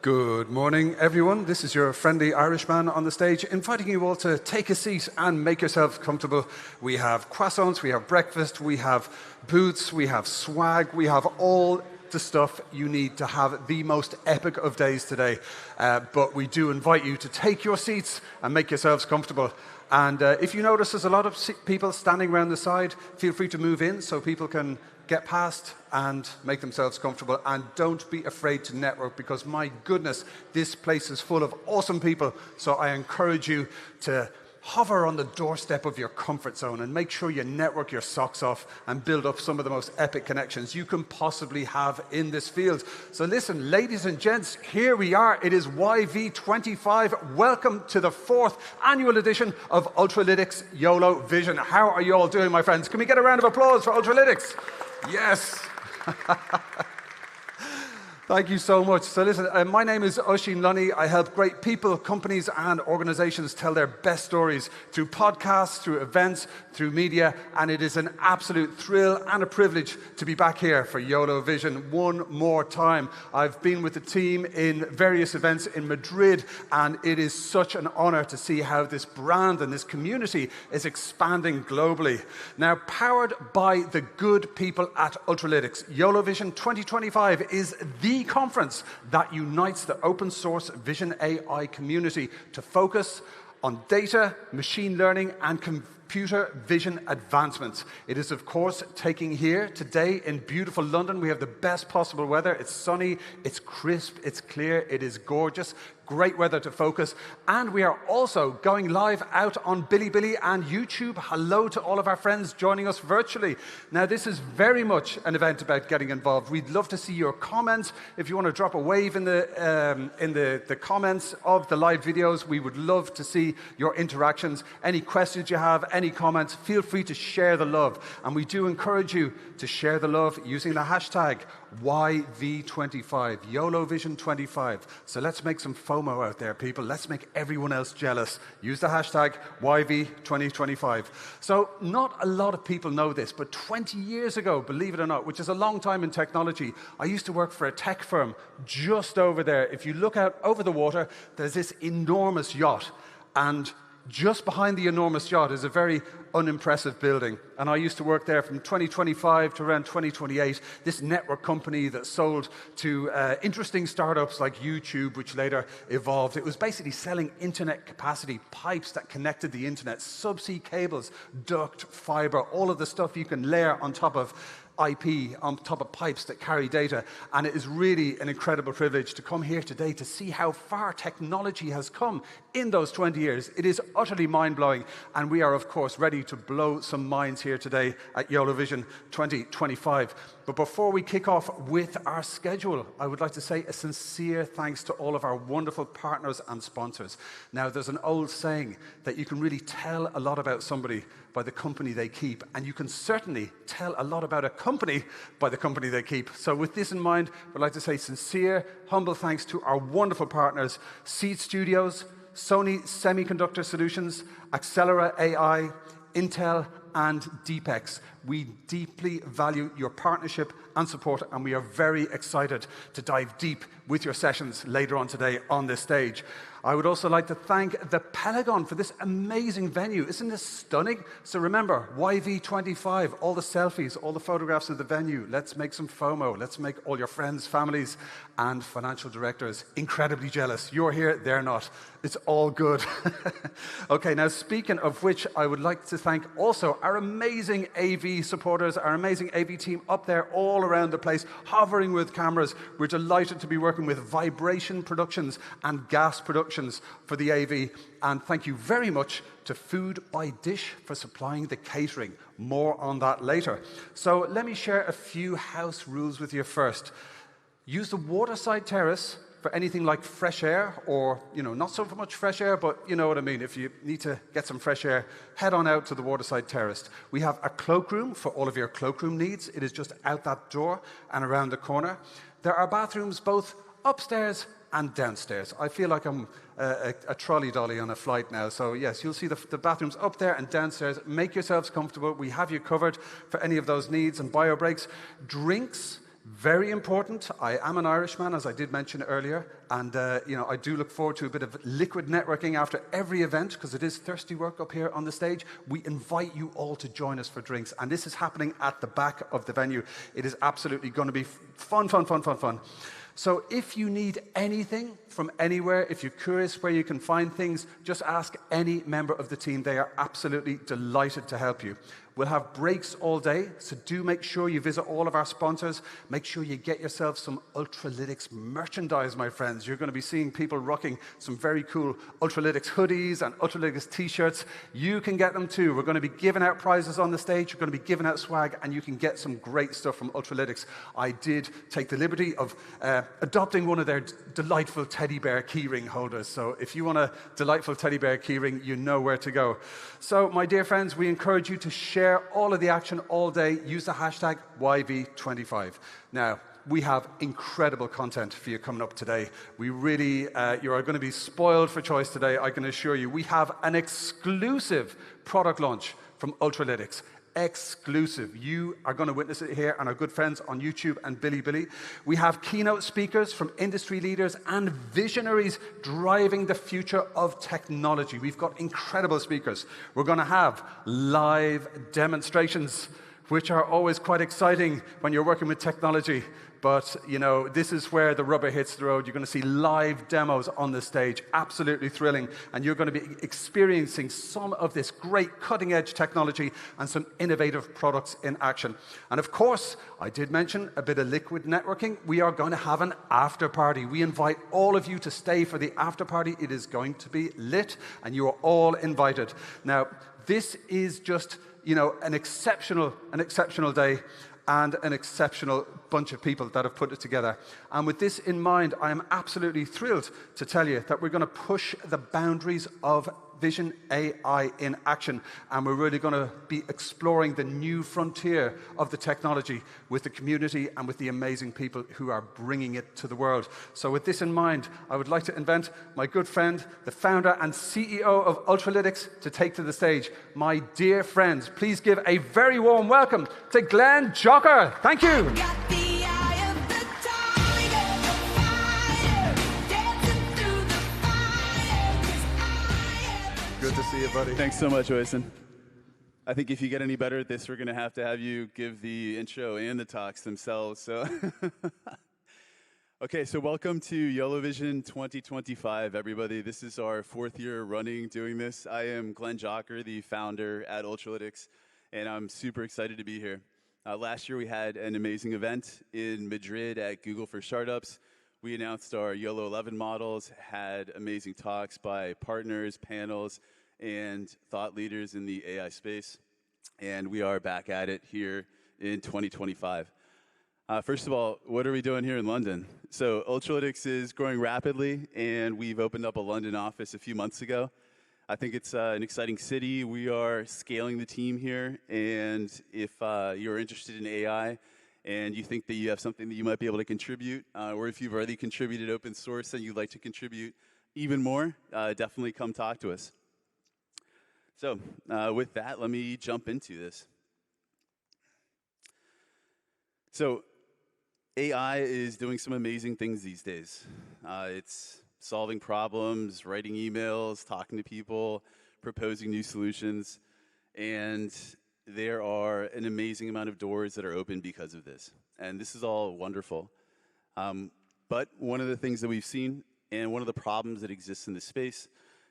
Good morning, everyone. This is your friendly Irishman on the stage, inviting you all to take a seat and make yourselves comfortable. We have croissants, we have breakfast, we have booths, we have swag, we have all the stuff you need to have the most epic of days today. But we do invite you to take your seats and make yourselves comfortable. And if you notice there's a lot of people standing around the side, feel free to move in so people can get past and make themselves comfortable. And don't be afraid to network, because my goodness, this place is full of awesome people. So I encourage you to hover on the doorstep of your comfort zone and make sure you network your socks off and build up some of the most epic connections you can possibly have in this field. So listen, ladies and gents, here we are. It is YV25. Welcome to the 4th annual edition of Ultralytics YOLO Vision. How are you all doing, my friends? Can we get a round of applause for Ultralytics? Yes. Thank you so much. So listen, my name is Oisin Lunny. I help great people, companies, and organizations tell their best stories through podcasts, through events, through media, and it is an absolute thrill and a privilege to be back here for YOLO Vision one more time. I've been with the team in various events in Madrid, and it is such an honor to see how this brand and this community is expanding globally. Now, powered by the good people at Ultralytics, YOLO Vision 2025 is the conference that unites the open source Vision AI community to focus on data, machine learning, and computer vision advancements. It is, of course, taking here today in beautiful London. We have the best possible weather. It's sunny, it's crisp, it's clear, it is gorgeous. Great weather to focus. And we are also going live out on Bilibili and YouTube. Hello to all of our friends joining us virtually. Now, this is very much an event about getting involved. We'd love to see your comments. If you want to drop a wave in the comments of the live videos, we would love to see your interactions. Any questions you have, any comments, feel free to share the love. And we do encourage you to share the love using the hashtag YV25, YOLO Vision 25. So let's make some FOMO out there, people. Let's make everyone else jealous. Use the hashtag YV2025. So not a lot of people know this, but 20 years ago, believe it or not, which is a long time in technology, I used to work for a tech firm just over there. If you look out over the water, there's this enormous yacht, and just behind the enormous yacht is a very unimpressive building. And I used to work there from 2025 to around 2028, this network company that sold to interesting startups like YouTube, which later evolved. It was basically selling internet capacity, pipes that connected the internet, subsea cables, duct, fiber, all of the stuff you can layer on top of IP, on top of pipes that carry data. And it is really an incredible privilege to come here today to see how far technology has come in those 20 years. It is utterly mind-blowing, and we are, of course, ready to blow some minds here today at YOLO Vision 2025. But before we kick off with our schedule, I would like to say a sincere thanks to all of our wonderful partners and sponsors. Now, there's an old saying that you can really tell a lot about somebody by the company they keep, and you can certainly tell a lot about a company by the company they keep. So with this in mind, I'd like to say sincere, humble thanks to our wonderful partners, Seed Studios, Sony Semiconductor Solutions, Axelera AI, Intel, and Deepex. We deeply value your partnership and support, and we are very excited to dive deep with your sessions later on today on this stage. I would also like to thank the Pentagon for this amazing venue. Isn't this stunning? So remember, YV25, all the selfies, all the photographs of the venue. Let's make some FOMO. Let's make all your friends, families, and financial directors incredibly jealous. You're here, they're not. It's all good. Okay, now speaking of which, I would like to thank also our amazing AV supporters, our amazing AV team up there all around the place, hovering with cameras. We're delighted to be working with Vibration Productions and Gas Productions for the AV. And thank you very much to Food by Dish for supplying the catering. More on that later. So let me share a few house rules with you first. Use the waterside terrace for anything like fresh air, or, not so much fresh air, but you know what I mean. If you need to get some fresh air, head on out to the waterside terrace. We have a cloakroom for all of your cloakroom needs. It is just out that door and around the corner. There are bathrooms both upstairs and downstairs. I feel like I'm a trolley dolly on a flight now. So yes, you'll see the bathrooms up there and downstairs. Make yourselves comfortable. We have you covered for any of those needs and bio breaks. Drinks, Very important. I am an Irishman, as I did mention earlier, and I do look forward to a bit of liquid networking after every event, because it is thirsty work up here on the stage. We invite you all to join us for drinks, and this is happening at the back of the venue. It is absolutely going to be fun. So if you need anything from anywhere, if you're curious where you can find things, just ask any member of the team. They are absolutely delighted to help you. We'll have breaks all day, so do make sure you visit all of our sponsors. Make sure you get yourself some Ultralytics merchandise, my friends. You're going to be seeing people rocking some very cool Ultralytics hoodies and Ultralytics t-shirts. You can get them too. We're going to be giving out prizes on the stage. We're going to be giving out swag, and you can get some great stuff from Ultralytics. I did take the liberty of adopting one of their delightful teddy bear keyring holders. So if you want a delightful teddy bear keyring, you know where to go. So, my dear friends, we encourage you to share all of the action all day. Use the hashtag YV25. Now, we have incredible content for you coming up today. We really, you are going to be spoiled for choice today, I can assure you. We have an exclusive product launch from Ultralytics. Exclusive. You are going to witness it here, and our good friends on YouTube and Bilibili. We have keynote speakers from industry leaders and visionaries driving the future of technology. We've got incredible speakers. We're going to have live demonstrations, which are always quite exciting when you're working with technology. But, this is where the rubber hits the road. You're going to see live demos on the stage, absolutely thrilling. And you're going to be experiencing some of this great cutting-edge technology and some innovative products in action. And of course, I did mention a bit of liquid networking. We are going to have an after party. We invite all of you to stay for the after party. It is going to be lit, and you are all invited. Now, this is just, an exceptional day, and an exceptional bunch of people that have put it together. And with this in mind, I am absolutely thrilled to tell you that we're going to push the boundaries of Vision AI in action, and we're really going to be exploring the new frontier of the technology with the community and with the amazing people who are bringing it to the world. So with this in mind, I would like to invite my good friend, the founder and CEO of Ultralytics, to take to the stage. My dear friends, please give a very warm welcome to Glenn Jocher. Thank you. Good to see you, buddy. Thanks so much, Oysen. I think if you get any better at this, we're going to have you give the intro and the talks themselves. So, okay, so welcome to YOLO Vision 2025, everybody. This is our 4th year running doing this. I am Glenn Jocher, the founder at Ultralytics, and I'm super excited to be here. Last year, we had an amazing event in Madrid at Google for Startups. We announced our YOLO 11 models, had amazing talks by partners, panels, and thought leaders in the AI space. And we are back at it here in 2025. First of all, what are we doing here in London? So Ultralytics is growing rapidly, and we've opened up a London office a few months ago. I think it's an exciting city. We are scaling the team here, and if you're interested in AI, and you think that you have something that you might be able to contribute, or if you've already contributed open source and you'd like to contribute even more, definitely come talk to us. So with that, let me jump into this. So AI is doing some amazing things these days. It's solving problems, writing emails, talking to people, proposing new solutions, and there are an amazing amount of doors that are open because of this. And this is all wonderful. But one of the things that we've seen, and one of the problems that exists in this space,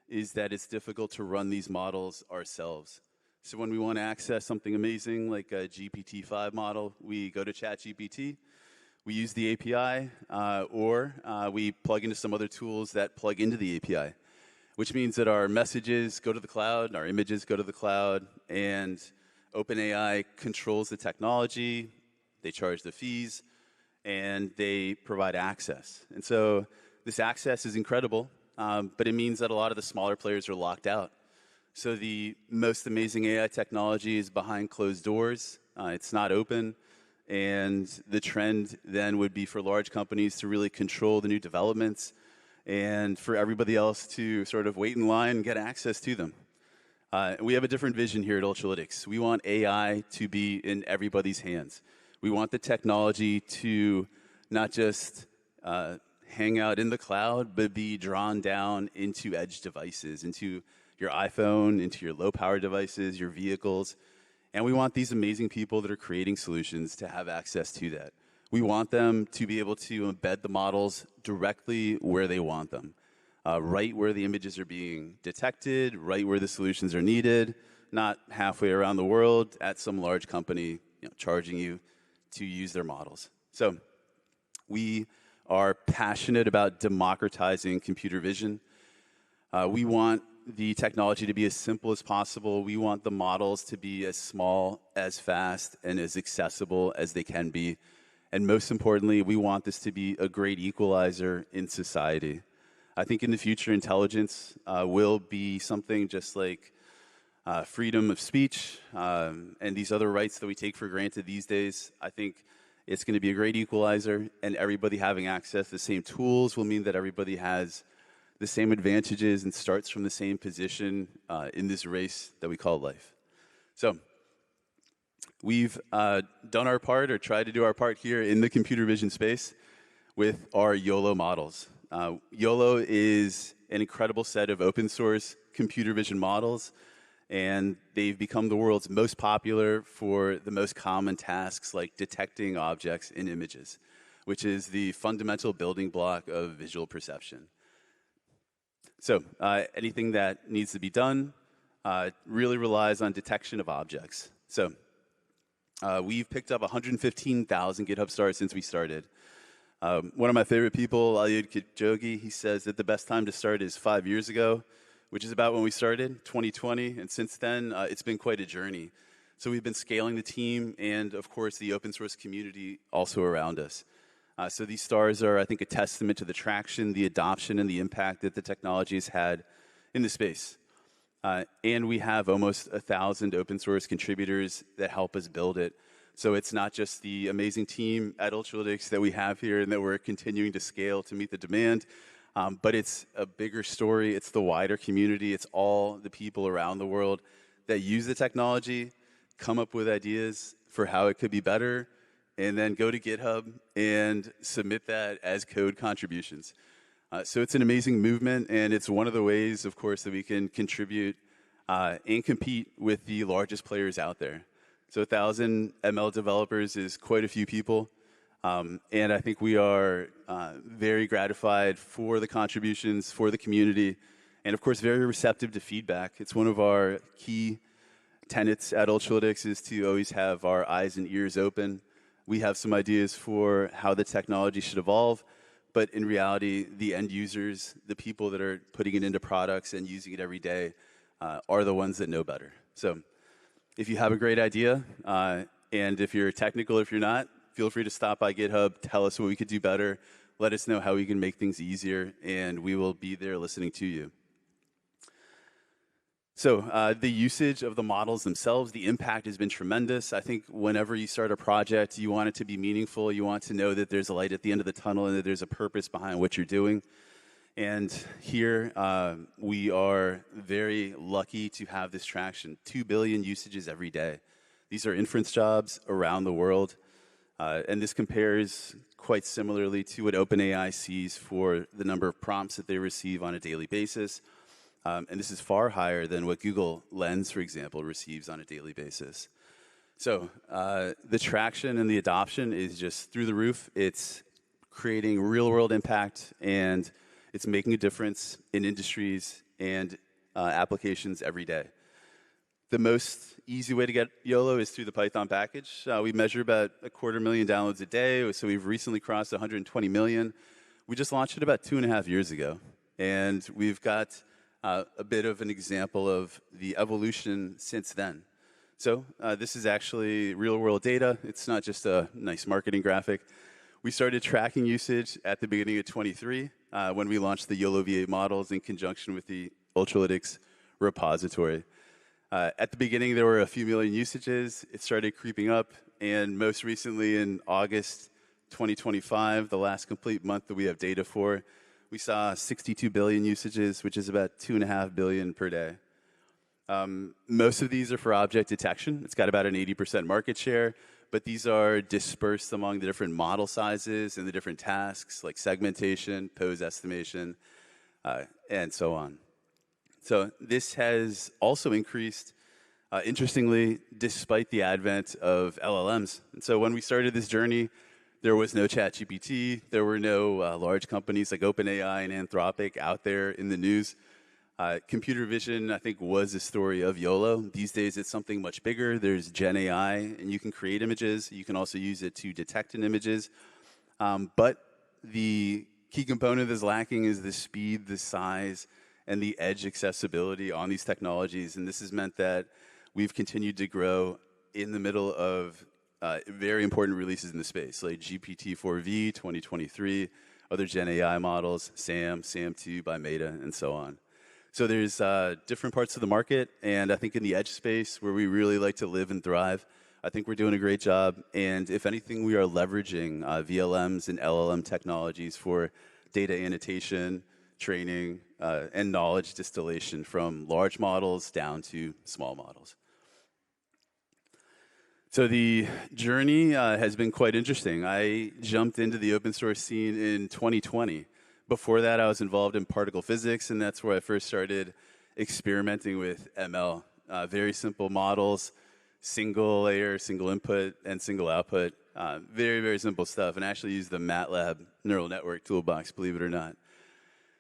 is that it's difficult to run these models ourselves. So when we want to access something amazing like a GPT-5 model, we go to ChatGPT, we use the API, or we plug into some other tools that plug into the API, which means that our messages go to the cloud, our images go to the cloud, and OpenAI controls the technology, they charge the fees, and they provide access. And so this access is incredible, but it means that a lot of the smaller players are locked out. So the most amazing AI technology is behind closed doors. It's not open. And the trend then would be for large companies to really control the new developments and for everybody else to sort of wait in line and get access to them. We have a different vision here at Ultralytics. We want AI to be in everybody's hands. We want the technology to not just hang out in the cloud, but be drawn down into edge devices, into your iPhone, into your low-power devices, your vehicles. And we want these amazing people that are creating solutions to have access to that. We want them to be able to embed the models directly where they want them, right where the images are being detected, right where the solutions are needed, not halfway around the world at some large company charging you to use their models. So we are passionate about democratizing computer vision. We want the technology to be as simple as possible. We want the models to be as small, as fast, and as accessible as they can be. And most importantly, we want this to be a great equalizer in society. I think in the future, intelligence will be something just like freedom of speech and these other rights that we take for granted these days. I think it's going to be a great equalizer, and everybody having access to the same tools will mean that everybody has the same advantages and starts from the same position in this race that we call life. So we've done our part, or tried to do our part here in the computer vision space with our YOLO models. YOLO is an incredible set of open source computer vision models, and they've become the world's most popular for the most common tasks like detecting objects in images, which is the fundamental building block of visual perception. So anything that needs to be done really relies on detection of objects. So we've picked up 115,000 GitHub stars since we started. One of my favorite people, Jogi, he says that the best time to start is 5 years ago, which is about when we started, 2020. And since then, it's been quite a journey. So we've been scaling the team and, of course, the open source community also around us. So these stars are, I think, a testament to the traction, the adoption, and the impact that the technology has had in the space. And we have almost 1,000 open source contributors that help us build it. So it's not just the amazing team at Ultralytics that we have here and that we're continuing to scale to meet the demand, but it's a bigger story. It's the wider community. It's all the people around the world that use the technology, come up with ideas for how it could be better, and then go to GitHub and submit that as code contributions. So it's an amazing movement, and it's one of the ways, of course, that we can contribute and compete with the largest players out there. So 1,000 ML developers is quite a few people, and I think we are very gratified for the contributions, for the community, and of course, very receptive to feedback. It's one of our key tenets at Ultralytics is to always have our eyes and ears open. We have some ideas for how the technology should evolve, but in reality, the end users, the people that are putting it into products and using it every day, are the ones that know better. So if you have a great idea, and if you're technical, if you're not, feel free to stop by GitHub, tell us what we could do better, let us know how we can make things easier, and we will be there listening to you. So the usage of the models themselves, the impact has been tremendous. I think whenever you start a project, you want it to be meaningful. You want to know that there's a light at the end of the tunnel and that there's a purpose behind what you're doing. And here we are very lucky to have this traction. 2 billion usages every day. These are inference jobs around the world. And this compares quite similarly to what OpenAI sees for the number of prompts that they receive on a daily basis. And this is far higher than what Google Lens, for example, receives on a daily basis. So the traction and the adoption is just through the roof. It's creating real-world impact, and it's making a difference in industries and applications every day. The most easy way to get YOLO is through the Python package. We measure about 250,000 downloads a day, so we've recently crossed 120 million. We just launched it about 2.5 years ago, and we've got a bit of an example of the evolution since then. So this is actually real-world data. It's not just a nice marketing graphic. We started tracking usage at the beginning of 23 when we launched the YOLO V8 models in conjunction with the Ultralytics repository. At the beginning, there were a few million usages. It started creeping up, and most recently in August 2025, the last complete month that we have data for, we saw 62 billion usages, which is about 2.5 billion per day. Most of these are for object detection. It's got about an 80% market share, but these are dispersed among the different model sizes and the different tasks like segmentation, pose estimation, and so on. So this has also increased, interestingly, despite the advent of LLMs. And so when we started this journey, there was no ChatGPT. There were no large companies like OpenAI and Anthropic out there in the news. Computer vision, I think, was the story of YOLO. These days, it's something much bigger. There's Gen AI, and you can create images. You can also use it to detect in images. But the key component that's lacking is the speed, the size, and the edge accessibility on these technologies. And this has meant that we've continued to grow in the middle of very important releases in the space, like GPT-4V 2023, other Gen AI models, SAM, SAM2 by Meta, and so on. So there's different parts of the market, and I think in the edge space, where we really like to live and thrive, I think we're doing a great job. And if anything, we are leveraging VLMs and LLM technologies for data annotation, training, and knowledge distillation from large models down to small models. So the journey has been quite interesting. I jumped into the open source scene in 2020. Before that, I was involved in particle physics, and that's where I first started experimenting with ML. Very simple models, single layer, single input, and single output. Very, very simple stuff, and I actually used the MATLAB neural network toolbox, believe it or not.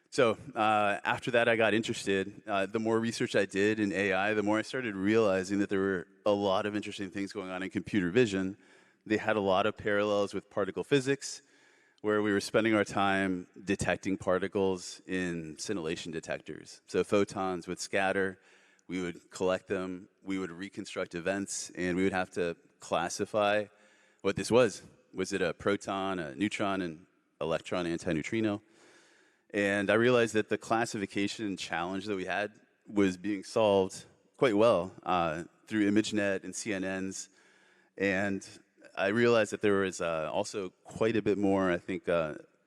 So after that, I got interested. The more research I did in AI, the more I started realizing that there were a lot of interesting things going on in computer vision. They had a lot of parallels with particle physics, where we were spending our time detecting particles in scintillation detectors. So photons would scatter, we would collect them, we would reconstruct events, and we would have to classify what this was. Was it a proton, a neutron, an electron, antineutrino? And I realized that the classification challenge that we had was being solved quite well through ImageNet and CNNs. And I realized that there was also quite a bit more, I think,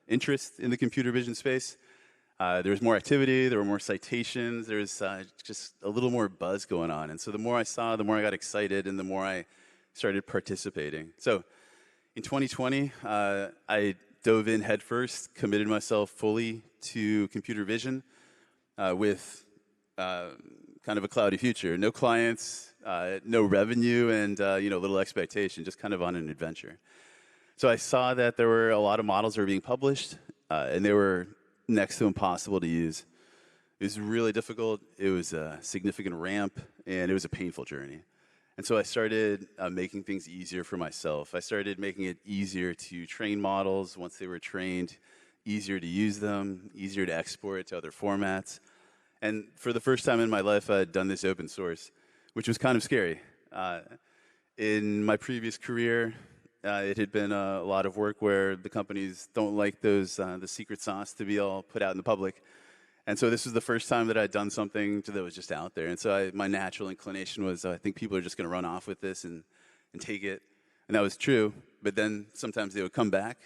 interest in the computer vision space. There was more activity, there were more citations, there was just a little more buzz going on. And so the more I saw, the more I got excited, and the more I started participating. So in 2020, I dove in headfirst, committed myself fully to computer vision with kind of a cloudy future. No clients, no revenue, and little expectation, just kind of on an adventure. So I saw that there were a lot of models that were being published, and they were next to impossible to use. It was really difficult. It was a significant ramp, and it was a painful journey. And so I started making things easier for myself. I started making it easier to train models once they were trained, easier to use them, easier to export to other formats. And for the first time in my life, I had done this open source, which was kind of scary. In my previous career, it had been a lot of work where the companies don't like those the secret sauce to be all put out in the public. And so this was the first time that I'd done something that was just out there. And so my natural inclination was, I think people are just going to run off with this and take it. And that was true. But then sometimes they would come back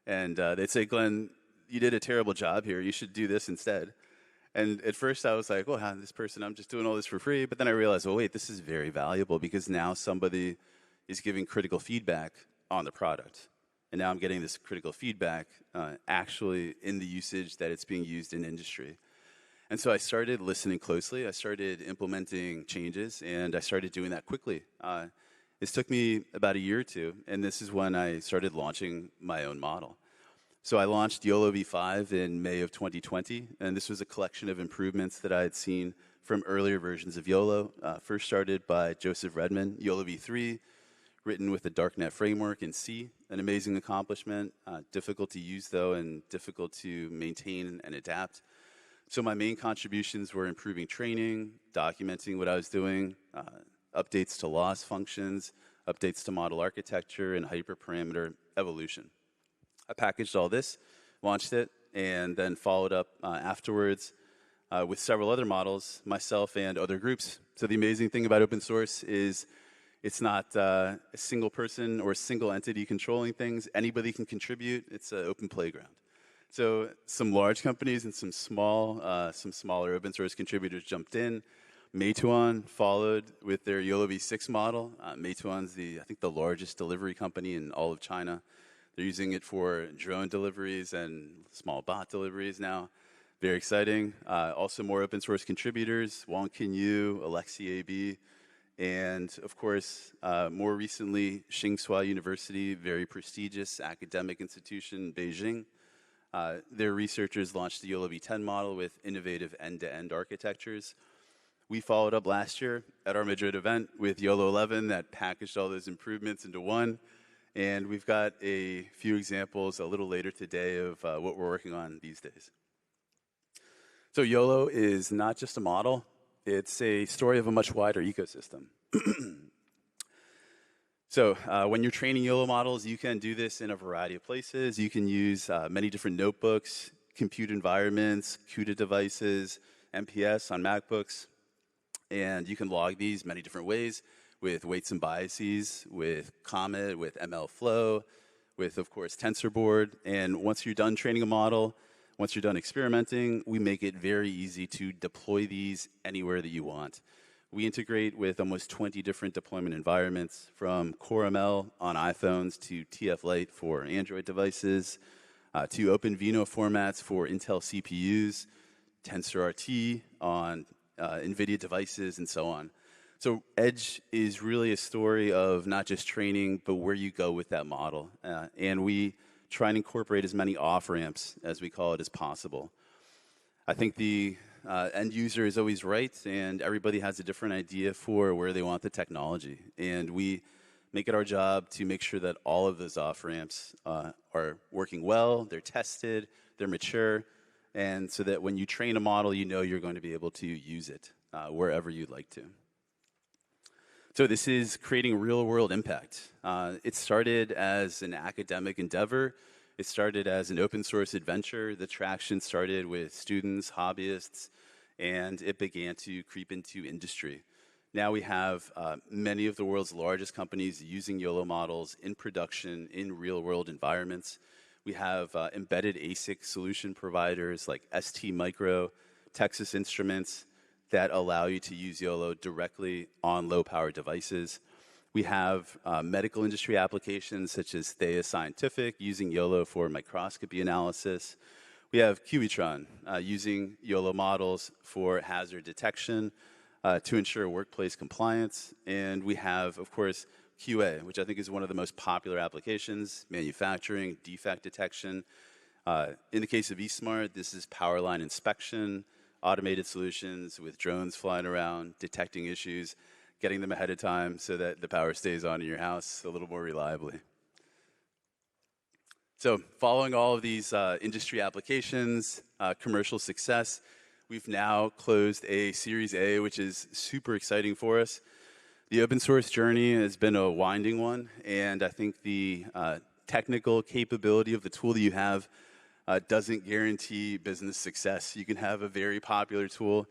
and they'd say, Glenn, you did a terrible job here. You should do this instead. And at first I was like, well, this person, I'm just doing all this for free. But then I realized, oh, wait, this is very valuable because now somebody is giving critical feedback on the product. And now I'm getting this critical feedback actually in the usage that it's being used in industry. And so I started listening closely. I started implementing changes, and I started doing that quickly. This took me about a year or two, and this is when I started launching my own model. So I launched YOLO V5 in May of 2020, and this was a collection of improvements that I had seen from earlier versions of YOLO. First started by Joseph Redman, YOLO V3, written with the darknet framework in C, an amazing accomplishment, difficult to use though, and difficult to maintain and adapt. So my main contributions were improving training, documenting what I was doing, updates to loss functions, updates to model architecture, and hyperparameter evolution. I packaged all this, launched it, and then followed up afterwards with several other models, myself and other groups. So the amazing thing about open source is it's not a single person or a single entity controlling things. Anybody can contribute. It's an open playground. So some large companies and some smaller open source contributors jumped in. Meituan followed with their YOLO V6 model. Meituan's I think the largest delivery company in all of China. They're using it for drone deliveries and small bot deliveries now. Very exciting. Also more open source contributors, Wang Qinyu, Alexis AB, and of course, more recently, Tsinghua University, very prestigious academic institution, Beijing. Their researchers launched the YOLO V10 model with innovative end-to-end architectures. We followed up last year at our Madrid event with YOLO 11 that packaged all those improvements into one. And we've got a few examples a little later today of what we're working on these days. So YOLO is not just a model. It's a story of a much wider ecosystem. So when you're training YOLO models, you can do this in a variety of places. You can use many different notebooks, compute environments, CUDA devices, MPS on MacBooks. And you can log these many different ways with weights and biases, with Comet, with MLflow, with, of course, TensorBoard. And once you're done training a model, once you're done experimenting, we make it very easy to deploy these anywhere that you want. We integrate with almost 20 different deployment environments, from CoreML on iPhones to TF Lite for Android devices, to OpenVINO formats for Intel CPUs, TensorRT on NVIDIA devices, and so on. So Edge is really a story of not just training, but where you go with that model. And we try and incorporate as many off-ramps, as we call it, as possible. I think the end user is always right, and everybody has a different idea for where they want the technology. And we make it our job to make sure that all of those off-ramps are working well, they're tested, they're mature, and so that when you train a model, you know you're going to be able to use it wherever you'd like to. So this is creating real-world impact. It started as an academic endeavor. It started as an open source adventure. The traction started with students, hobbyists, and it began to creep into industry. Now we have many of the world's largest companies using YOLO models in production in real-world environments. We have embedded ASIC solution providers like STMicro, Texas Instruments, that allow you to use YOLO directly on low-power devices. We have medical industry applications such as Theia Scientific using YOLO for microscopy analysis. We have Cubitron using YOLO models for hazard detection to ensure workplace compliance. And we have, of course, QA, which I think is one of the most popular applications, manufacturing, defect detection. In the case of eSmart, this is power line inspection, automated solutions with drones flying around, detecting issues, getting them ahead of time so that the power stays on in your house a little more reliably. So following all of these industry applications, commercial success, we've now closed a Series A, which is super exciting for us. The open source journey has been a winding one, and I think the technical capability of the tool that you have doesn't guarantee business success. You can have a very popular tool,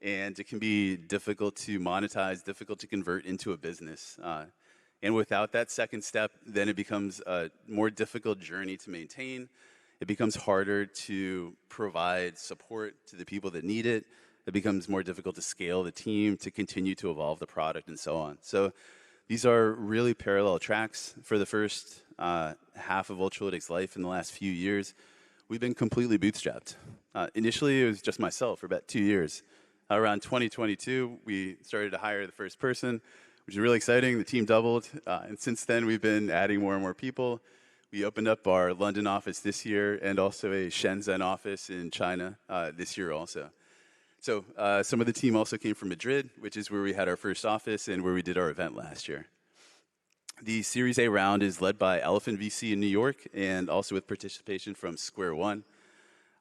and it can be difficult to monetize, difficult to convert into a business. And without that second step, then it becomes a more difficult journey to maintain. It becomes harder to provide support to the people that need it. It becomes more difficult to scale the team, to continue to evolve the product, and so on. So these are really parallel tracks. For the first half of Ultralytics' life in the last few years, we've been completely bootstrapped. Initially, it was just myself for about 2 years. Around 2022, we started to hire the first person, which is really exciting. The team doubled. And since then, we've been adding more and more people. We opened up our London office this year and also a Shenzhen office in China this year also. So some of the team also came from Madrid, which is where we had our first office and where we did our event last year. The Series A round is led by Elephant VC in New York and also with participation from Square One.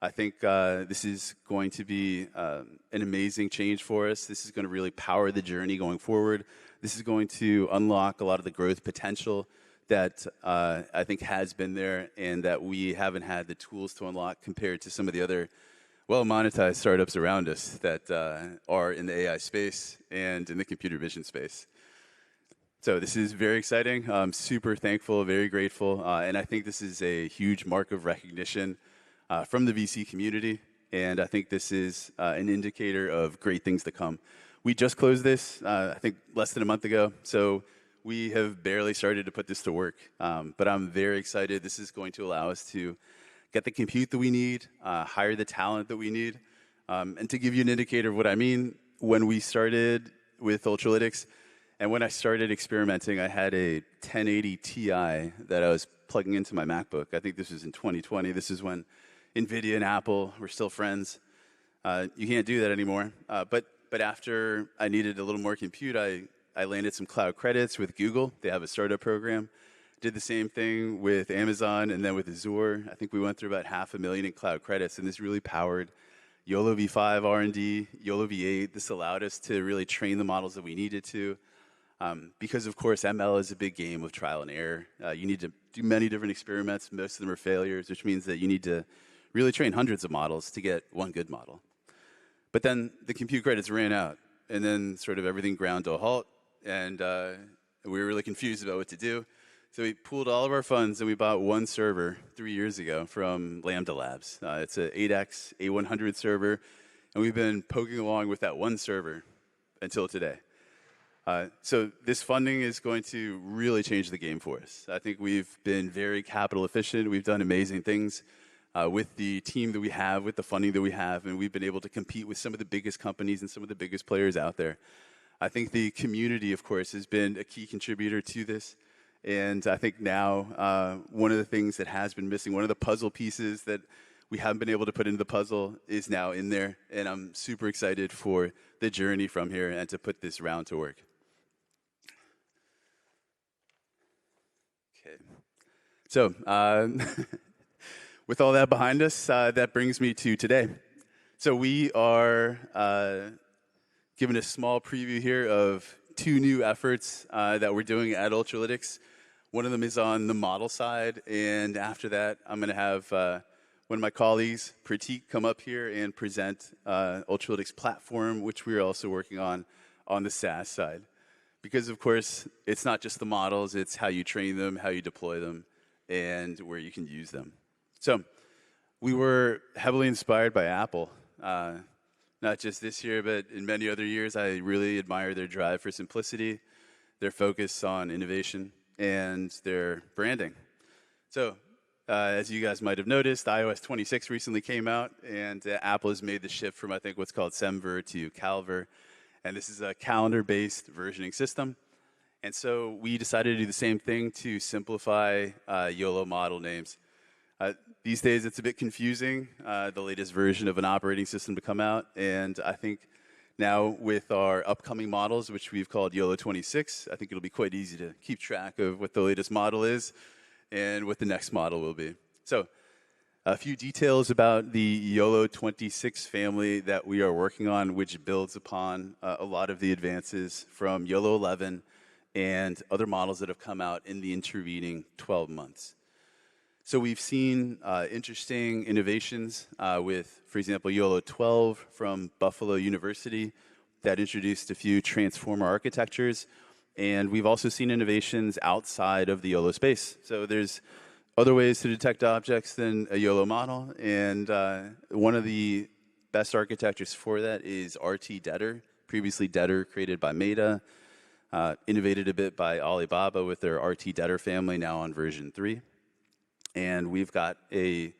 I think this is going to be an amazing change for us. This is going to really power the journey going forward. This is going to unlock a lot of the growth potential that I think has been there and that we haven't had the tools to unlock compared to some of the other well-monetized startups around us that are in the AI space and in the computer vision space. So this is very exciting. I'm super thankful, very grateful, and I think this is a huge mark of recognition from the VC community, and I think this is an indicator of great things to come. We just closed this, I think, less than a month ago. So we have barely started to put this to work. But I'm very excited. This is going to allow us to get the compute that we need, hire the talent that we need. And to give you an indicator of what I mean, when we started with Ultralytics, and when I started experimenting, I had a 1080 Ti that I was plugging into my MacBook. I think this was in 2020. This is when NVIDIA and Apple were still friends. You can't do that anymore. But after I needed a little more compute, I landed some cloud credits with Google. They have a startup program. Did the same thing with Amazon and then with Azure. I think we went through about $500,000 in cloud credits, and this really powered YOLO V5 R&D, YOLO V8. This allowed us to really train the models that we needed to. Because, of course, ML is a big game of trial and error. You need to do many different experiments. Most of them are failures, which means that you need to really train hundreds of models to get one good model. But then the compute credits ran out, and then sort of everything ground to a halt, and we were really confused about what to do. So we pooled all of our funds, and we bought one server 3 years ago from Lambda Labs. It's an 8X A100 server, and we've been poking along with that one server until today. So this funding is going to really change the game for us. I think we've been very capital efficient. We've done amazing things with the team that we have, with the funding that we have, and we've been able to compete with some of the biggest companies and some of the biggest players out there. I think the community, of course, has been a key contributor to this. And I think now one of the things that has been missing, one of the puzzle pieces that we haven't been able to put into the puzzle is now in there. And I'm super excited for the journey from here and to put this round to work. Okay. So with all that behind us, that brings me to today. So we are giving a small preview here of 2 new efforts that we're doing at Ultralytics. One of them is on the model side, and after that, I'm going to have one of my colleagues, Prateek, come up here and present Ultralytics platform, which we're also working on the SaaS side. Because, of course, it's not just the models, it's how you train them, how you deploy them, and where you can use them. So we were heavily inspired by Apple. Not just this year, but in many other years. I really admire their drive for simplicity, their focus on innovation, and their branding. So, as you guys might have noticed, iOS 26 recently came out, and Apple has made the shift from, I think, what's called Semver to Calver. And this is a calendar-based versioning system. And so we decided to do the same thing to simplify YOLO model names. These days, it's a bit confusing, the latest version of an operating system to come out. And I think now with our upcoming models, which we've called YOLO 26, I think it'll be quite easy to keep track of what the latest model is and what the next model will be. So a few details about the YOLO 26 family that we are working on, which builds upon a lot of the advances from YOLO 11 and other models that have come out in the intervening 12 months. So we've seen interesting innovations with, for example, YOLO 12 from Buffalo University that introduced a few transformer architectures. And we've also seen innovations outside of the YOLO space. So there's other ways to detect objects than a YOLO model. And one of the best architectures for that is RT-DETR, previously DETR created by Meta, innovated a bit by Alibaba with their RT-DETR family, now on version 3. And we've got a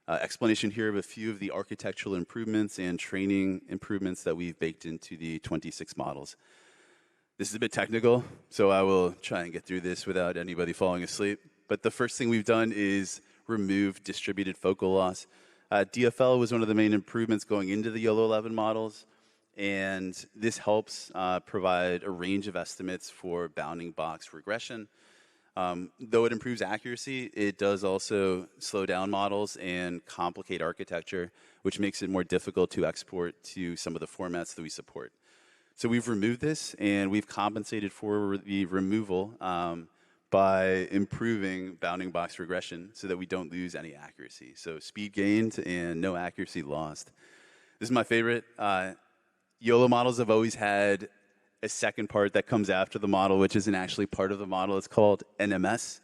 explanation here of a few of the architectural improvements and training improvements that we've baked into the 26 models. This is a bit technical, so I will try and get through this without anybody falling asleep. But the first thing we've done is remove distributed focal loss. DFL was one of the main improvements going into the YOLO 11 models, and this helps provide a range of estimates for bounding box regression. Though it improves accuracy, it does also slow down models and complicate architecture, which makes it more difficult to export to some of the formats that we support. So we've removed this, and we've compensated for the removal by improving bounding box regression so that we don't lose any accuracy. So speed gained and no accuracy lost. This is my favorite. YOLO models have always had a second part that comes after the model, which isn't actually part of the model. It's called NMS,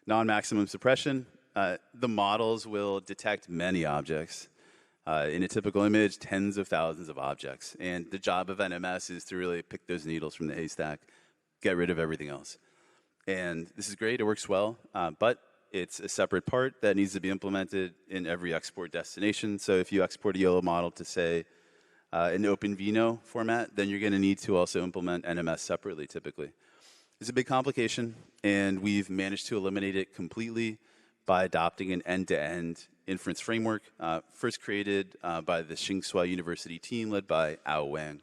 non-maximum suppression. The models will detect many objects, In a typical image, tens of thousands of objects. And the job of NMS is to really pick those needles from the haystack, get rid of everything else. And this is great, it works well, but it's a separate part that needs to be implemented in every export destination. So if you export a YOLO model to, say, an OpenVINO format, then you're going to need to also implement NMS separately, typically. It's a big complication, and we've managed to eliminate it completely by adopting an end-to-end inference framework, first created by the Tsinghua University team led by Ao Wang.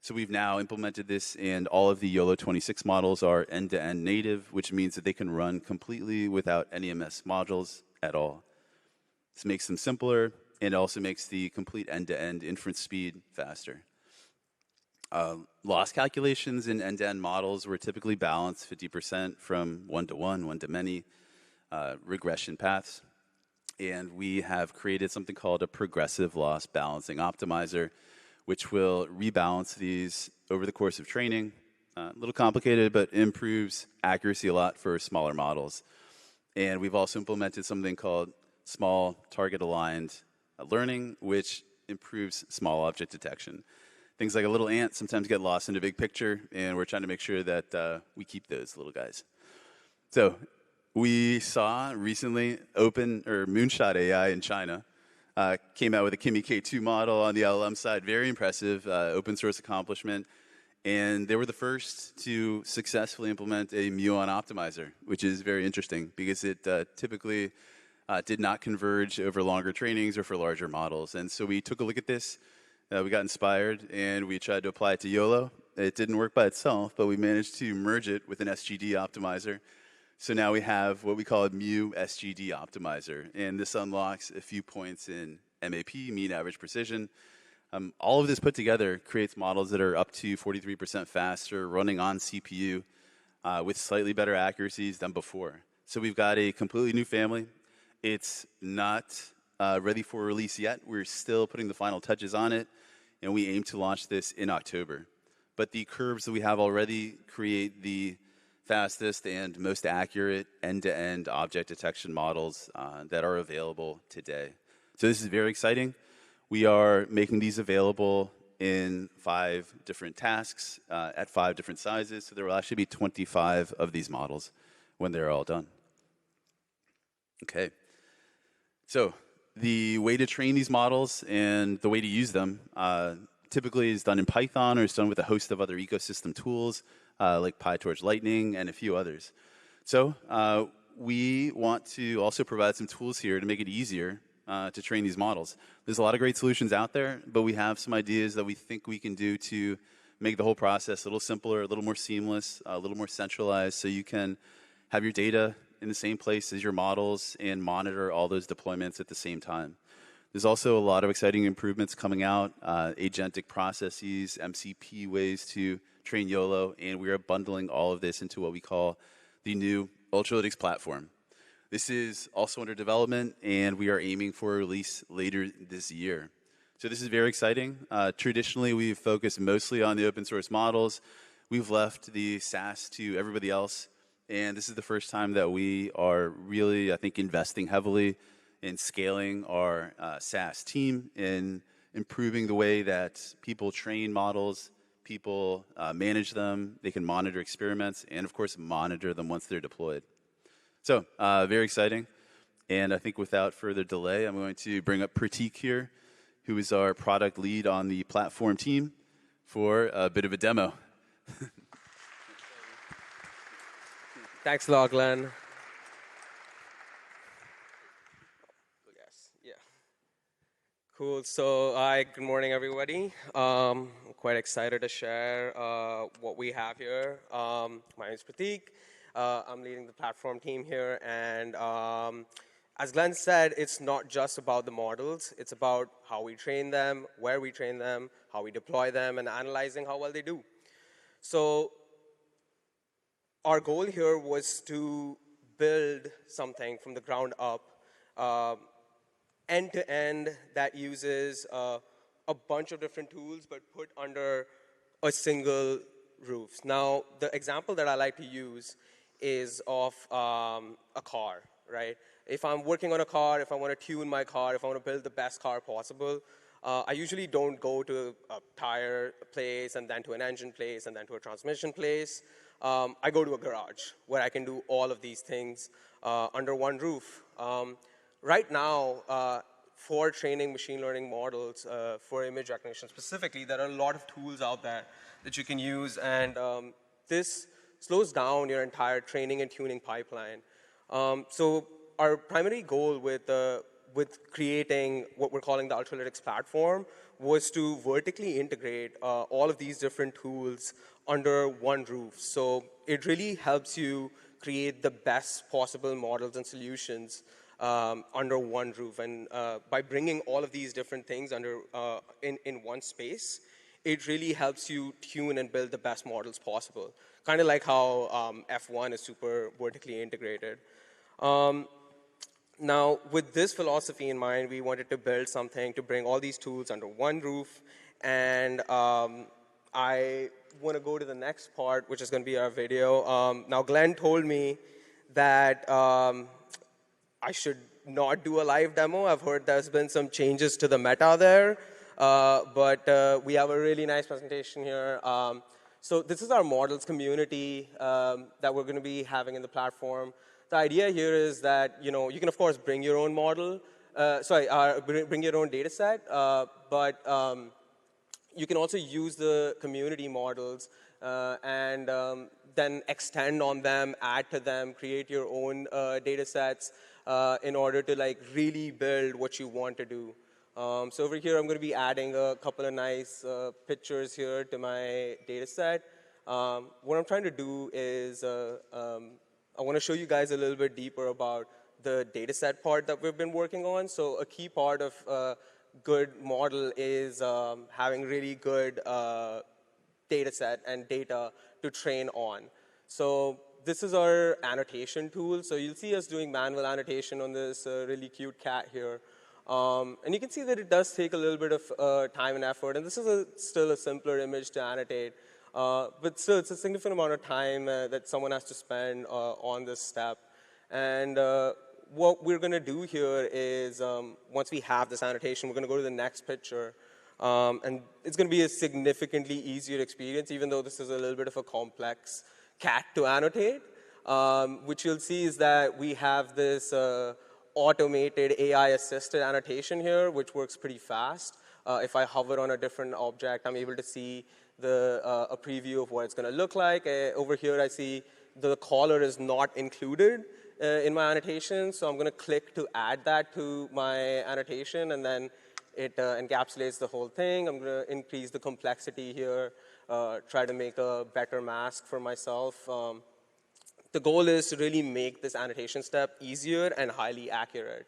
So we've now implemented this, and all of the YOLO 26 models are end-to-end native, which means that they can run completely without any MS modules at all. This makes them simpler, and it also makes the complete end-to-end inference speed faster. Loss calculations in end-to-end models were typically balanced 50% from one-to-one, one-to-many regression paths. And we have created something called a progressive loss balancing optimizer, which will rebalance these over the course of training. A little complicated, but improves accuracy a lot for smaller models. And we've also implemented something called small target aligned learning, which improves small object detection. Things like a little ant sometimes get lost in a big picture, and we're trying to make sure that we keep those little guys. So we saw recently Moonshot AI in China came out with a Kimi K2 model on the LLM side. Very impressive, open source accomplishment. And they were the first to successfully implement a muon optimizer, which is very interesting because it typically did not converge over longer trainings or for larger models. And so we took a look at this. We got inspired, and we tried to apply it to YOLO. It didn't work by itself, but we managed to merge it with an SGD optimizer. So now we have what we call a mu SGD optimizer, and this unlocks a few points in MAP, mean average precision. All of this put together creates models that are up to 43% faster, running on CPU, with slightly better accuracies than before. So we've got a completely new family. It's not ready for release yet. We're still putting the final touches on it, and we aim to launch this in October. But the curves that we have already create the fastest and most accurate end-to-end object detection models that are available today. So this is very exciting. We are making these available in 5 different tasks at 5 different sizes. So there will actually be 25 of these models when they're all done. Okay. So the way to train these models and the way to use them typically is done in Python or is done with a host of other ecosystem tools like PyTorch Lightning and a few others. So we want to also provide some tools here to make it easier to train these models. There's a lot of great solutions out there, but we have some ideas that we think we can do to make the whole process a little simpler, a little more seamless, a little more centralized, so you can have your data in the same place as your models and monitor all those deployments at the same time. There's also a lot of exciting improvements coming out, agentic processes, MCP ways to train YOLO, and we are bundling all of this into what we call the new Ultralytics platform. This is also under development, and we are aiming for a release later this year. So this is very exciting. Traditionally, we've focused mostly on the open source models. We've left the SaaS to everybody else, and this is the first time that we are really, I think, investing heavily in scaling our SaaS team, in improving the way that people train models, people manage them, they can monitor experiments, and of course, monitor them once they're deployed. So, very exciting. And I think without further delay, I'm going to bring up Prateek here, who is our product lead on the platform team, for a bit of a demo. Thanks a lot, Glenn. Yes, yeah. Cool. So, good morning, everybody. I'm quite excited to share what we have here. My name is Prateek. I'm leading the platform team here, and as Glenn said, it's not just about the models. It's about how we train them, where we train them, how we deploy them, and analyzing how well they do. So our goal here was to build something from the ground up, end-to-end, that uses a bunch of different tools, but put under a single roof. Now, the example that I like to use is of a car, right? If I'm working on a car, if I want to tune my car, if I want to build the best car possible, I usually don't go to a tire place and then to an engine place and then to a transmission place. I go to a garage where I can do all of these things under one roof. Right now, for training machine learning models for image recognition specifically, there are a lot of tools out there that you can use, and this slows down your entire training and tuning pipeline. So our primary goal with creating what we're calling the Ultralytics platform was to vertically integrate all of these different tools under one roof. So it really helps you create the best possible models and solutions under one roof. And by bringing all of these different things under in one space, it really helps you tune and build the best models possible. Kind of like how F1 is super vertically integrated. Now, with this philosophy in mind, we wanted to build something to bring all these tools under one roof. And I want to go to the next part, which is going to be our video. Now, Glenn told me that I should not do a live demo. I've heard there's been some changes to the meta there. But we have a really nice presentation here. So this is our models community that we're going to be having in the platform. The idea here is that you can, of course, bring your own model. Bring your own data set. But you can also use the community models and then extend on them, add to them, create your own data sets in order to really build what you want to do. So over here, I'm going to be adding a couple of nice pictures here to my data set. What I'm trying to do is I want to show you guys a little bit deeper about the data set part that we've been working on. So a key part of a good model is having really good data set and data to train on. So this is our annotation tool. So you'll see us doing manual annotation on this really cute cat here. And you can see that it does take a little bit of time and effort. And this is still a simpler image to annotate. But still, it's a significant amount of time that someone has to spend on this step. And what we're going to do here is, once we have this annotation, we're going to go to the next picture. And it's going to be a significantly easier experience, even though this is a little bit of a complex cat to annotate. Which you'll see is that we have this automated AI-assisted annotation here, which works pretty fast. If I hover on a different object, I'm able to see a preview of what it's going to look like. Over here, I see the collar is not included in my annotation, so I'm going to click to add that to my annotation, and then it encapsulates the whole thing. I'm going to increase the complexity here, try to make a better mask for myself. The goal is to really make this annotation step easier and highly accurate.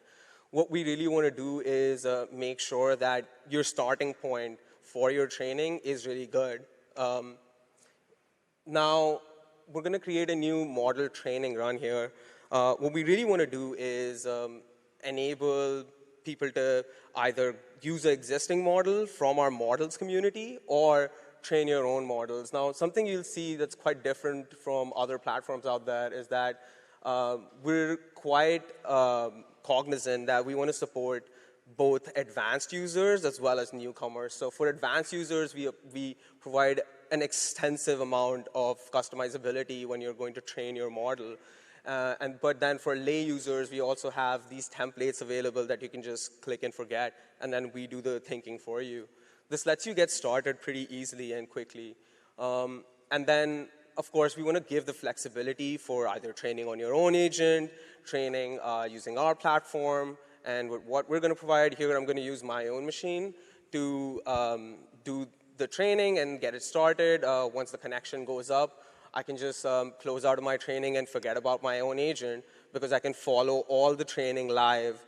What we really want to do is make sure that your starting point for your training is really good. Now, we're going to create a new model training run here. What we really want to do is enable people to either use an existing model from our models community or train your own models. Now, something you'll see that's quite different from other platforms out there is that we're quite cognizant that we want to support both advanced users as well as newcomers. So for advanced users, we provide an extensive amount of customizability when you're going to train your model. But then for lay users, we also have these templates available that you can just click and forget, and then we do the thinking for you. This lets you get started pretty easily and quickly. And then, of course, we want to give the flexibility for either training on your own agent, training using our platform. And what we're going to provide here, I'm going to use my own machine to do the training and get it started. Once the connection goes up, I can just close out of my training and forget about my own agent, because I can follow all the training live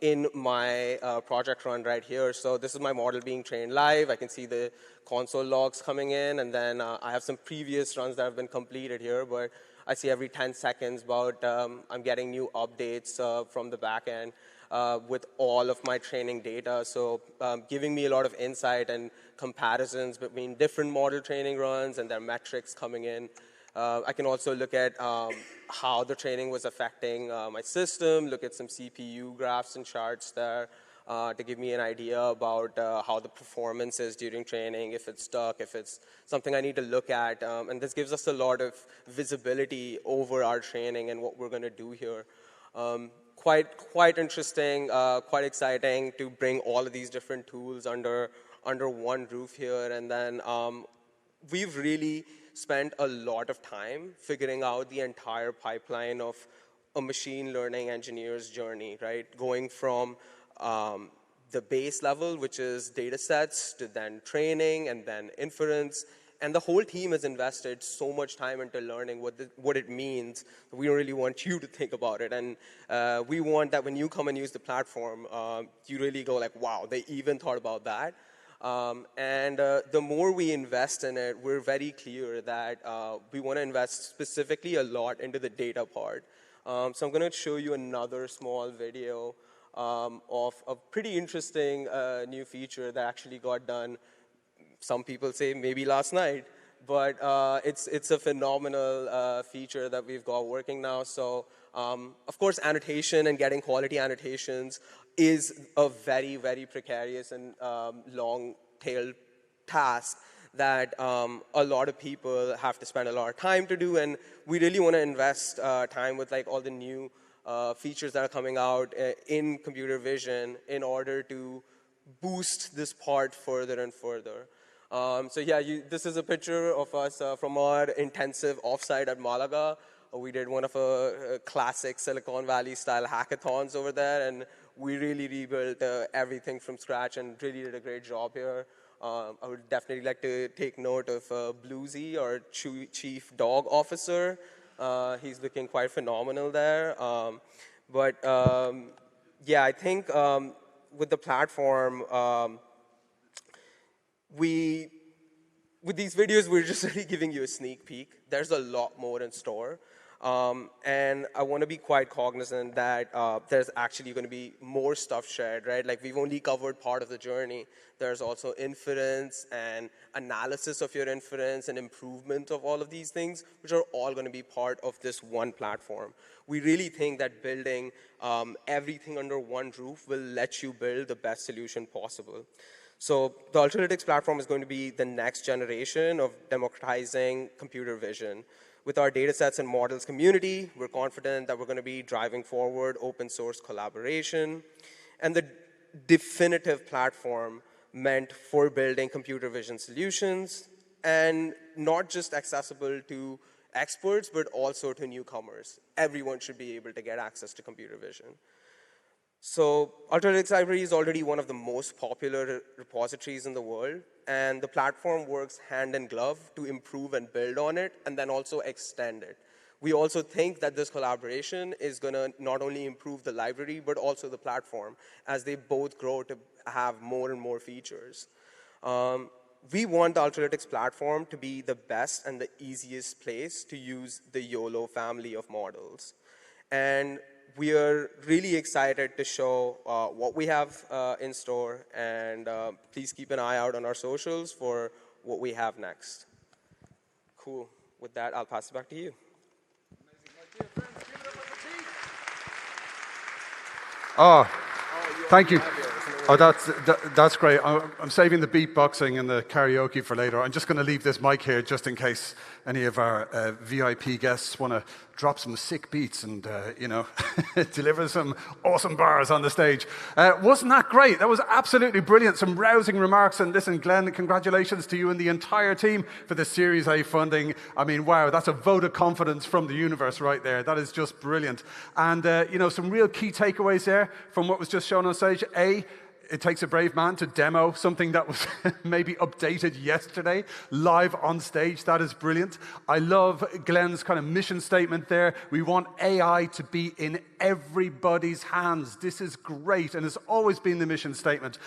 in my project run right here. So this is my model being trained live. I can see the console logs coming in, and then I have some previous runs that have been completed here, but I see every 10 seconds about I'm getting new updates from the back end with all of my training data. So giving me a lot of insight and comparisons between different model training runs and their metrics coming in I can also look at how the training was affecting my system, look at some CPU graphs and charts there to give me an idea about how the performance is during training, if it's stuck, if it's something I need to look at. And this gives us a lot of visibility over our training and what we're going to do here. Quite interesting, quite exciting to bring all of these different tools under one roof here. And then we've really spent a lot of time figuring out the entire pipeline of a machine learning engineer's journey, right? Going from the base level, which is data sets, to then training, and then inference. And the whole team has invested so much time into learning what it means. We don't really want you to think about it. And we want that when you come and use the platform, you really go like, wow, they even thought about that. And the more we invest in it, we're very clear that we want to invest specifically a lot into the data part. So I'm going to show you another small video of a pretty interesting new feature that actually got done. Some people say maybe last night, but it's a phenomenal feature that we've got working now. So of course, annotation and getting quality annotations is a very, very precarious and long-tailed task that a lot of people have to spend a lot of time to do. And we really want to invest time with like all the new features that are coming out in computer vision in order to boost this part further and further. So yeah, this is a picture of us from our intensive offsite at Malaga. We did one of a classic Silicon Valley style hackathons over there, and we really rebuilt everything from scratch and really did a great job here. I would definitely like to take note of Bluesy, our chief dog officer. He's looking quite phenomenal there. Yeah, I think with the platform, with these videos, we're just really giving you a sneak peek. There's a lot more in store. And I want to be quite cognizant that there's actually going to be more stuff shared, right? Like we've only covered part of the journey. There's also inference and analysis of your inference and improvement of all of these things, which are all going to be part of this one platform. We really think that building everything under one roof will let you build the best solution possible. So the Ultralytics platform is going to be the next generation of democratizing computer vision. With our datasets and models community, we're confident that we're going to be driving forward open source collaboration and the definitive platform meant for building computer vision solutions and not just accessible to experts, but also to newcomers. Everyone should be able to get access to computer vision. So Ultralytics Library is already one of the most popular repositories in the world, and the platform works hand in glove to improve and build on it, and then also extend it. We also think that this collaboration is going to not only improve the library, but also the platform, as they both grow to have more and more features. We want the Ultralytics platform to be the best and the easiest place to use the YOLO family of models. And we are really excited to show what we have in store, and please keep an eye out on our socials for what we have next. Cool. With that, I'll pass it back to you. Amazing. My dear friends, give it up for Prateek. Oh, thank you. Oh, that's great. I'm saving the beatboxing and the karaoke for later. I'm just going to leave this mic here just in case any of our VIP guests want to drop some sick beats and, deliver some awesome bars on the stage. Wasn't that great? That was absolutely brilliant. Some rousing remarks. And listen, Glenn, congratulations to you and the entire team for the Series A funding. I mean, wow, that's a vote of confidence from the universe right there. That is just brilliant. And, some real key takeaways there from what was just shown on stage. It takes a brave man to demo something that was maybe updated yesterday, live on stage. That is brilliant. I love Glenn's kind of mission statement there. We want AI to be in everybody's hands. This is great, and it's always been the mission statement.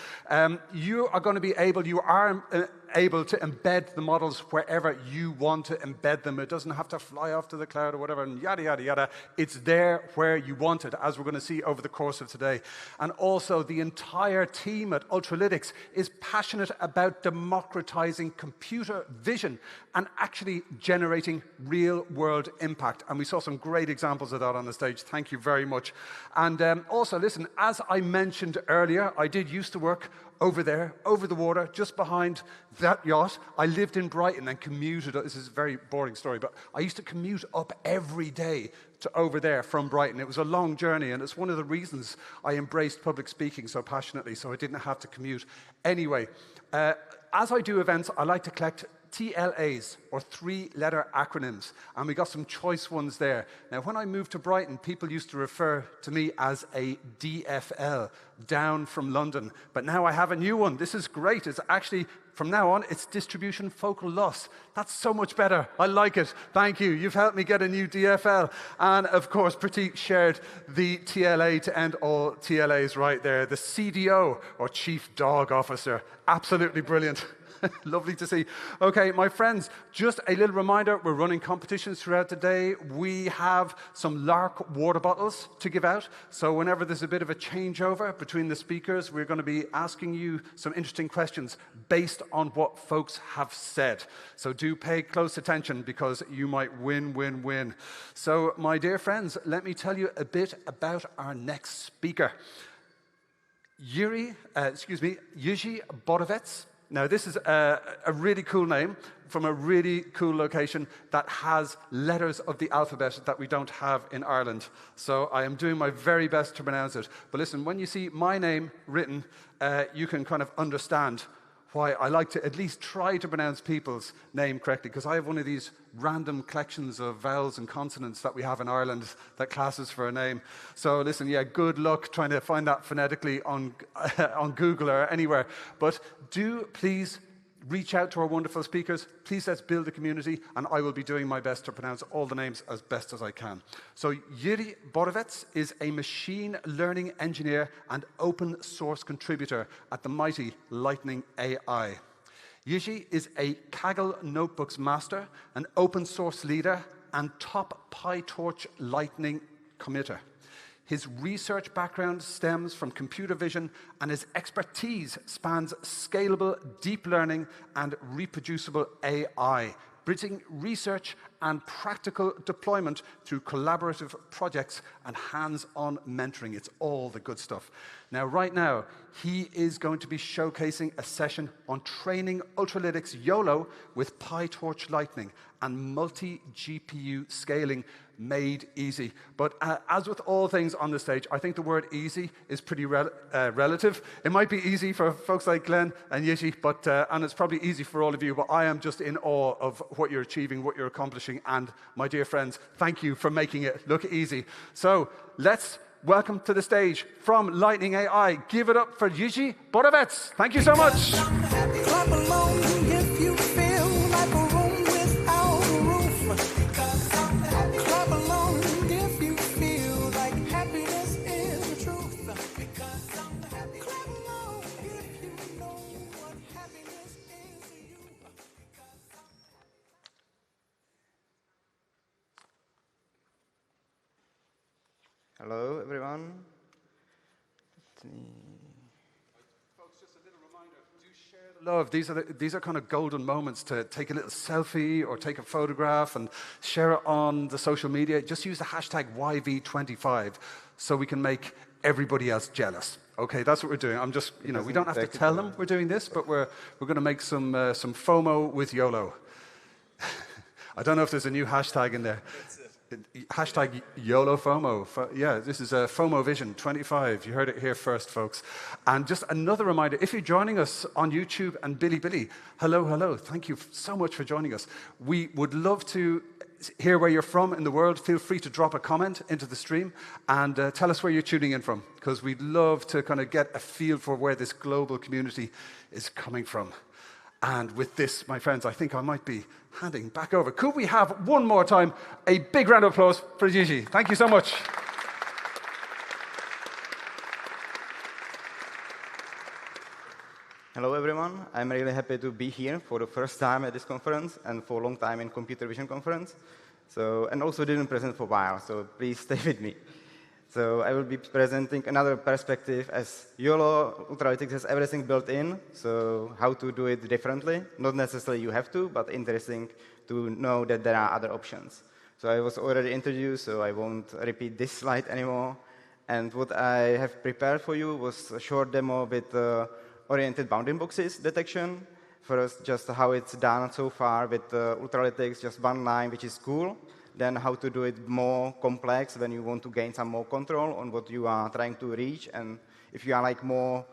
You are going to be able, you are able to embed the models wherever you want to embed them. It doesn't have to fly off to the cloud or whatever, and yada, yada, yada. It's there where you want it, as we're going to see over the course of today. And also, the entire team at Ultralytics is passionate about democratizing computer vision and actually generating real-world impact. And we saw some great examples of that on the stage. Thank you very much. And also, listen, as I mentioned earlier, I did used to work over there, over the water, just behind that yacht. I lived in Brighton and commuted. This is a very boring story, but I used to commute up every day to over there from Brighton. It was a long journey, and it's one of the reasons I embraced public speaking so passionately, so I didn't have to commute. Anyway, as I do events, I like to collect TLAs, or three-letter acronyms, and we got some choice ones there. Now, when I moved to Brighton, people used to refer to me as a DFL, down from London, but now I have a new one. This is great. It's actually, from now on, it's distribution focal loss. That's so much better. I like it. Thank you. You've helped me get a new DFL. And of course, Prateek shared the TLA to end all TLAs right there. The CDO, or Chief Dog Officer. Absolutely brilliant. Lovely to see. Okay, my friends, just a little reminder, we're running competitions throughout the day. We have some Lark water bottles to give out. So whenever there's a bit of a changeover between the speakers, we're going to be asking you some interesting questions based on what folks have said. So do pay close attention because you might win. So my dear friends, let me tell you a bit about our next speaker. Jiri Borovec. Now, this is a really cool name from a really cool location that has letters of the alphabet that we don't have in Ireland. So I am doing my very best to pronounce it. But listen, when you see my name written, you can kind of understand why I like to at least try to pronounce people's name correctly, because I have one of these random collections of vowels and consonants that we have in Ireland that classes for a name. So listen, yeah, good luck trying to find that phonetically on Google or anywhere. But do please reach out to our wonderful speakers. Please let's build a community, and I will be doing my best to pronounce all the names as best as I can. So Jiri Borovec is a machine learning engineer and open source contributor at the mighty Lightning AI. Jiri is a Kaggle Notebooks master, an open source leader, and top PyTorch Lightning committer. His research background stems from computer vision, and his expertise spans scalable deep learning and reproducible AI, bridging research and practical deployment through collaborative projects and hands-on mentoring. It's all the good stuff. Now, right now, he is going to be showcasing a session on training Ultralytics YOLO with PyTorch Lightning and multi-GPU scaling made easy. But as with all things on the stage, I think the word easy is pretty relative. It might be easy for folks like Glenn and Jiri, but and it's probably easy for all of you, but I am just in awe of what you're achieving, what you're accomplishing, and my dear friends, thank you for making it look easy. So let's welcome to the stage from Lightning AI. Give it up for Jiri Borovec. Thank you so much. Clap along if you feel like a room without a roof. Clap along if you feel like happiness is the truth. Clap along if you know what happiness is to you. Hello, everyone. Folks, just a little reminder, do share the love. These are kind of golden moments to take a little selfie or take a photograph and share it on the social media. Just use the hashtag YV25 so we can make everybody else jealous. Okay, that's what we're doing. I'm just, you know, we don't have to tell them we're doing this, but we're going to make some FOMO with YOLO. I don't know if there's a new hashtag in there. Hashtag YOLO FOMO. Yeah, this is FOMO Vision 25. You heard it here first, folks. And just another reminder, if you're joining us on YouTube and Bilibili, hello. Thank you so much for joining us. We would love to hear where you're from in the world. Feel free to drop a comment into the stream and tell us where you're tuning in from, because we'd love to kind of get a feel for where this global community is coming from. And with this, my friends, I think I might be handing back over. Could we have one more time a big round of applause for Jiri? Thank you so much. Hello, everyone. I'm really happy to be here for the first time at this conference and for a long time in computer vision conference. And also didn't present for a while, so please stay with me. So I will be presenting another perspective as YOLO Ultralytics has everything built in, so how to do it differently. Not necessarily you have to, but interesting to know that there are other options. So I was already introduced, so I won't repeat this slide anymore. And what I have prepared for you was a short demo with oriented bounding boxes detection. First, just how it's done so far with Ultralytics, just one line, which is cool. Then how to do it more complex when you want to gain some more control on what you are trying to reach. And if you are like more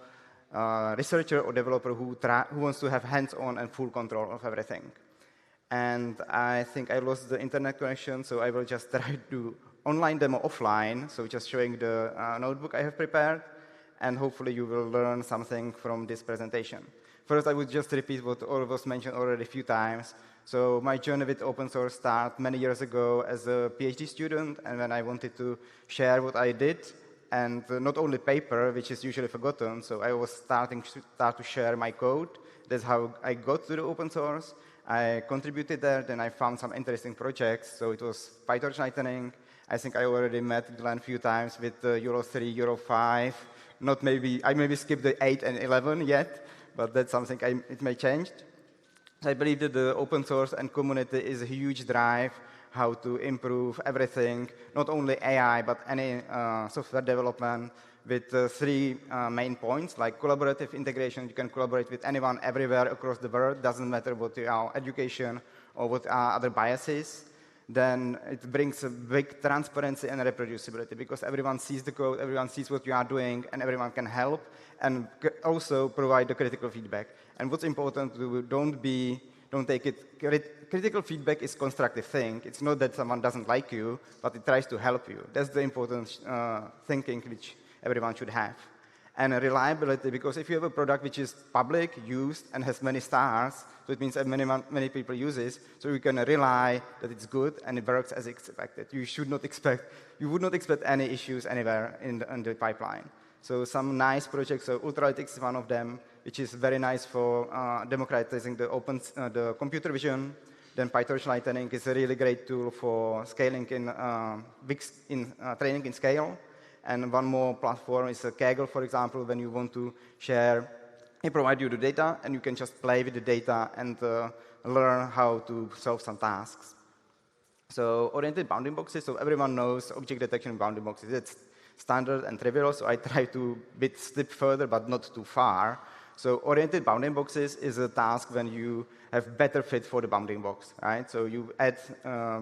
researcher or developer who wants to have hands-on and full control of everything. And I think I lost the internet connection, so I will just try to do online demo offline, so just showing the notebook I have prepared. And hopefully you will learn something from this presentation. First, I would just repeat what all was mentioned already a few times. So my journey with open source started many years ago as a PhD student, and when I wanted to share what I did, and not only paper, which is usually forgotten, so I was start to share my code. That's how I got to the open source. I contributed there, then I found some interesting projects. So it was PyTorch Lightning. I think I already met Glenn a few times with YOLO 3, YOLO 5. I maybe skipped the 8 and 11 yet, but that's something it may change. I believe that the open source and community is a huge drive how to improve everything, not only AI, but any software development with three main points, like collaborative integration. You can collaborate with anyone everywhere across the world. Doesn't matter what your education or what are other biases. Then it brings a big transparency and reproducibility because everyone sees the code, everyone sees what you are doing, and everyone can help and also provide the critical feedback. And what's important, don't take it, critical feedback is constructive thing. It's not that someone doesn't like you, but it tries to help you. That's the important thinking which everyone should have. And reliability, because if you have a product which is public, used, and has many stars, so it means that many people use it, so you can rely that it's good and it works as expected. You would not expect any issues anywhere in the pipeline. So some nice projects, so Ultralytics is one of them, which is very nice for democratizing the computer vision. Then PyTorch Lightning is a really great tool for scaling training in scale. And one more platform is Kaggle, for example, when you want to share, they provide you the data, and you can just play with the data and learn how to solve some tasks. So oriented bounding boxes, so everyone knows object detection in bounding boxes. It's standard and trivial, so I try to step further, but not too far. So oriented bounding boxes is a task when you have better fit for the bounding box, right? So you add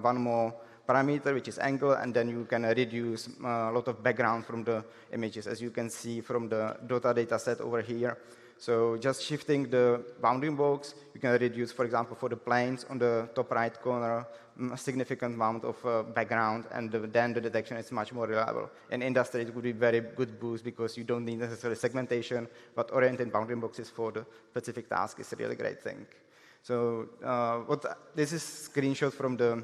one more parameter, which is angle, and then you can reduce a lot of background from the images, as you can see from the data set over here. So just shifting the bounding box, you can reduce, for example, for the planes on the top right corner, a significant amount of background, and then the detection is much more reliable. In industry, it would be very good boost because you don't need necessarily segmentation, but oriented bounding boxes for the specific task is a really great thing. So this is a screenshot from the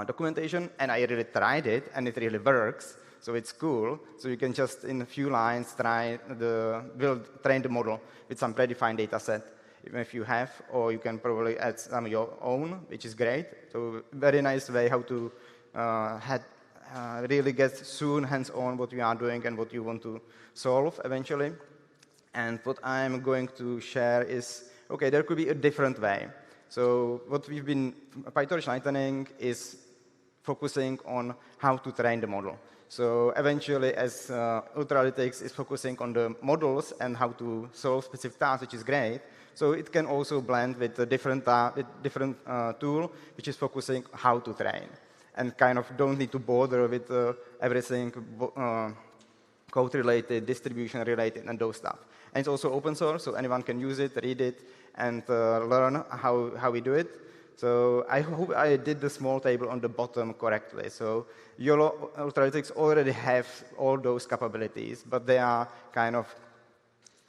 documentation, and I really tried it, and it really works. So it's cool. So you can just, in a few lines, train the model with some predefined data set, even if you have, or you can probably add some of your own, which is great. So very nice way how to really get soon hands-on what you are doing and what you want to solve eventually. And what I'm going to share is, OK, there could be a different way. So what PyTorch Lightning is focusing on how to train the model. So eventually, as Ultralytics is focusing on the models and how to solve specific tasks, which is great, so it can also blend with a different tool, which is focusing how to train. And kind of don't need to bother with everything code-related, distribution-related, and those stuff. And it's also open source, so anyone can use it, read it, and learn how we do it. So I hope I did the small table on the bottom correctly. So YOLO Ultralytics already have all those capabilities, but they are kind of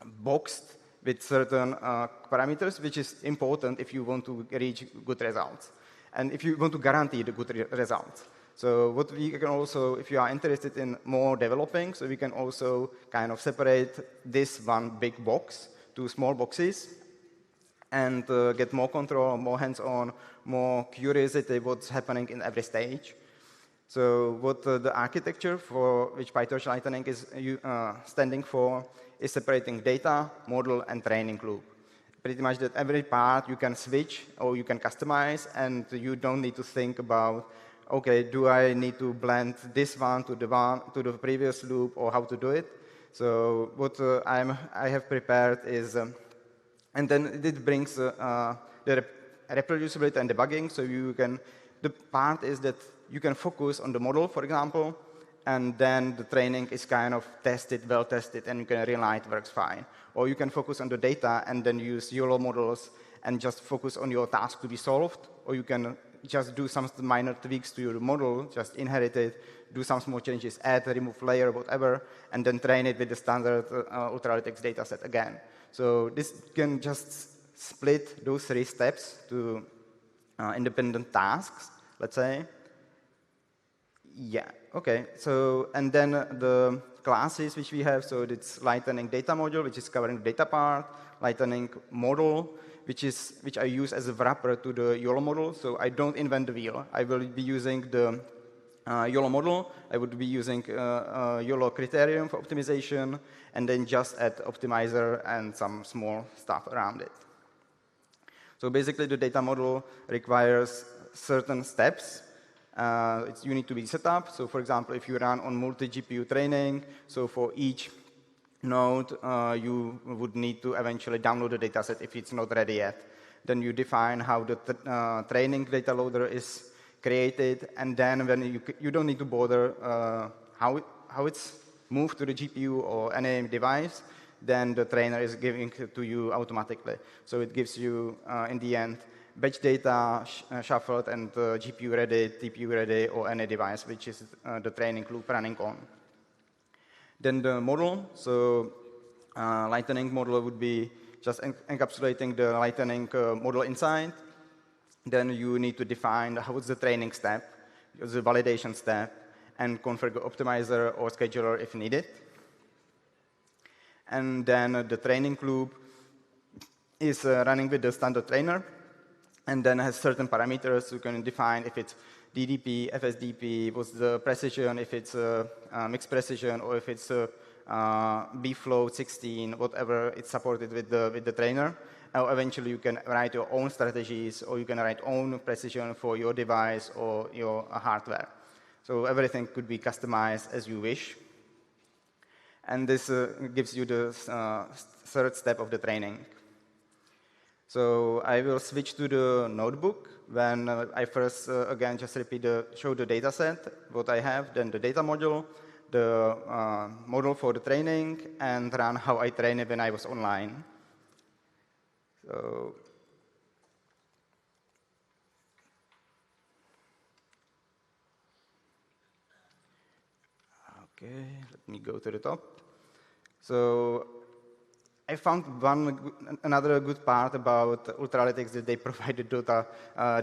boxed with certain parameters, which is important if you want to reach good results, and if you want to guarantee the good results. So what we can also, if you are interested in more developing, so we can also kind of separate this one big box to small boxes and get more control, more hands-on, more curiosity what's happening in every stage. So what the architecture for which PyTorch Lightning is standing for is separating data, model, and training loop. Pretty much that every part you can switch or you can customize, and you don't need to think about, okay, do I need to blend this one to the previous loop, or how to do it? So what I have prepared is, and then it brings the reproducibility and debugging. So the part is that you can focus on the model, for example, and then the training is kind of tested, well-tested, and you can rely it works fine. Or you can focus on the data and then use YOLO models and just focus on your task to be solved. Or you can just do some minor tweaks to your model, just inherit it, do some small changes, add, remove layer, whatever, and then train it with the standard Ultralytics dataset again. So this can just split those 3 steps to independent tasks, let's say. Yeah, OK. So, and then the classes which we have, so it's Lightning data module, which is covering the data part, Lightning model, which I use as a wrapper to the YOLO model. So I don't invent the wheel. I will be using the YOLO model. I would be using YOLO criterion for optimization, and then just add optimizer and some small stuff around it. So basically, the data model requires certain steps. You need to be set up. So for example, if you run on multi-GPU training, so for each node, you would need to eventually download the dataset if it's not ready yet. Then you define how the training data loader is created, and then when you don't need to bother how it's moved to the GPU or any device, then the trainer is giving it to you automatically. So it gives you, in the end, batch data shuffled and GPU ready, TPU ready, or any device which is the training loop running on. Then the model, so Lightning model would be just encapsulating the Lightning model inside. Then you need to define what's the training step, the validation step, and configure optimizer or scheduler if needed. And then the training loop is running with the standard trainer, and then has certain parameters. You can define if it's DDP, FSDP, what's the precision, if it's mixed precision, or if it's B-float 16, whatever it's supported with the trainer. Or eventually, you can write your own strategies, or you can write own precision for your device or your hardware. So everything could be customized as you wish. And this gives you the 3rd step of the training. So I will switch to the notebook when I first, again, just show the data set, what I have, then the data module, the model for the training, and run how I train it when I was online. So OK, let me go to the top. So I found another good part about Ultralytics that they provide the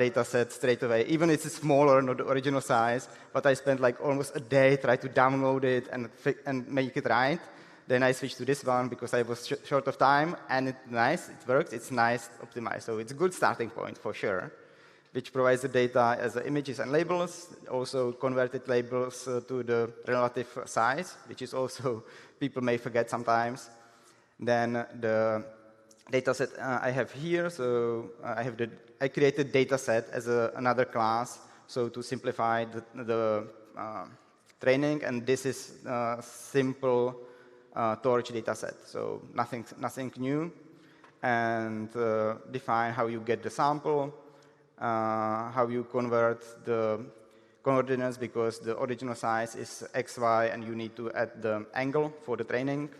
data set straight away, even if it's smaller, not the original size. But I spent like almost a day trying to download it and make it right. Then I switched to this one because I was short of time, and it's nice, it works, it's nice, optimized. So it's a good starting point for sure, which provides the data as images and labels, also converted labels to the relative size, which is also people may forget sometimes. Then the dataset I have here, so I created dataset as another class, so to simplify the training, and this is simple torch dataset, so nothing new, and define how you get the sample, how you convert the coordinates because the original size is XY, and you need to add the angle for the training,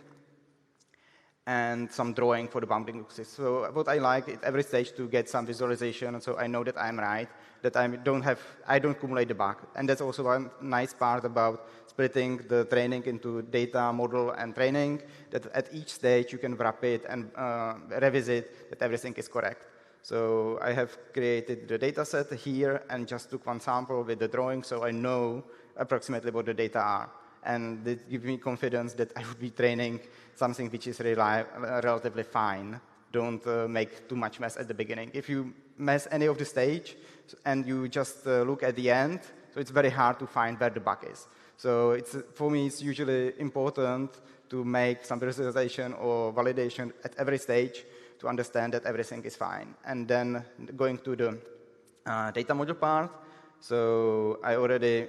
and some drawing for the bounding boxes. So what I like at every stage to get some visualization, so I know that I'm right, that I don't accumulate the bug. And that's also one nice part about splitting the training into data, model, and training, that at each stage you can wrap it and revisit that everything is correct. So I have created the data set here and just took one sample with the drawing, so I know approximately what the data are. and it gives me confidence that I would be training something which is relatively fine. Don't make too much mess at the beginning. If you mess any of the stage and you just look at the end, so it's very hard to find where the bug is. So for me, it's usually important to make some visualization or validation at every stage to understand that everything is fine. And then going to the data module part, so I already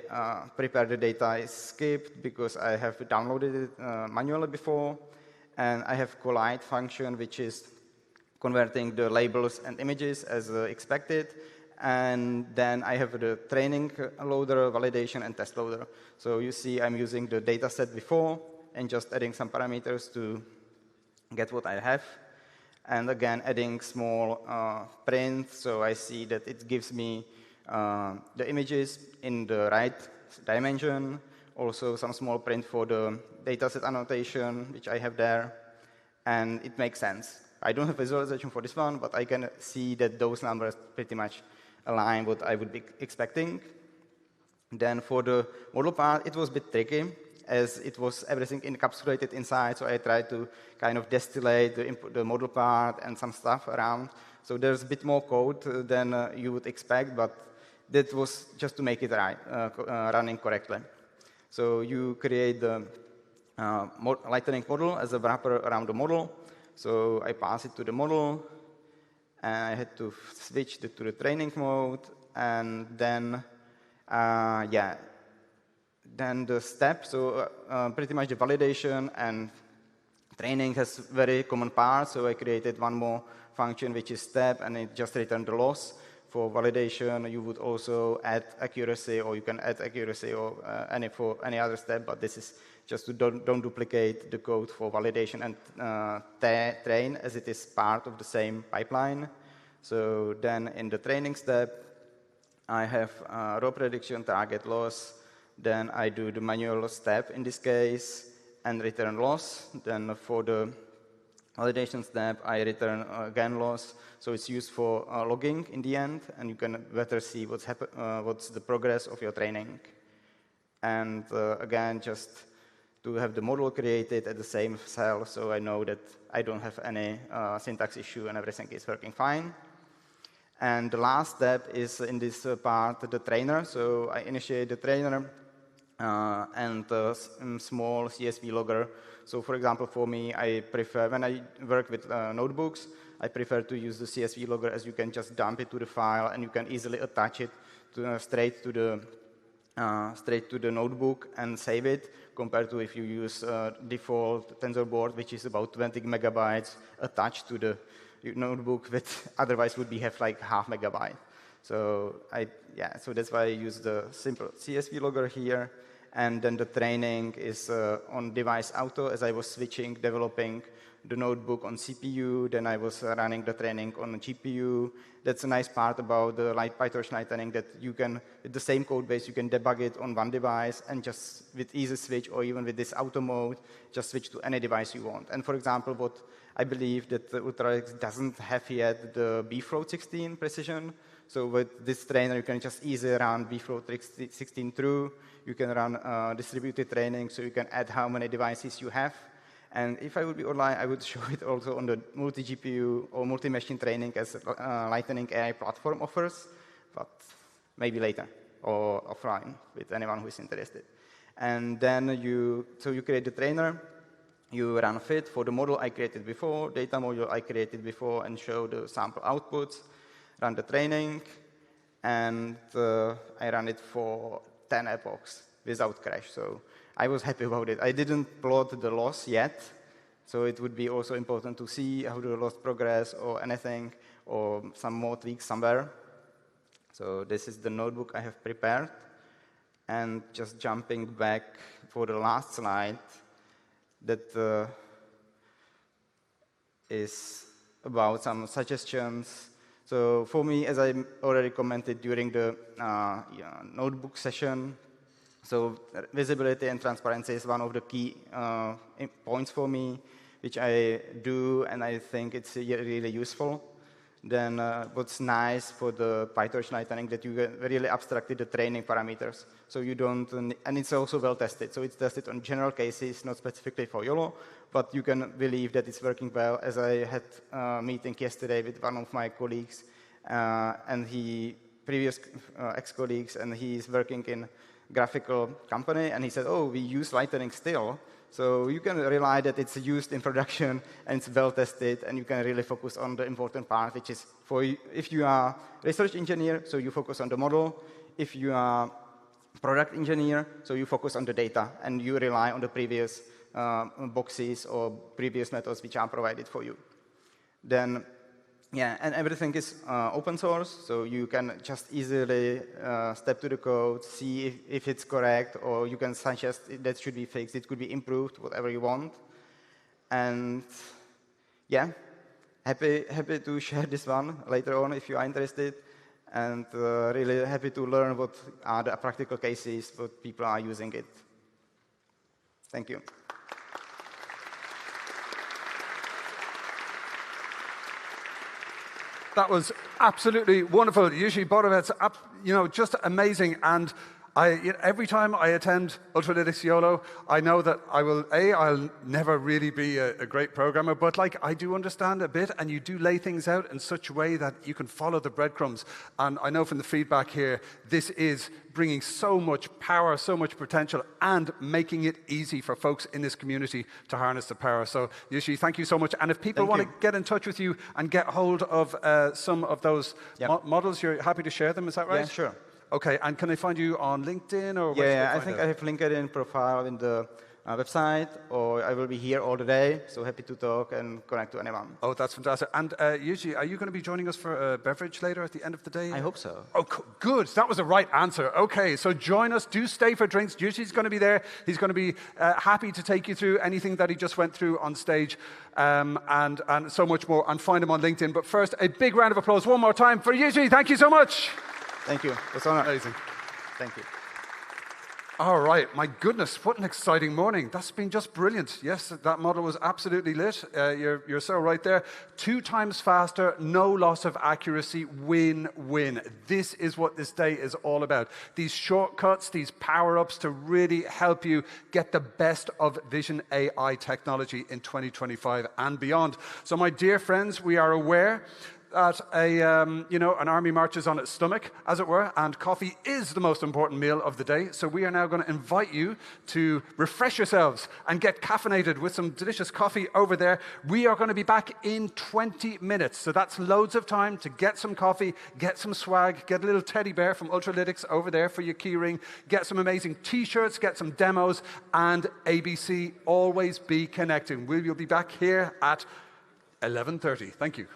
prepared the data is skipped because I have downloaded it manually before. And I have collide function, which is converting the labels and images as expected. And then I have the training loader, validation, and test loader. So you see I'm using the data set before and just adding some parameters to get what I have. And again, adding small print, so I see that it gives me the images in the right dimension. Also some small print for the dataset annotation, which I have there. And it makes sense. I don't have visualization for this one, but I can see that those numbers pretty much align what I would be expecting. Then for the model part, it was a bit tricky, as it was everything encapsulated inside, so I tried to kind of distillate the model part and some stuff around. So there's a bit more code than you would expect, but that was just to make it running correctly. So you create the Lightning model as a wrapper around the model. So I pass it to the model, and I had to switch to the training mode, and then, then the steps. So pretty much the validation and training has very common parts. So I created one more function, which is step, and it just returned the loss. For validation, you would also add accuracy, or you can add accuracy or for any other step, but this is just to don't duplicate the code for validation and train, as it is part of the same pipeline. So then in the training step, I have raw prediction, target loss. Then I do the manual step in this case and return loss. Then for the validation step, I return again loss. So it's used for logging in the end, and you can better see what's the progress of your training. And again, just to have the model created at the same cell, so I know that I don't have any syntax issue and everything is working fine. And the last step is in this part, the trainer. So I initiate the trainer and a small CSV logger. So for example, for me, I prefer, when I work with notebooks, I prefer to use the CSV logger, as you can just dump it to the file and you can easily attach it to, straight to the notebook and save it, compared to if you use default TensorBoard, which is about 20 megabytes attached to the notebook, which otherwise would have like half megabyte. So so that's why I use the simple CSV logger here. And then the training is on device auto, as I was developing the notebook on CPU, then I was running the training on GPU. That's a nice part about the PyTorch Lightning, that you can, with the same code base, you can debug it on one device and just with easy switch, or even with this auto mode, just switch to any device you want. And for example, what I believe that the Ultralytics doesn't have yet the bfloat 16 precision. So with this trainer, you can just easily run bfloat 16 through. You can run distributed training, so you can add how many devices you have. And if I would be online, I would show it also on the multi-GPU or multi-machine training as Lightning AI platform offers, but maybe later or offline with anyone who is interested. And then you create the trainer, you run fit for the model I created before, data module I created before, and show the sample outputs, run the training, and I ran it for 10 epochs without crash. So I was happy about it. I didn't plot the loss yet, so it would be also important to see how the loss progress or anything, or some more tweaks somewhere. So this is the notebook I have prepared. And just jumping back for the last slide, that is about some suggestions. So for me, as I already commented during the notebook session, so visibility and transparency is one of the key points for me, which I do, and I think it's really useful. Then what's nice for the PyTorch Lightning that you really abstracted the training parameters. So you don't, and it's also well tested. So it's tested on general cases, not specifically for YOLO, but you can believe that it's working well. As I had a meeting yesterday with one of my colleagues, and previous ex-colleagues, and he's working in graphical company, and he said, oh, we use Lightning still. So you can rely that it's used in production and it's well tested, and you can really focus on the important part, which is if you are research engineer, so you focus on the model. If you are product engineer, so you focus on the data, and you rely on the previous boxes or previous methods which are provided for you. Then, yeah, and everything is open source, so you can just easily step to the code, see if it's correct, or you can suggest that should be fixed, it could be improved, whatever you want. And yeah, happy to share this one later on if you are interested, and really happy to learn what are the practical cases, what people are using it. Thank you. That was absolutely wonderful. Jiri Borovec, just amazing. And every time I attend Ultralytics YOLO, I know that I'll never really be a great programmer, but I do understand a bit, and you do lay things out in such a way that you can follow the breadcrumbs. And I know from the feedback here, this is bringing so much power, so much potential, and making it easy for folks in this community to harness the power. So, Yushi, thank you so much. And if people want to get in touch with you and get hold of some of those models, you're happy to share them, is that right? Yeah, sure. Okay, and can I find you on LinkedIn? Or yeah, I think I have LinkedIn profile in the website, or I will be here all the day, so happy to talk and connect to anyone. Oh, that's fantastic. And Yuji, are you going to be joining us for a beverage later at the end of the day? I hope so. Oh, good. That was the right answer. Okay, so join us. Do stay for drinks. Yuji's going to be there. He's going to be happy to take you through anything that he just went through on stage, and so much more. And find him on LinkedIn. But first, a big round of applause one more time for Yuji. Thank you so much. Thank you. That's amazing. Thank you. All right, my goodness, what an exciting morning. That's been just brilliant. Yes, that model was absolutely lit. You're so right there. 2 times faster, no loss of accuracy, win-win. This is what this day is all about. These shortcuts, these power-ups to really help you get the best of Vision AI technology in 2025 and beyond. So my dear friends, we are aware that an army marches on its stomach, as it were, and coffee is the most important meal of the day. So we are now going to invite you to refresh yourselves and get caffeinated with some delicious coffee over there. We are going to be back in 20 minutes. So that's loads of time to get some coffee, get some swag, get a little teddy bear from Ultralytics over there for your keyring, get some amazing T-shirts, get some demos, and ABC, always be connecting. We will be back here at 11:30. Thank you.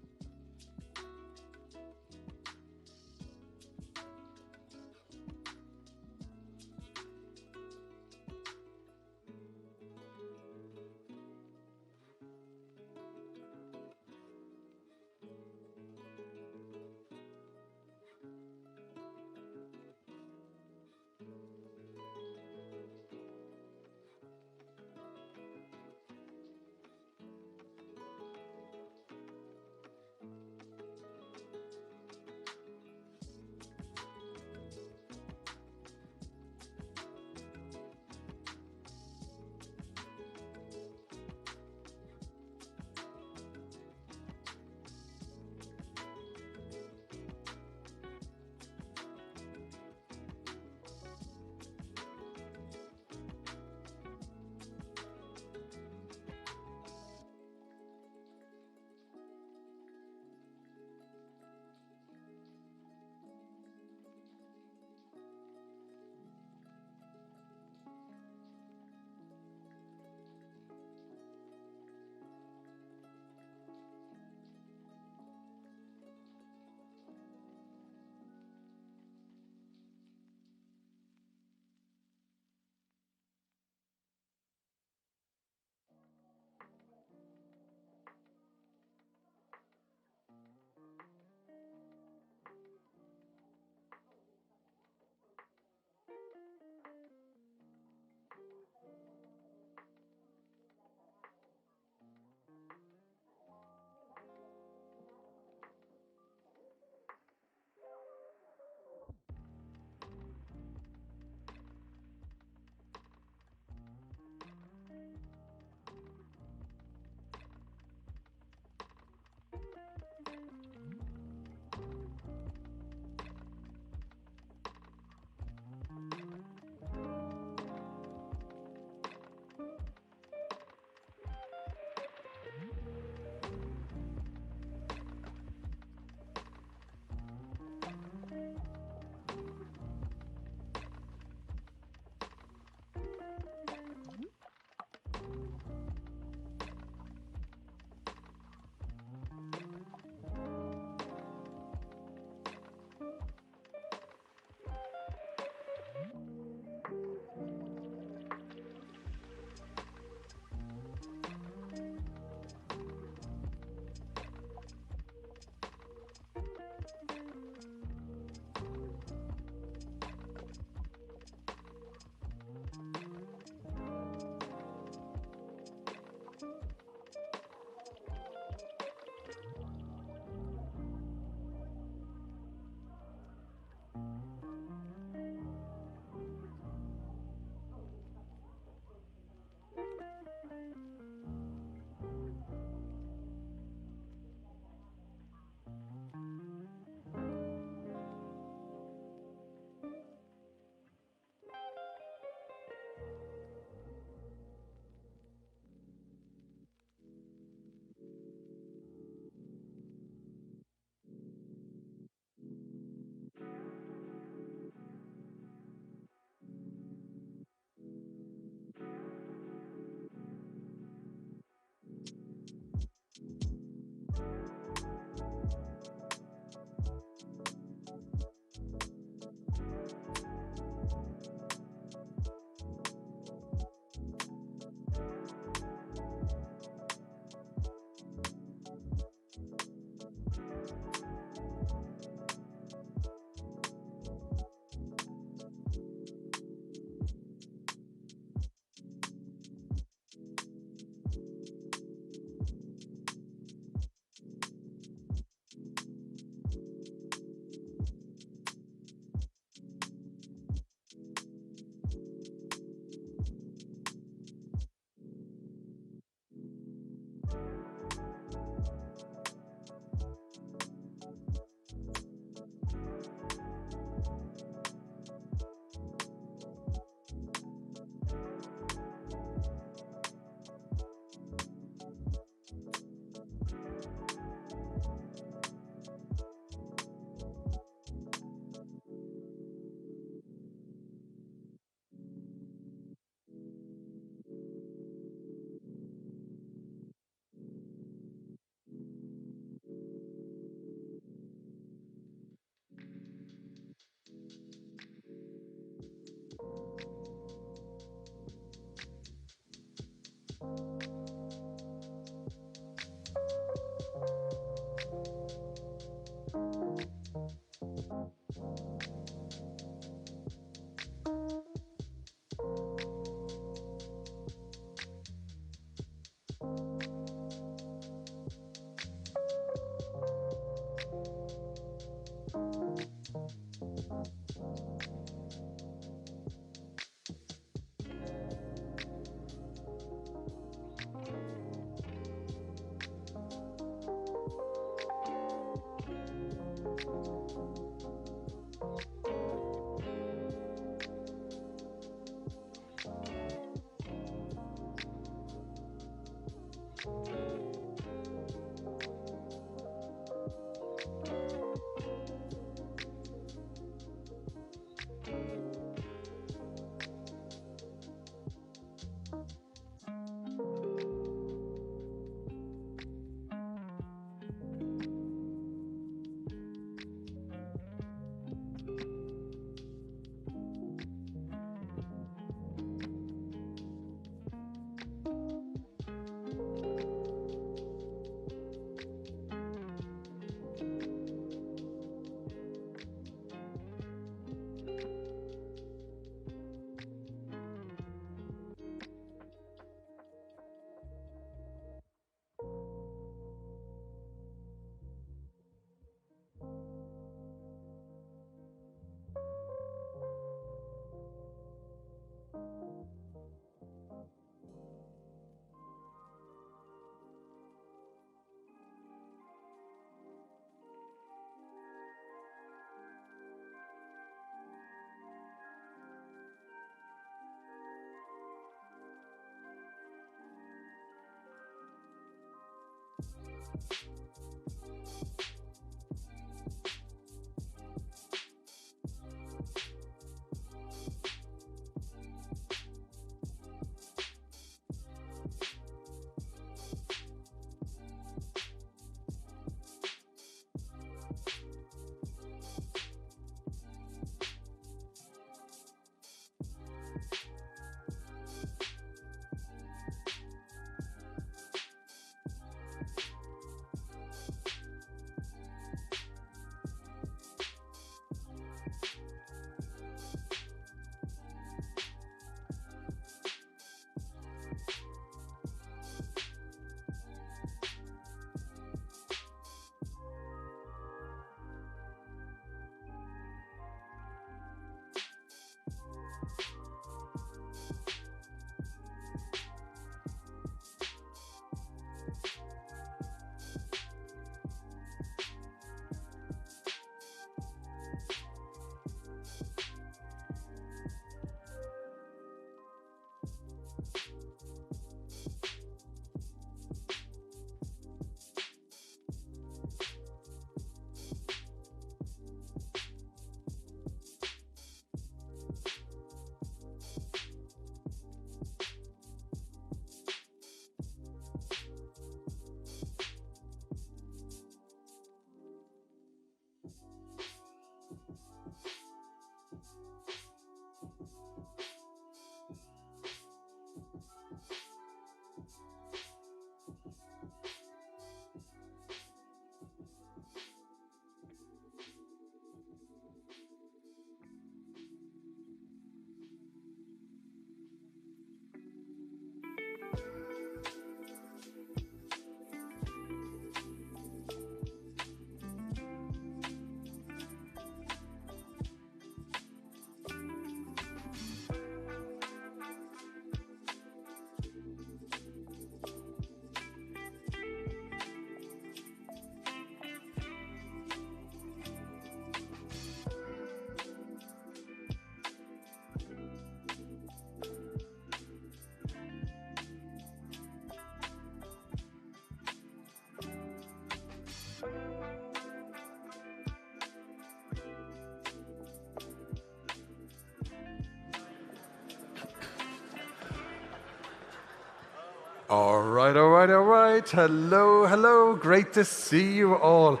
All right, all right, all right. Hello, hello. Great to see you all.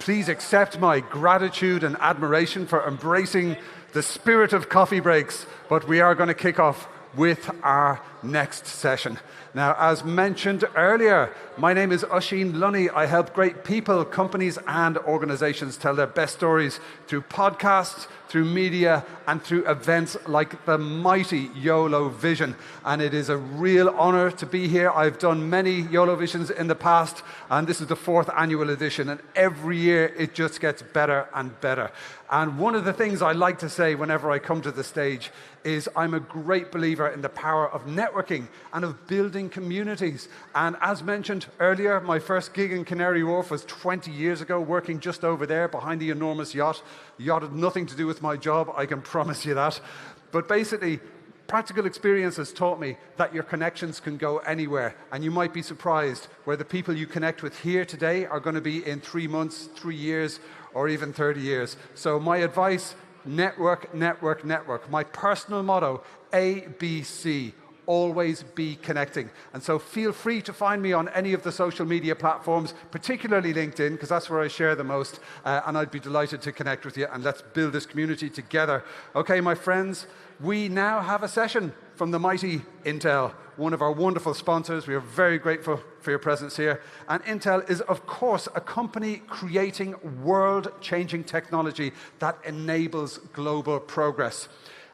Please accept my gratitude and admiration for embracing the spirit of coffee breaks, but we are going to kick off with our next session. Now, as mentioned earlier, my name is Oisín Lunny. I help great people, companies, and organizations tell their best stories through podcasts, through media, and through events like the mighty YOLO Vision. And it is a real honor to be here. I've done many YOLO Visions in the past, and this is the 4th annual edition. And every year, it just gets better and better. And one of the things I like to say whenever I come to the stage is I'm a great believer in the power of networking and of building communities. And as mentioned earlier, my first gig in Canary Wharf was 20 years ago, working just over there behind the enormous yacht. The yacht had nothing to do with my job, I can promise you that. But basically, practical experience has taught me that your connections can go anywhere, and you might be surprised where the people you connect with here today are going to be in 3 months, 3 years, or even 30 years. So my advice, network, network, network. My personal motto, ABC, always be connecting. And so feel free to find me on any of the social media platforms, particularly LinkedIn, because that's where I share the most, and I'd be delighted to connect with you, and let's build this community together. Okay, my friends, we now have a session from the mighty Intel, one of our wonderful sponsors. We are very grateful for your presence here. And Intel is, of course, a company creating world-changing technology that enables global progress.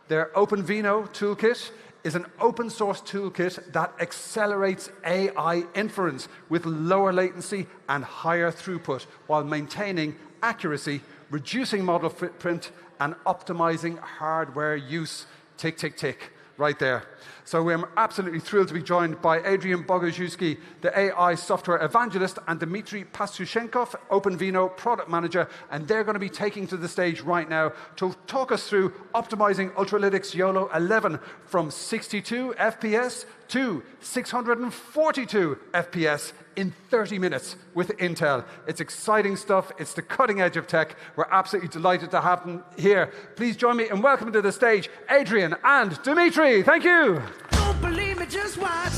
Their OpenVINO toolkit is an open source toolkit that accelerates AI inference with lower latency and higher throughput while maintaining accuracy, reducing model footprint, and optimizing hardware use. Tick, tick, tick, right there. So we're absolutely thrilled to be joined by Adrian Boguszewski, the AI software evangelist, and Dmitry Patsushenkov, OpenVINO product manager, and they're going to be taking to the stage right now to talk us through optimizing Ultralytics YOLO 11 from 62 FPS to 642 FPS in 30 minutes with Intel. It's exciting stuff. It's the cutting edge of tech. We're absolutely delighted to have them here. Please join me in welcoming to the stage Adrian and Dmitry. Thank you. Don't believe me, just watch.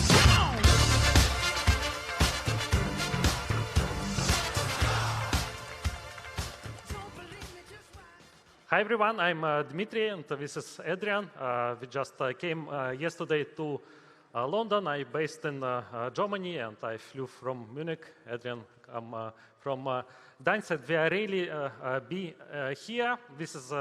Hi everyone, I'm Dmitry and this is Adrian. We just came yesterday to London. I'm based in Germany and I flew from Munich. Adrian come from Danzig. We are really be here. This is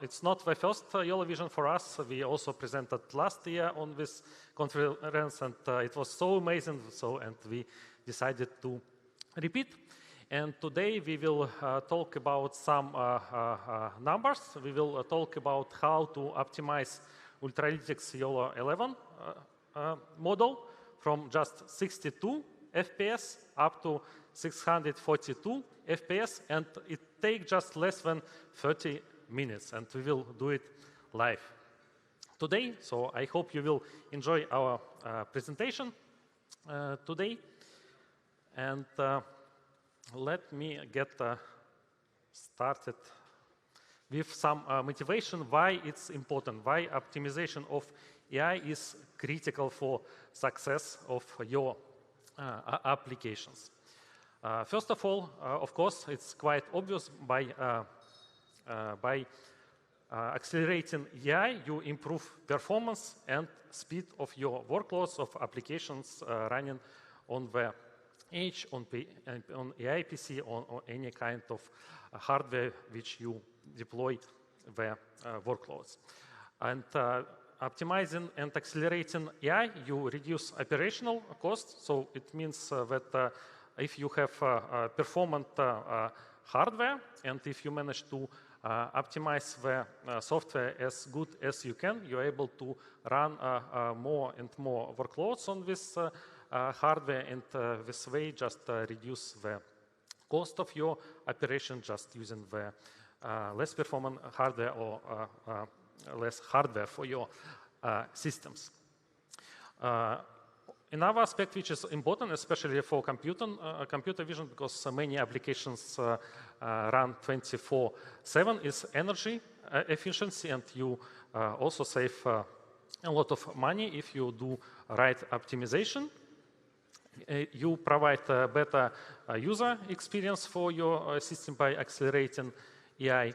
it's not the first YOLO Vision for us. We also presented last year on this conference and it was so amazing. And we decided to repeat. And today we will talk about some numbers. We will talk about how to optimize Ultralytics YOLO 11 model from just 62 FPS up to 642 FPS, and it takes just less than 30 minutes, and we will do it live today. So I hope you will enjoy our presentation today. And let me get started with some motivation why it's important, why optimization of AI is critical for success of your applications. First of all, of course, it's quite obvious by accelerating AI, you improve performance and speed of your workloads of applications running on the edge, on AI PC, or any kind of hardware which you deploy the workloads. And optimizing and accelerating AI, you reduce operational costs. So it means that if you have performant hardware and if you manage to optimize the software as good as you can, you're able to run more and more workloads on this hardware, and this way just reduce the cost of your operation just using the less performant hardware or less hardware for your systems. Another aspect which is important, especially for computer vision, because many applications run 24/7, is energy efficiency, and you also save a lot of money if you do right optimization. You provide a better user experience for your system by accelerating AI.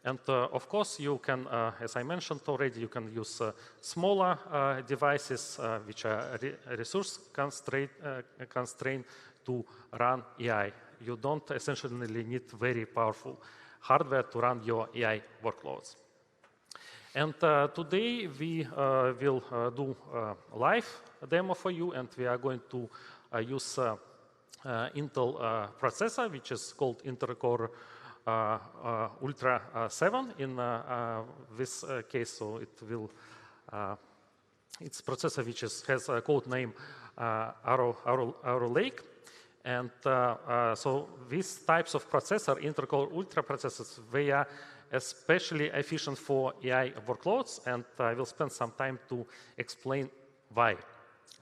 And of course, you can, as I mentioned already, you can use smaller devices which are resource constrained to run AI. You don't essentially need very powerful hardware to run your AI workloads. And today we will do a live demo for you, and we are going to use Intel processor, which is called Intel Core Ultra 7 in this case. So it will, it's processor which has a code name Arrow Lake. And so these types of processor, Intel Core Ultra processors, they are especially efficient for AI workloads, and I will spend some time to explain why.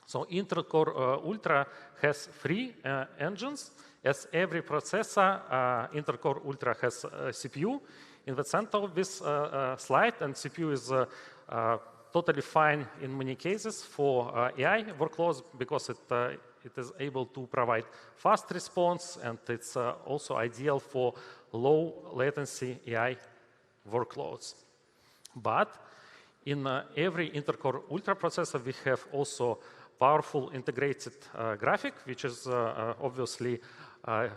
So Intel Core Ultra has 3 engines. As every processor, Intel Core Ultra has a CPU in the center of this slide, and CPU is totally fine in many cases for AI workloads because it is able to provide fast response, and it's also ideal for low latency AI workloads. But in every Intel Core Ultra processor, we have also powerful integrated graphic, which is obviously,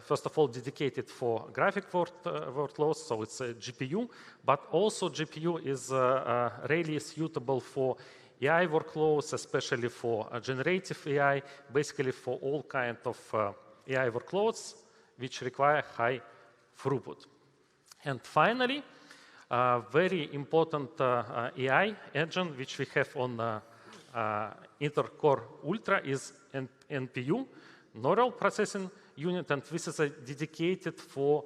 first of all, dedicated for graphic workloads, so it's a GPU, but also GPU is really suitable for AI workloads, especially for generative AI, basically for all kinds of AI workloads which require high throughput. And finally, very important AI engine which we have on Intel Core Ultra is NPU, Neural Processing Unit, and this is a dedicated for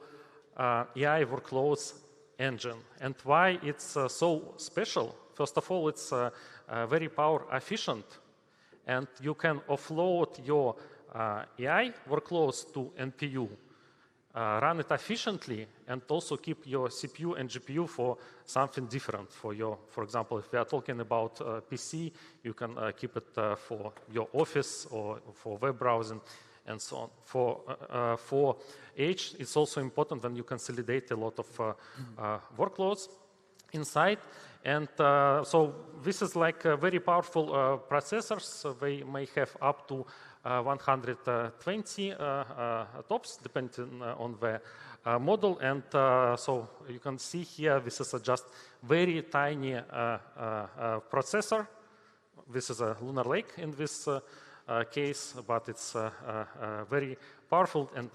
AI workloads engine. And why it's so special? First of all, it's very power efficient, and you can offload your AI workloads to NPU, run it efficiently, and also keep your CPU and GPU for something different. For example, if we are talking about PC, you can keep it for your office or for web browsing and so on. For Edge, it's also important when you consolidate a lot of workloads inside. And so this is like very powerful processors. So they may have up to 120 TOPS, depending on the model. And so you can see here, this is just very tiny processor. This is a Lunar Lake in this case, but it's very powerful and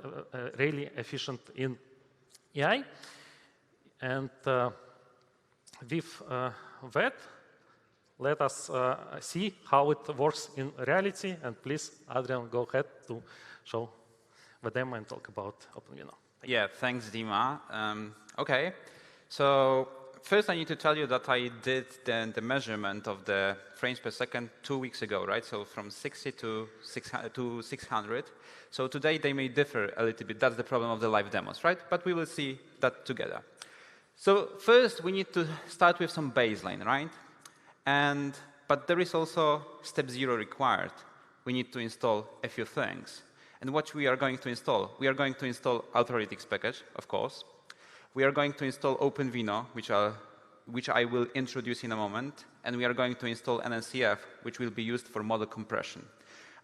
really efficient in AI. And with that, let us see how it works in reality. And please, Adrian, go ahead to show the demo and talk about OpenVINO. Yeah, thanks, Dima. OK, so first I need to tell you that I did the measurement of the frames per second 2 weeks ago, right? So from 60 to 600. So today they may differ a little bit. That's the problem of the live demos, right? But we will see that together. So first, we need to start with some baseline, right? But there is also step 0 required. We need to install a few things. And what we are going to install? We are going to install Ultralytics package, of course. We are going to install OpenVINO, which I will introduce in a moment. And we are going to install NNCF, which will be used for model compression.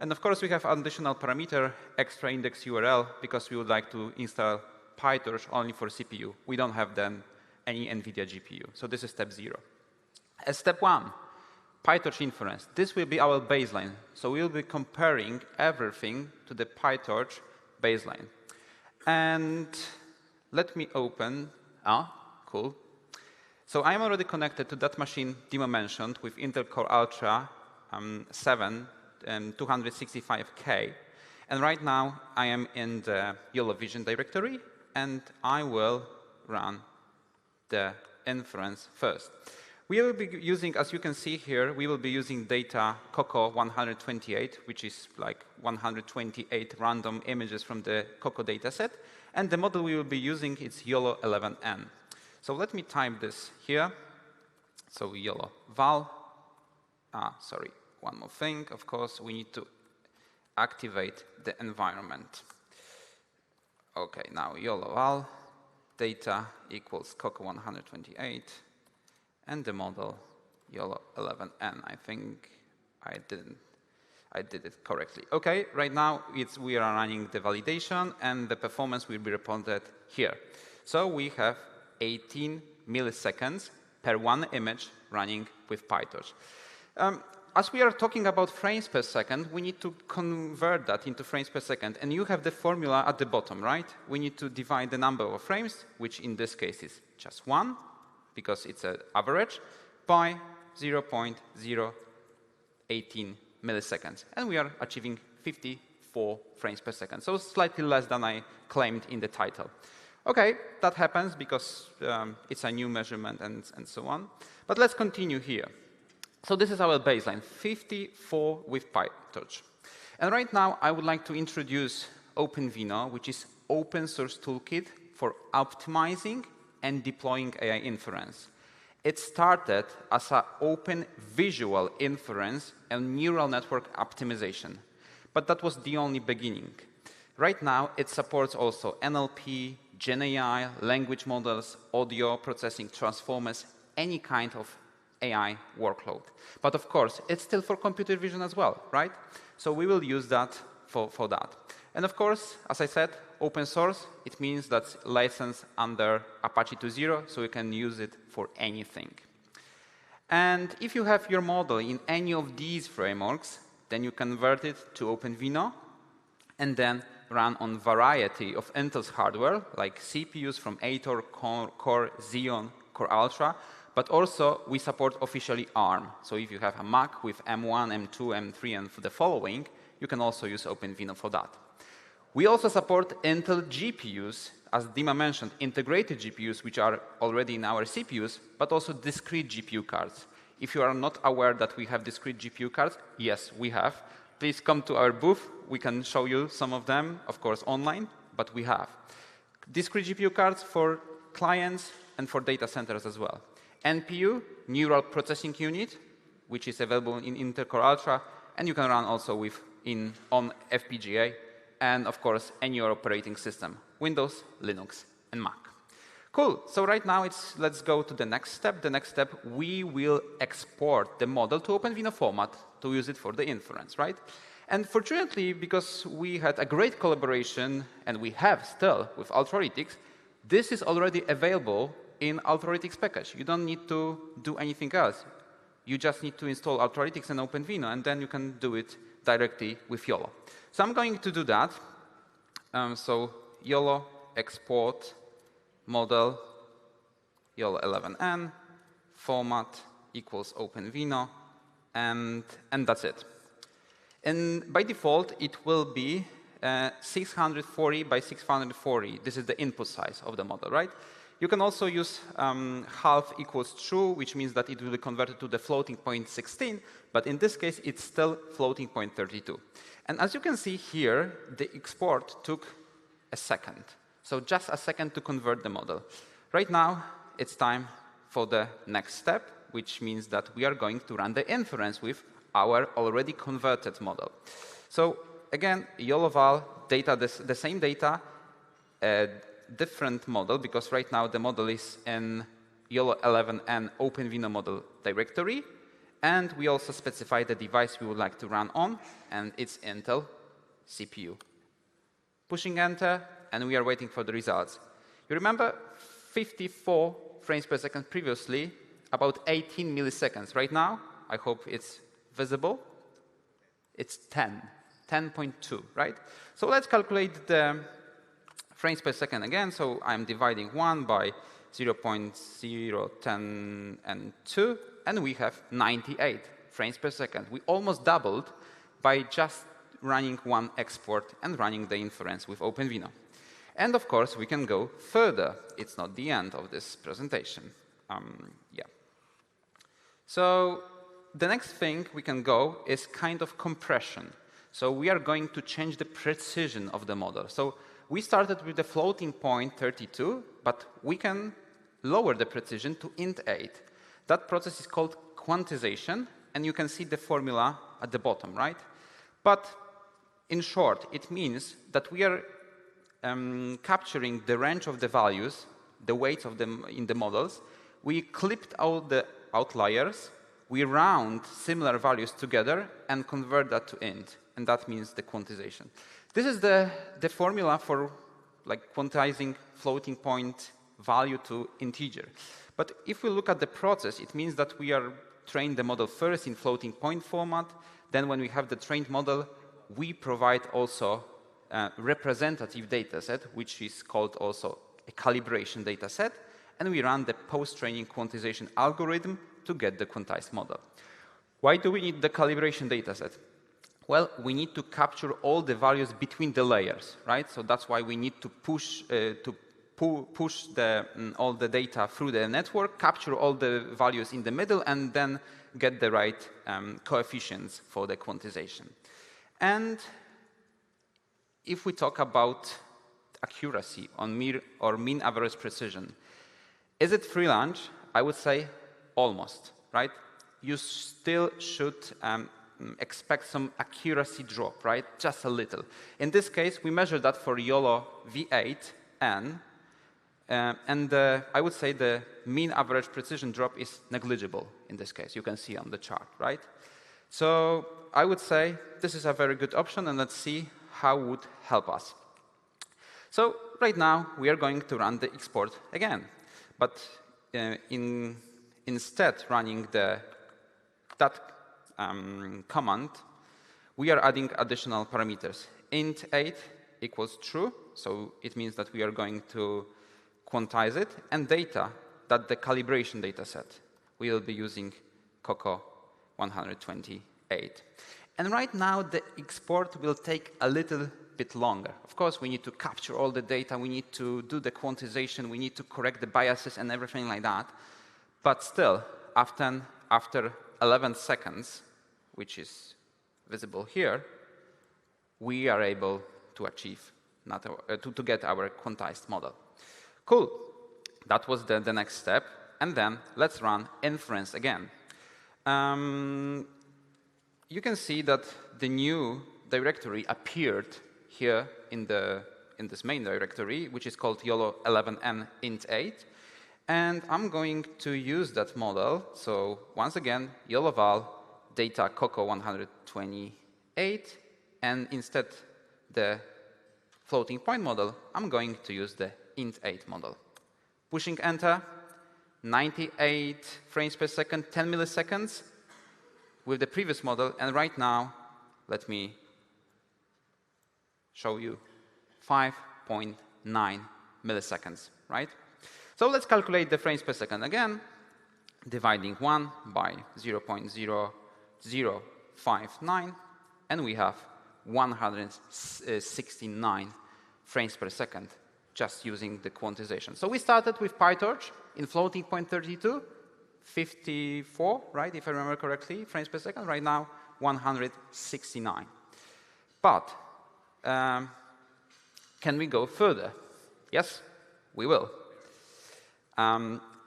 And of course, we have additional parameter, extra index URL, because we would like to install PyTorch only for CPU. We don't have then any NVIDIA GPU. So this is step 0. As step 1, PyTorch Inference. This will be our baseline. So we will be comparing everything to the PyTorch baseline. And let me open. Cool. So I'm already connected to that machine Dima mentioned with Intel Core Ultra 7 and 265K. And right now, I am in the YOLO Vision directory, and I will run the inference first. We will be using, as you can see here, we will be using data Coco 128, which is like 128 random images from the Coco dataset. And the model we will be using is YOLO 11N. So let me type this here. So YOLO val. Sorry, one more thing. Of course, we need to activate the environment. OK, now YOLO val. data equals Coco 128, and the model YOLO 11N. I think I did it correctly. OK, right now we are running the validation, and the performance will be reported here. So we have 18 milliseconds per one image running with PyTorch. As we are talking about frames per second, we need to convert that into frames per second. And you have the formula at the bottom, right? We need to divide the number of frames, which in this case is just 1, because it's an average, by 0.018 milliseconds. And we are achieving 54 frames per second, so slightly less than I claimed in the title. OK, that happens because it's a new measurement and so on. But let's continue here. So this is our baseline, 54 with PyTorch. And right now, I would like to introduce OpenVINO, which is open source toolkit for optimizing and deploying AI inference. It started as an open visual inference and neural network optimization. But that was the only beginning. Right now, it supports also NLP, GenAI, language models, audio processing, transformers, any kind of AI workload. But of course, it's still for computer vision as well, right? So we will use that for that. And of course, as I said, open source, it means that's licensed under Apache 2.0, so you can use it for anything. And if you have your model in any of these frameworks, then you convert it to OpenVINO, and then run on variety of Intel's hardware, like CPUs from 8 Core, Xeon, Core Ultra, but also we support officially ARM. So if you have a Mac with M1, M2, M3, and for the following, you can also use OpenVINO for that. We also support Intel GPUs, as Dima mentioned, integrated GPUs, which are already in our CPUs, but also discrete GPU cards. If you are not aware that we have discrete GPU cards, yes, we have. Please come to our booth. We can show you some of them, of course, online, but we have. Discrete GPU cards for clients and for data centers as well. NPU, Neural Processing Unit, which is available in Intel Core Ultra, and you can run also on FPGA, and of course, any operating system, Windows, Linux, and Mac. Cool, so right now let's go to the next step. The next step, we will export the model to OpenVINO format to use it for the inference, right? And fortunately, because we had a great collaboration, and we have still with Ultralytics, this is already available in Ultralytics package. You don't need to do anything else. You just need to install Ultralytics and OpenVINO, and then you can do it directly with YOLO. So I'm going to do that. So YOLO export model YOLO 11N format equals OpenVINO, and that's it. And by default, it will be 640 by 640. This is the input size of the model, right? You can also use half equals true, which means that it will be converted to the floating point 16. But in this case, it's still floating point 32. And as you can see here, the export took a second. So just a second to convert the model. Right now, it's time for the next step, which means that we are going to run the inference with our already converted model. So again, YOLO val, data, the same data, different model, because right now the model is in YOLO 11N OpenVINO model directory. And we also specify the device we would like to run on, and it's Intel CPU. Pushing enter, and we are waiting for the results. You remember 54 frames per second previously, about 18 milliseconds. Right now, I hope it's visible. It's 10.2, right? So let's calculate the frames per second again. So I'm dividing 1 by 0.010 and 2, and we have 98 frames per second. We almost doubled by just running one export and running the inference with OpenVINO. And of course, we can go further. It's not the end of this presentation. Yeah. So the next thing we can go is kind of compression. So we are going to change the precision of the model. So we started with the floating point 32, but we can lower the precision to int8. That process is called quantization, and you can see the formula at the bottom, right? But in short, it means that we are capturing the range of the values the weights of them in the models. We clipped out the outliers. We round similar values together and convert that to int, and that means the quantization. This is the formula for like quantizing floating point value to integer. But if we look at the process, it means that we are trained the model first in floating point format. Then when we have the trained model, we provide also a representative data set, which is called also a calibration data set. And we run the post-training quantization algorithm to get the quantized model. Why do we need the calibration data set? Well, we need to capture all the values between the layers, right? So that's why we need to push all the data through the network, capture all the values in the middle, and then get the right coefficients for the quantization. And if we talk about accuracy on mean average precision, is it free lunch? I would say almost, right? You still should expect some accuracy drop, right? Just a little. In this case, we measure that for YOLO V8N, and I would say the mean average precision drop is negligible in this case. You can see on the chart, right? So I would say this is a very good option, and let's see how it would help us. So right now, we are going to run the export again. But instead running that command, we are adding additional parameters. Int 8 equals true, so it means that we are going to quantize it, and data, that the calibration data set. We will be using Coco 128. And right now, the export will take a little bit longer. Of course, we need to capture all the data, we need to do the quantization, we need to correct the biases and everything like that. But still, after 11 seconds, which is visible here, we are able to achieve, to get our quantized model. Cool. That was the next step. And then let's run inference again. You can see that the new directory appeared here in this main directory, which is called YOLO 11N int 8. And I'm going to use that model. So once again, YOLO val data Coco 128. And instead the floating point model, I'm going to use the int 8 model. Pushing enter, 98 frames per second, 10 milliseconds with the previous model. And right now, let me show you 5.9 milliseconds, right? So let's calculate the frames per second again, dividing 1 by 0.0059, and we have 169 frames per second just using the quantization. So we started with PyTorch in floating point 32, 54, right, if I remember correctly, frames per second. Right now, 169. But can we go further? Yes, we will.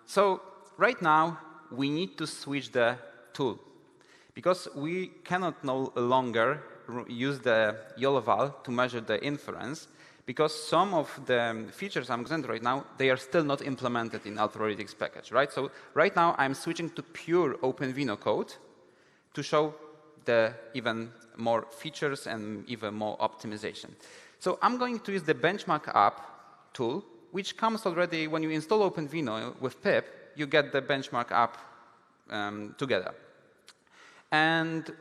So right now, we need to switch the tool, because we cannot no longer use the YOLO val to measure the inference, because some of the features I'm presenting right now, they are still not implemented in Ultralytics package, right? So right now, I'm switching to pure OpenVINO code to show the even more features and even more optimization. So I'm going to use the benchmark app tool, which comes already when you install OpenVINO with pip, you get the benchmark app together. And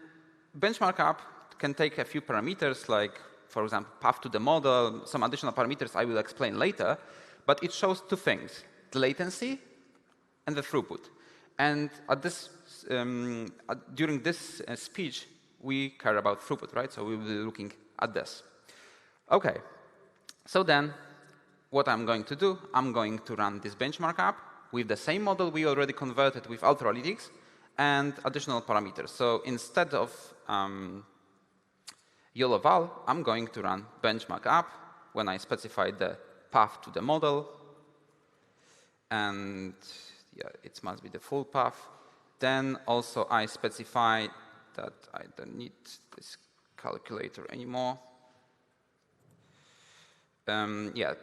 benchmark app can take a few parameters, like, for example, path to the model, some additional parameters I will explain later, but it shows two things, the latency and the throughput. And at this, during this speech, we care about throughput, right? So we will be looking at this. OK, so then what I'm going to do, I'm going to run this benchmark app with the same model we already converted with Ultralytics and additional parameters. So instead of YOLO val, I'm going to run benchmark app when I specify the path to the model. And yeah, it must be the full path. Then also I specify that I don't need this calculator anymore. Yeah,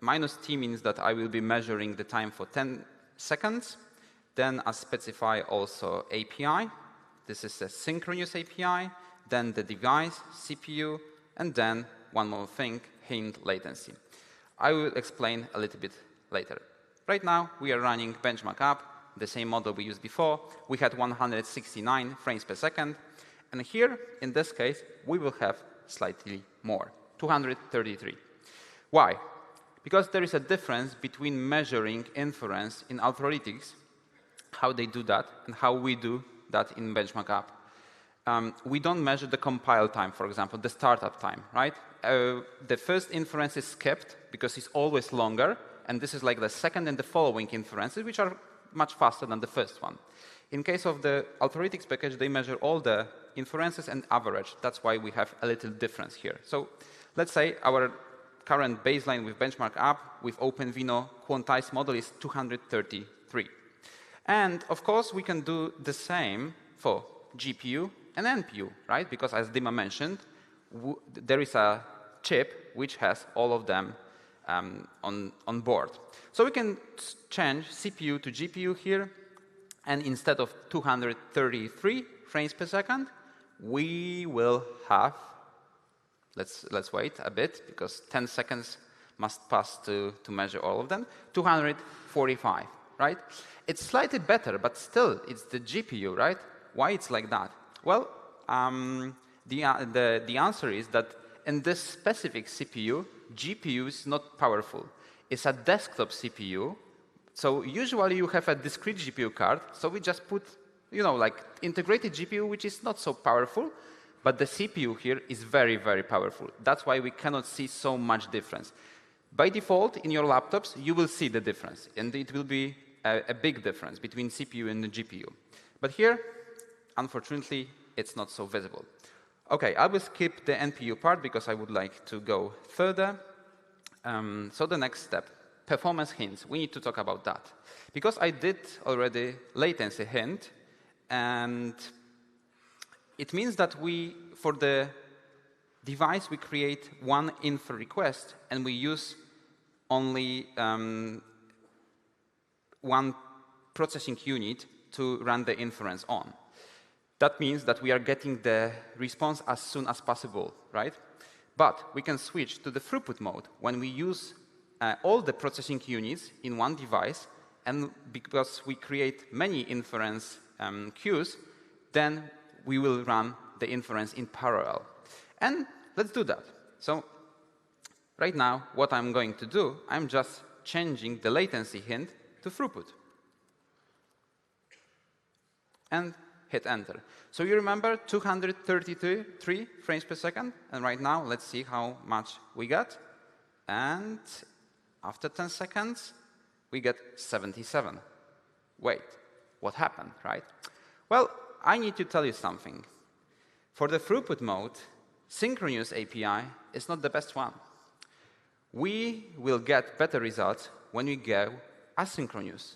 minus t means that I will be measuring the time for 10 seconds. Then I specify also API. This is a synchronous API. Then the device, CPU, and then one more thing, hint latency. I will explain a little bit later. Right now, we are running benchmark app, the same model we used before. We had 169 frames per second. And here, in this case, we will have slightly more, 233. Why? Because there is a difference between measuring inference in Ultralytics, how they do that, and how we do that in benchmark app. We don't measure the compile time, for example, the startup time, right? The first inference is skipped because it's always longer, and this is like the second and the following inferences, which are much faster than the first one. In case of the Ultralytics package, they measure all the inferences and average. That's why we have a little difference here. So let's say our current baseline with benchmark app with OpenVINO quantized model is 233. And of course, we can do the same for GPU and NPU, right? Because as Dima mentioned, there is a chip which has all of them on board. So we can change CPU to GPU here, and instead of 233 frames per second, we will have, let's wait a bit, because 10 seconds must pass to measure all of them, 245, right? It's slightly better, but still, it's the GPU, right? Why it's like that? Well, the answer is that in this specific CPU, GPU is not powerful. It's a desktop CPU. So usually you have a discrete GPU card. So we just put, like integrated GPU, which is not so powerful. But the CPU here is very, very powerful. That's why we cannot see so much difference. By default, in your laptops, you will see the difference. And it will be a big difference between CPU and the GPU. But here, unfortunately, it's not so visible. OK, I will skip the NPU part because I would like to go further. So the next step, performance hints. We need to talk about that. Because I did already latency hint, and it means that for the device, we create one infer request, and we use only one processing unit to run the inference on. That means that we are getting the response as soon as possible, right? But we can switch to the throughput mode when we use all the processing units in one device, and because we create many inference queues, then we will run the inference in parallel. And let's do that. So right now, what I'm going to do, I'm just changing the latency hint to throughput. And hit enter. So you remember 233 frames per second? And right now, let's see how much we got. And after 10 seconds, we get 77. Wait, what happened, right? Well, I need to tell you something. For the throughput mode, synchronous API is not the best one. We will get better results when we go asynchronous.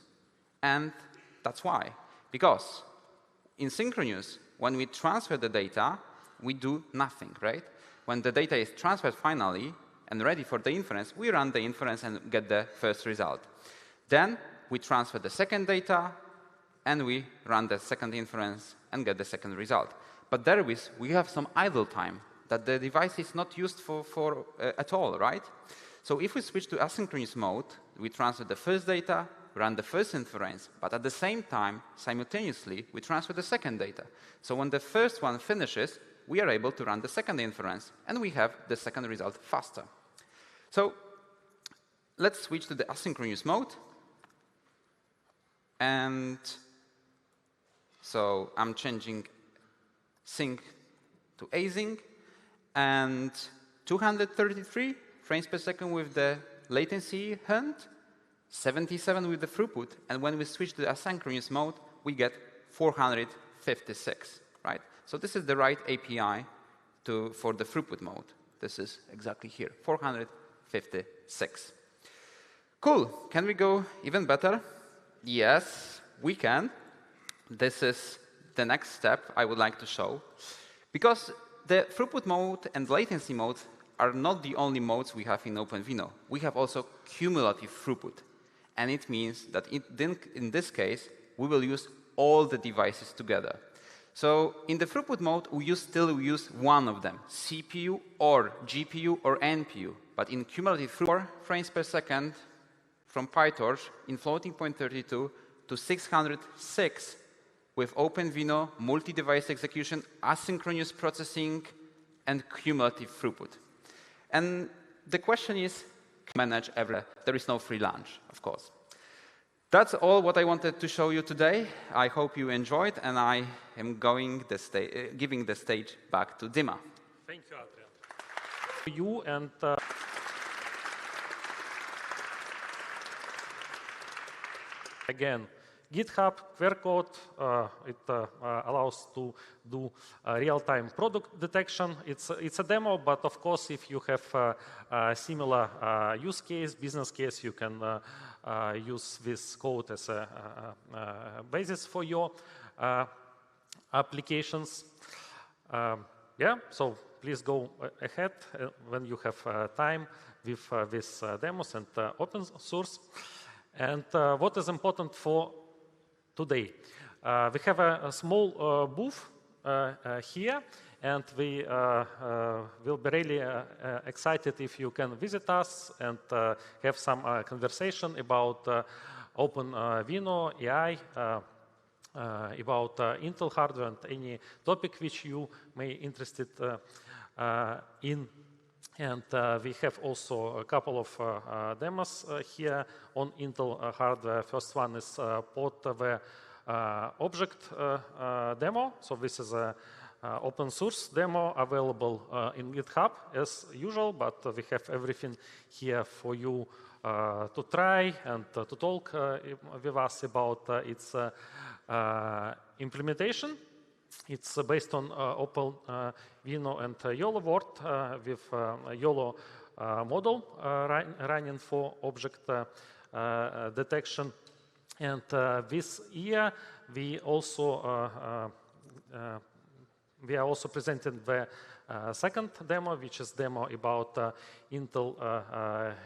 And that's why. Because in synchronous, when we transfer the data, we do nothing, right? When the data is transferred finally and ready for the inference, we run the inference and get the first result. Then we transfer the second data, and we run the second inference and get the second result. But there we have some idle time that the device is not used for at all, right? So if we switch to asynchronous mode, we transfer the first data, run the first inference, but at the same time, simultaneously, we transfer the second data. So when the first one finishes, we are able to run the second inference, and we have the second result faster. So let's switch to the asynchronous mode. And so I'm changing sync to async, and 233 frames per second with the latency hint, 77 with the throughput, and when we switch to the asynchronous mode, we get 456, right? So this is the right API for the throughput mode. This is exactly here, 456. Cool. Can we go even better? Yes, we can. This is the next step I would like to show. Because the throughput mode and latency mode are not the only modes we have in OpenVINO. We have also cumulative throughput. And it means that in this case, we will use all the devices together. So in the throughput mode, we still use one of them, CPU or GPU or NPU. But in cumulative throughput, 4 frames per second from PyTorch in floating point 32 to 606 with OpenVINO, multi-device execution, asynchronous processing, and cumulative throughput. And the question is, can you manage everything? There is no free lunch, of course. That's all what I wanted to show you today. I hope you enjoyed, and I am giving the stage back to Dima. Thank you, Adrian. You and again, GitHub QR code, it allows to do real-time product detection. It's a demo, but of course, if you have a similar use case, business case, you can use this code as a basis for your applications. Yeah, so please go ahead when you have time with these demos and open source. And what is important for today? We have a small booth here, and we will be really excited if you can visit us and have some conversation about OpenVINO, AI, about Intel hardware, and any topic which you may be interested in. And we have also a couple of demos here on Intel hardware. First one is port the object demo. So this is an open source demo available in GitHub as usual, but we have everything here for you to try and to talk with us about its implementation. It's based on OpenVINO and YOLO word with YOLO model running for object detection. And this year, we are also presenting the second demo, which is demo about Intel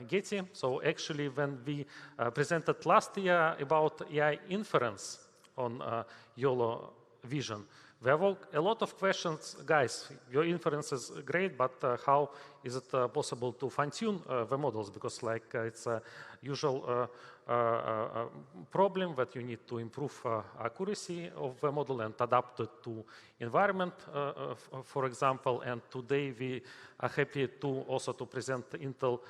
Getty. So actually, when we presented last year about AI inference on YOLO Vision, there were a lot of questions. Guys, your inference is great, but how is it possible to fine-tune the models? Because it's a usual problem that you need to improve accuracy of the model and adapt it to environment, for example. And today we are happy to also to present Intel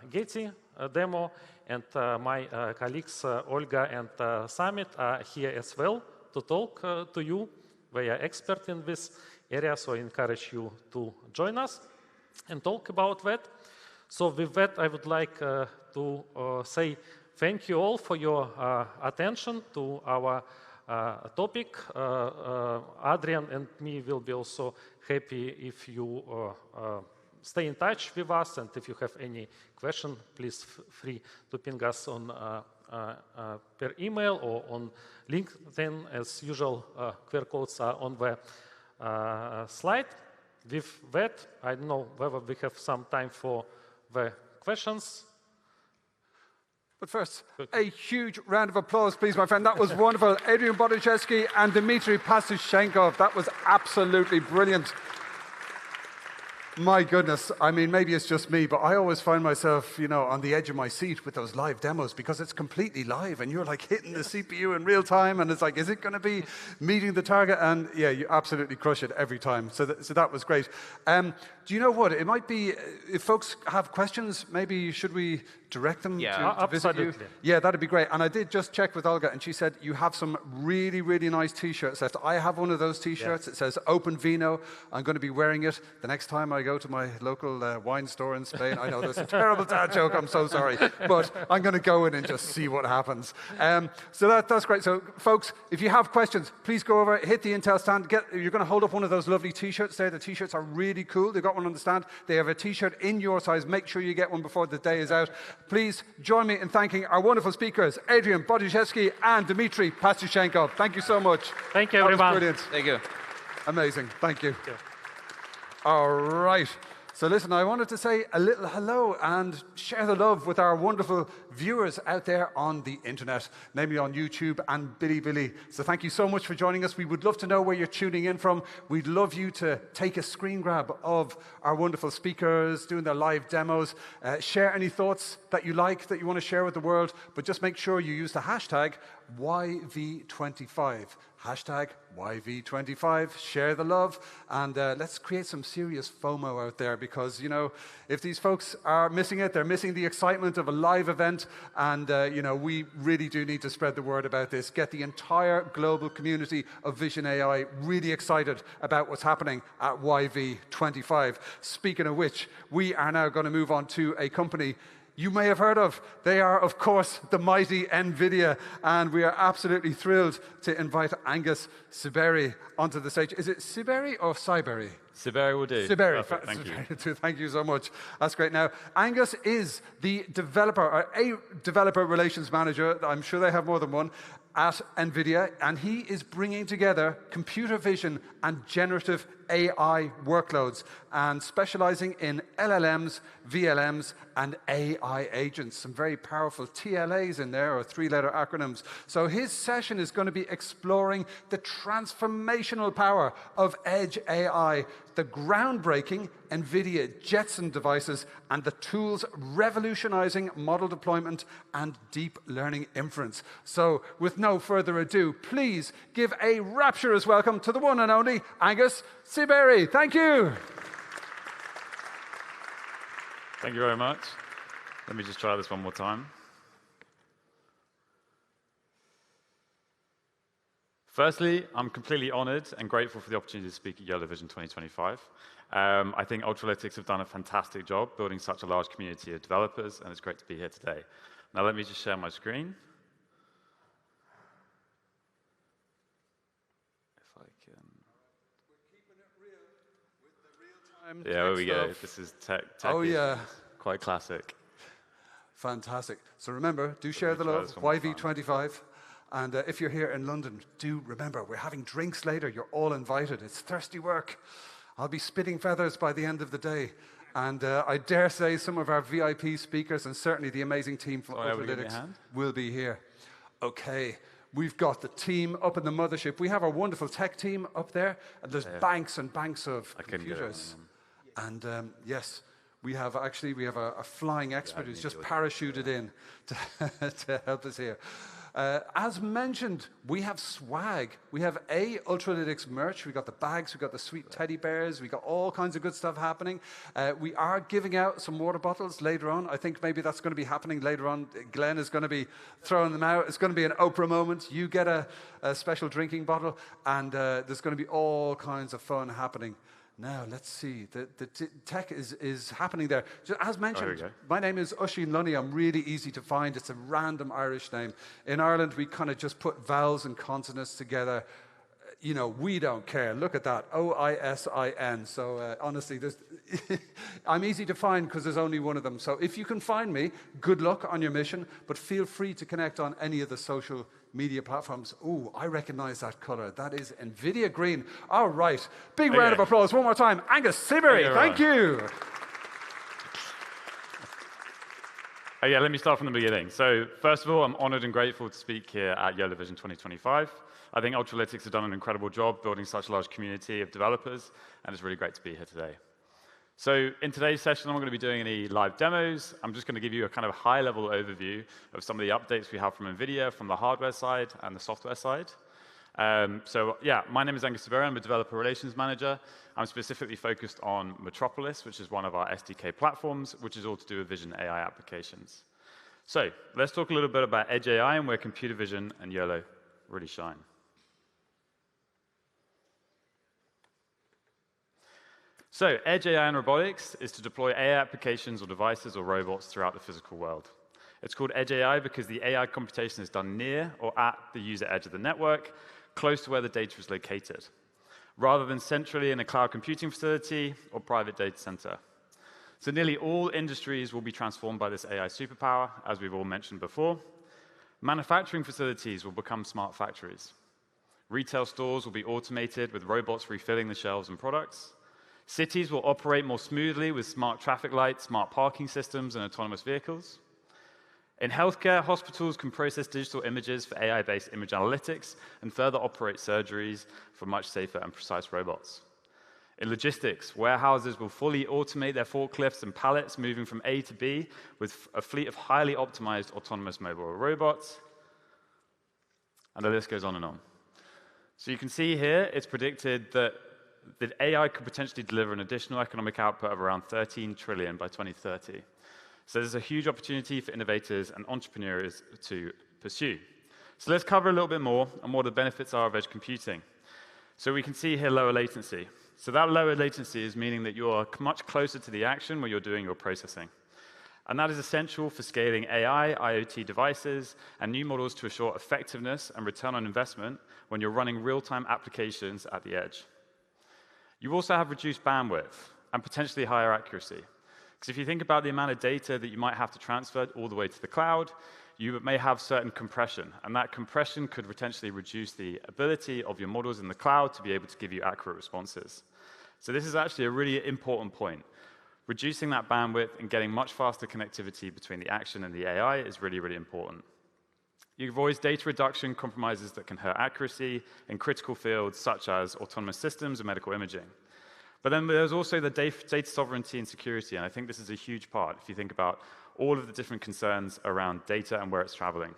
Getty demo. And my colleagues Olga and Samit are here as well to talk to you. They are experts in this area, so I encourage you to join us and talk about that. So with that, I would like to say thank you all for your attention to our topic. Adrian and me will be also happy if you stay in touch with us, and if you have any question, please free to ping us on per email or on LinkedIn. As usual, QR codes are on the slide. With that, I don't know whether we have some time for the questions. But first, a huge round of applause, please, my friend. That was wonderful. Adrian Boguszewski and Dmitry Patsushenkov. That was absolutely brilliant. My goodness, I mean, maybe it's just me, but I always find myself, on the edge of my seat with those live demos because it's completely live and you're like hitting the CPU in real time and it's like, is it going to be meeting the target? And yeah, you absolutely crush it every time. So that was great. Do you know what? It might be, if folks have questions, maybe should we direct them to visit you? Yeah, that'd be great. And I did just check with Olga and she said you have some really, really nice t-shirts left. I have one of those t-shirts. Yes. It says OpenVINO. I'm going to be wearing it the next time I go to my local wine store in Spain. I know that's a terrible dad joke. I'm so sorry. But I'm going to go in and just see what happens. So that's great. So folks, if you have questions, please go over, hit the Intel stand. You're going to hold up one of those lovely t-shirts there. The t-shirts are really cool. They've got one on the stand. They have a t-shirt in your size. Make sure you get one before the day is out. Please join me in thanking our wonderful speakers, Adrian Boguszewski and Dmitry Patsushenkov. Thank you so much. Thank you, everyone. Brilliant. Thank you. Amazing. Thank you. Thank you. All right. So listen, I wanted to say a little hello and share the love with our wonderful viewers out there on the internet, namely on YouTube and Bilibili. So thank you so much for joining us. We would love to know where you're tuning in from. We'd love you to take a screen grab of our wonderful speakers doing their live demos. Share any thoughts that you like, that you want to share with the world, but just make sure you use the hashtag YV25. Hashtag YV25, share the love, and let's create some serious FOMO out there, because, you know, if these folks are missing it, they're missing the excitement of a live event, and, you know, we really do need to spread the word about this, get the entire global community of Vision AI really excited about what's happening at YV25. Speaking of which, we are now going to move on to a company you may have heard of. They are, of course, the mighty NVIDIA, and we are absolutely thrilled to invite Angus Siberry onto the stage. Is it Siberry or Siberry? Siberry will do. Siberry. Thank you. Thank you so much. That's great. Now, Angus is the developer, or a developer relations manager. I'm sure they have more than one at NVIDIA, and he is bringing together computer vision and generative AI workloads and specializing in LLMs, VLMs, and AI agents. Some very powerful TLAs in there, or three-letter acronyms. So his session is going to be exploring the transformational power of edge AI, the groundbreaking NVIDIA Jetson devices, and the tools revolutionizing model deployment and deep learning inference. So with no further ado, please give a rapturous welcome to the one and only Angus Siberry. Thank you. Thank you very much. Let me just try this one more time. Firstly, I'm completely honored and grateful for the opportunity to speak at YOLO Vision 2025. I think Ultralytics have done a fantastic job building such a large community of developers, and it's great to be here today. Now let me just share my screen. If I can. We're keeping it real with the real-time Yeah, there we go. stuff. This is tech. Oh, yeah. Quite classic. Fantastic. So remember, do share the love, YV25. And if you're here in London, do remember, we're having drinks later. You're all invited. It's thirsty work. I'll be spitting feathers by the end of the day. And I dare say some of our VIP speakers, and certainly the amazing team from Ultralytics, will be here. Okay. We've got the team up in the mothership. We have our wonderful tech team up there. And there's banks and banks of computers. And yes, we have a flying expert who's just parachuted in to help us here. As mentioned, we have swag. We have Ultralytics merch. We got the bags. We got the sweet teddy bears. We got all kinds of good stuff happening. We are giving out some water bottles later on. I think maybe that's going to be happening later on. Glenn is going to be throwing them out. It's going to be an Oprah moment. You get a special drinking bottle, and there's going to be all kinds of fun happening. Now, let's see. The tech is happening there. As mentioned, my name is Oisín Lunny. I'm really easy to find. It's a random Irish name. In Ireland, we kind of just put vowels and consonants together. You know, we don't care. Look at that, O-I-S-I-N. So honestly, I'm easy to find because there's only one of them. So if you can find me, good luck on your mission, but feel free to connect on any of the social media platforms. Ooh, I recognize that color. That is NVIDIA green. All right. Big round of applause one more time. Angus Siberry, thank you. Yeah, let me start from the beginning. So first of all, I'm honored and grateful to speak here at YOLO Vision 2025. I think Ultralytics have done an incredible job building such a large community of developers, and it's really great to be here today. So in today's session, I'm not going to be doing any live demos. I'm just going to give you a kind of high-level overview of some of the updates we have from NVIDIA, from the hardware side and the software side. So yeah, my name is Angus Siberry. I'm a developer relations manager. I'm specifically focused on Metropolis, which is one of our SDK platforms, which is all to do with vision AI applications. So let's talk a little bit about edge AI and where computer vision and YOLO really shine. So edge AI and robotics is to deploy AI applications or devices or robots throughout the physical world. It's called edge AI because the AI computation is done near or at the user edge of the network, close to where the data is located, rather than centrally in a cloud computing facility or private data center. So nearly all industries will be transformed by this AI superpower, as we've all mentioned before. Manufacturing facilities will become smart factories. Retail stores will be automated with robots refilling the shelves and products. Cities will operate more smoothly with smart traffic lights, smart parking systems, and autonomous vehicles. In healthcare, hospitals can process digital images for AI-based image analytics and further operate surgeries for much safer and precise robots. In logistics, warehouses will fully automate their forklifts and pallets, moving from A to B with a fleet of highly optimized autonomous mobile robots. And the list goes on and on. So you can see here, it's predicted that AI could potentially deliver an additional economic output of around 13 trillion by 2030. So there's a huge opportunity for innovators and entrepreneurs to pursue. So let's cover a little bit more on what the benefits are of edge computing. So we can see here lower latency. So that lower latency is meaning that you are much closer to the action when you're doing your processing. And that is essential for scaling AI, IoT devices, and new models to assure effectiveness and return on investment when you're running real-time applications at the edge. You also have reduced bandwidth and potentially higher accuracy. Because if you think about the amount of data that you might have to transfer all the way to the cloud, you may have certain compression, and that compression could potentially reduce the ability of your models in the cloud to be able to give you accurate responses. So this is actually a really important point. Reducing that bandwidth and getting much faster connectivity between the action and the AI is really, really important. You avoid data reduction compromises that can hurt accuracy in critical fields such as autonomous systems and medical imaging. But then there's also the data sovereignty and security, and I think this is a huge part if you think about all of the different concerns around data and where it's traveling.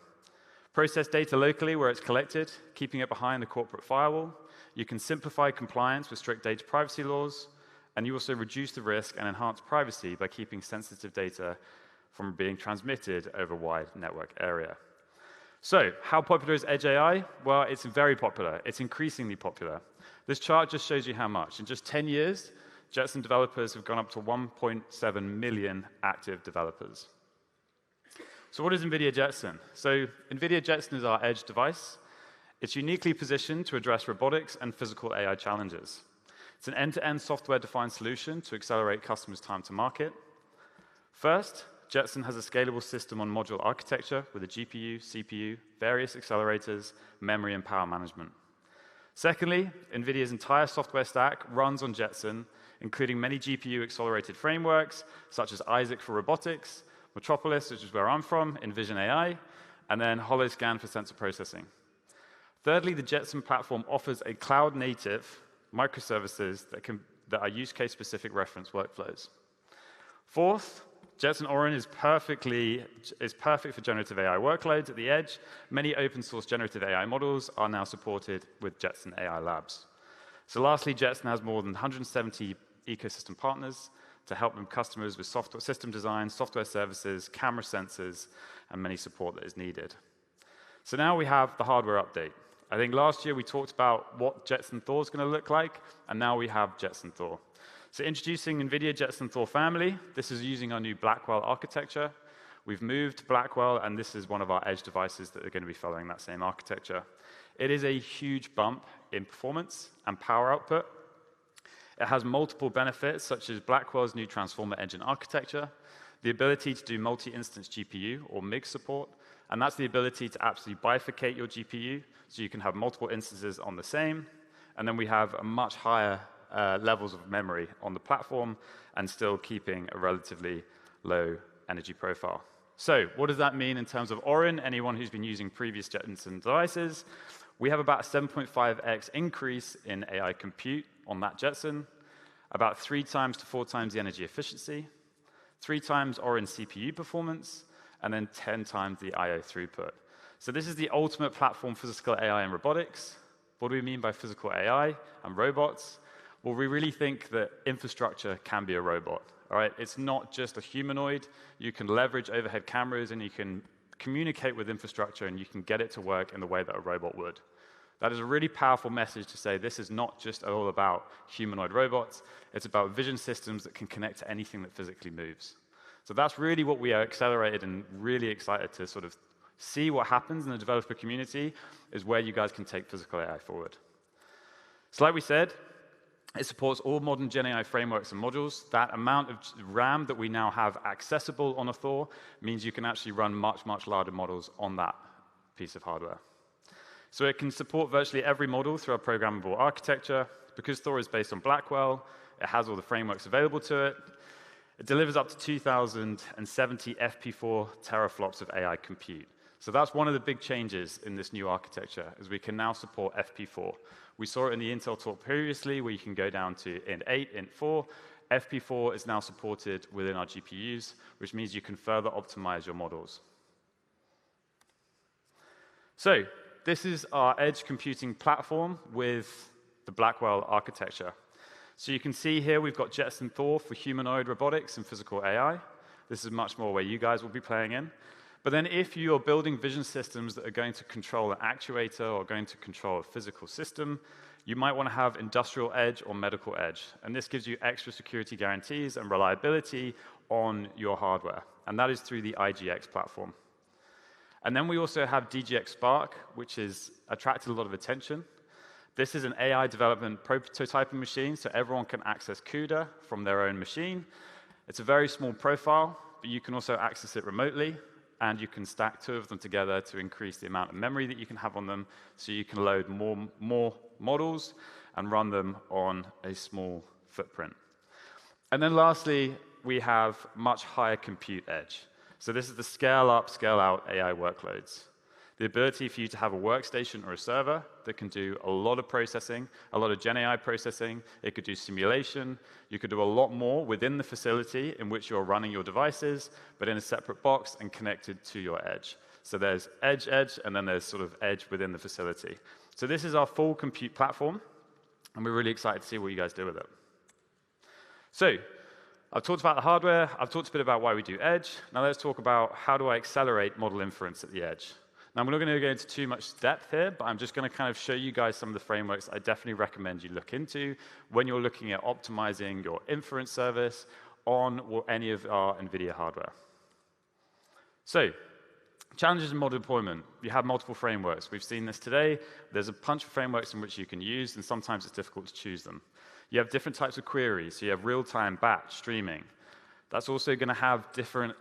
Process data locally where it's collected, keeping it behind the corporate firewall. You can simplify compliance with strict data privacy laws, and you also reduce the risk and enhance privacy by keeping sensitive data from being transmitted over a wide network area. So, how popular is Edge AI? Well, it's very popular. It's increasingly popular. This chart just shows you how much. In just 10 years, Jetson developers have gone up to 1.7 million active developers. So what is NVIDIA Jetson? So NVIDIA Jetson is our edge device. It's uniquely positioned to address robotics and physical AI challenges. It's an end-to-end software-defined solution to accelerate customers' time to market. First, Jetson has a scalable system on module architecture with a GPU, CPU, various accelerators, memory, and power management. Secondly, NVIDIA's entire software stack runs on Jetson, including many GPU-accelerated frameworks, such as Isaac for robotics, Metropolis, which is where I'm from, Envision AI, and then Holoscan for sensor processing. Thirdly, the Jetson platform offers a cloud-native microservices that are use-case-specific reference workflows. Fourth, Jetson Orin is perfect for generative AI workloads at the edge. Many open-source generative AI models are now supported with Jetson AI Labs. So lastly, Jetson has more than 170 ecosystem partners to help them customers with software system design, software services, camera sensors, and many support that is needed. So now we have the hardware update. I think last year we talked about what Jetson Thor is going to look like, and now we have Jetson Thor. So introducing NVIDIA Jetson Thor family, this is using our new Blackwell architecture. We've moved to Blackwell, and this is one of our edge devices that are going to be following that same architecture. It is a huge bump in performance and power output. It has multiple benefits, such as Blackwell's new transformer engine architecture, the ability to do multi-instance GPU or MIG support, and that's the ability to absolutely bifurcate your GPU, so you can have multiple instances on the same, and then we have a much higher levels of memory on the platform and still keeping a relatively low energy profile. So what does that mean in terms of Orin? Anyone who's been using previous Jetson devices, we have about a 7.5x increase in AI compute on that Jetson, about 3 times to 4 times the energy efficiency, 3 times Orin CPU performance, and then 10 times the I/O throughput. So this is the ultimate platform for physical AI and robotics. What do we mean by physical AI and robots? Well, we really think that infrastructure can be a robot. All right? It's not just a humanoid. You can leverage overhead cameras, and you can communicate with infrastructure, and you can get it to work in the way that a robot would. That is a really powerful message to say this is not just all about humanoid robots. It's about vision systems that can connect to anything that physically moves. So that's really what we are accelerated and really excited to sort of see what happens in the developer community is where you guys can take physical AI forward. So like we said, it supports all modern Gen AI frameworks and modules. That amount of RAM that we now have accessible on a Thor means you can actually run much, much larger models on that piece of hardware. So it can support virtually every model through our programmable architecture. Because Thor is based on Blackwell, It has all the frameworks available to it. It delivers up to 2,070 FP4 teraflops of AI compute. So that's one of the big changes in this new architecture, is we can now support FP4. We saw it in the Intel talk previously, where you can go down to int 8, int 4. FP4 is now supported within our GPUs, which means you can further optimize your models. So this is our edge computing platform with the Blackwell architecture. So you can see here we've got Jetson Thor for humanoid robotics and physical AI. This is much more where you guys will be playing in. But then if you're building vision systems that are going to control an actuator or going to control a physical system, you might want to have industrial edge or medical edge. And this gives you extra security guarantees and reliability on your hardware. And that is through the IGX platform. And then we also have DGX Spark, which has attracted a lot of attention. This is an AI development prototyping machine, so everyone can access CUDA from their own machine. It's a very small profile, but you can also access it remotely, and you can stack two of them together to increase the amount of memory that you can have on them, so you can load more models and run them on a small footprint. And then lastly, we have much higher compute edge. So this is the scale-up, scale-out AI workloads. The ability for you to have a workstation or a server that can do a lot of processing, a lot of Gen AI processing. It could do simulation. You could do a lot more within the facility in which you're running your devices, but in a separate box and connected to your edge. So there's edge, and then there's sort of edge within the facility. So this is our full compute platform, and we're really excited to see what you guys do with it. So I've talked about the hardware. I've talked a bit about why we do edge. Now let's talk about how do I accelerate model inference at the edge. Now, I'm not going to go into too much depth here, but I'm just going to kind of show you guys some of the frameworks I definitely recommend you look into when you're looking at optimizing your inference service on any of our NVIDIA hardware. So, challenges in model deployment. You have multiple frameworks. We've seen this today. There's a bunch of frameworks in which you can use, and sometimes it's difficult to choose them. You have different types of queries. So you have real-time, batch, streaming. That's also going to have different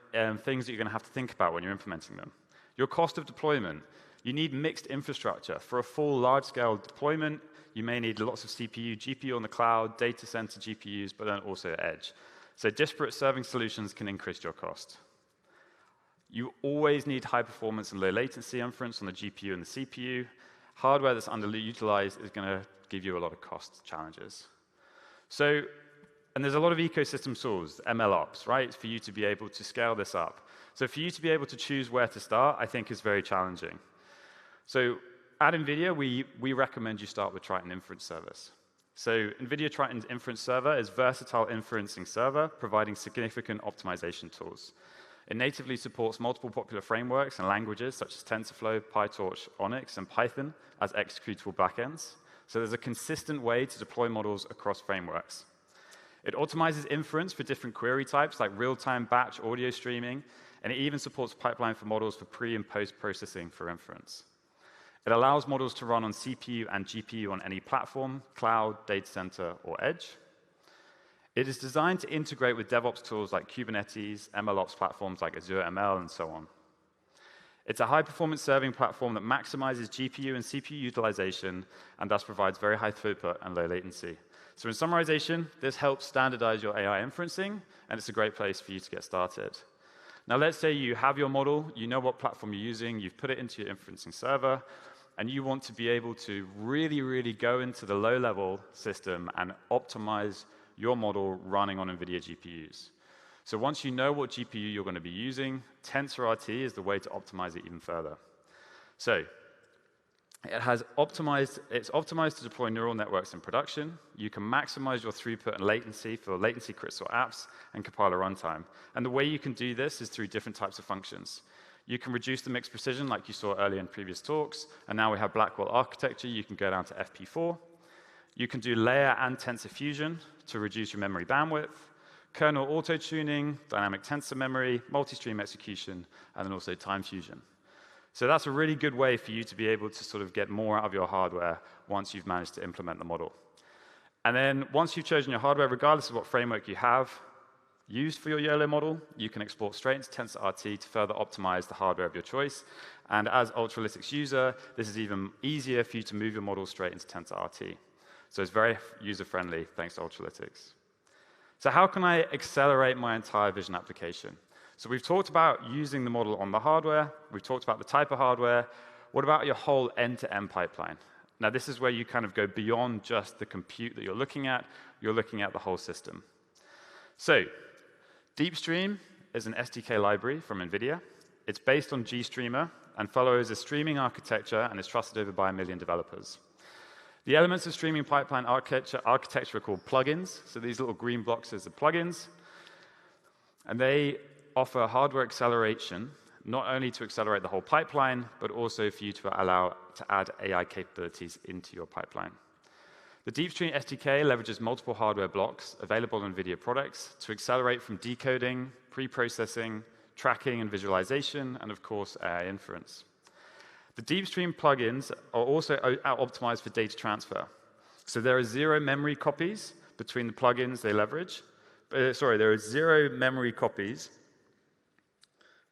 things that you're going to have to think about when you're implementing them. Your cost of deployment. You need mixed infrastructure. For a full large-scale deployment, you may need lots of CPU, GPU on the cloud, data center GPUs, but then also edge. So disparate serving solutions can increase your cost. You always need high performance and low latency inference on the GPU and the CPU. Hardware that's underutilized is going to give you a lot of cost challenges. So, and there's a lot of ecosystem tools, MLOps, right, for you to be able to scale this up. So for you to be able to choose where to start, I think is very challenging. So at NVIDIA, we recommend you start with Triton Inference Service. So NVIDIA Triton Inference Server is a versatile inferencing server, providing significant optimization tools. It natively supports multiple popular frameworks and languages, such as TensorFlow, PyTorch, Onyx, and Python as executable backends. So there's a consistent way to deploy models across frameworks. It optimizes inference for different query types, like real-time batch audio streaming, and it even supports pipeline for models for pre- and post-processing for inference. It allows models to run on CPU and GPU on any platform, cloud, data center, or edge. It is designed to integrate with DevOps tools like Kubernetes, MLOps platforms like Azure ML, and so on. It's a high-performance serving platform that maximizes GPU and CPU utilization and thus provides very high throughput and low latency. So in summarization, this helps standardize your AI inferencing, and it's a great place for you to get started. Now, let's say you have your model, you know what platform you're using, you've put it into your inferencing server, and you want to be able to really, really go into the low-level system and optimize your model running on NVIDIA GPUs. So once you know what GPU you're going to be using, TensorRT is the way to optimize it even further. So it's optimized to deploy neural networks in production. You can maximize your throughput and latency for latency critical apps and compiler runtime. And the way you can do this is through different types of functions. You can reduce the mixed precision like you saw earlier in previous talks, and now we have Blackwell architecture. You can go down to FP4. You can do layer and tensor fusion to reduce your memory bandwidth, kernel auto-tuning, dynamic tensor memory, multi-stream execution, and then also time fusion. So that's a really good way for you to be able to sort of get more out of your hardware once you've managed to implement the model. And then once you've chosen your hardware, regardless of what framework you have used for your YOLO model, you can export straight into TensorRT to further optimize the hardware of your choice. And as Ultralytics user, this is even easier for you to move your model straight into TensorRT. So it's very user-friendly, thanks to Ultralytics. So how can I accelerate my entire vision application? So we've talked about using the model on the hardware. We've talked about the type of hardware. What about your whole end-to-end pipeline? Now, this is where you kind of go beyond just the compute that you're looking at. You're looking at the whole system. So DeepStream is an SDK library from NVIDIA. It's based on GStreamer and follows a streaming architecture and is trusted over by 1 million developers. The elements of streaming pipeline architecture are called plugins. So these little green blocks are the plugins. And they offer hardware acceleration, not only to accelerate the whole pipeline, but also for you to allow to add AI capabilities into your pipeline. The DeepStream SDK leverages multiple hardware blocks available on NVIDIA products to accelerate from decoding, pre-processing, tracking and visualization, and of course, AI inference. The DeepStream plugins are also optimized for data transfer. So there are 0 memory copies between the plugins they leverage. There are 0 memory copies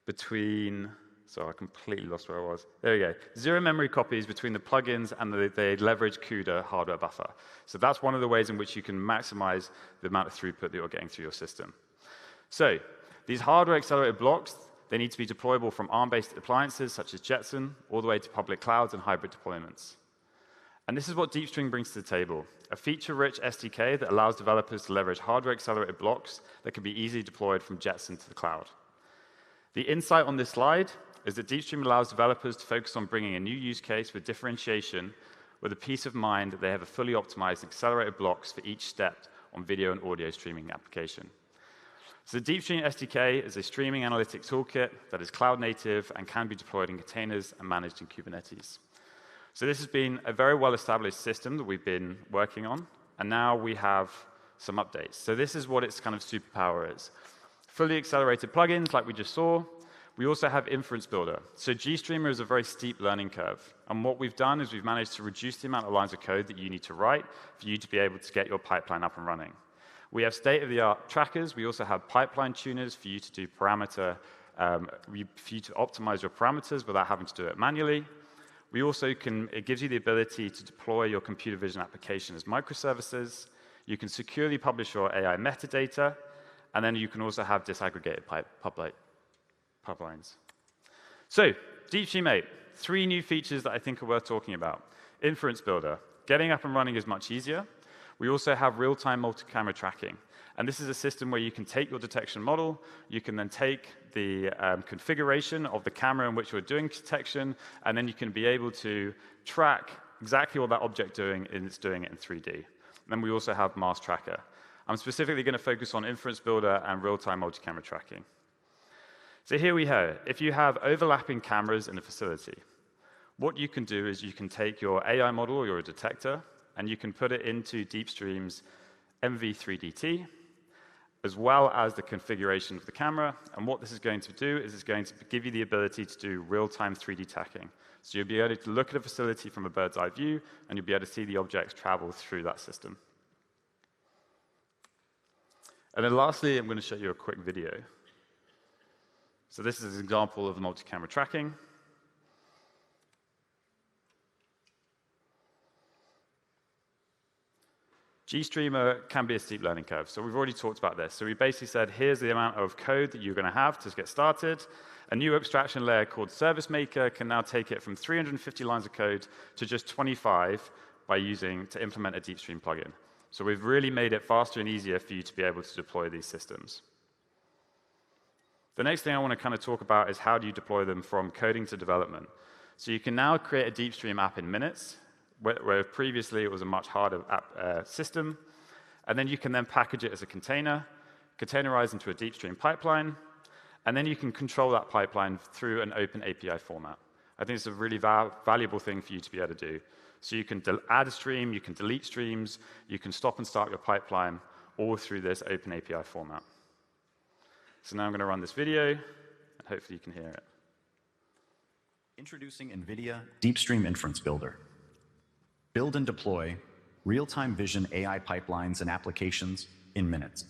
between, I completely lost where I was. There we go. 0 memory copies between the plugins and the leverage CUDA hardware buffer. So that's one of the ways in which you can maximize the amount of throughput that you're getting through your system. So these hardware accelerated blocks, they need to be deployable from ARM-based appliances such as Jetson, all the way to public clouds and hybrid deployments. And this is what DeepStream brings to the table, a feature-rich SDK that allows developers to leverage hardware-accelerated blocks that can be easily deployed from Jetson to the cloud. The insight on this slide is that DeepStream allows developers to focus on bringing a new use case with differentiation, with a peace of mind that they have a fully optimized accelerated blocks for each step on video and audio streaming application. So the DeepStream SDK is a streaming analytics toolkit that is cloud-native and can be deployed in containers and managed in Kubernetes. So this has been a very well-established system that we've been working on, and now we have some updates. So this is what its kind of superpower is. Fully accelerated plugins, like we just saw. We also have Inference Builder. So GStreamer is a very steep learning curve. And what we've done is we've managed to reduce the amount of lines of code that you need to write for you to be able to get your pipeline up and running. We have state-of-the-art trackers. We also have pipeline tuners for you to do for you to optimize your parameters without having to do it manually. We also it gives you the ability to deploy your computer vision application as microservices. You can securely publish your AI metadata, and then you can also have disaggregated pipelines. So, DeepStream 8, 3 new features that I think are worth talking about. Inference Builder. Getting up and running is much easier. We also have real-time multi-camera tracking. And this is a system where you can take your detection model, you can then take the configuration of the camera in which you're doing detection, and then you can be able to track exactly what that object doing, and it's doing it in 3D. And then we also have Mask Tracker. I'm specifically going to focus on Inference Builder and real-time multi-camera tracking. So here we have, if you have overlapping cameras in a facility, what you can do is you can take your AI model or your detector, and you can put it into DeepStream's MV3DT, as well as the configuration of the camera. And what this is going to do is it's going to give you the ability to do real-time 3D tracking. So you'll be able to look at a facility from a bird's eye view, and you'll be able to see the objects travel through that system. And then lastly, I'm going to show you a quick video. So this is an example of multi-camera tracking. GStreamer can be a steep learning curve, so we've already talked about this. So we basically said, here's the amount of code that you're going to have to get started. A new abstraction layer called Service Maker can now take it from 350 lines of code to just 25 to implement a DeepStream plugin. So we've really made it faster and easier for you to be able to deploy these systems. The next thing I want to kind of talk about is how do you deploy them from coding to development. So you can now create a DeepStream app in minutes, where previously it was a much harder system. And then you can then package it as a container, containerize into a DeepStream pipeline, and then you can control that pipeline through an open API format. I think it's a really valuable thing for you to be able to do. So you can add a stream, you can delete streams, you can stop and start your pipeline, all through this open API format. So now I'm going to run this video, and hopefully you can hear it. Introducing NVIDIA DeepStream Inference Builder. Build and deploy real-time vision AI pipelines and applications in minutes.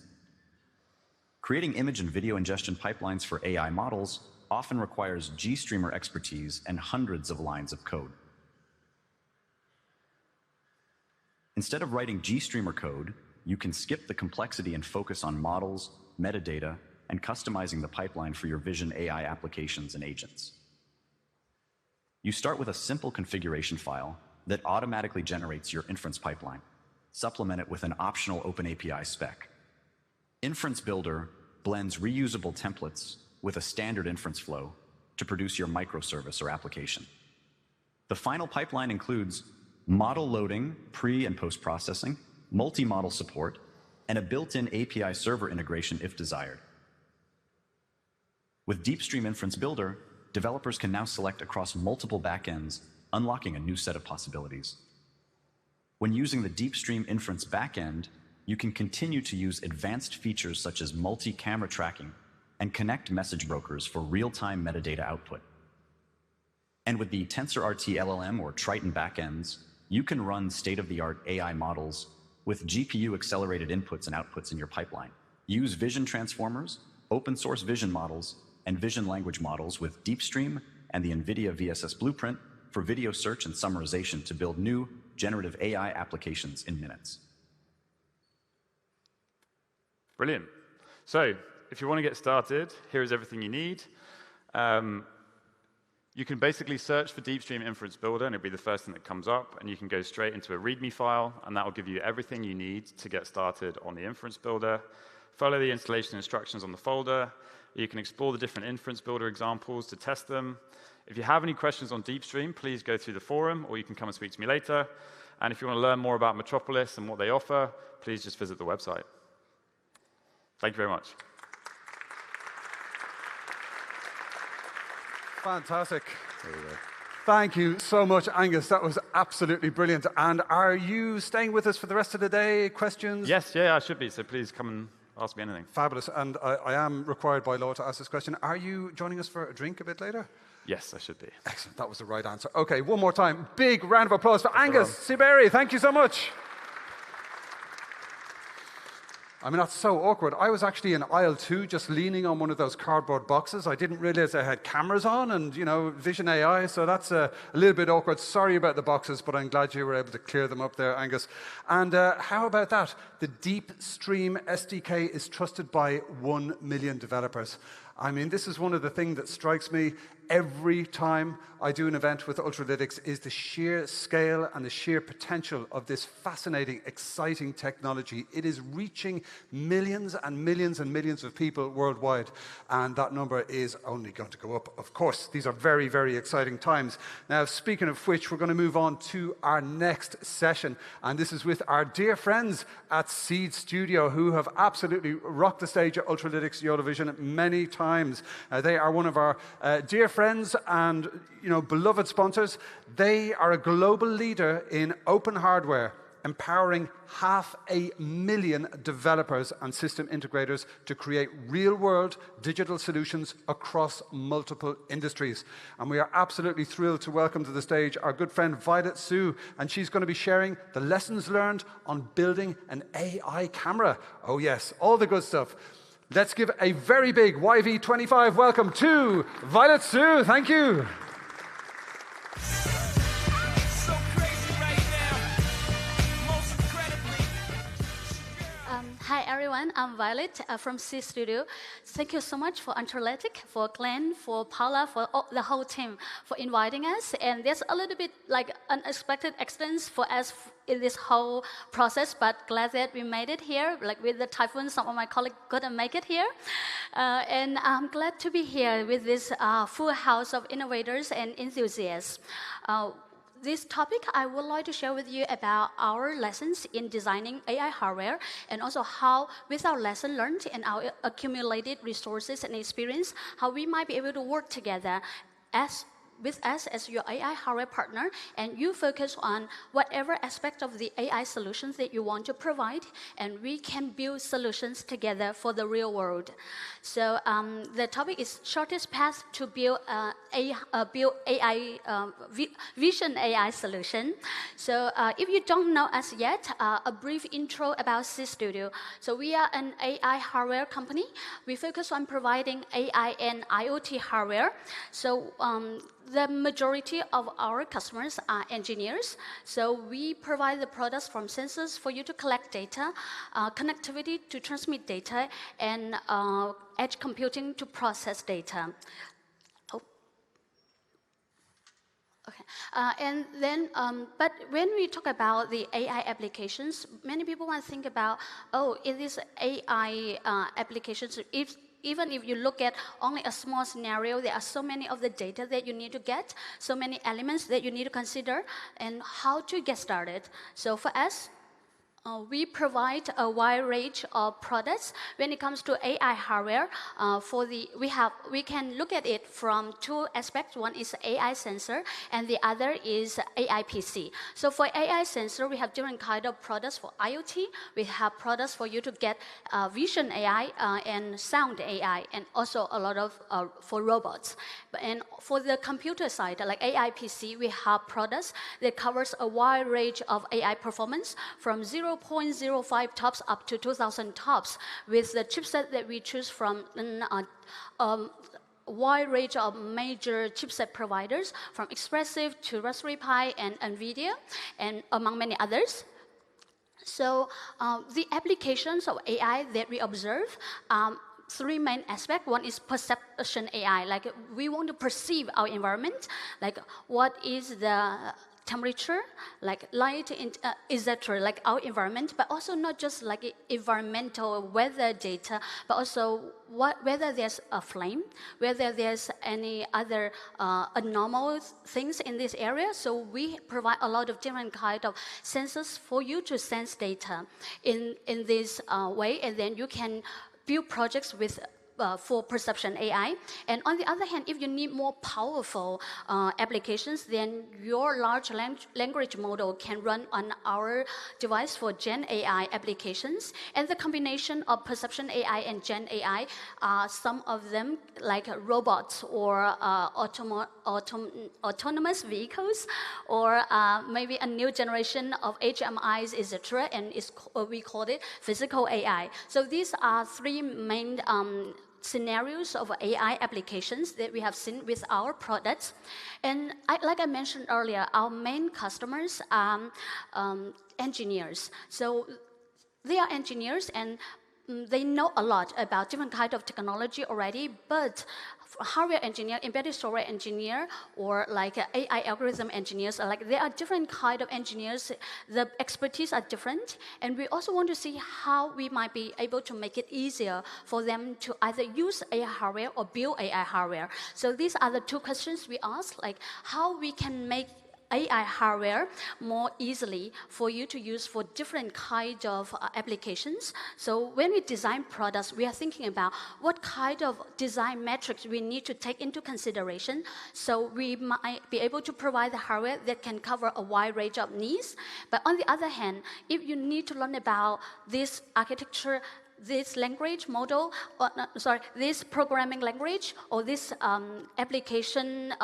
Creating image and video ingestion pipelines for AI models often requires GStreamer expertise and hundreds of lines of code. Instead of writing GStreamer code, you can skip the complexity and focus on models, metadata, and customizing the pipeline for your Vision AI applications and agents. You start with a simple configuration file that automatically generates your inference pipeline. Supplement it with an optional OpenAPI spec. Inference Builder blends reusable templates with a standard inference flow to produce your microservice or application. The final pipeline includes model loading, pre- and post-processing, multi-model support, and a built-in API server integration if desired. With DeepStream Inference Builder, developers can now select across multiple backends, unlocking a new set of possibilities. When using the DeepStream Inference backend, you can continue to use advanced features such as multi-camera tracking and connect message brokers for real-time metadata output. And with the TensorRT LLM or Triton backends, you can run state-of-the-art AI models with GPU-accelerated inputs and outputs in your pipeline. Use vision transformers, open-source vision models, and vision language models with DeepStream and the NVIDIA VSS Blueprint for video search and summarization to build new generative AI applications in minutes. Brilliant. So if you want to get started, here is everything you need. You can basically search for DeepStream Inference Builder, and it'll be the first thing that comes up, and you can go straight into a README file, and that will give you everything you need to get started on the Inference Builder. Follow the installation instructions on the folder. You can explore the different Inference Builder examples to test them. If you have any questions on DeepStream, please go through the forum, or you can come and speak to me later. And if you want to learn more about Metropolis and what they offer, please just visit the website. Thank you very much. Fantastic. Thank you so much, Angus. That was absolutely brilliant. And are you staying with us for the rest of the day? Questions? Yes, yeah, I should be. So please come and ask me anything. Fabulous. And I am required by law to ask this question. Are you joining us for a drink a bit later? Yes, I should be. Excellent. That was the right answer. OK, one more time. Big round of applause for Angus Siberry. Thank you so much. I mean, that's so awkward. I was actually in aisle 2, just leaning on one of those cardboard boxes. I didn't realize I had cameras on and, you know, Vision AI, so that's a little bit awkward. Sorry about the boxes, but I'm glad you were able to clear them up there, Angus. And how about that? The DeepStream SDK is trusted by 1 million developers. I mean, this is one of the things that strikes me every time I do an event with Ultralytics is the sheer scale and the sheer potential of this fascinating, exciting technology. It is reaching millions and millions and millions of people worldwide, and that number is only going to go up. Of course, these are very, very exciting times. Now, speaking of which, we're going to move on to our next session, and this is with our dear friends at Seed Studio, who have absolutely rocked the stage at Ultralytics YOLO Vision many times. They are one of our dear friends and beloved sponsors. They are a global leader in open hardware, empowering 500,000 developers and system integrators to create real-world digital solutions across multiple industries. And we are absolutely thrilled to welcome to the stage our good friend Violet Su, and she's going to be sharing the lessons learned on building an AI camera. Oh yes, all the good stuff. Let's give a very big YV25 welcome to Violet Su. Thank you. Hi everyone, I'm Violet from C Studio. Thank you so much for Ultralytics, for Glenn, for Paula, for the whole team for inviting us. And there's a little bit like unexpected accidents for us in this whole process, but glad that we made it here. Like with the typhoon, some of my colleagues couldn't make it here. And I'm glad to be here with this full house of innovators and enthusiasts. This topic, I would like to share with you about our lessons in designing AI hardware, and also how, with our lesson learned and our accumulated resources and experience, how we might be able to work together with us as your AI hardware partner, and you focus on whatever aspect of the AI solutions that you want to provide, and we can build solutions together for the real world. So the topic is shortest path to build Vision AI solution. So if you don't know us yet, a brief intro about C Studio. So we are an AI hardware company. We focus on providing AI and IoT hardware. So the majority of our customers are engineers, so we provide the products from sensors for you to collect data, connectivity to transmit data, and edge computing to process data. Okay. And then, but when we talk about the AI applications, many people want to think about, oh, in these AI applications, even if you look at only a small scenario, there are so many of the data that you need to get, so many elements that you need to consider, and how to get started. So for us, we provide a wide range of products when it comes to AI hardware. We can look at it from two aspects. One is AI sensor, and the other is AI PC. So for AI sensor, we have different kind of products for IoT. We have products for you to get vision AI and sound AI, and also a lot of for robots. And for the computer side, like AI PC, we have products that covers a wide range of AI performance from 0.05 TOPS up to 2,000 TOPS with the chipset that we choose from wide range of major chipset providers, from Expressive to Raspberry Pi and NVIDIA, and among many others. So the applications of AI that we observe, three main aspects. One is perception AI, like we want to perceive our environment, like what is the temperature, like light, etc., like our environment, but also not just like environmental weather data, but also whether there's a flame, whether there's any other anomalous things in this area. So we provide a lot of different kind of sensors for you to sense data in this way, and then you can build projects with for perception AI. And on the other hand, if you need more powerful applications, then your large language model can run on our device for Gen AI applications. And the combination of perception AI and Gen AI are some of them like robots or autonomous vehicles, or maybe a new generation of HMIs, etc. And we call it physical AI. So these are three main scenarios of AI applications that we have seen with our products. And like I mentioned earlier, our main customers are engineers. So they are engineers, and they know a lot about different kind of technology already, but hardware engineer, embedded software engineer, or like AI algorithm engineers, like there are different kind of engineers. The expertise are different, and we also want to see how we might be able to make it easier for them to either use AI hardware or build AI hardware. So these are the two questions we ask, like how we can make AI hardware more easily for you to use for different kinds of applications. So when we design products, we are thinking about what kind of design metrics we need to take into consideration, so we might be able to provide the hardware that can cover a wide range of needs. But on the other hand, if you need to learn about this architecture, this language model, or this programming language, or this application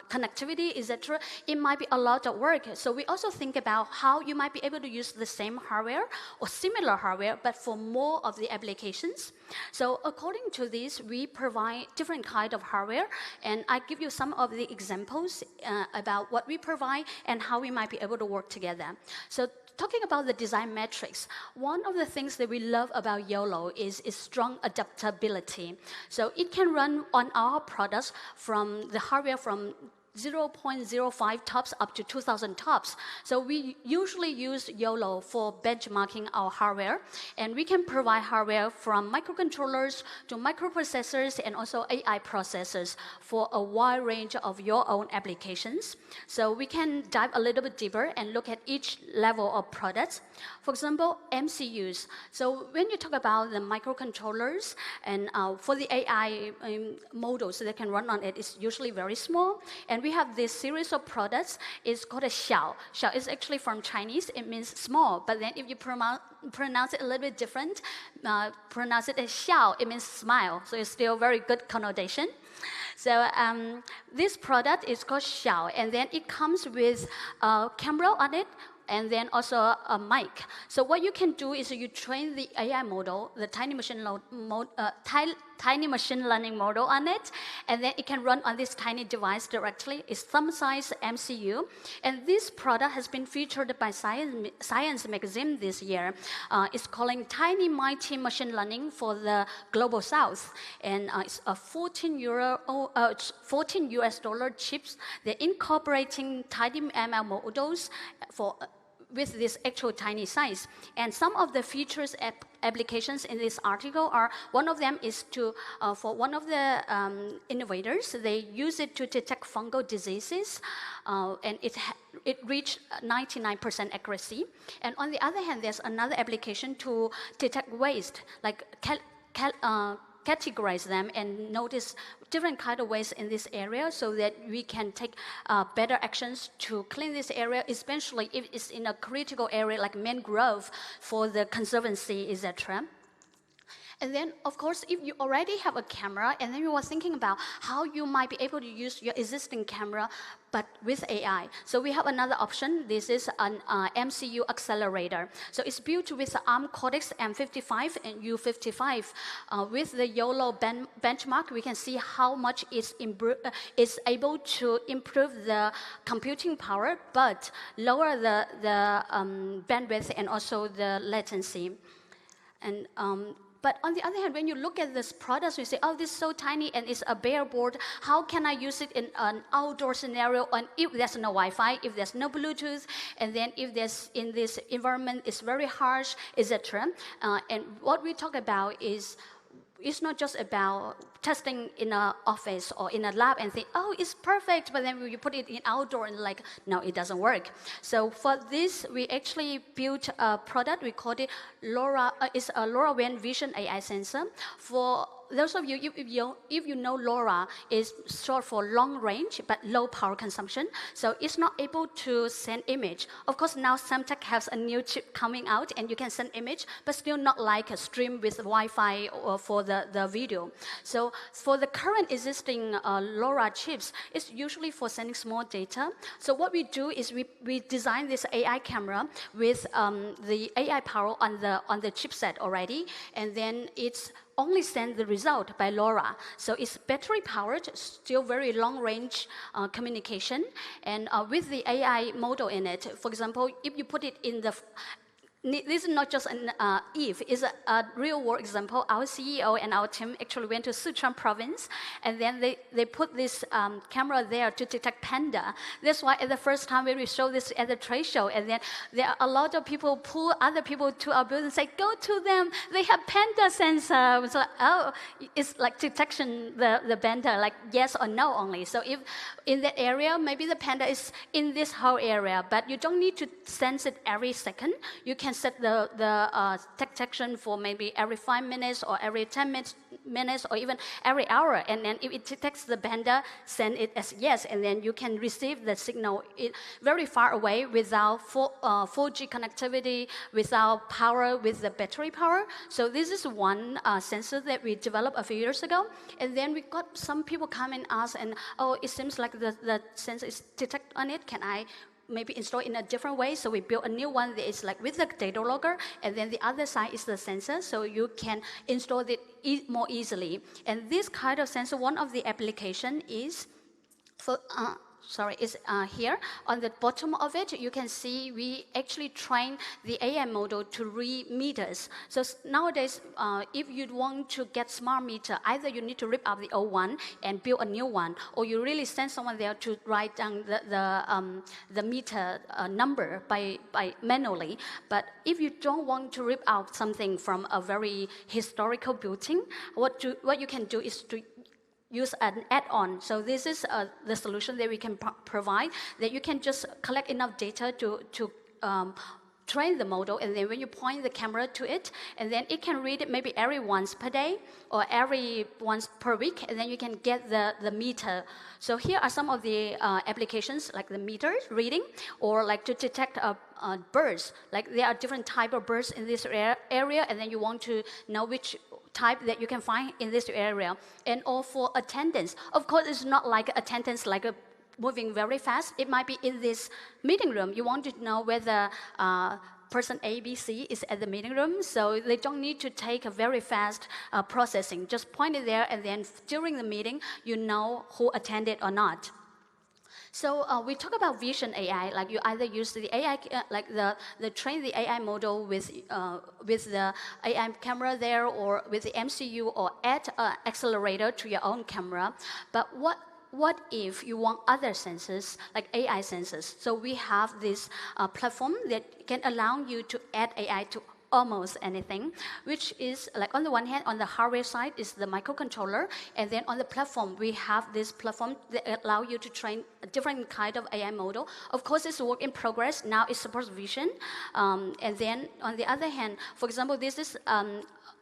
connectivity, etc., it might be a lot of work. So we also think about how you might be able to use the same hardware or similar hardware, but for more of the applications. So according to this, we provide different kind of hardware, and I give you some of the examples about what we provide and how we might be able to work together. So talking about the design metrics, one of the things that we love about YOLO is strong adaptability. So it can run on our products from the hardware from 0.05 TOPS up to 2,000 TOPS. So we usually use YOLO for benchmarking our hardware, and we can provide hardware from microcontrollers to microprocessors and also AI processors for a wide range of your own applications. So we can dive a little bit deeper and look at each level of products. For example, MCUs. So when you talk about the microcontrollers, and for the AI models that can run on it, it's usually very small. And we have this series of products. It's called a xiao. Xiao is actually from Chinese. It means small. But then if you pronounce it a little bit different, pronounce it as xiao, it means smile. So it's still very good connotation. So this product is called xiao. And then it comes with a camera on it, and then also a mic. So what you can do is you train the AI model, the tiny machine tiny machine learning model on it, and then it can run on this tiny device directly. It's thumb-sized MCU, and this product has been featured by Science magazine this year. It's calling Tiny Mighty Machine Learning for the Global South, and it's a 14 US dollar chips. They're incorporating tiny ML models with this actual tiny size. And some of the features applications in this article are, one of them is for one of the innovators, they use it to detect fungal diseases, and it reached 99% accuracy. And on the other hand, there's another application to detect waste, like categorize them and notice different kind of waste in this area so that we can take better actions to clean this area, especially if it's in a critical area like mangrove for the conservancy, etc. And then, of course, if you already have a camera and then you are thinking about how you might be able to use your existing camera but with AI. So we have another option. This is an MCU accelerator. So it's built with the ARM Cortex M55 and U55. With the YOLO benchmark, we can see how much it's able to improve the computing power, but lower the bandwidth and also the latency. And but on the other hand, when you look at this product, you say, oh, this is so tiny and it's a bare board. How can I use it in an outdoor scenario? And if there's no Wi-Fi, if there's no Bluetooth, and then if there's in this environment, it's very harsh, etc. And what we talk about is, it's not just about testing in an office or in a lab and think, oh, it's perfect, but then you put it in outdoor and like, no, it doesn't work. So for this, we actually built a product. We called it LoRa. It's a LoRaWAN Vision AI sensor. For those of you, if you know LoRa is short for long range but low power consumption, so it's not able to send image. Of course, now Samtec has a new chip coming out and you can send image, but still not like a stream with Wi-Fi or for the video. So for the current existing LoRa chips, it's usually for sending small data. So what we do is we design this AI camera with the AI power on the chipset already, and then it's only send the result by LoRa. So it's battery powered, still very long range communication. And with the AI model in it, for example, if you put it in the, this is not just an if, it's a real world example. Our CEO and our team actually went to Sichuan province, and then they put this camera there to detect panda. That's why at the first time when we showed this at the trade show, and then there are a lot of people pull other people to our booth and say, go to them, they have panda sensor. It's like, oh, it's like detection, the panda, like yes or no only. So if in that area, maybe the panda is in this whole area, but you don't need to sense it every second. You can set the detection for maybe every 5 minutes or every 10 minutes or even every hour. And then if it detects the panda, send it as yes, and then you can receive the signal very far away without 4G connectivity, without power, with the battery power. So this is one sensor that we developed a few years ago. And then we got some people come and ask, and oh, it seems like the sensor is detect on it. Can I maybe install in a different way? So we built a new one that is like with the data logger, and then the other side is the sensor, so you can install it more easily. And this kind of sensor, one of the application is for is here. On the bottom of it, you can see we actually train the AI model to read meters. So nowadays, if you want to get smart meter, either you need to rip out the old one and build a new one, or you really send someone there to write down the meter number by manually. But if you don't want to rip out something from a very historical building, what you can do is to use an add-on. So this is the solution that we can provide, that you can just collect enough data to train the model, and then when you point the camera to it, and then it can read it maybe every once per day or every once per week, and then you can get the meter. So here are some of the applications, like the meter reading, or like to detect birds. Like there are different type of birds in this area, and then you want to know which type that you can find in this area. And all for attendance. Of course, it's not like attendance like moving very fast. It might be in this meeting room. You want to know whether person A, B, C is at the meeting room, so they don't need to take a very fast processing. Just point it there, and then during the meeting, you know who attended or not. So we talk about vision AI, like you either use the AI, train the AI model with the AI camera there, or with the MCU, or add an accelerator to your own camera. But what if you want other sensors, like AI sensors? So we have this platform that can allow you to add AI to almost anything, which is, like, on the one hand, on the hardware side is the microcontroller, and then on the platform, we have this platform that allow you to train a different kind of AI model. Of course, it's a work in progress. Now it supports vision. And then on the other hand, for example, this is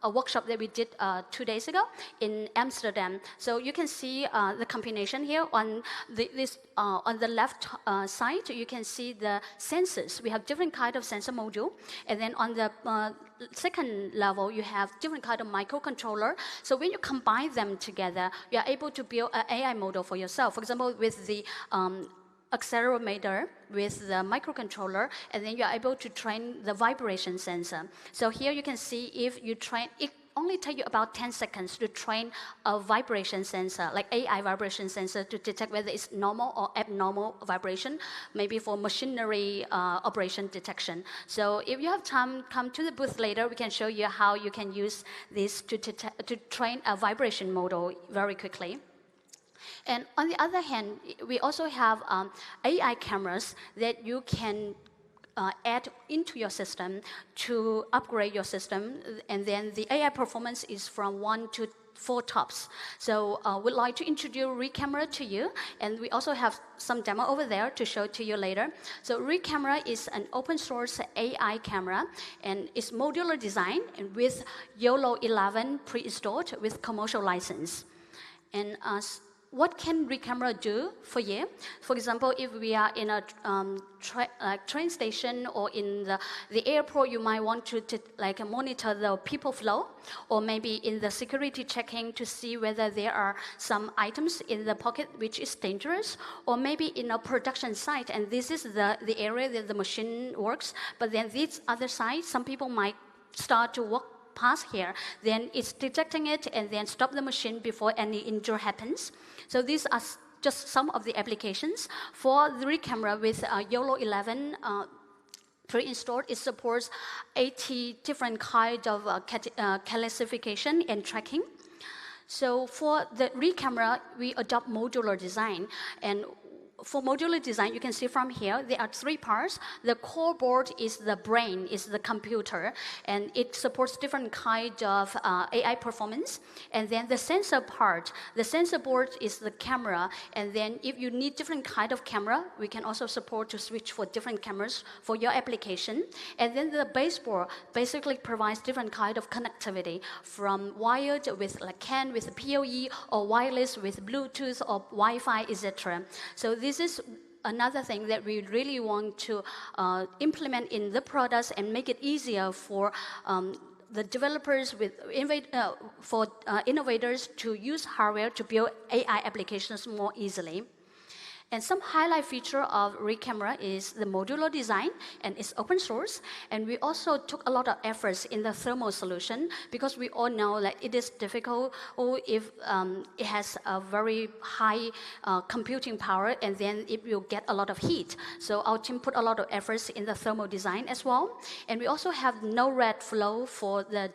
a workshop that we did 2 days ago in Amsterdam. So you can see the combination here on the left side. You can see the sensors. We have different kind of sensor module, and then on the second level, you have different kind of microcontroller. So when you combine them together, you are able to build an AI model for yourself. For example, with the accelerometer with the microcontroller, and then you're able to train the vibration sensor. So here you can see if you train, it only takes you about 10 seconds to train a vibration sensor, like AI vibration sensor, to detect whether it's normal or abnormal vibration, maybe for machinery operation detection. So if you have time, come to the booth later, we can show you how you can use this to train a vibration model very quickly. And on the other hand, we also have AI cameras that you can add into your system to upgrade your system. And then the AI performance is from 1 to 4 tops. So we'd like to introduce ReCamera to you. And we also have some demo over there to show to you later. So ReCamera is an open source AI camera, and it's modular design and with YOLO 11 pre-installed with commercial license. And what can ReCamera do for you? For example, if we are in a train station or in the airport, you might want to monitor the people flow, or maybe in the security checking to see whether there are some items in the pocket which is dangerous, or maybe in a production site, and this is the area that the machine works, but then this other side, some people might start to walk past here, then it's detecting it and then stop the machine before any injury happens. So these are just some of the applications. For the ReCamera with YOLO 11 pre-installed, it supports 80 different kinds of classification and tracking. So for the ReCamera, we adopt modular design. And for modular design, you can see from here, there are 3 parts. The core board is the brain, is the computer, and it supports different kind of AI performance. And then the sensor part, the sensor board is the camera. And then if you need different kind of camera, we can also support to switch for different cameras for your application. And then the baseboard basically provides different kind of connectivity, from wired with like CAN with PoE, or wireless with Bluetooth or Wi-Fi, etc. So this is another thing that we really want to implement in the products and make it easier for the developers for innovators to use hardware to build AI applications more easily. And some highlight feature of ReCamera is the modular design, and it's open source. And we also took a lot of efforts in the thermal solution, because we all know that it is difficult if it has a very high computing power, and then it will get a lot of heat. So our team put a lot of efforts in the thermal design as well. And we also have no red flow for the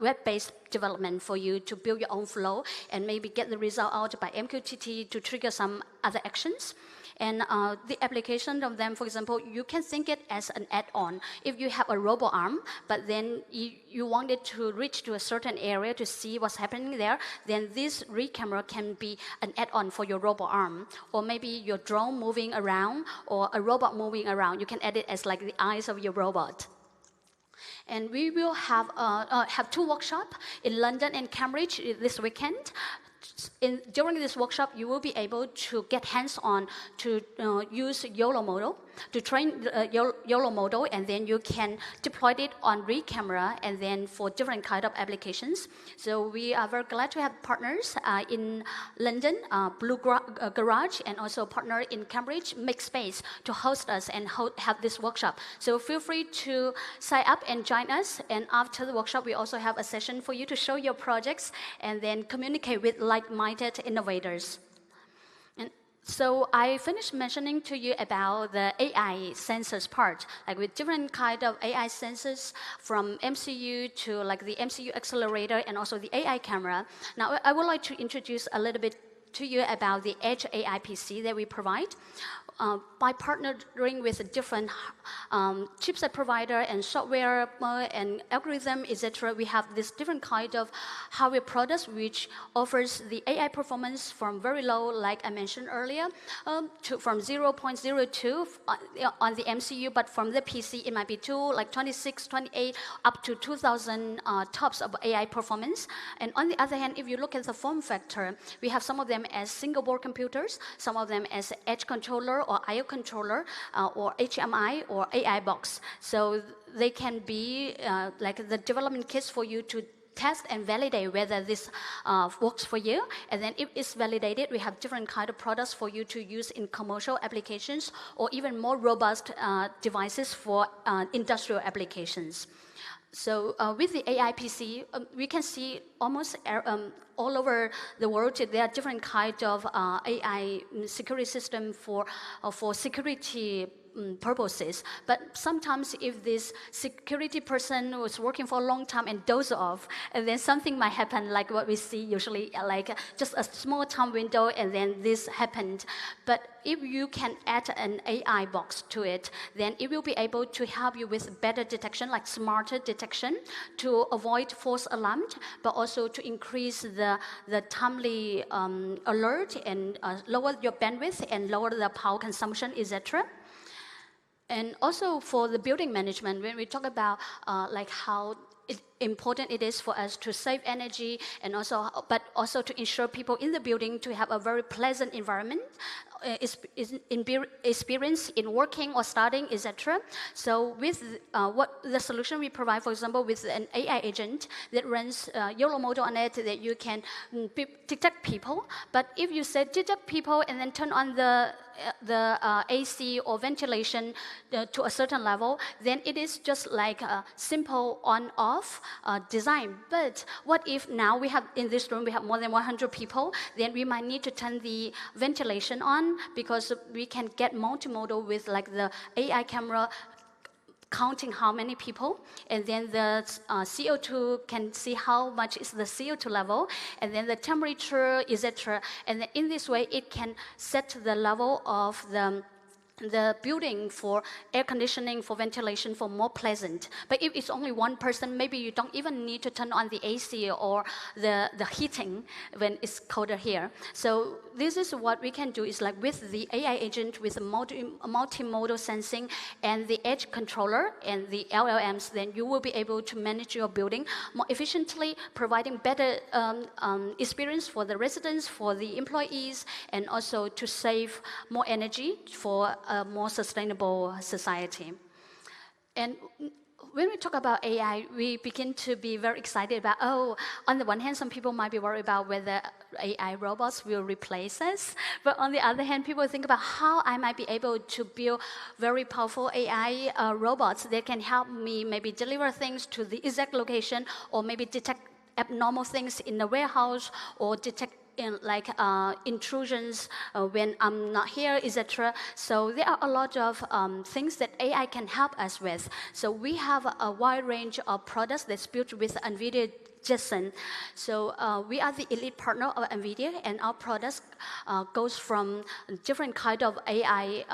web-based development for you to build your own flow and maybe get the result out by MQTT to trigger some other actions. And the application of them, for example, you can think it as an add-on. If you have a robot arm, but then you want it to reach to a certain area to see what's happening there, then this ReCamera can be an add-on for your robot arm. Or maybe your drone moving around, or a robot moving around. You can add it as like the eyes of your robot. And we will have 2 workshops in London and Cambridge this weekend. During this workshop, you will be able to get hands-on to use YOLO model. to train the YOLO model, and then you can deploy it on real camera, and then for different kind of applications. So we are very glad to have partners in London, Blue Garage, and also a partner in Cambridge, Makespace, to host us and have this workshop. So feel free to sign up and join us. And after the workshop, we also have a session for you to show your projects and then communicate with like-minded innovators. And so I finished mentioning to you about the AI sensors part, like with different kind of AI sensors from MCU to like the MCU accelerator and also the AI camera. Now I would like to introduce a little bit to you about the Edge AI PC that we provide. By partnering with different chipset provider and software and algorithm, etc., we have this different kind of hardware products which offers the AI performance from very low, like I mentioned earlier, from 0.02 on the MCU, but from the PC it might be like 26, 28, up to 2,000 tops of AI performance. And on the other hand, if you look at the form factor, we have some of them as single board computers, some of them as edge controller or I/O controller, or HMI or AI box. So they can be like the development kits for you to test and validate whether this works for you. And then if it's validated, we have different kind of products for you to use in commercial applications or even more robust devices for industrial applications. So with the AI PC, we can see almost all over the world, there are different kinds of AI security system for security purposes. But sometimes if this security person was working for a long time and doze off, and then something might happen, like what we see usually, like just a small time window, and then this happened. But if you can add an AI box to it, then it will be able to help you with better detection, like smarter detection, to avoid false alarms, but also to increase the timely alert and lower your bandwidth and lower the power consumption, etc. And also for the building management, when we talk about like how important it is for us to save energy, and also, but also to ensure people in the building to have a very pleasant environment, experience in working or studying, etc. So with what the solution we provide, for example, with an AI agent that runs YOLO model on it, that you can detect people. But if you say detect people and then turn on the AC or ventilation to a certain level, then it is just like a simple on-off design. But what if now we have, in this room, we have more than 100 people, then we might need to turn the ventilation on, because we can get multimodal with like the AI camera counting how many people, and then the CO2 can see how much is the CO2 level, and then the temperature, etc. And then in this way, it can set the level of the building for air conditioning, for ventilation, for more pleasant. But if it's only one person, maybe you don't even need to turn on the AC or the heating when it's colder here. So this is what we can do, is like with the AI agent, with the multimodal sensing and the edge controller and the LLMs, then you will be able to manage your building more efficiently, providing better experience for the residents, for the employees, and also to save more energy for a more sustainable society. And when we talk about AI, we begin to be very excited about, on the one hand, some people might be worried about whether AI robots will replace us. But on the other hand, people think about how I might be able to build very powerful AI robots that can help me maybe deliver things to the exact location, or maybe detect abnormal things in the warehouse, or detect intrusions when I'm not here, etc. So there are a lot of things that AI can help us with. So we have a wide range of products that's built with NVIDIA Jetson. So we are the elite partner of NVIDIA, and our products goes from different kind of AI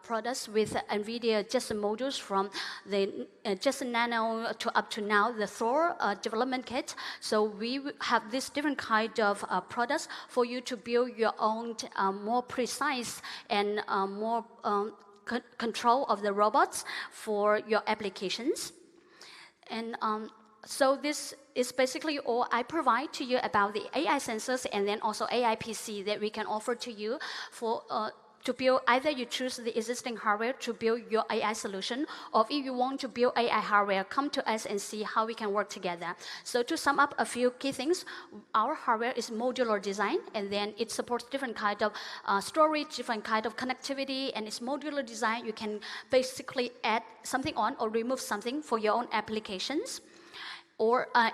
products with NVIDIA Jetson modules, from the Jetson Nano to up to now the Thor development kit. So we have this different kind of products for you to build your own more precise and more control of the robots for your applications. And so this is basically all I provide to you about the AI sensors, and then also AI PC that we can offer to you for to build, either you choose the existing hardware to build your AI solution, or if you want to build AI hardware, come to us and see how we can work together. So to sum up a few key things, our hardware is modular design, and then it supports different kind of storage, different kind of connectivity, and it's modular design. You can basically add something on or remove something for your own applications.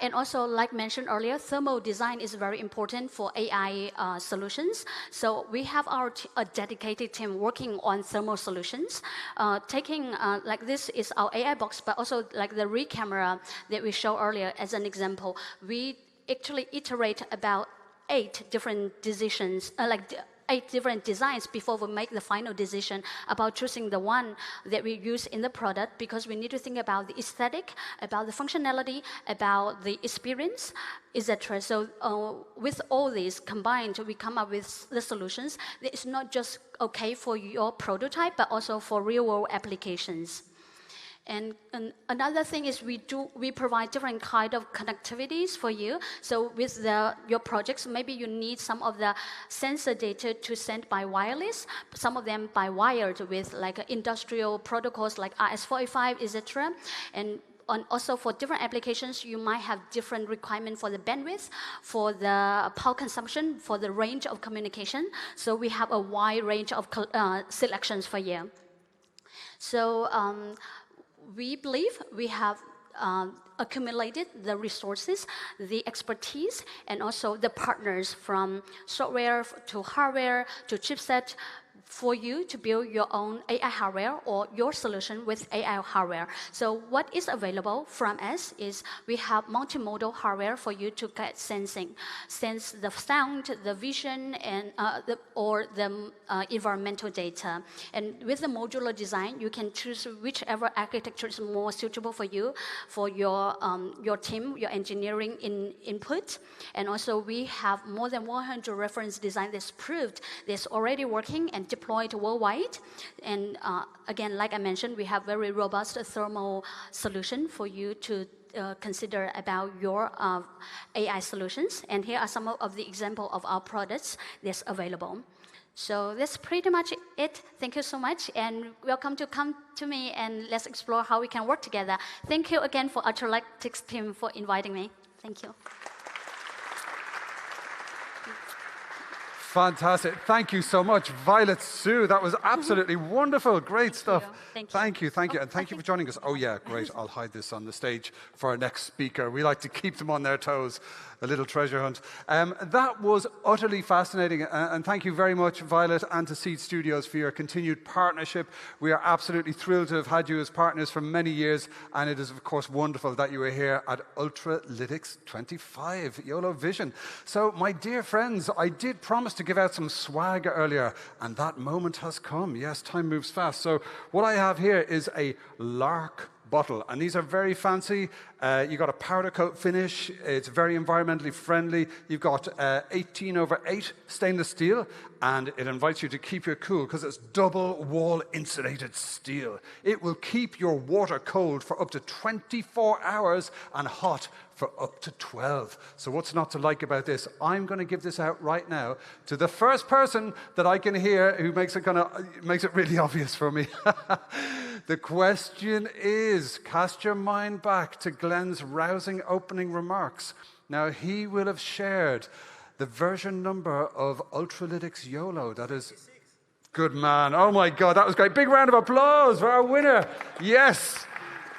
And also, like mentioned earlier, thermal design is very important for AI solutions. So we have a dedicated team working on thermal solutions. Like this is our AI box, but also like the Rig camera that we showed earlier as an example. We actually iterate about 8 different decisions, 8 different designs before we make the final decision about choosing the one that we use in the product, because we need to think about the aesthetic, about the functionality, about the experience, etc. So with all these combined, we come up with the solutions that is not just okay for your prototype, but also for real-world applications. And another thing is we provide different kind of connectivities for you. So with your projects, maybe you need some of the sensor data to send by wireless, some of them by wired with like industrial protocols like RS-485, etc. And also for different applications, you might have different requirements for the bandwidth, for the power consumption, for the range of communication. So we have a wide range of selections for you. So we believe we have accumulated the resources, the expertise, and also the partners from software to hardware to chipset for you to build your own AI hardware or your solution with AI hardware. So what is available from us is we have multimodal hardware for you to get sense the sound, the vision, and the environmental data. And with the modular design, you can choose whichever architecture is more suitable for you, for your team, your engineering input. And also we have more than 100 reference design that's proved that's already working and deployed worldwide. And again, like I mentioned, we have very robust thermal solution for you to consider about your AI solutions. And here are some of the example of our products that's available. So that's pretty much it. Thank you so much, and welcome to come to me and let's explore how we can work together. Thank you again for Ultralytics team for inviting me. Thank you. Fantastic. Thank you so much, Violet Sue. That was absolutely wonderful. Great stuff. Thank you. And thank you for joining us. Oh, yeah, great. I'll hide this on the stage for our next speaker. We like to keep them on their toes. A little treasure hunt. That was utterly fascinating. And thank you very much, Violet, and to Seed Studios for your continued partnership. We are absolutely thrilled to have had you as partners for many years. And it is, of course, wonderful that you are here at Ultralytics 25, YOLO Vision. So, my dear friends, I did promise to give out some swag earlier, and that moment has come. Yes, time moves fast. So what I have here is a Lark bottle, and these are very fancy. You got a powder coat finish. It's very environmentally friendly. You've got 18/8 stainless steel, and it invites you to keep your cool because it's double wall insulated steel. It will keep your water cold for up to 24 hours and hot for up to 12. So what's not to like about this? I'm going to give this out right now to the first person that I can hear who makes it really obvious for me. The question is, cast your mind back to Glenn's rousing opening remarks. Now, he will have shared the version number of Ultralytics YOLO. That is... 56. Good man. Oh, my God, that was great. Big round of applause for our winner. Yes.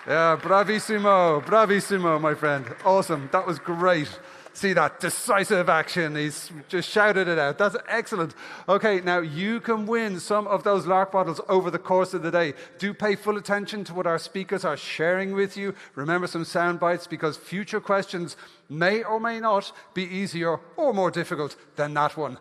Yeah, bravissimo, my friend. Awesome. That was great. See that decisive action. He's just shouted it out. That's excellent. Okay, now you can win some of those Lark bottles over the course of the day. Do pay full attention to what our speakers are sharing with you. Remember some sound bites, because future questions may or may not be easier or more difficult than that one.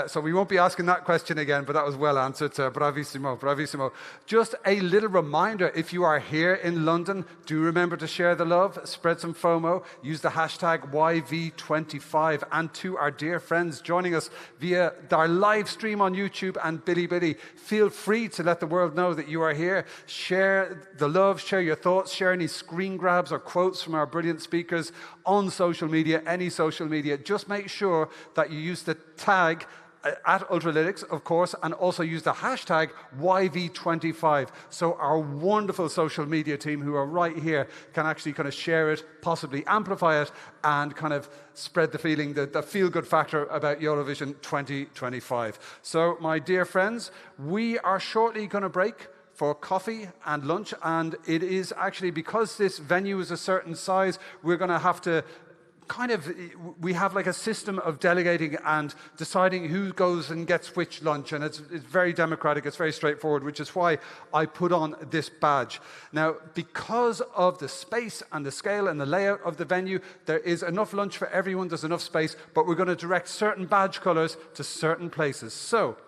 So we won't be asking that question again, but that was well answered. Bravissimo. Just a little reminder, if you are here in London, do remember to share the love, spread some FOMO, use the hashtag YV25. And to our dear friends joining us via our live stream on YouTube and Bilibili, feel free to let the world know that you are here. Share the love, share your thoughts, share any screen grabs or quotes from our brilliant speakers on social media, any social media. Just make sure that you use the tag at Ultralytics, of course, and also use the hashtag YV25. So our wonderful social media team who are right here can actually kind of share it, possibly amplify it, and kind of spread the feeling, the feel-good factor about YOLO Vision 2025. So, my dear friends, we are shortly going to break for coffee and lunch, and it is actually, because this venue is a certain size, we're going to have to we have like a system of delegating and deciding who goes and gets which lunch, and it's very democratic, it's very straightforward, which is why I put on this badge. Now, because of the space and the scale and the layout of the venue, there is enough lunch for everyone, there's enough space, but we're going to direct certain badge colors to certain places. So,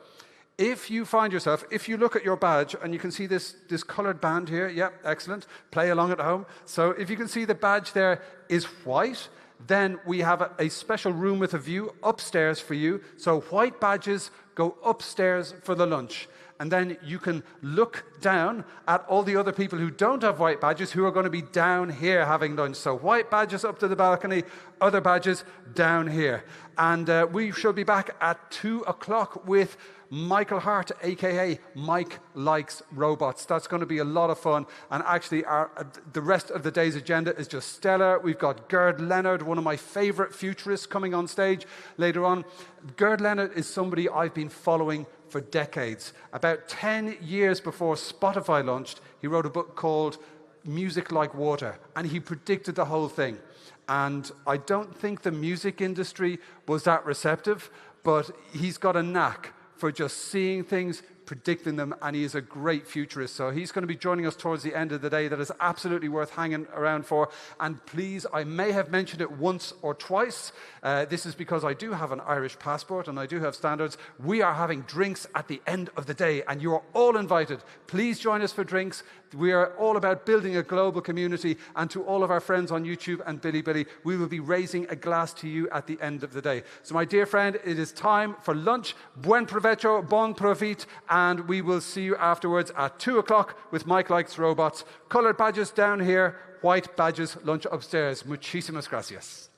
if you find yourself, if you look at your badge and you can see this colored band here, yeah, excellent, play along at home. So if you can see the badge there is white, then we have a special room with a view upstairs for you. So white badges go upstairs for the lunch. And then you can look down at all the other people who don't have white badges who are going to be down here having lunch. So white badges up to the balcony, other badges down here. And we shall be back at 2 o'clock with Michael Hart, a.k.a. Mike Likes Robots. That's going to be a lot of fun. And actually, the rest of the day's agenda is just stellar. We've got Gerd Leonhard, one of my favorite futurists, coming on stage later on. Gerd Leonhard is somebody I've been following for decades. About 10 years before Spotify launched, he wrote a book called Music Like Water, and he predicted the whole thing. And I don't think the music industry was that receptive, but he's got a knack for just seeing things, predicting them, and he is a great futurist. So he's going to be joining us towards the end of the day. That is absolutely worth hanging around for. And please, I may have mentioned it once or twice. This is because I do have an Irish passport and I do have standards. We are having drinks at the end of the day, and you are all invited. Please join us for drinks. We are all about building a global community, and to all of our friends on YouTube and Bilibili, we will be raising a glass to you at the end of the day. So my dear friend, it is time for lunch. Buen provecho, bon profit, and we will see you afterwards at 2 o'clock with Mike Likes Robots. Colored badges down here, white badges, lunch upstairs. Muchísimas gracias.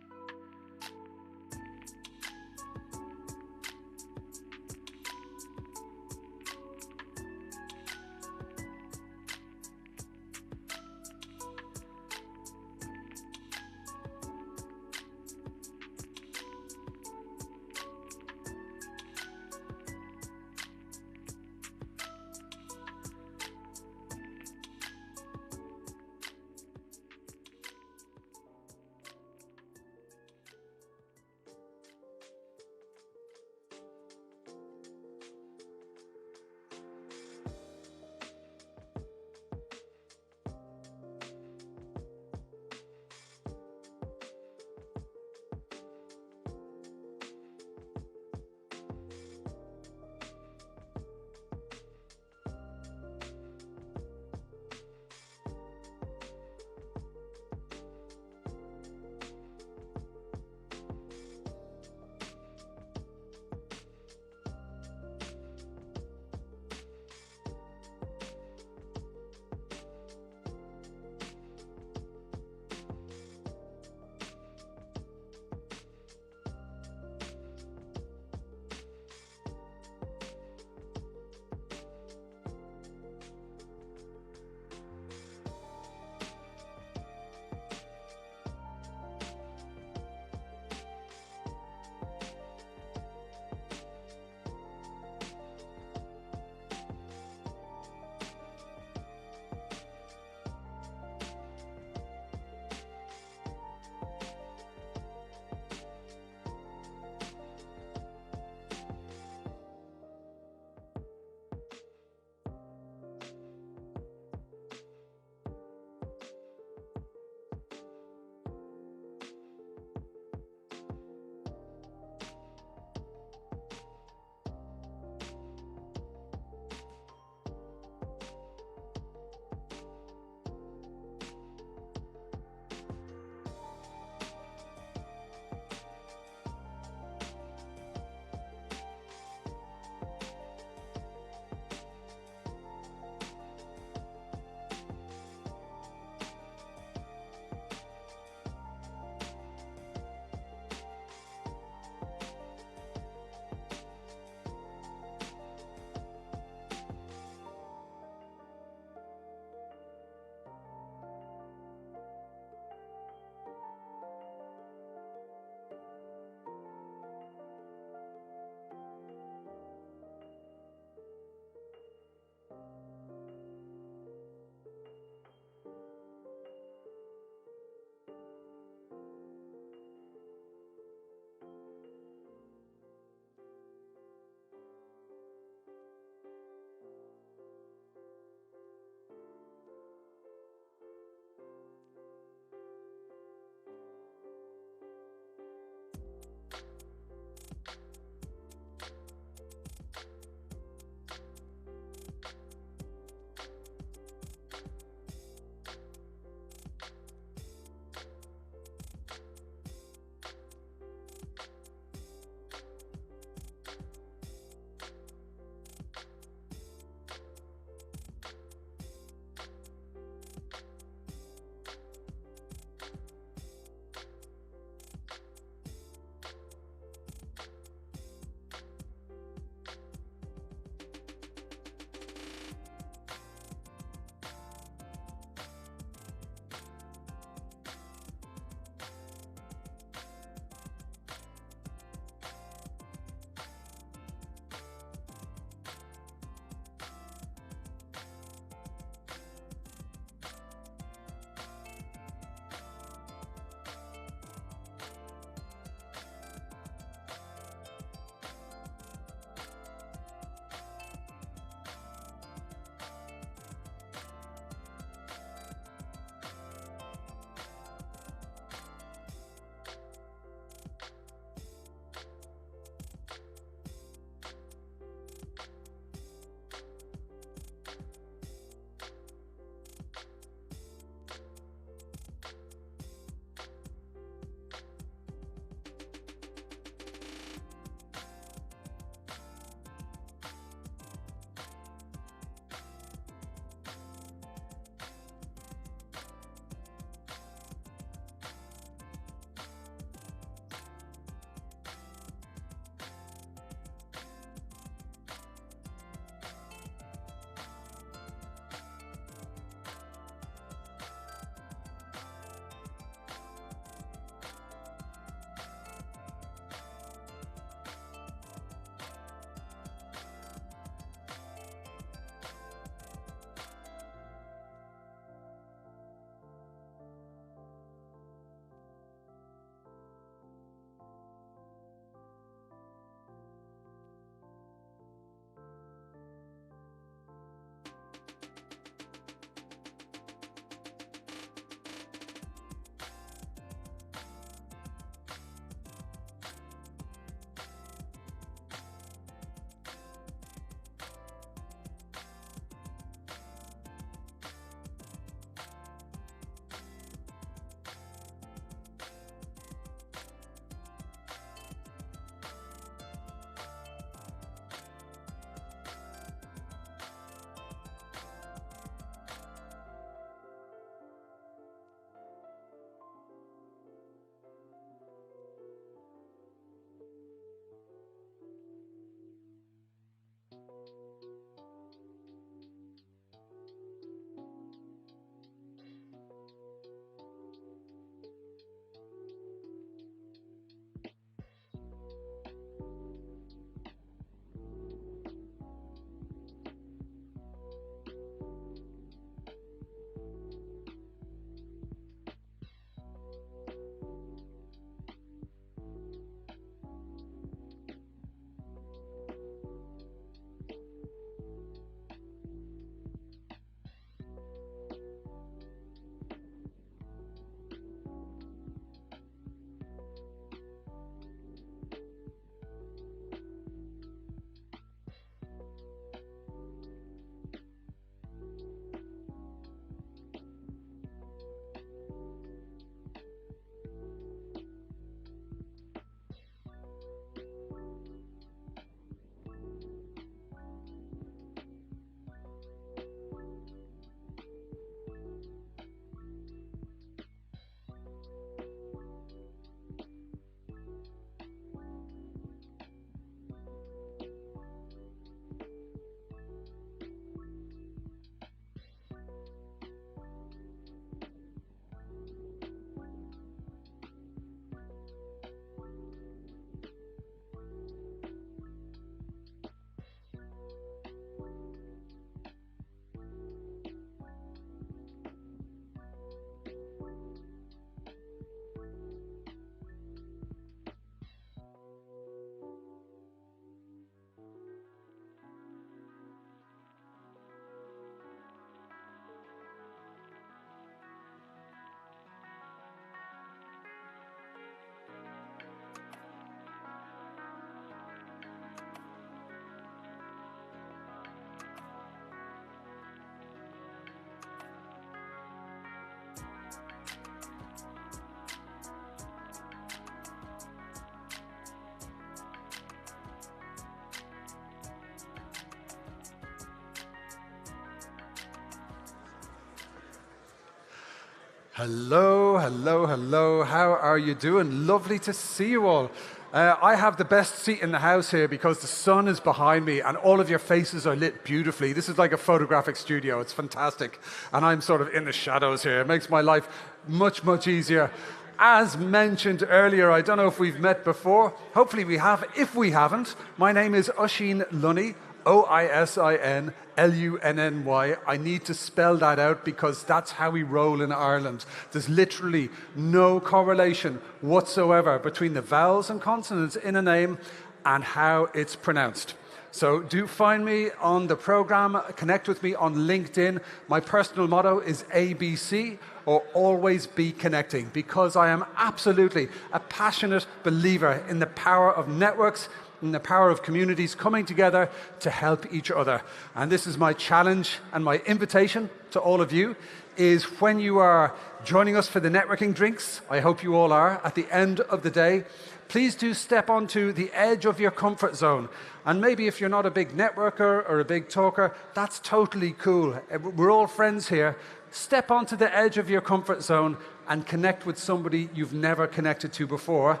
Hello, hello, hello. How are you doing? Lovely to see you all. I have the best seat in the house here because the sun is behind me and all of your faces are lit beautifully. This is like a photographic studio. It's fantastic. And I'm sort of in the shadows here. It makes my life much, much easier. As mentioned earlier, I don't know if we've met before. Hopefully we have. If we haven't, my name is Oisin Lunny, Oisinlunny. I need to spell that out because that's how we roll in Ireland. There's literally no correlation whatsoever between the vowels and consonants in a name and how it's pronounced. So do find me on the program, connect with me on LinkedIn. My personal motto is ABC, or always be connecting, because I am absolutely a passionate believer in the power of networks, in the power of communities coming together to help each other. And this is my challenge and my invitation to all of you, is when you are joining us for the networking drinks, I hope you all are, at the end of the day, please do step onto the edge of your comfort zone. And maybe if you're not a big networker or a big talker, that's totally cool. We're all friends here. Step onto the edge of your comfort zone and connect with somebody you've never connected to before.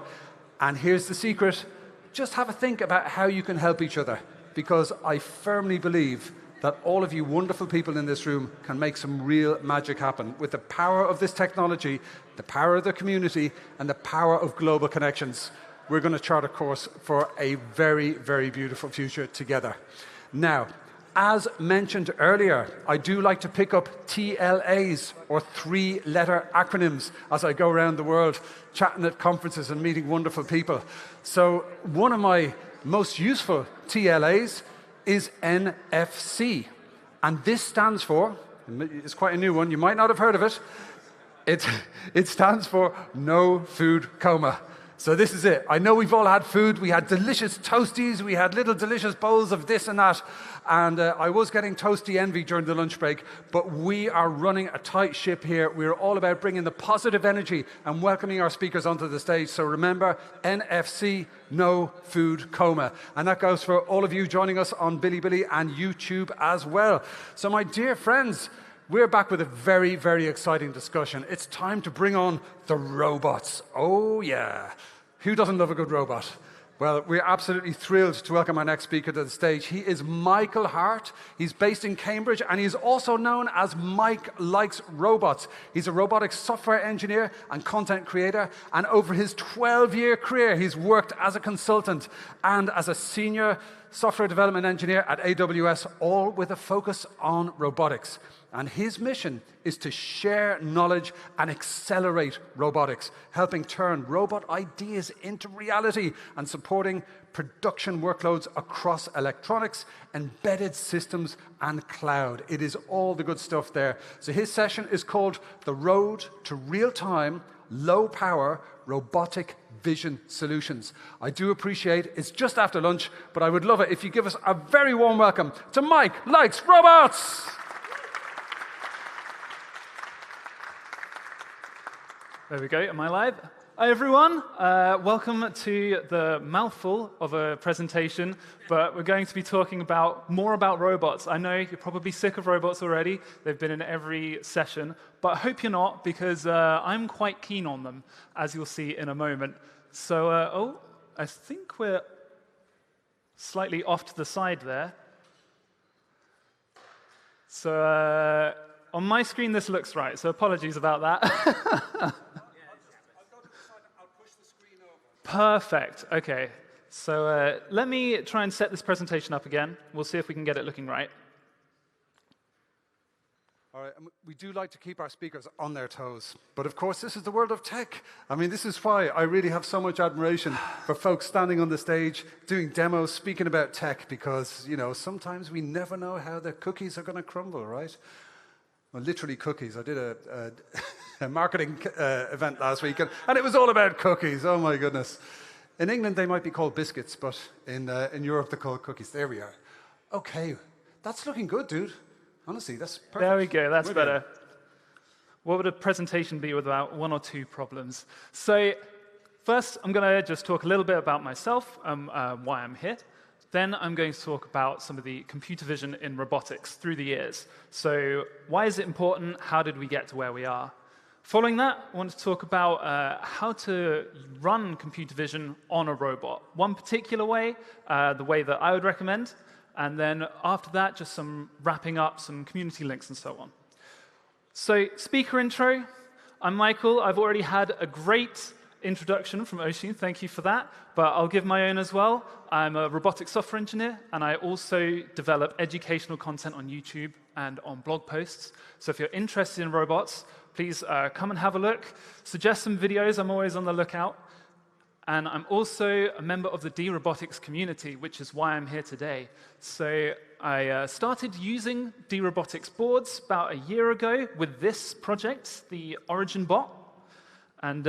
And here's the secret. Just have a think about how you can help each other, because I firmly believe that all of you wonderful people in this room can make some real magic happen with the power of this technology, the power of the community, and the power of global connections. We're going to chart a course for a very, very beautiful future together. Now, as mentioned earlier, I do like to pick up TLAs, or three-letter acronyms, as I go around the world chatting at conferences and meeting wonderful people. So one of my most useful TLAs is NFC. And this stands for, it's quite a new one, you might not have heard of it, it stands for no food coma. So this is it. I know we've all had food. We had delicious toasties. We had little delicious bowls of this and that. And I was getting toasty envy during the lunch break. But we are running a tight ship here. We're all about bringing the positive energy and welcoming our speakers onto the stage. So remember, NFC, no food coma. And that goes for all of you joining us on Bilibili and YouTube as well. So my dear friends, we're back with a very, very exciting discussion. It's time to bring on the robots. Oh, yeah. Who doesn't love a good robot? Well, we're absolutely thrilled to welcome our next speaker to the stage. He is Michael Hart. He's based in Cambridge, and he's also known as Mike Likes Robots. He's a robotics software engineer and content creator, and over his 12-year career, he's worked as a consultant and as a senior software development engineer at AWS, all with a focus on robotics. And his mission is to share knowledge and accelerate robotics, helping turn robot ideas into reality and supporting production workloads across electronics, embedded systems, and cloud. It is all the good stuff there. So his session is called The Road to Real-Time, Low-Power Robotic Vision Solutions. I do appreciate it's just after lunch, but I would love it if you give us a very warm welcome to Mike Likes Robots! There we go. Am I live? Hi, everyone. Welcome to the mouthful of a presentation, but we're going to be talking more about robots. I know you're probably sick of robots already. They've been in every session, but I hope you're not, because I'm quite keen on them, as you'll see in a moment. So, I think we're slightly off to the side there. So, on my screen, this looks right, so apologies about that. Perfect. OK. So let me try and set this presentation up again. We'll see if we can get it looking right. All right. We do like to keep our speakers on their toes. But of course, this is the world of tech. I mean, this is why I really have so much admiration for folks standing on the stage, doing demos, speaking about tech, because, you know, sometimes we never know how the cookies are going to crumble, right? Well, literally cookies. I did a marketing event last week, and it was all about cookies. Oh, my goodness. In England, they might be called biscuits, but in Europe, they're called cookies. There we are. OK, that's looking good, dude. Honestly, that's perfect. There we go. That's better. What would a presentation be without one or two problems? So first, I'm going to just talk a little bit about myself, why I'm here. Then I'm going to talk about some of the computer vision in robotics through the years. So why is it important? How did we get to where we are? Following that, I want to talk about how to run computer vision on a robot. One particular way, the way that I would recommend, and then after that, just some wrapping up, some community links and so on. So speaker intro, I'm Michael. I've already had a great introduction from Oshin, thank you for that, but I'll give my own as well. I'm a robotics software engineer, and I also develop educational content on YouTube and on blog posts. So if you're interested in robots, please come and have a look. Suggest some videos, I'm always on the lookout. And I'm also a member of the D-Robotics community, which is why I'm here today. So I started using D-Robotics boards about a year ago with this project, the Origin bot. And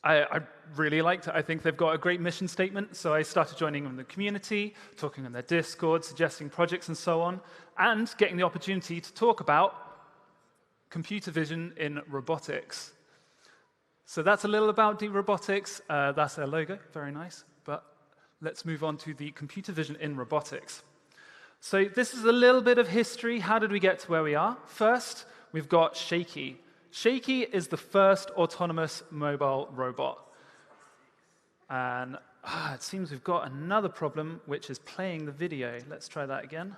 I really liked it. I think they've got a great mission statement, so I started joining them in the community, talking on their Discord, suggesting projects and so on, and getting the opportunity to talk about computer vision in robotics. So that's a little about D-Robotics. That's their logo, very nice. But let's move on to the computer vision in robotics. So this is a little bit of history. How did we get to where we are? First, we've got Shaky. Shaky is the first autonomous mobile robot. And it seems we've got another problem, which is playing the video. Let's try that again.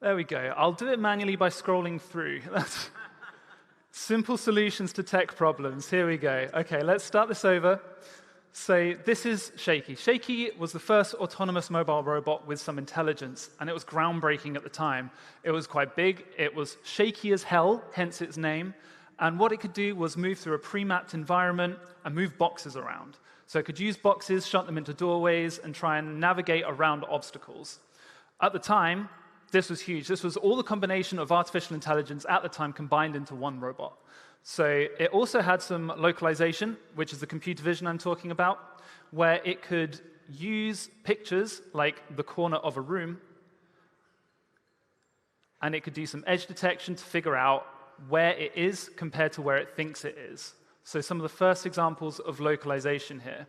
There we go. I'll do it manually by scrolling through. That's simple solutions to tech problems. Here we go. OK, let's start this over. So this is Shaky. Shaky was the first autonomous mobile robot with some intelligence, and it was groundbreaking at the time. It was quite big. It was shaky as hell, hence its name. And what it could do was move through a pre-mapped environment and move boxes around. So it could use boxes, shut them into doorways, and try and navigate around obstacles. At the time, this was huge. This was all the combination of artificial intelligence at the time combined into one robot. So it also had some localization, which is the computer vision I'm talking about, where it could use pictures like the corner of a room, and it could do some edge detection to figure out where it is compared to where it thinks it is. So some of the first examples of localization here.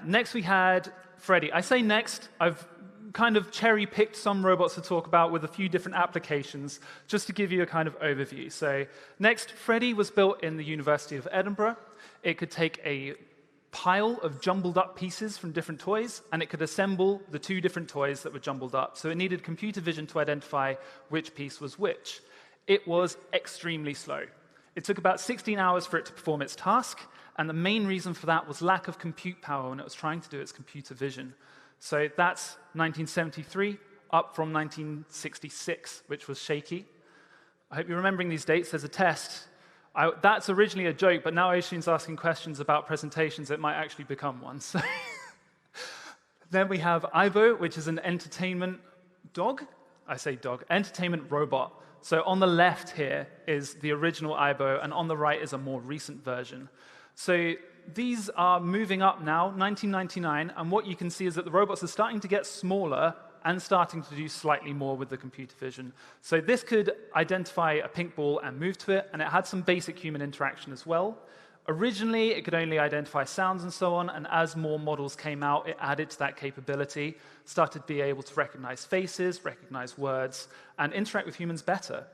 Next we had Freddy. I say next, I've kind of cherry-picked some robots to talk about with a few different applications, just to give you a kind of overview. So next, Freddy was built in the University of Edinburgh. It could take a pile of jumbled up pieces from different toys, and it could assemble the two different toys that were jumbled up. So it needed computer vision to identify which piece was which. It was extremely slow. It took about 16 hours for it to perform its task, and the main reason for that was lack of compute power when it was trying to do its computer vision. So that's 1973, up from 1966, which was Shaky. I hope you're remembering these dates. There's a test. That's originally a joke, but now Oshin's asking questions about presentations. It might actually become one. So then we have Aibo, which is an entertainment dog. I say dog, entertainment robot. So on the left here is the original Aibo, and on the right is a more recent version. So these are moving up now, 1999, and what you can see is that the robots are starting to get smaller and starting to do slightly more with the computer vision. So this could identify a pink ball and move to it, and it had some basic human interaction as well. Originally, it could only identify sounds and so on, and as more models came out, it added to that capability, started to be able to recognize faces, recognize words, and interact with humans better.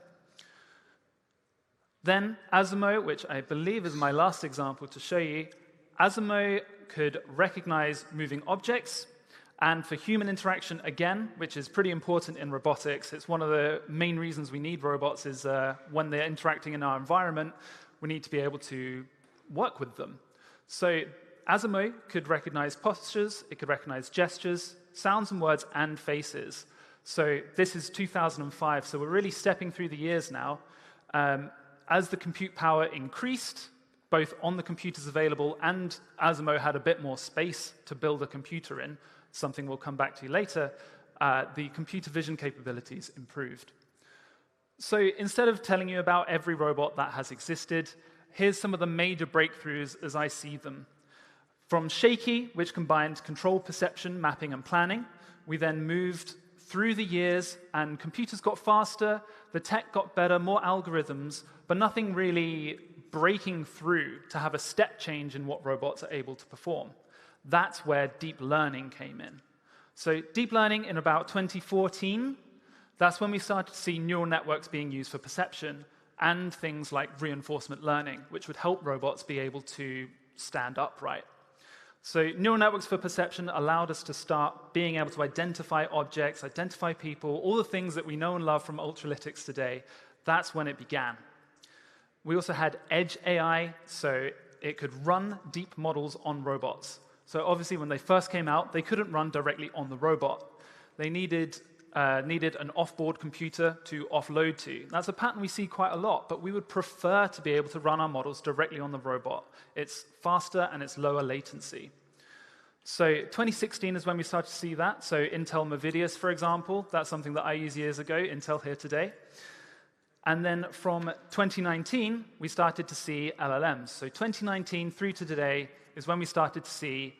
Then Asimo, which I believe is my last example to show you, Asimo could recognize moving objects, and for human interaction, again, which is pretty important in robotics, it's one of the main reasons we need robots is when they're interacting in our environment, we need to be able to work with them. So Asimo could recognize postures, it could recognize gestures, sounds and words, and faces. So this is 2005, so we're really stepping through the years now. As the compute power increased, both on the computers available and Asimo had a bit more space to build a computer in, something we'll come back to later, the computer vision capabilities improved. So instead of telling you about every robot that has existed, here's some of the major breakthroughs as I see them. From Shaky, which combined control, perception, mapping, and planning, we then moved through the years, and computers got faster, the tech got better, more algorithms, but nothing really breaking through to have a step change in what robots are able to perform. That's where deep learning came in. So deep learning in about 2014, that's when we started to see neural networks being used for perception and things like reinforcement learning, which would help robots be able to stand upright. So neural networks for perception allowed us to start being able to identify objects, identify people, all the things that we know and love from Ultralytics today. That's when it began. We also had edge AI, so it could run deep models on robots. So obviously, when they first came out, they couldn't run directly on the robot. They needed an off-board computer to offload to. That's a pattern we see quite a lot, but we would prefer to be able to run our models directly on the robot. It's faster and it's lower latency. So 2016 is when we started to see that. So Intel Movidius, for example, that's something that I used years ago, Intel here today. And then from 2019, we started to see LLMs. So 2019 through to today is when we started to see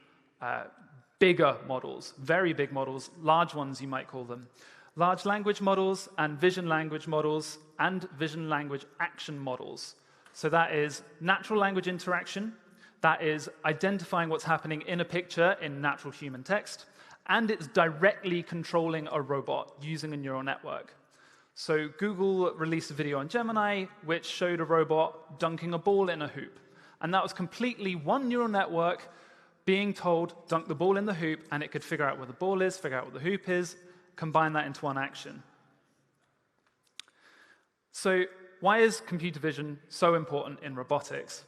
bigger models, very big models, large ones you might call them. Large language models and vision language models and vision language action models. So that is natural language interaction, that is identifying what's happening in a picture in natural human text, and it's directly controlling a robot using a neural network. So Google released a video on Gemini which showed a robot dunking a ball in a hoop. And that was completely one neural network being told, dunk the ball in the hoop, and it could figure out where the ball is, figure out what the hoop is, combine that into one action. So why is computer vision so important in robotics?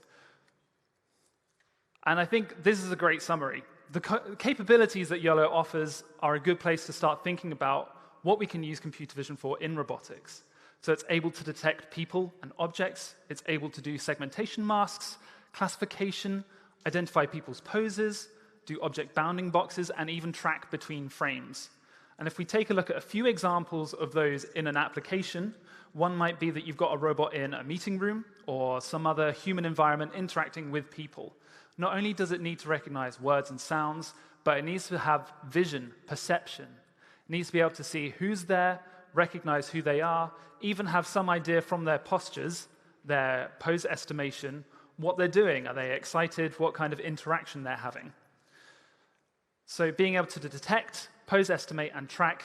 And I think this is a great summary. The capabilities that YOLO offers are a good place to start thinking about what we can use computer vision for in robotics. So it's able to detect people and objects. It's able to do segmentation masks, classification, identify people's poses, do object bounding boxes, and even track between frames. And if we take a look at a few examples of those in an application, one might be that you've got a robot in a meeting room or some other human environment interacting with people. Not only does it need to recognize words and sounds, but it needs to have vision, perception. It needs to be able to see who's there, recognize who they are, even have some idea from their postures, their pose estimation, what they're doing. Are they excited? What kind of interaction they're having? So being able to detect, pose estimate, and track,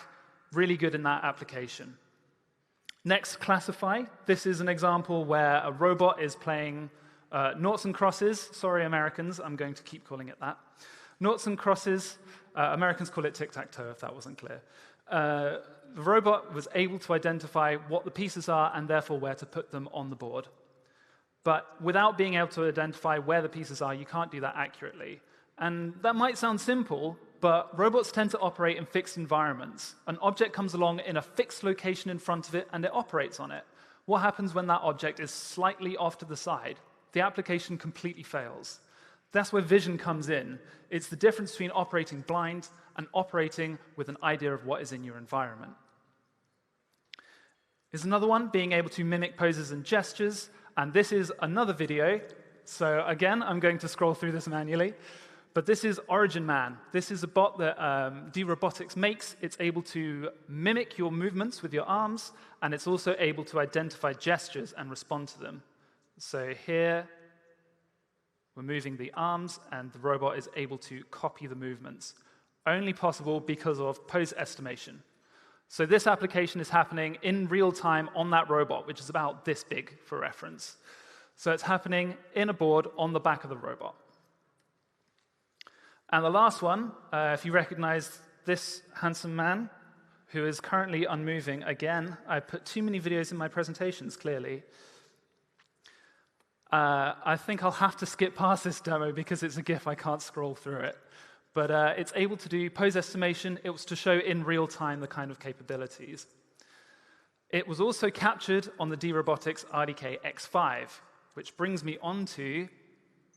really good in that application. Next, classify. This is an example where a robot is playing noughts and crosses. Sorry, Americans, I'm going to keep calling it that. Noughts and crosses. Americans call it tic-tac-toe, if that wasn't clear. The robot was able to identify what the pieces are and therefore where to put them on the board. But without being able to identify where the pieces are, you can't do that accurately. And that might sound simple, but robots tend to operate in fixed environments. An object comes along in a fixed location in front of it, and it operates on it. What happens when that object is slightly off to the side? The application completely fails. That's where vision comes in. It's the difference between operating blind and operating with an idea of what is in your environment. Here's another one, being able to mimic poses and gestures. And this is another video. So again, I'm going to scroll through this manually. But this is Origin Man. This is a bot that D-Robotics makes. It's able to mimic your movements with your arms, and it's also able to identify gestures and respond to them. So here, we're moving the arms, and the robot is able to copy the movements. Only possible because of pose estimation. So this application is happening in real time on that robot, which is about this big for reference. So it's happening in a board on the back of the robot. And the last one, if you recognize this handsome man, who is currently unmoving. Again, I put too many videos in my presentations, clearly. I think I'll have to skip past this demo because it's a GIF, I can't scroll through it. But it's able to do pose estimation. It was to show in real time the kind of capabilities. It was also captured on the D-Robotics RDK X5, which brings me on to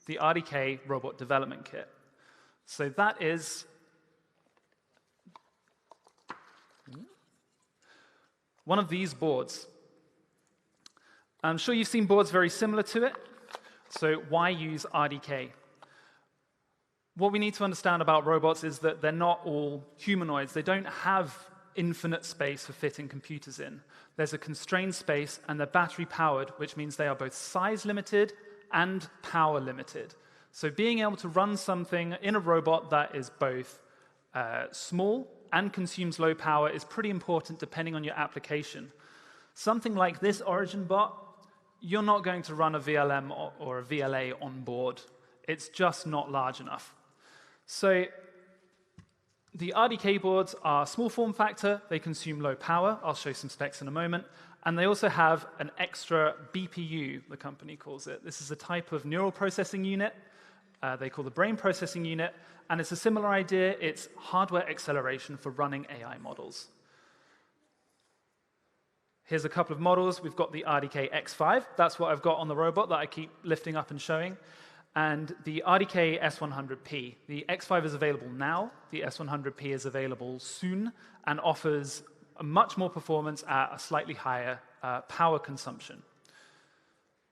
the RDK Robot Development Kit. So that is one of these boards. I'm sure you've seen boards very similar to it. So why use RDK? What we need to understand about robots is that they're not all humanoids. They don't have infinite space for fitting computers in. There's a constrained space, and they're battery-powered, which means they are both size-limited and power-limited. So being able to run something in a robot that is both small and consumes low power is pretty important depending on your application. Something like this Origin bot, you're not going to run a VLM or a VLA on board. It's just not large enough. So the RDK boards are small form factor. They consume low power. I'll show some specs in a moment. And they also have an extra BPU, the company calls it. This is a type of neural processing unit. They call the brain processing unit. And it's a similar idea. It's hardware acceleration for running AI models. Here's a couple of models. We've got the RDK X5. That's what I've got on the robot that I keep lifting up and showing. And the RDK S100P. The X5 is available now. The S100P is available soon and offers much more performance at a slightly higher power consumption.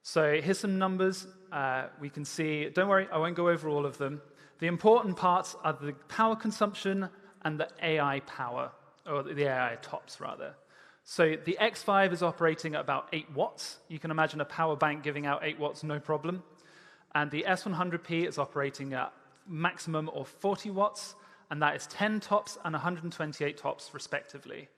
So here's some numbers. We can see, don't worry, I won't go over all of them. The important parts are the power consumption and the AI power, or the AI tops, rather. So the X5 is operating at about 8 watts. You can imagine a power bank giving out 8 watts, no problem. And the S100P is operating at maximum of 40 watts, and that is 10 tops and 128 tops, respectively.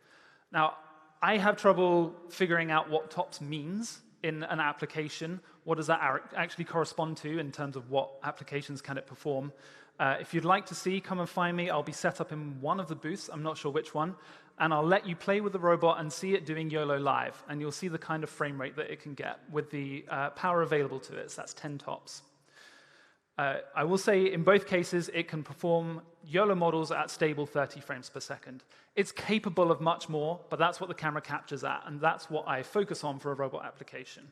Now, I have trouble figuring out what tops means in an application. What does that actually correspond to in terms of what applications can it perform? If you'd like to see, come and find me. I'll be set up in one of the booths. I'm not sure which one. And I'll let you play with the robot and see it doing YOLO live. And you'll see the kind of frame rate that it can get with the power available to it. So that's 10 tops. I will say in both cases, it can perform YOLO models at stable 30 frames per second. It's capable of much more, but that's what the camera captures at, and that's what I focus on for a robot application.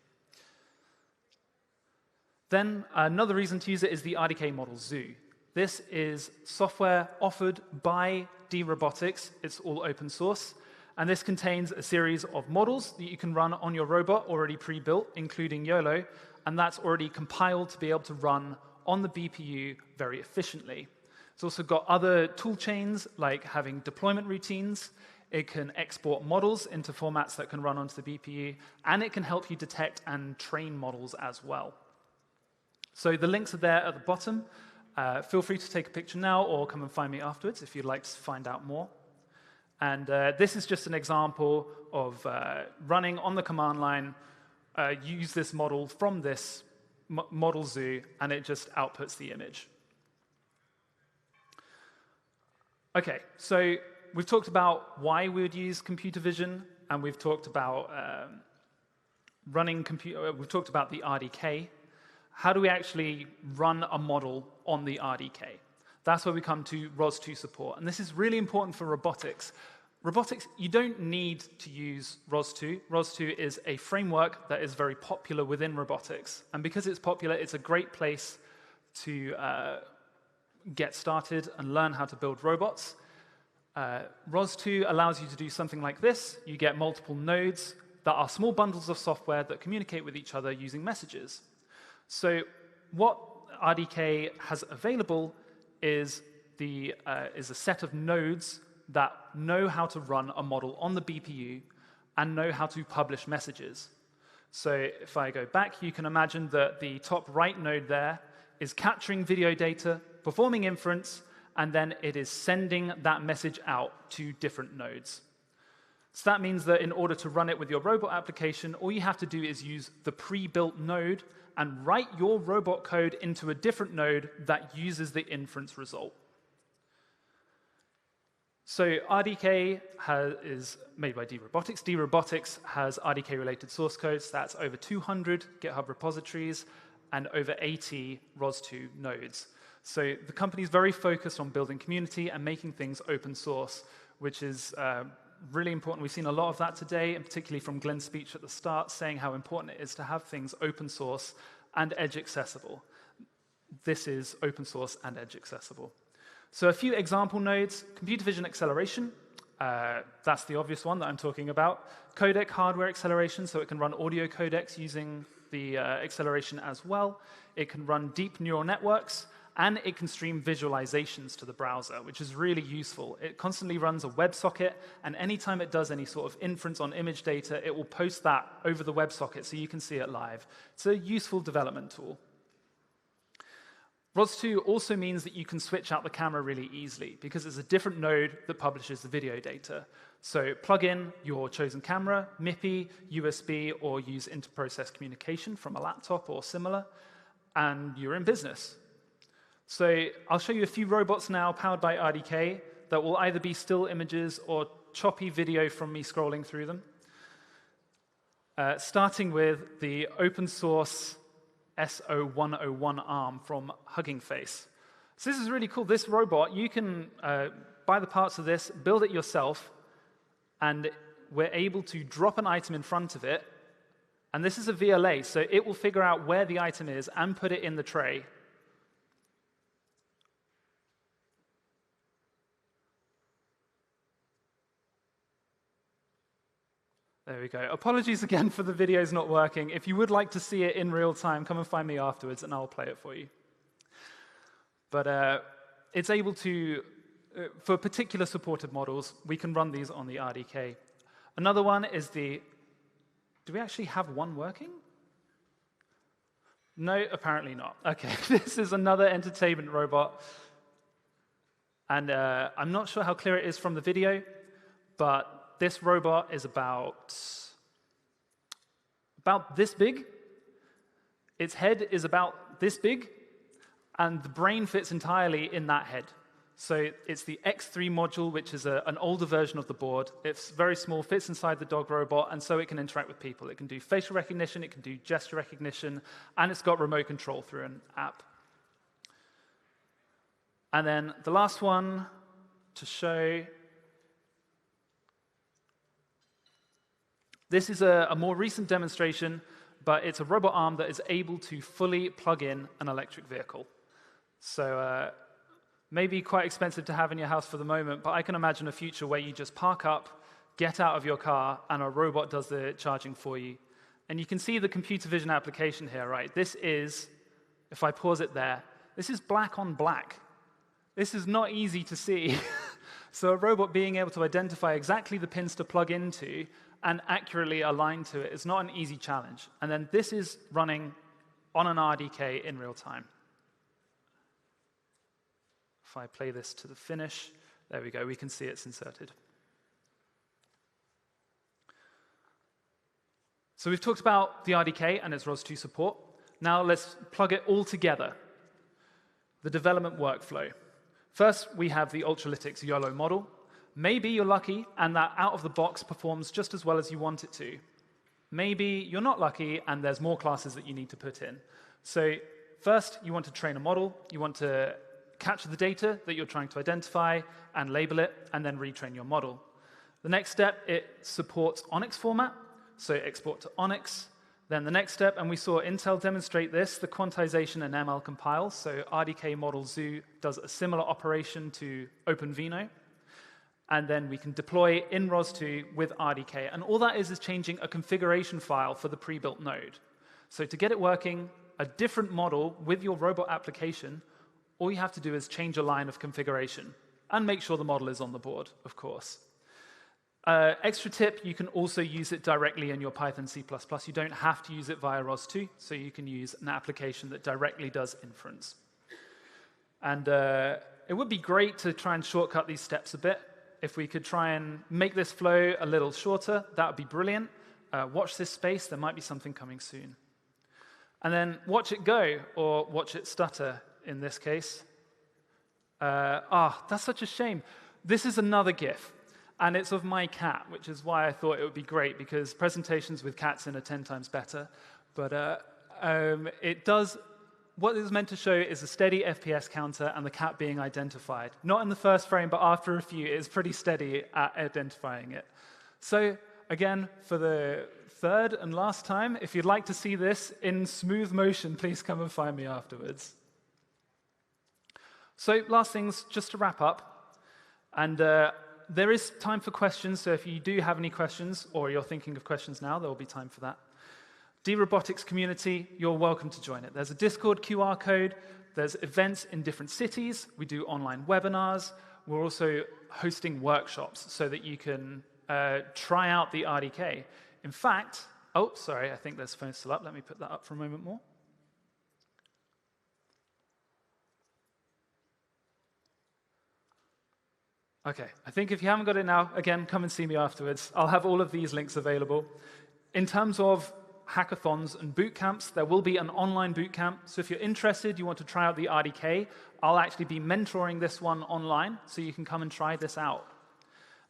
Then another reason to use it is the RDK model Zoo. This is software offered by D-Robotics. It's all open source. And this contains a series of models that you can run on your robot already pre-built, including YOLO, and that's already compiled to be able to run on the BPU very efficiently. It's also got other tool chains, like having deployment routines. It can export models into formats that can run onto the BPU, and it can help you detect and train models as well. So the links are there at the bottom. Feel free to take a picture now or come and find me afterwards if you'd like to find out more. And this is just an example of running on the command line, use this model from this model zoo, and it just outputs the image. OK, so we've talked about why we would use computer vision, and we've talked about we've talked about the RDK. How do we actually run a model on the RDK? That's where we come to ROS2 support. And this is really important for robotics. Robotics, you don't need to use ROS2. ROS2 is a framework that is very popular within robotics. And because it's popular, it's a great place to get started and learn how to build robots. ROS2 allows you to do something like this. You get multiple nodes that are small bundles of software that communicate with each other using messages. So what RDK has available is a set of nodes that know how to run a model on the BPU and know how to publish messages. So if I go back, you can imagine that the top right node there is capturing video data, performing inference, and then it is sending that message out to different nodes. So that means that in order to run it with your robot application, all you have to do is use the pre-built node and write your robot code into a different node that uses the inference result. So RDK is made by D-Robotics. D-Robotics has RDK-related source codes. That's over 200 GitHub repositories and over 80 ROS2 nodes. So the company is very focused on building community and making things open source, which is really important. We've seen a lot of that today, and particularly from Glenn's speech at the start, saying how important it is to have things open source and edge accessible. This is open source and edge accessible. So a few example nodes: computer vision acceleration. That's the obvious one that I'm talking about. Codec hardware acceleration, so it can run audio codecs using the acceleration as well. It can run deep neural networks, and it can stream visualizations to the browser, which is really useful. It constantly runs a WebSocket, and anytime it does any sort of inference on image data, it will post that over the WebSocket so you can see it live. It's a useful development tool. ROS2 also means that you can switch out the camera really easily because it's a different node that publishes the video data. So plug in your chosen camera, MIPI, USB, or use inter-process communication from a laptop or similar, and you're in business. So I'll show you a few robots now powered by RDK that will either be still images or choppy video from me scrolling through them. Starting with the open source SO101 arm from Hugging Face. So this is really cool. This robot, you can buy the parts of this, build it yourself, and we're able to drop an item in front of it. And this is a VLA, so it will figure out where the item is and put it in the tray. There we go. Apologies again for the videos not working. If you would like to see it in real time, come and find me afterwards, and I'll play it for you. But it's able to, for particular supported models, we can run these on the RDK. Another one is the, do we actually have one working? No, apparently not. OK, this is another entertainment robot. And I'm not sure how clear it is from the video, but this robot is about this big. Its head is about this big, and the brain fits entirely in that head. So it's the X3 module, which is an older version of the board. It's very small, fits inside the dog robot, and so it can interact with people. It can do facial recognition, it can do gesture recognition, and it's got remote control through an app. And then the last one to show. This is a more recent demonstration, but it's a robot arm that is able to fully plug in an electric vehicle. So maybe quite expensive to have in your house for the moment, but I can imagine a future where you just park up, get out of your car, and a robot does the charging for you. And you can see the computer vision application here, right? This is, if I pause it there, this is black on black. This is not easy to see. So a robot being able to identify exactly the pins to plug into and accurately align to it is not an easy challenge. And then this is running on an RDK in real time. If I play this to the finish, there we go, we can see it's inserted. So we've talked about the RDK and its ROS2 support. Now let's plug it all together. The development workflow. First, we have the Ultralytics YOLO model. Maybe you're lucky and that out of the box performs just as well as you want it to. Maybe you're not lucky and there's more classes that you need to put in. So first, you want to train a model. You want to capture the data that you're trying to identify and label it, and then retrain your model. The next step, it supports ONNX format, so export to ONNX. Then the next step, and we saw Intel demonstrate this, the quantization and ML compile. So RDK model Zoo does a similar operation to OpenVINO. And then we can deploy in ROS2 with RDK. And all that is changing a configuration file for the pre-built node. So to get it working, a different model with your robot application, all you have to do is change a line of configuration and make sure the model is on the board, of course. Extra tip, you can also use it directly in your Python C++. You don't have to use it via ROS2, so you can use an application that directly does inference. And it would be great to try and shortcut these steps a bit. If we could try and make this flow a little shorter, that would be brilliant. Watch this space, there might be something coming soon. And then watch it go, or watch it stutter in this case. That's such a shame. This is another GIF, and it's of my cat, which is why I thought it would be great, because presentations with cats in are 10 times better. But it does. What it's meant to show is a steady FPS counter and the cat being identified. Not in the first frame, but after a few, it's pretty steady at identifying it. So again, for the third and last time, if you'd like to see this in smooth motion, please come and find me afterwards. So last things, just to wrap up. And there is time for questions, so if you do have any questions, or you're thinking of questions now, there will be time for that. D-Robotics community, you're welcome to join it. There's a Discord QR code. There's events in different cities. We do online webinars. We're also hosting workshops so that you can try out the RDK. In fact, oh, sorry, I think there's phone still up. Let me put that up for a moment more. OK, I think if you haven't got it now, again, come and see me afterwards. I'll have all of these links available. In terms of hackathons and boot camps, there will be an online boot camp. So if you're interested, you want to try out the RDK, I'll actually be mentoring this one online, so you can come and try this out.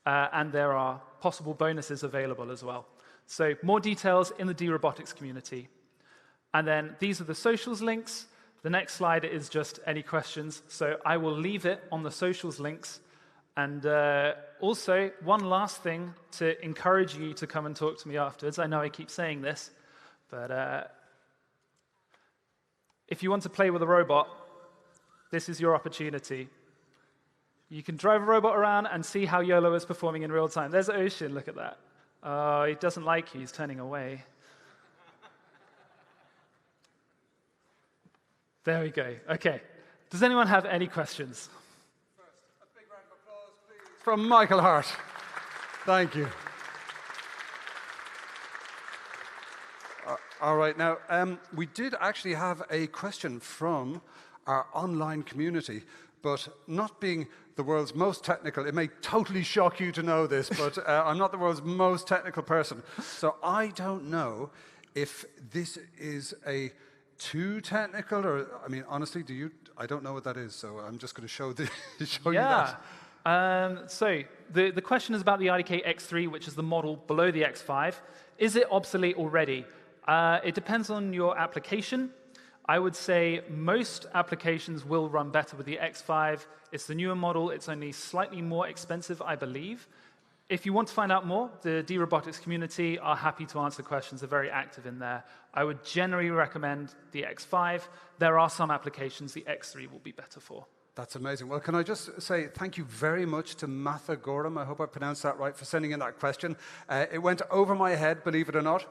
And there are possible bonuses available as well. So more details in the D-Robotics community. And then these are the socials links. The next slide is just any questions. So I will leave it on the socials links. And also, one last thing to encourage you to come and talk to me afterwards. I know I keep saying this, but if you want to play with a robot, this is your opportunity. You can drive a robot around and see how YOLO is performing in real time. There's Ocean, look at that. Oh, he doesn't like you, he's turning away. There we go. OK. Does anyone have any questions? First, a big round of applause, please, from Michael Hart. Thank you. All right, now, we did actually have a question from our online community, but not being the world's most technical, it may totally shock you to know this, but I'm not the world's most technical person. So I don't know if this is a too technical, or, I mean, honestly, do you? I don't know what that is, so I'm just going to show you that. So the question is about the RDK X3, which is the model below the X5. Is it obsolete already? It depends on your application. I would say most applications will run better with the X5. It's the newer model. It's only slightly more expensive, I believe. If you want to find out more, the D-Robotics community are happy to answer questions. They're very active in there. I would generally recommend the X5. There are some applications the X3 will be better for. That's amazing. Well, can I just say thank you very much to Matha Gorham, I hope I pronounced that right, for sending in that question. It went over my head, believe it or not,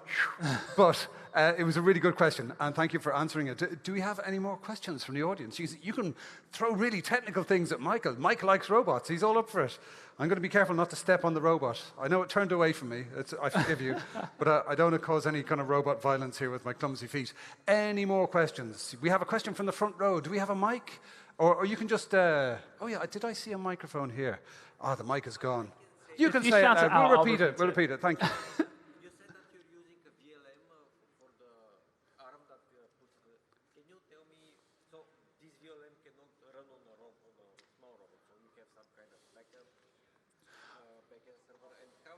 but it was a really good question, and thank you for answering it. Do we have any more questions from the audience? You can throw really technical things at Michael. Michael likes robots. He's all up for it. I'm going to be careful not to step on the robot. I know it turned away from me. I forgive you, but I don't want to cause any kind of robot violence here with my clumsy feet. Any more questions? We have a question from the front row. Do we have a mic? Or you can just, oh yeah, did I see a microphone here? Oh, the mic is gone. You can say it. We'll repeat it. We'll repeat it. Thank you. You said that you're using a VLM for the arm that we put. Can you tell me, so this VLM cannot run on a small robot, so you have some kind of backend server, and how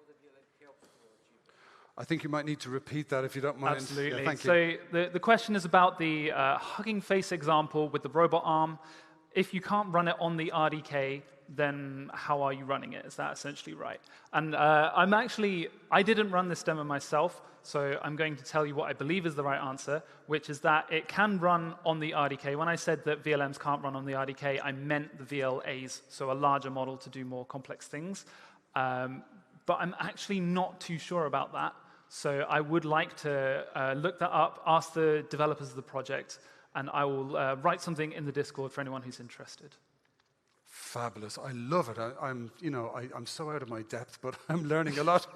the VLM helps to achieve that? I think you might need to repeat that if you don't mind. Absolutely. Yeah, thank you. So the question is about the hugging face example with the robot arm. If you can't run it on the RDK, then how are you running it? Is that essentially right? And I didn't run this demo myself, so I'm going to tell you what I believe is the right answer, which is that it can run on the RDK. When I said that VLMs can't run on the RDK, I meant the VLAs, so a larger model to do more complex things. But I'm actually not too sure about that. So I would like to look that up, ask the developers of the project, and I will write something in the Discord for anyone who's interested. Fabulous. I love it. I'm so out of my depth, but I'm learning a lot.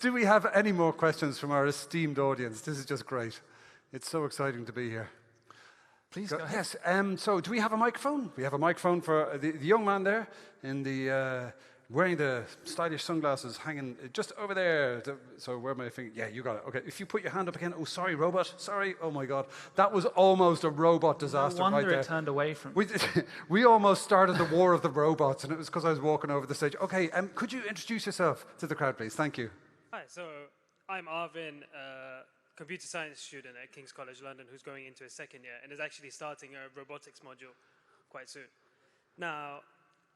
Do we have any more questions from our esteemed audience? This is just great. It's so exciting to be here. Please go ahead. Yes. So do we have a microphone? We have a microphone for the young man there in the wearing the stylish sunglasses, hanging just over there. So where am I thinking? Yeah, you got it. Okay, if you put your hand up again. Oh, sorry, robot. Sorry. Oh, my God. That was almost a robot disaster right there. No wonder it turned away from me. We almost started the war of the robots, and it was because I was walking over the stage. Okay, could you introduce yourself to the crowd, please? Thank you. Hi, so I'm Arvin, a computer science student at King's College London who's going into his second year and is actually starting a robotics module quite soon. Now,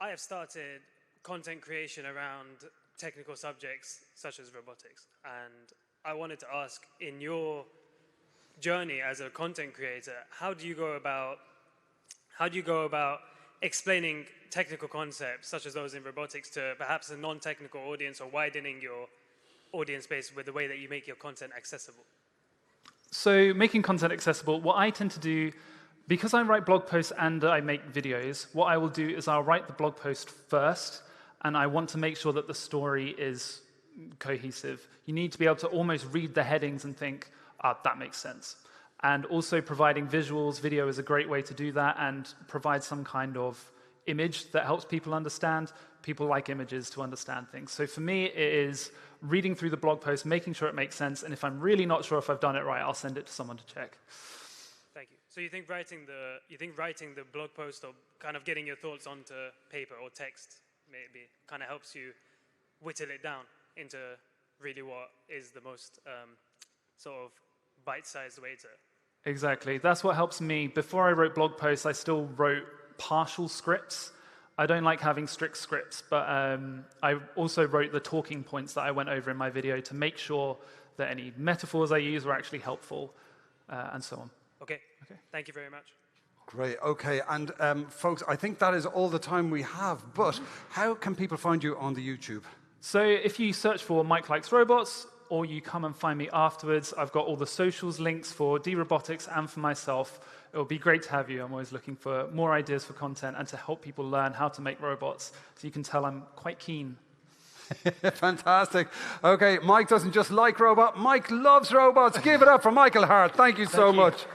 I have started content creation around technical subjects such as robotics. And I wanted to ask, in your journey as a content creator, how do you go about explaining technical concepts such as those in robotics to perhaps a non-technical audience, or widening your audience base with the way that you make your content accessible? So making content accessible, what I tend to do, because I write blog posts and I make videos, what I will do is I'll write the blog post first, and I want to make sure that the story is cohesive. You need to be able to almost read the headings and think, that makes sense. And also providing visuals, video is a great way to do that, and provide some kind of image that helps people understand. People like images to understand things. So for me, it is reading through the blog post, making sure it makes sense, and if I'm really not sure if I've done it right, I'll send it to someone to check. Thank you. So you think writing the blog post or kind of getting your thoughts onto paper or text maybe kind of helps you whittle it down into really what is the most sort of bite-sized way to. Exactly. That's what helps me. Before I wrote blog posts, I still wrote partial scripts. I don't like having strict scripts, but I also wrote the talking points that I went over in my video to make sure that any metaphors I use were actually helpful, and so on. Okay. Thank you very much. Great. Okay. And folks, I think that is all the time we have. But how can people find you on the YouTube? So if you search for Mike Likes Robots, or you come and find me afterwards, I've got all the socials links for D-Robotics and for myself. It will be great to have you. I'm always looking for more ideas for content and to help people learn how to make robots. So you can tell I'm quite keen. Fantastic. Okay, Mike doesn't just like robots, Mike loves robots. Give it up for Michael Hart. Thank you so much.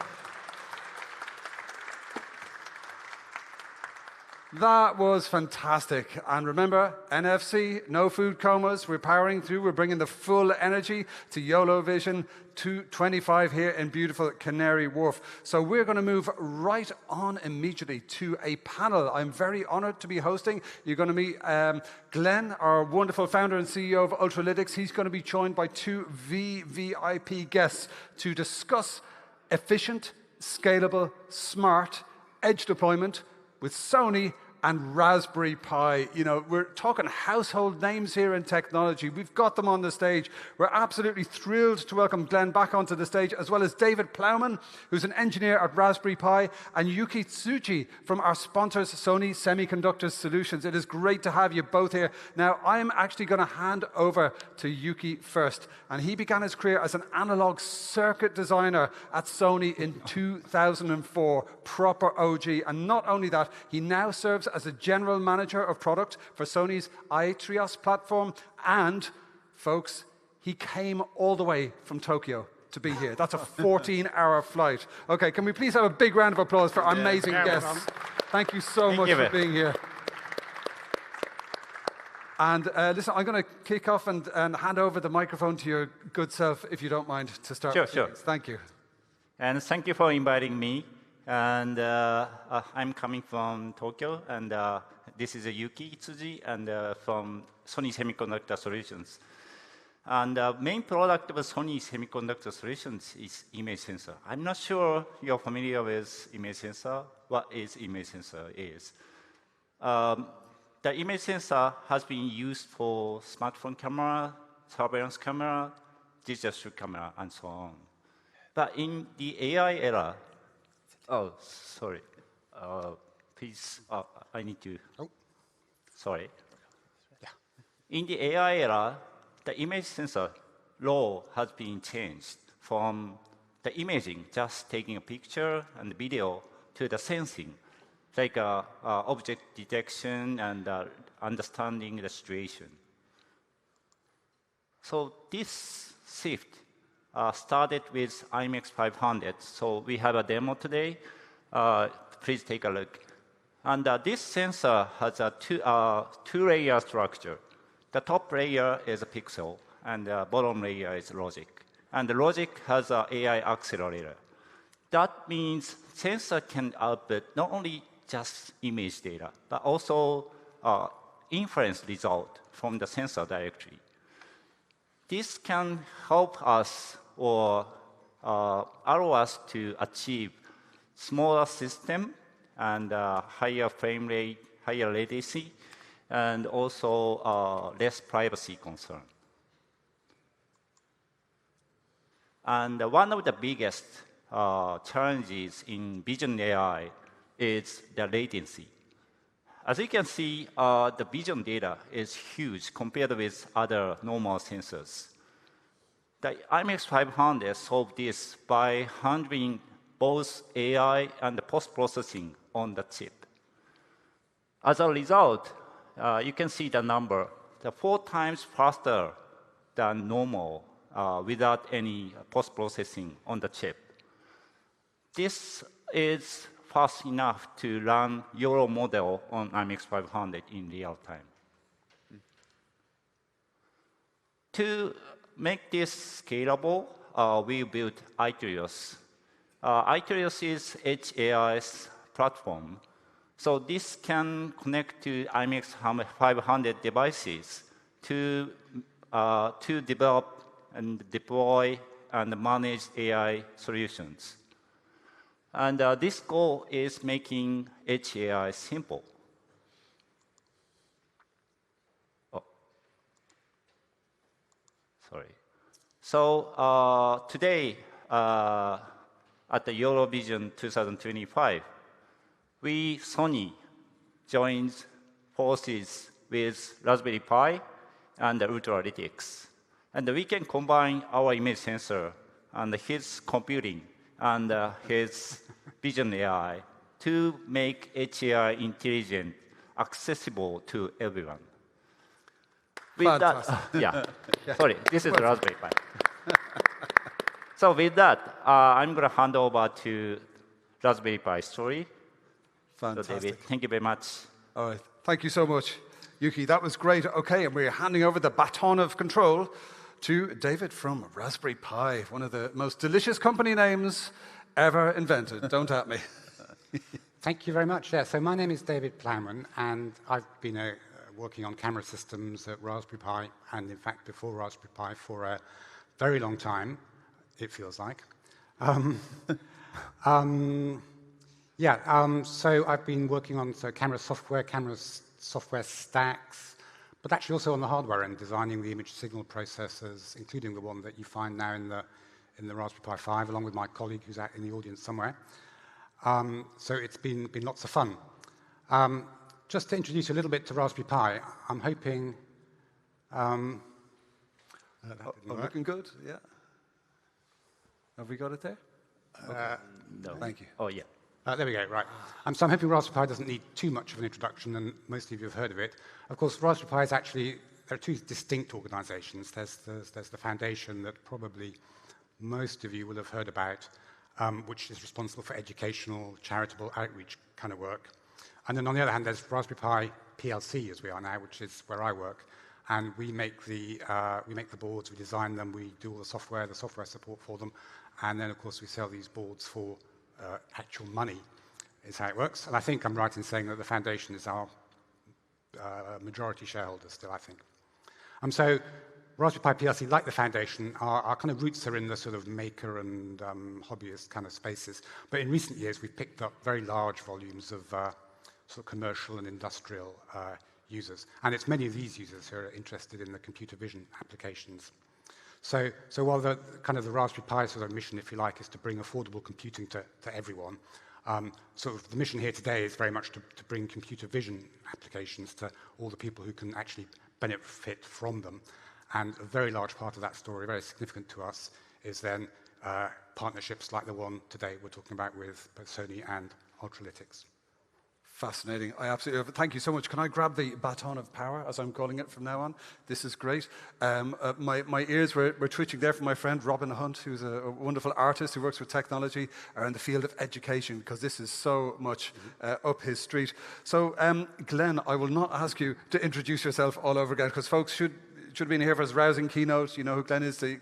That was fantastic. And remember, NFC, no food comas. We're powering through. We're bringing the full energy to YOLO Vision 225 here in beautiful Canary Wharf. So we're going to move right on immediately to a panel I'm very honored to be hosting. You're going to meet Glenn, our wonderful founder and CEO of Ultralytics. He's going to be joined by two VVIP guests to discuss efficient, scalable, smart edge deployment with Sony and Raspberry Pi. You know, we're talking household names here in technology. We've got them on the stage. We're absolutely thrilled to welcome Glenn back onto the stage, as well as David Plowman, who's an engineer at Raspberry Pi, and Yuki Tsuji from our sponsors, Sony Semiconductor Solutions. It is great to have you both here. Now, I'm actually going to hand over to Yuki first. And he began his career as an analog circuit designer at Sony in 2004, proper OG. And not only that, he now serves as a general manager of product for Sony's Aetrios platform. And, folks, he came all the way from Tokyo to be here. That's a 14-hour flight. Okay, can we please have a big round of applause for our amazing guests? Thank you so much for being here. And listen, I'm going to kick off and hand over the microphone to your good self, if you don't mind, to start. Sure. Thank you. And thank you for inviting me. And I'm coming from Tokyo, and this is Yuki Tsuji, and from Sony Semiconductor Solutions. And the main product of Sony Semiconductor Solutions is image sensor. I'm not sure you're familiar with image sensor. What is image sensor is? The image sensor has been used for smartphone camera, surveillance camera, digital camera, and so on. But in the AI era, oh, sorry. Please, I need to. Oh. Sorry. Yeah. In the AI era, the image sensor law has been changed from the imaging, just taking a picture and video, to the sensing, like object detection and understanding the situation. So this shift started with IMX500. So we have a demo today. Please take a look. And this sensor has a two-layer structure. The top layer is a pixel, and the bottom layer is logic. And the logic has an AI accelerator. That means sensor can output not only just image data, but also inference result from the sensor directly. This can help us or allow us to achieve smaller system and higher frame rate, higher latency, and also less privacy concern. And one of the biggest challenges in vision AI is the latency. As you can see, the vision data is huge compared with other normal sensors. The IMX500 solved this by handling both AI and post-processing on the chip. As a result, you can see the number, 4 times faster than normal without any post-processing on the chip. This is fast enough to run YOLO model on IMX500 in real time. To make this scalable, we built Ultralytics. Ultralytics is Edge AI's platform. So this can connect to IMX500 devices to develop and deploy and manage AI solutions. And this goal is making Edge AI simple. Oh. Sorry. So today, at the YOLO Vision 2025, we, Sony, joined forces with Raspberry Pi and Ultralytics. And we can combine our image sensor and his computing and his vision AI to make Edge AI intelligent, accessible to everyone. With that, sorry, this is Raspberry Pi. So with that, I'm going to hand over to Raspberry Pi story. Fantastic. So David, thank you very much. All right, thank you so much, Yuki. That was great. Okay, and we're handing over the baton of control to David from Raspberry Pi, one of the most delicious company names ever invented. Don't at me. Thank you very much. Yeah, so my name is David Plowman, and I've been working on camera systems at Raspberry Pi, and in fact before Raspberry Pi for a very long time, it feels like. So I've been working on camera software stacks, but actually also on the hardware end, designing the image signal processors, including the one that you find now in the Raspberry Pi 5, along with my colleague who's out in the audience somewhere. So it's been lots of fun. Just to introduce you a little bit to Raspberry Pi, I'm hoping... looking good, yeah. Have we got it there? Okay. No. Thank you. Oh, yeah. There we go, right. So I'm hoping Raspberry Pi doesn't need too much of an introduction, and most of you have heard of it. Of course, Raspberry Pi is actually, there are two distinct organizations. There's the foundation that probably most of you will have heard about, which is responsible for educational, charitable outreach kind of work. And then on the other hand, there's Raspberry Pi PLC, as we are now, which is where I work. And we make the boards, we design them, we do all the software support for them, and then, of course, we sell these boards for actual money, is how it works. And I think I'm right in saying that the foundation is our majority shareholder still, I think. So Raspberry Pi PLC, like the foundation, our kind of roots are in the sort of maker and hobbyist kind of spaces. But in recent years, we've picked up very large volumes of sort of commercial and industrial users. And it's many of these users who are interested in the computer vision applications. So while the Raspberry Pi sort of mission, if you like, is to bring affordable computing to everyone, sort of the mission here today is very much to bring computer vision applications to all the people who can actually benefit from them. And a very large part of that story, very significant to us, is then partnerships like the one today we're talking about with both Sony and Ultralytics. Fascinating. I absolutely thank you so much. Can I grab the baton of power, as I'm calling it from now on? This is great. My ears were twitching there from my friend Robin Hunt, who's a wonderful artist who works with technology in the field of education, because this is so much up his street. So, Glenn, I will not ask you to introduce yourself all over again, because folks should have been here for his rousing keynote. You know who Glenn is, the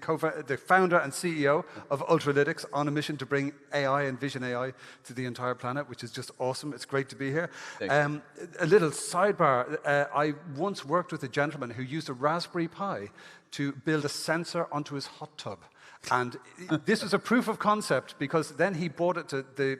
founder and CEO of Ultralytics, on a mission to bring AI and vision AI to the entire planet, which is just awesome. It's great to be here. A little sidebar. I once worked with a gentleman who used a Raspberry Pi to build a sensor onto his hot tub. And this was a proof of concept, because then he brought it to the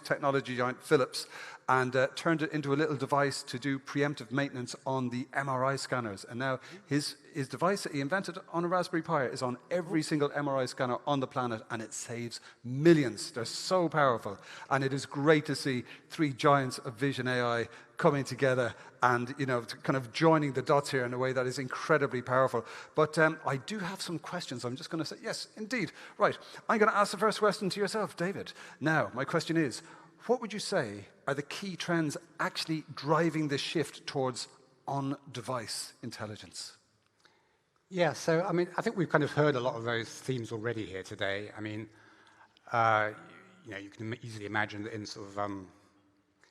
technology giant Philips, and turned it into a little device to do preemptive maintenance on the MRI scanners. And now his device that he invented on a Raspberry Pi is on every single MRI scanner on the planet, and it saves millions. They're so powerful. And it is great to see three giants of vision AI coming together and, kind of joining the dots here in a way that is incredibly powerful. But I do have some questions. I'm just going to say, yes, indeed. Right. I'm going to ask the first question to yourself, David. Now, my question is, what would you say are the key trends actually driving the shift towards on-device intelligence? Yeah, so, I think we've kind of heard a lot of those themes already here today. you can easily imagine that in sort of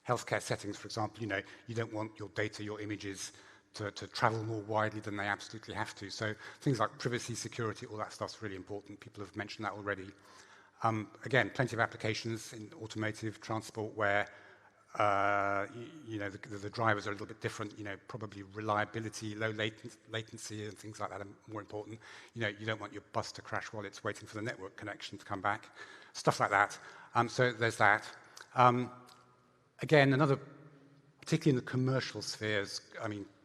healthcare settings, for example, you don't want your data, your images to travel more widely than they absolutely have to. So things like privacy, security, all that stuff's really important. People have mentioned that already. Again, plenty of applications in automotive, transport, where the drivers are a little bit different. Probably reliability, low latency, and things like that are more important. You don't want your bus to crash while it's waiting for the network connection to come back. Stuff like that. So there's that. Again, particularly in the commercial spheres,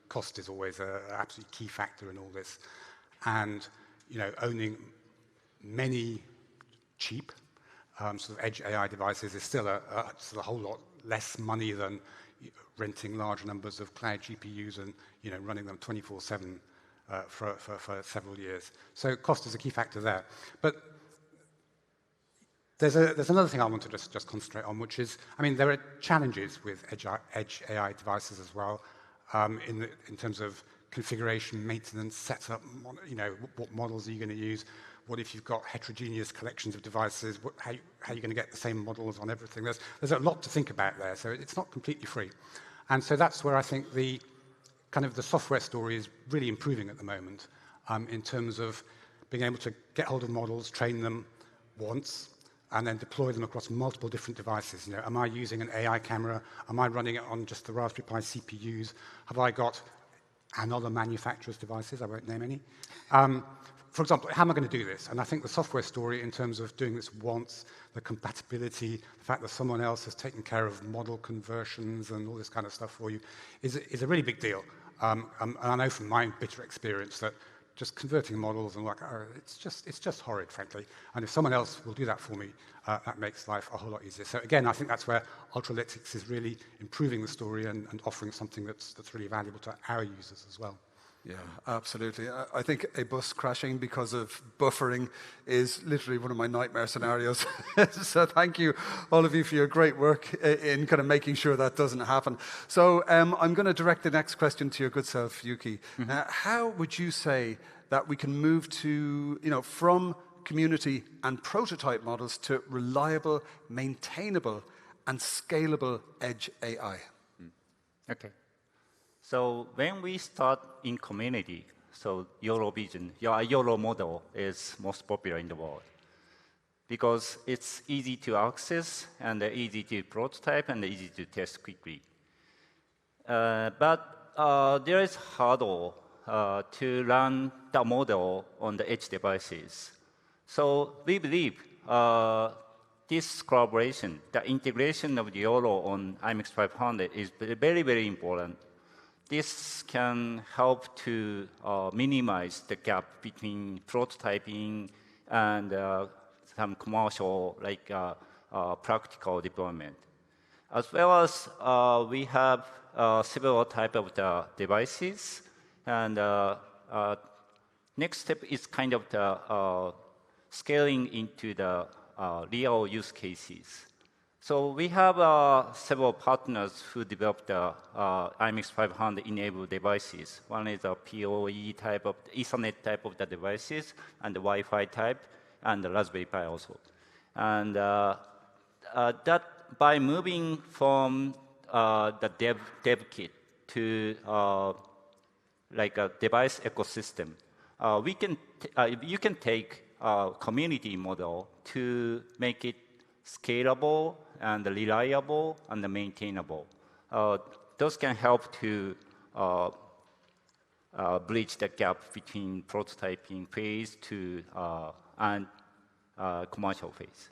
cost is always an absolute key factor in all this. And, owning many cheap sort of edge AI devices is still a whole lot less money than renting large numbers of cloud GPUs and, running them 24/7 for several years. So cost is a key factor there. But there's another thing I want to just concentrate on, which is, there are challenges with edge AI devices as well. In terms of configuration, maintenance, setup, what models are you going to use? What if you've got heterogeneous collections of devices? How are you going to get the same models on everything? There's a lot to think about there, so it's not completely free. And so that's where I think the software story is really improving at the moment, in terms of being able to get hold of models, train them once, and then deploy them across multiple different devices. Am I using an AI camera? Am I running it on just the Raspberry Pi CPUs? Have I got another manufacturer's devices? I won't name any. For example, how am I going to do this? And I think the software story in terms of doing this once, the compatibility, the fact that someone else has taken care of model conversions and all this kind of stuff for you is a really big deal. And I know from my bitter experience that just converting models and it's just horrid, frankly. And if someone else will do that for me, that makes life a whole lot easier. So again, I think that's where Ultralytics is really improving the story and offering something that's really valuable to our users as well. Yeah, absolutely. I think a bus crashing because of buffering is literally one of my nightmare scenarios. So thank you, all of you, for your great work in kind of making sure that doesn't happen. So I'm going to direct the next question to your good self, Yuki. How would you say that we can move to, from community and prototype models to reliable, maintainable, and scalable edge AI? Okay. So when we start in community, so YOLO Vision, YOLO model is most popular in the world because it's easy to access and easy to prototype and easy to test quickly. But there is hurdle to run the model on the edge devices. So we believe this collaboration, the integration of the YOLO on IMX500 is very, very important. This can help to minimize the gap between prototyping and some commercial, practical deployment. As well as we have several types of the devices. And next step is kind of the scaling into the real use cases. So we have several partners who developed the IMX500 enabled devices. One is a PoE type of Ethernet type of the devices, and the Wi-Fi type, and the Raspberry Pi also. And that by moving from the dev kit to like a device ecosystem, you can take a community model to make it scalable and reliable and maintainable. Those can help to bridge the gap between prototyping phase to and commercial phase.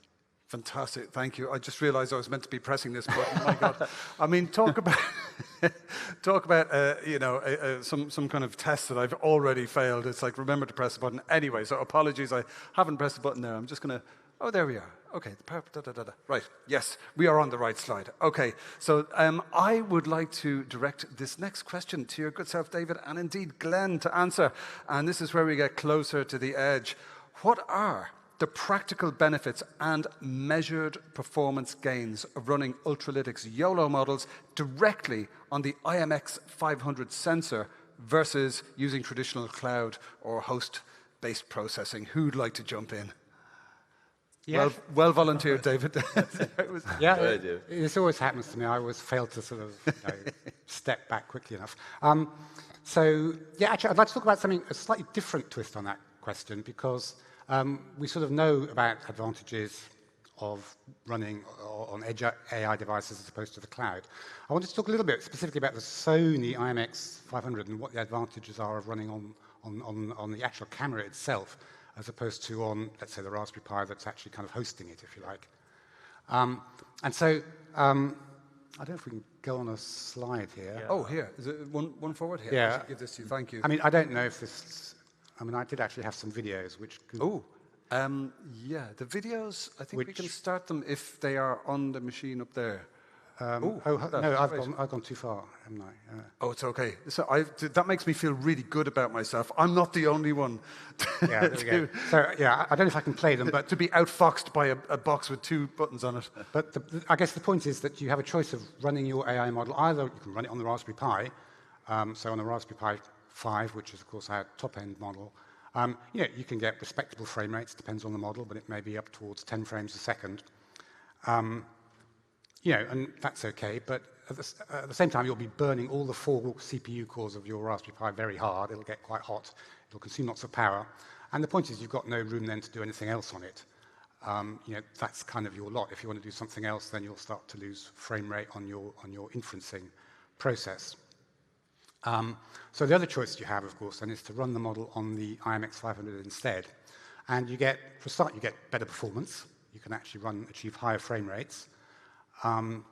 Fantastic, thank you. I just realized I was meant to be pressing this button. My God. I mean, talk about some kind of test that I've already failed. It's like, remember to press the button. Anyway, so apologies, I haven't pressed the button there. I'm just going to, oh, there we are. Okay, right, yes, we are on the right slide. Okay, so I would like to direct this next question to your good self, David, and indeed Glenn to answer. And this is where we get closer to the edge. What are the practical benefits and measured performance gains of running Ultralytics YOLO models directly on the IMX500 sensor versus using traditional cloud or host-based processing? Who'd like to jump in? Yeah. Well volunteered, David. Yeah, Go ahead, David. this always happens to me. I always fail to sort of step back quickly enough. So, yeah, actually, I'd like to talk about something, a slightly different twist on that question, because we sort of know about advantages of running on edge AI devices as opposed to the cloud. I wanted to talk a little bit specifically about the Sony IMX500 and what the advantages are of running on the actual camera itself, as opposed to on, let's say, the Raspberry Pi that's actually kind of hosting it, if you like. And so, I don't know if we can go on a slide here. Yeah. Oh, here. Is it one forward here? Yeah. I should give this to you. Thank you. I mean, I don't know if this... I mean, I did actually have some videos which... Oh, yeah. The videos, I think we can start them if they are on the machine up there. no, I've gone too far, haven't I? Oh, it's okay. So that makes me feel really good about myself. I'm not the only one. Yeah, there we go. So, yeah, I don't know if I can play them, but... to be outfoxed by a box with 2 buttons on it. But I guess the point is that you have a choice of running your AI model. Either you can run it on the Raspberry Pi, so on the Raspberry Pi 5, which is, of course, our top-end model. You can get respectable frame rates, depends on the model, but it may be up towards 10 frames a second. And that's okay, but at the same time, you'll be burning all the 4 CPU cores of your Raspberry Pi very hard. It'll get quite hot. It'll consume lots of power. And the point is, you've got no room then to do anything else on it. That's kind of your lot. If you want to do something else, then you'll start to lose frame rate on your inferencing process. So the other choice you have, of course, then is to run the model on the IMX500 instead. And for a start, you get better performance. You can actually achieve higher frame rates. And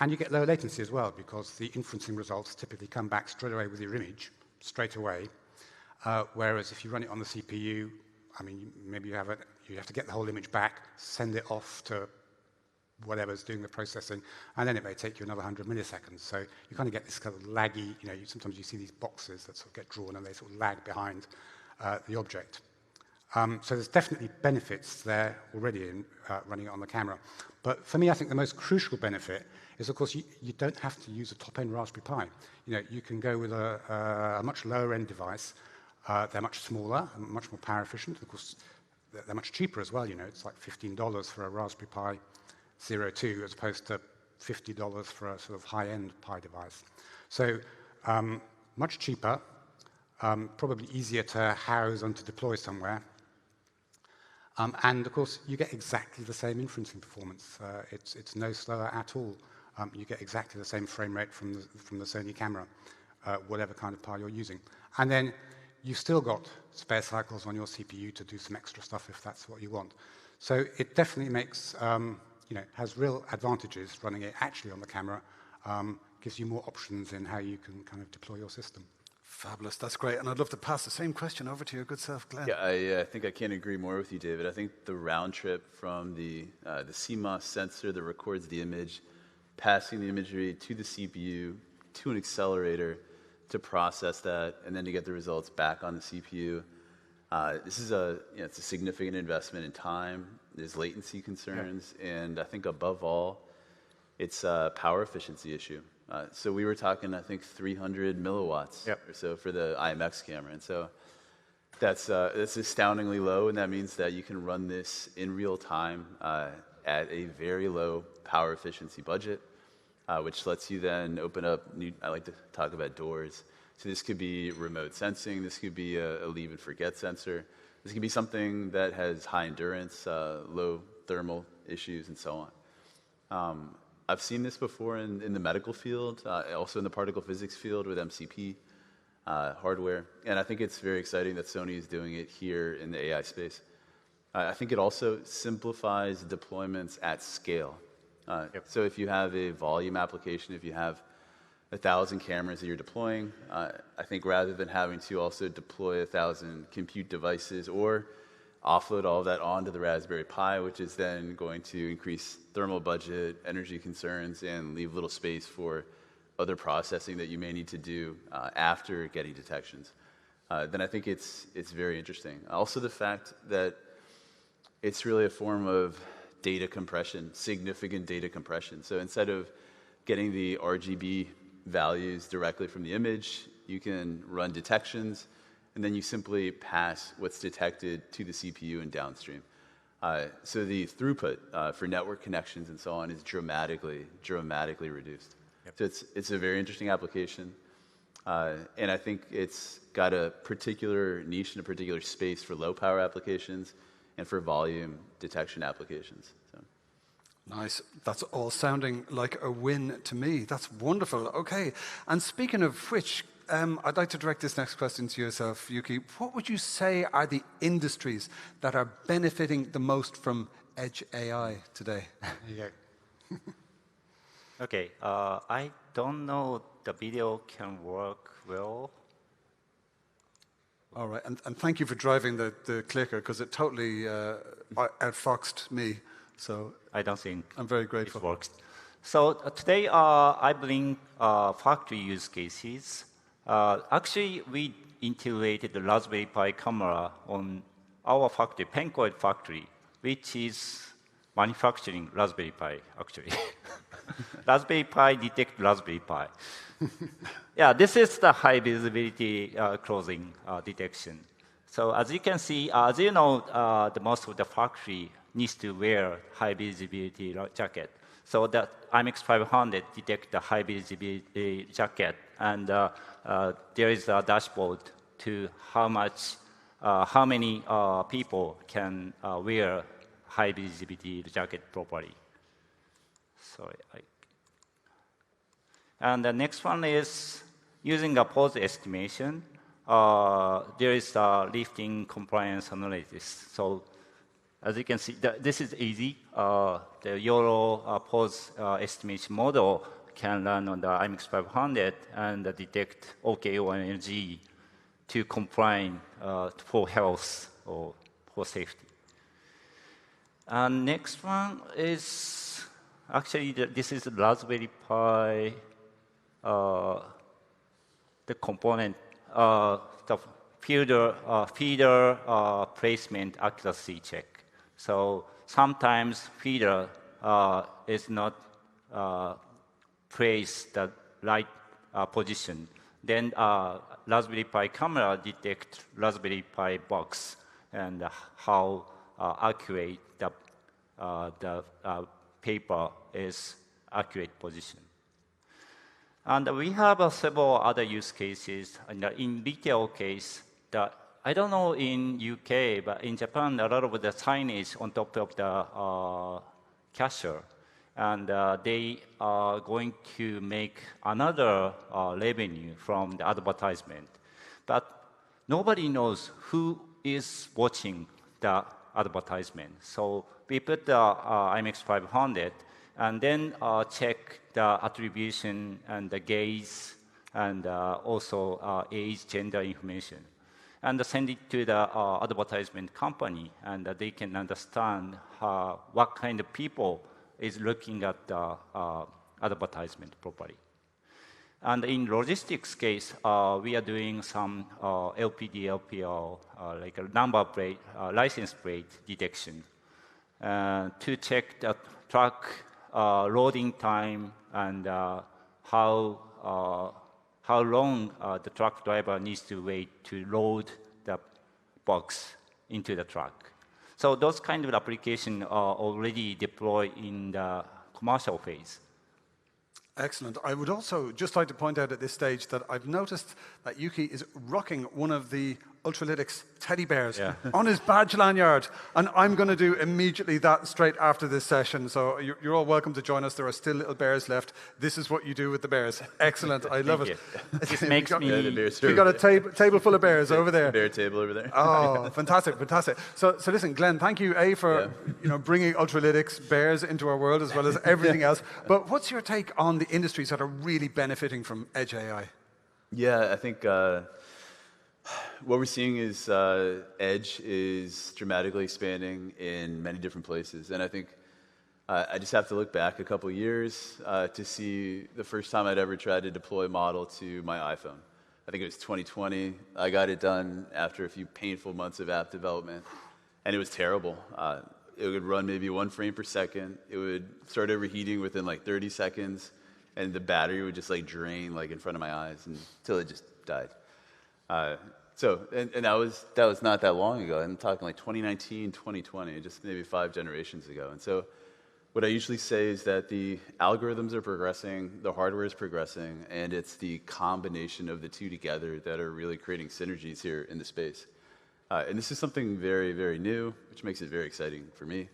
you get lower latency as well, because the inferencing results typically come back straight away with your image, straight away. Whereas if you run it on the CPU, I mean, maybe you have to get the whole image back, send it off to whatever's doing the processing, and then it may take you another 100 milliseconds. So you kind of get this kind of laggy, sometimes you see these boxes that sort of get drawn and they sort of lag behind the object. So there's definitely benefits there already in running it on the camera. But for me, I think the most crucial benefit is, of course, you don't have to use a top-end Raspberry Pi. You can go with a much lower-end device. They're much smaller, and much more power efficient. Of course, they're much cheaper as well. It's like $15 for a Raspberry Pi 02 as opposed to $50 for a sort of high-end Pi device. So much cheaper, probably easier to house and to deploy somewhere. And of course, you get exactly the same inferencing performance. It's no slower at all. You get exactly the same frame rate from the Sony camera, whatever kind of Pi you're using. And then you've still got spare cycles on your CPU to do some extra stuff if that's what you want. So it definitely makes, has real advantages running it actually on the camera, gives you more options in how you can kind of deploy your system. Fabulous, that's great. And I'd love to pass the same question over to your good self, Glenn. Yeah, I think I can't agree more with you, David. I think the round trip from the CMOS sensor that records the image, passing the imagery to the CPU, to an accelerator to process that, and then to get the results back on the CPU. This is it's a significant investment in time. There's latency concerns, and I think above all, it's a power efficiency issue. So we were talking, I think, 300 milliwatts or so for the IMX camera, and so that's astoundingly low, and that means that you can run this in real time at a very low power efficiency budget, which lets you then open up new. I like to talk about doors. So this could be remote sensing. This could be a leave and forget sensor. This could be something that has high endurance, low thermal issues, and so on. I've seen this before in the medical field, also in the particle physics field with MCP hardware. And I think it's very exciting that Sony is doing it here in the AI space. I think it also simplifies deployments at scale. So if you have a volume application, if you have 1,000 cameras that you're deploying, I think rather than having to also deploy 1,000 compute devices or offload all of that onto the Raspberry Pi, which is then going to increase thermal budget, energy concerns, and leave little space for other processing that you may need to do after getting detections, then I think it's very interesting. Also the fact that it's really a form of data compression, significant data compression. So instead of getting the RGB values directly from the image, you can run detections, and then you simply pass what's detected to the CPU and downstream. So the throughput for network connections and so on is dramatically reduced. Yep. So it's a very interesting application. And I think it's got a particular niche and a particular space for low power applications and for volume detection applications. So. Nice. That's all sounding like a win to me. That's wonderful. Okay. And speaking of which, I'd like to direct this next question to yourself, Yuki. What would you say are the industries that are benefiting the most from Edge AI today? There you go. Okay. I don't know the video can work well. All right. And thank you for driving the clicker, because it totally outfoxed me. So I don't think I'm very grateful. It works. So today I bring factory use cases. Actually, we integrated the Raspberry Pi camera on our factory, Pencoed factory, which is manufacturing Raspberry Pi, actually. Raspberry Pi detect Raspberry Pi. Yeah, this is the high visibility closing detection. So as you can see, as you know, the most of the factory needs to wear high visibility jacket. So that IMX500 detect the high visibility jacket, and there is a dashboard to how many people can wear high visibility jacket properly. Sorry. And the next one is using a pose estimation. There is a lifting compliance analysis. So as you can see, this is easy. The YOLO pose estimation model can run on the IMX500 and detect OKO and LG to comply for health or for safety. And next one is actually this is Raspberry Pi. The component, the feeder placement accuracy check. So sometimes feeder is not placed the right position. Then Raspberry Pi camera detect Raspberry Pi box and how accurate the paper is accurate position. And we have several other use cases. In retail case, I don't know in UK, but in Japan, a lot of the signage on top of the cashier. And they are going to make another revenue from the advertisement. But nobody knows who is watching the advertisement. So we put the IMX500 and then check the attribution and the gaze and also age, gender information. And send it to the advertisement company, and they can understand what kind of people is looking at the advertisement properly. And in logistics case, we are doing some LPD, LPL, like a number plate, license plate detection to check the truck loading time and how long the truck driver needs to wait to load the box into the truck. So those kind of applications are already deployed in the commercial phase. Excellent. I would also just like to point out at this stage that I've noticed that Yuki is rocking one of the Ultralytics teddy bears on his badge lanyard, and I'm going to do immediately that straight after this session. So you're all welcome to join us. There are still little bears left. This is what you do with the bears. Excellent. I love it. This makes me... We got a table full of bears over there. Bear table over there. Oh, fantastic, fantastic. So listen, Glenn, thank you, for bringing Ultralytics bears into our world as well as everything else. But what's your take on the industries that are really benefiting from Edge AI? Yeah, I think what we're seeing is Edge is dramatically expanding in many different places. And I think I just have to look back a couple years to see the first time I'd ever tried to deploy a model to my iPhone. I think it was 2020. I got it done after a few painful months of app development, and it was terrible. It would run maybe 1 frame per second. It would start overheating within like 30 seconds, and the battery would just like drain like in front of my eyes until it just died. And that was not that long ago. I'm talking like 2019, 2020, just maybe 5 generations ago. And so what I usually say is that the algorithms are progressing, the hardware is progressing, and it's the combination of the two together that are really creating synergies here in the space. And this is something very, very new, which makes it very exciting for me.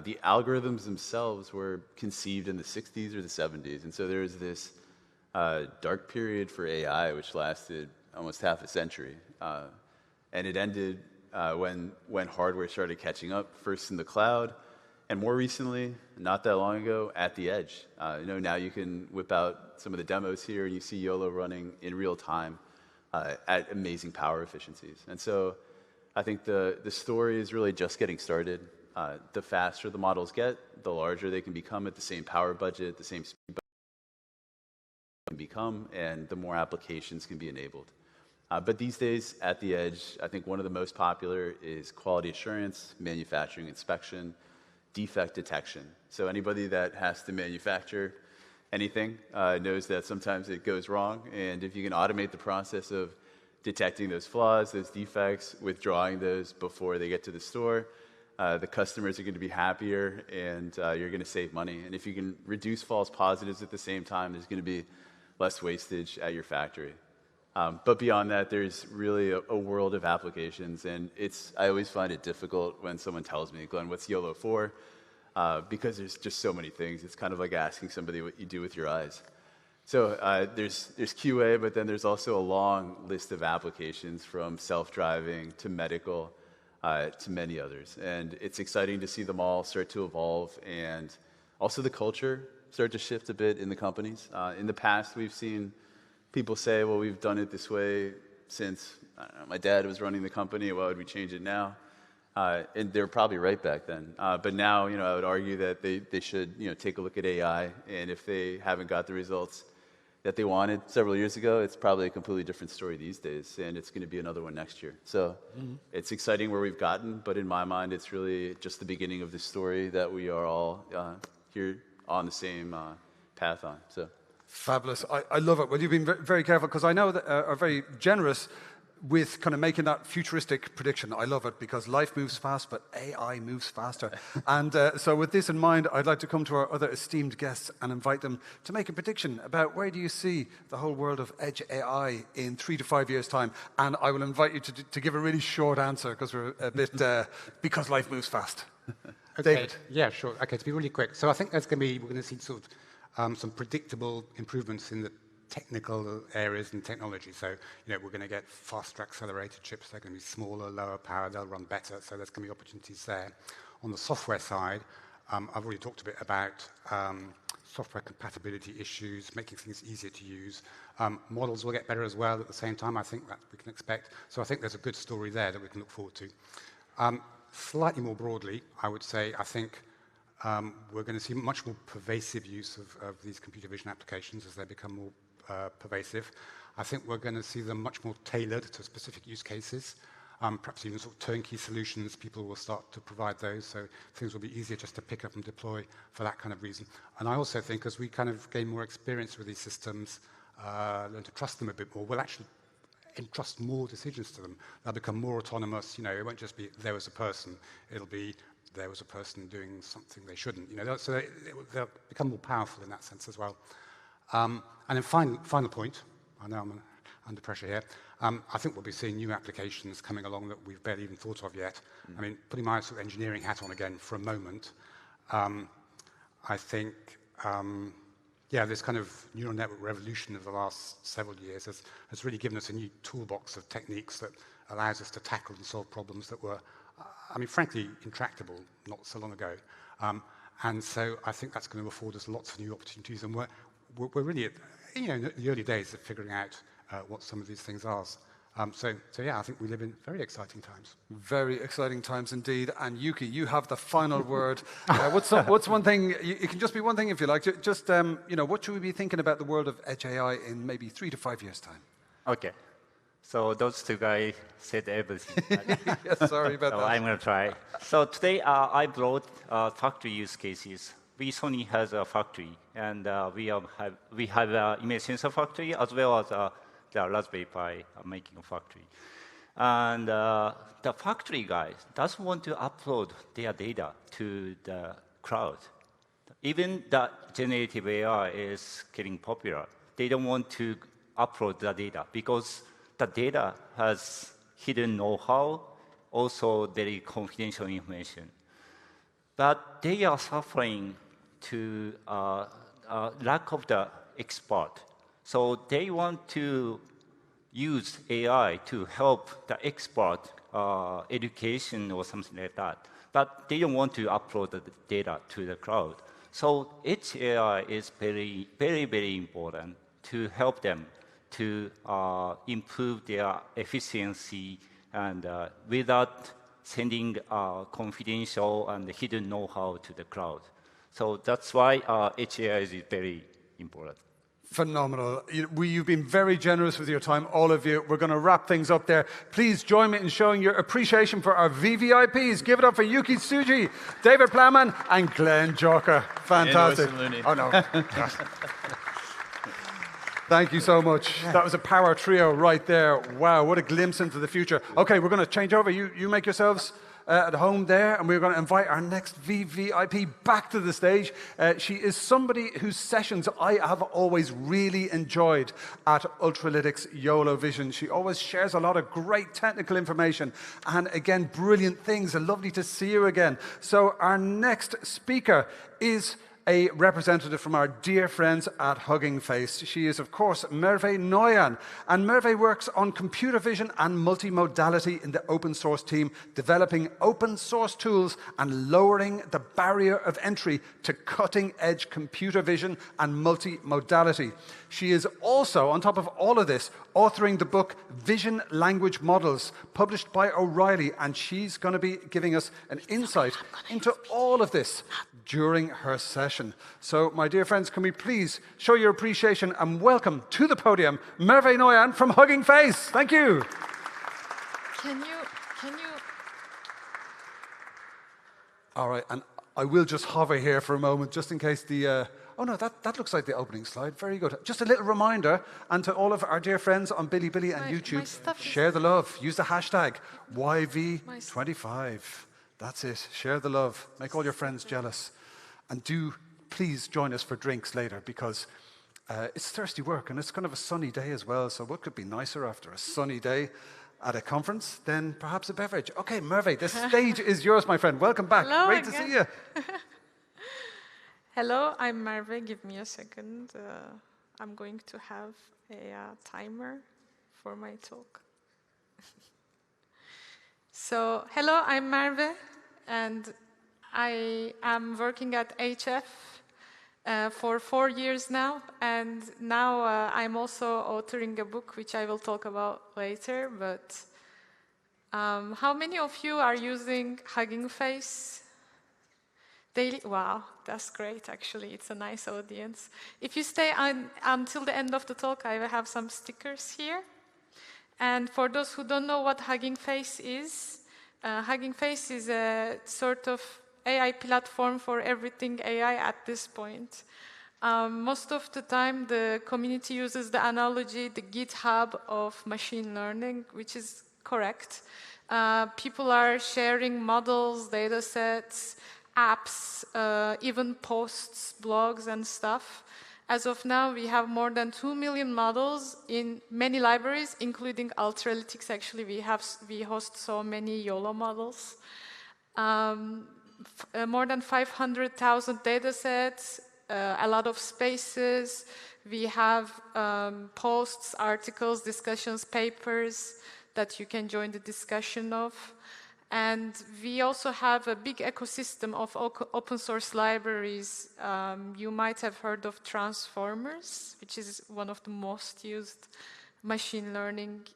The algorithms themselves were conceived in the 60s or the 70s. And so there's this dark period for AI, which lasted almost half a century. And it ended when hardware started catching up, first in the cloud, and more recently, not that long ago, at the edge. Now you can whip out some of the demos here, and you see YOLO running in real time at amazing power efficiencies. And so I think the story is really just getting started. The faster the models get, the larger they can become at the same power budget, the same speed can become, and the more applications can be enabled. But these days, at the edge, I think one of the most popular is quality assurance, manufacturing inspection, defect detection. So anybody that has to manufacture anything knows that sometimes it goes wrong, and if you can automate the process of detecting those flaws, those defects, withdrawing those before they get to the store, the customers are going to be happier, and you're going to save money. And if you can reduce false positives at the same time, there's going to be less wastage at your factory. But beyond that, there's really a world of applications, and I always find it difficult when someone tells me, Glenn, what's YOLO for? Because there's just so many things. It's kind of like asking somebody what you do with your eyes. So there's QA, but then there's also a long list of applications from self-driving to medical to many others. And it's exciting to see them all start to evolve, and also the culture start to shift a bit in the companies. In the past, we've seen people say, well, we've done it this way since, I don't know, my dad was running the company, why would we change it now? And they're probably right back then. But now, I would argue that they should, take a look at AI, and if they haven't got the results that they wanted several years ago, it's probably a completely different story these days, and it's going to be another one next year. So it's exciting where we've gotten, but in my mind, it's really just the beginning of the story that we are all here on the same path on. So. Fabulous. I love it. Well, you've been very careful, because I know that are very generous with kind of making that futuristic prediction. I love it, because life moves fast, but AI moves faster. And so with this in mind, I'd like to come to our other esteemed guests and invite them to make a prediction about where do you see the whole world of edge AI in 3 to 5 years' time. And I will invite you to give a really short answer, because we're a bit, because life moves fast. Okay. David. Yeah, sure. Okay, to be really quick. So I think we're going to see sort of some predictable improvements in the technical areas and technology. So, we're going to get faster accelerated chips. They're going to be smaller, lower power. They'll run better. So there's going to be opportunities there. On the software side, I've already talked a bit about software compatibility issues, making things easier to use. Models will get better as well at the same time. I think that we can expect. So I think there's a good story there that we can look forward to. Slightly more broadly, I would say, I think we're going to see much more pervasive use of these computer vision applications as they become more pervasive. I think we're going to see them much more tailored to specific use cases, perhaps even sort of turnkey solutions. People will start to provide those, so things will be easier just to pick up and deploy for that kind of reason. And I also think as we kind of gain more experience with these systems, learn to trust them a bit more, we'll actually entrust more decisions to them. They'll become more autonomous. It won't just be there was a person. It'll be there was a person doing something they shouldn't. So they'll become more powerful in that sense as well. And then final point, I know I'm under pressure here, I think we'll be seeing new applications coming along that we've barely even thought of yet. I mean, putting my sort of engineering hat on again for a moment, I think, this kind of neural network revolution of the last several years has really given us a new toolbox of techniques that allows us to tackle and solve problems that were, frankly, intractable not so long ago. And so I think that's going to afford us lots of new opportunities, and we're really at in the early days of figuring out what some of these things are. So yeah, I think we live in very exciting times. Very exciting times indeed. And Yuki, you have the final word. What's one thing? It can just be one thing if you like. Just what should we be thinking about the world of edge AI in maybe 3 to 5 years' time? Okay. So those two guys said everything. Yes, sorry about that. I'm going to try. So today I brought factory use cases. Sony has a factory, and we have an image sensor factory as well as the Raspberry Pi making a factory. And the factory guys doesn't want to upload their data to the cloud. Even the generative AI is getting popular. They don't want to upload the data because the data has hidden know-how, also very confidential information. But they are suffering to lack of the expert. So they want to use AI to help the expert education or something like that. But they don't want to upload the data to the cloud. So edge AI is very, very, very important to help them to improve their efficiency and without sending confidential and hidden know-how to the cloud. So that's why edge AI is very important. Phenomenal. You've been very generous with your time, all of you. We're going to wrap things up there. Please join me in showing your appreciation for our VVIPs. Give it up for Yuki, Tsuji, David Plowman, and Glenn Jocher. Fantastic. Oh, no. Thank you so much. That was a power trio right there. Wow, what a glimpse into the future. Okay, we're going to change over. You make yourselves at home there, and we're going to invite our next VVIP back to the stage. She is somebody whose sessions I have always really enjoyed at Ultralytics YOLO Vision. She always shares a lot of great technical information and, again, brilliant things. And lovely to see you again. So our next speaker is a representative from our dear friends at Hugging Face. She is, of course, Merve Noyan. And Merve works on computer vision and multimodality in the open source team, developing open source tools and lowering the barrier of entry to cutting-edge computer vision and multimodality. She is also, on top of all of this, authoring the book Vision Language Models, published by O'Reilly, and she's going to be giving us an insight into all of this during her session. So, my dear friends, can we please show your appreciation and welcome to the podium Merve Noyan from Hugging Face. Thank you. Can you... All right, and I will just hover here for a moment, just in case the... Oh, no, that looks like the opening slide. Very good. Just a little reminder, and to all of our dear friends on Bilibili and YouTube, share the love. Use the hashtag YV25. That's it. Share the love. Make all your friends jealous. And do please join us for drinks later, because it's thirsty work, and it's kind of a sunny day as well. So what could be nicer after a sunny day at a conference than perhaps a beverage? Okay, Merve, the stage is yours, my friend. Welcome back. Hello Great again. to see you. Hello, I'm Merve. Give me a second. I'm going to have a timer for my talk. So, hello, I'm Merve, and I am working at HF for 4 years now, and now I'm also authoring a book, which I will talk about later, but how many of you are using Hugging Face daily? Wow, that's great, actually. It's a nice audience. If you stay until the end of the talk, I will have some stickers here. And for those who don't know what Hugging Face is a sort of AI platform for everything AI at this point. Most of the time, the community uses the analogy, the GitHub of machine learning, which is correct. People are sharing models, data sets, apps, even posts, blogs, and stuff. As of now, we have more than 2 million models in many libraries, including Ultralytics. Actually, we host so many YOLO models. More than 500,000 data sets, a lot of spaces. We have posts, articles, discussions, papers that you can join the discussion of. And we also have a big ecosystem of open source libraries. You might have heard of Transformers, which is one of the most used machine learning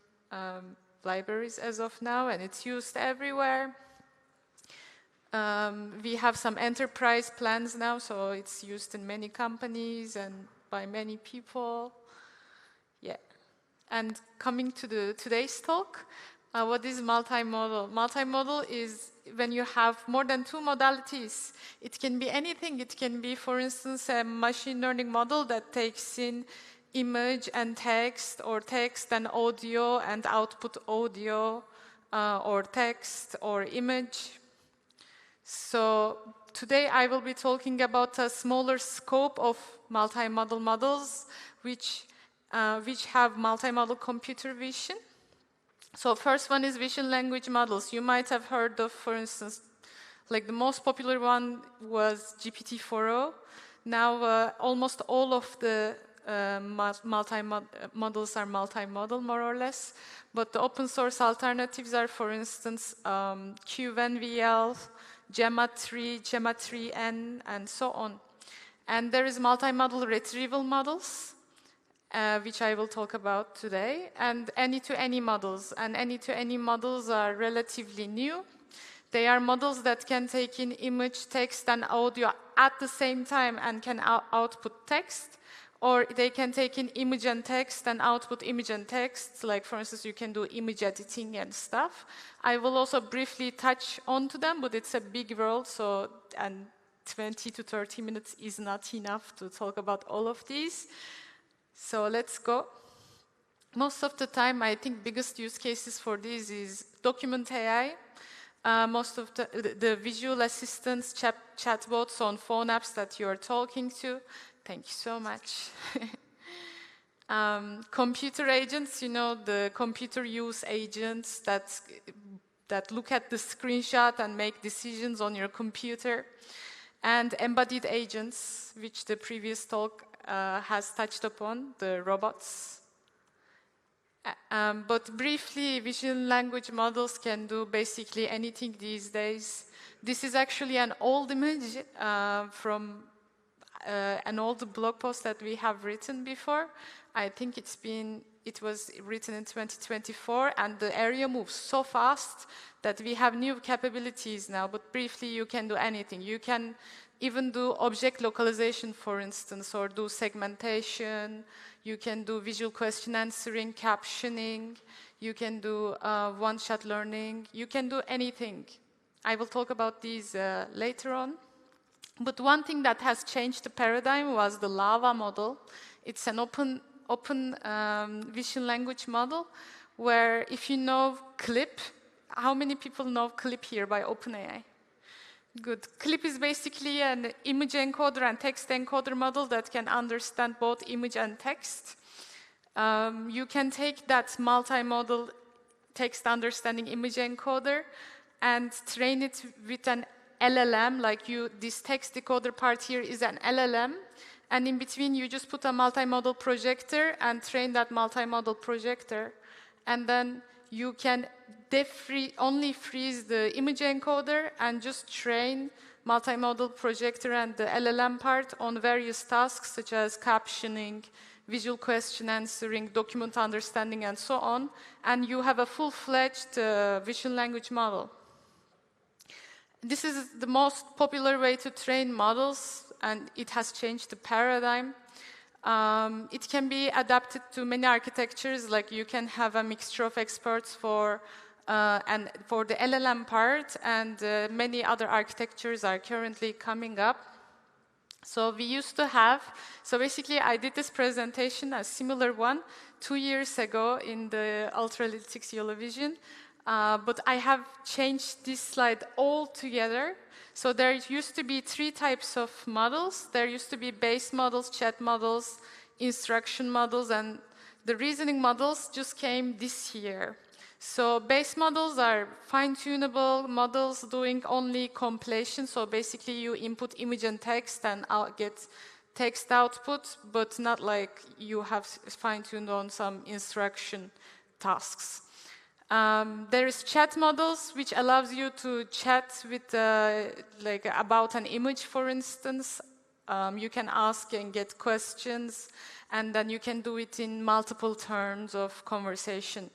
libraries as of now, and it's used everywhere. We have some enterprise plans now, so it's used in many companies and by many people. Yeah. And coming to today's talk, what is multimodal? Multimodal is when you have more than 2 modalities. It can be anything. It can be, for instance, a machine learning model that takes in image and text, or text and audio and output audio. or text or image. So today I will be talking about a smaller scope of multimodal models which have multimodal computer vision. So first one is vision language models. You might have heard of, for instance, like the most popular one was GPT-4o. Now almost all of the models are multimodal, more or less. But the open source alternatives are, for instance, QNVL, Gemma 3, Gemma 3N, and so on. And there is multimodal retrieval models, which I will talk about today, and any-to-any models. And any-to-any models are relatively new. They are models that can take in image, text, and audio at the same time and can output text. Or they can take in image and text and output image and text. Like, for instance, you can do image editing and stuff. I will also briefly touch onto them, but it's a big world, so and 20 to 30 minutes is not enough to talk about all of these. So let's go. Most of the time, I think biggest use cases for this is document AI. Most of the visual assistants, chatbots on phone apps that you are talking to. Thank you so much. Computer agents, you know, the computer use agents that look at the screenshot and make decisions on your computer. And embodied agents, which the previous talk has touched upon, the robots. But briefly, vision language models can do basically anything these days. This is actually an old image from an old blog post that we have written before. I think it was written in 2024, and the area moves so fast that we have new capabilities now. But briefly, you can do anything. You can even do object localization, for instance, or do segmentation. You can do visual question answering, captioning. You can do one-shot learning. You can do anything. I will talk about these later on. But one thing that has changed the paradigm was the LLaVA model. It's an open vision language model where if you know CLIP, how many people know CLIP here by OpenAI? Good. CLIP is basically an image encoder and text encoder model that can understand both image and text. You can take that multimodal text understanding image encoder and train it with an LLM, like this text decoder part here is an LLM, and in between you just put a multimodal projector and train that multimodal projector, and then you can only freeze the image encoder and just train multimodal projector and the LLM part on various tasks such as captioning, visual question answering, document understanding, and so on, and you have a full-fledged vision language model. This is the most popular way to train models, and it has changed the paradigm. It can be adapted to many architectures, like you can have a mixture of experts for the LLM part, and many other architectures are currently coming up. So we used to have, so basically I did this presentation, a similar one, 2 years ago in the Ultralytics YOLO Vision. But I have changed this slide altogether. So there used to be 3 types of models. There used to be base models, chat models, instruction models, and the reasoning models just came this year. So base models are fine-tunable models doing only compilation. So basically you input image and text and get text output, but not like you have fine-tuned on some instruction tasks. There is chat models, which allows you to chat with, like about an image, for instance. You can ask and get questions, and then you can do it in multiple terms of conversation.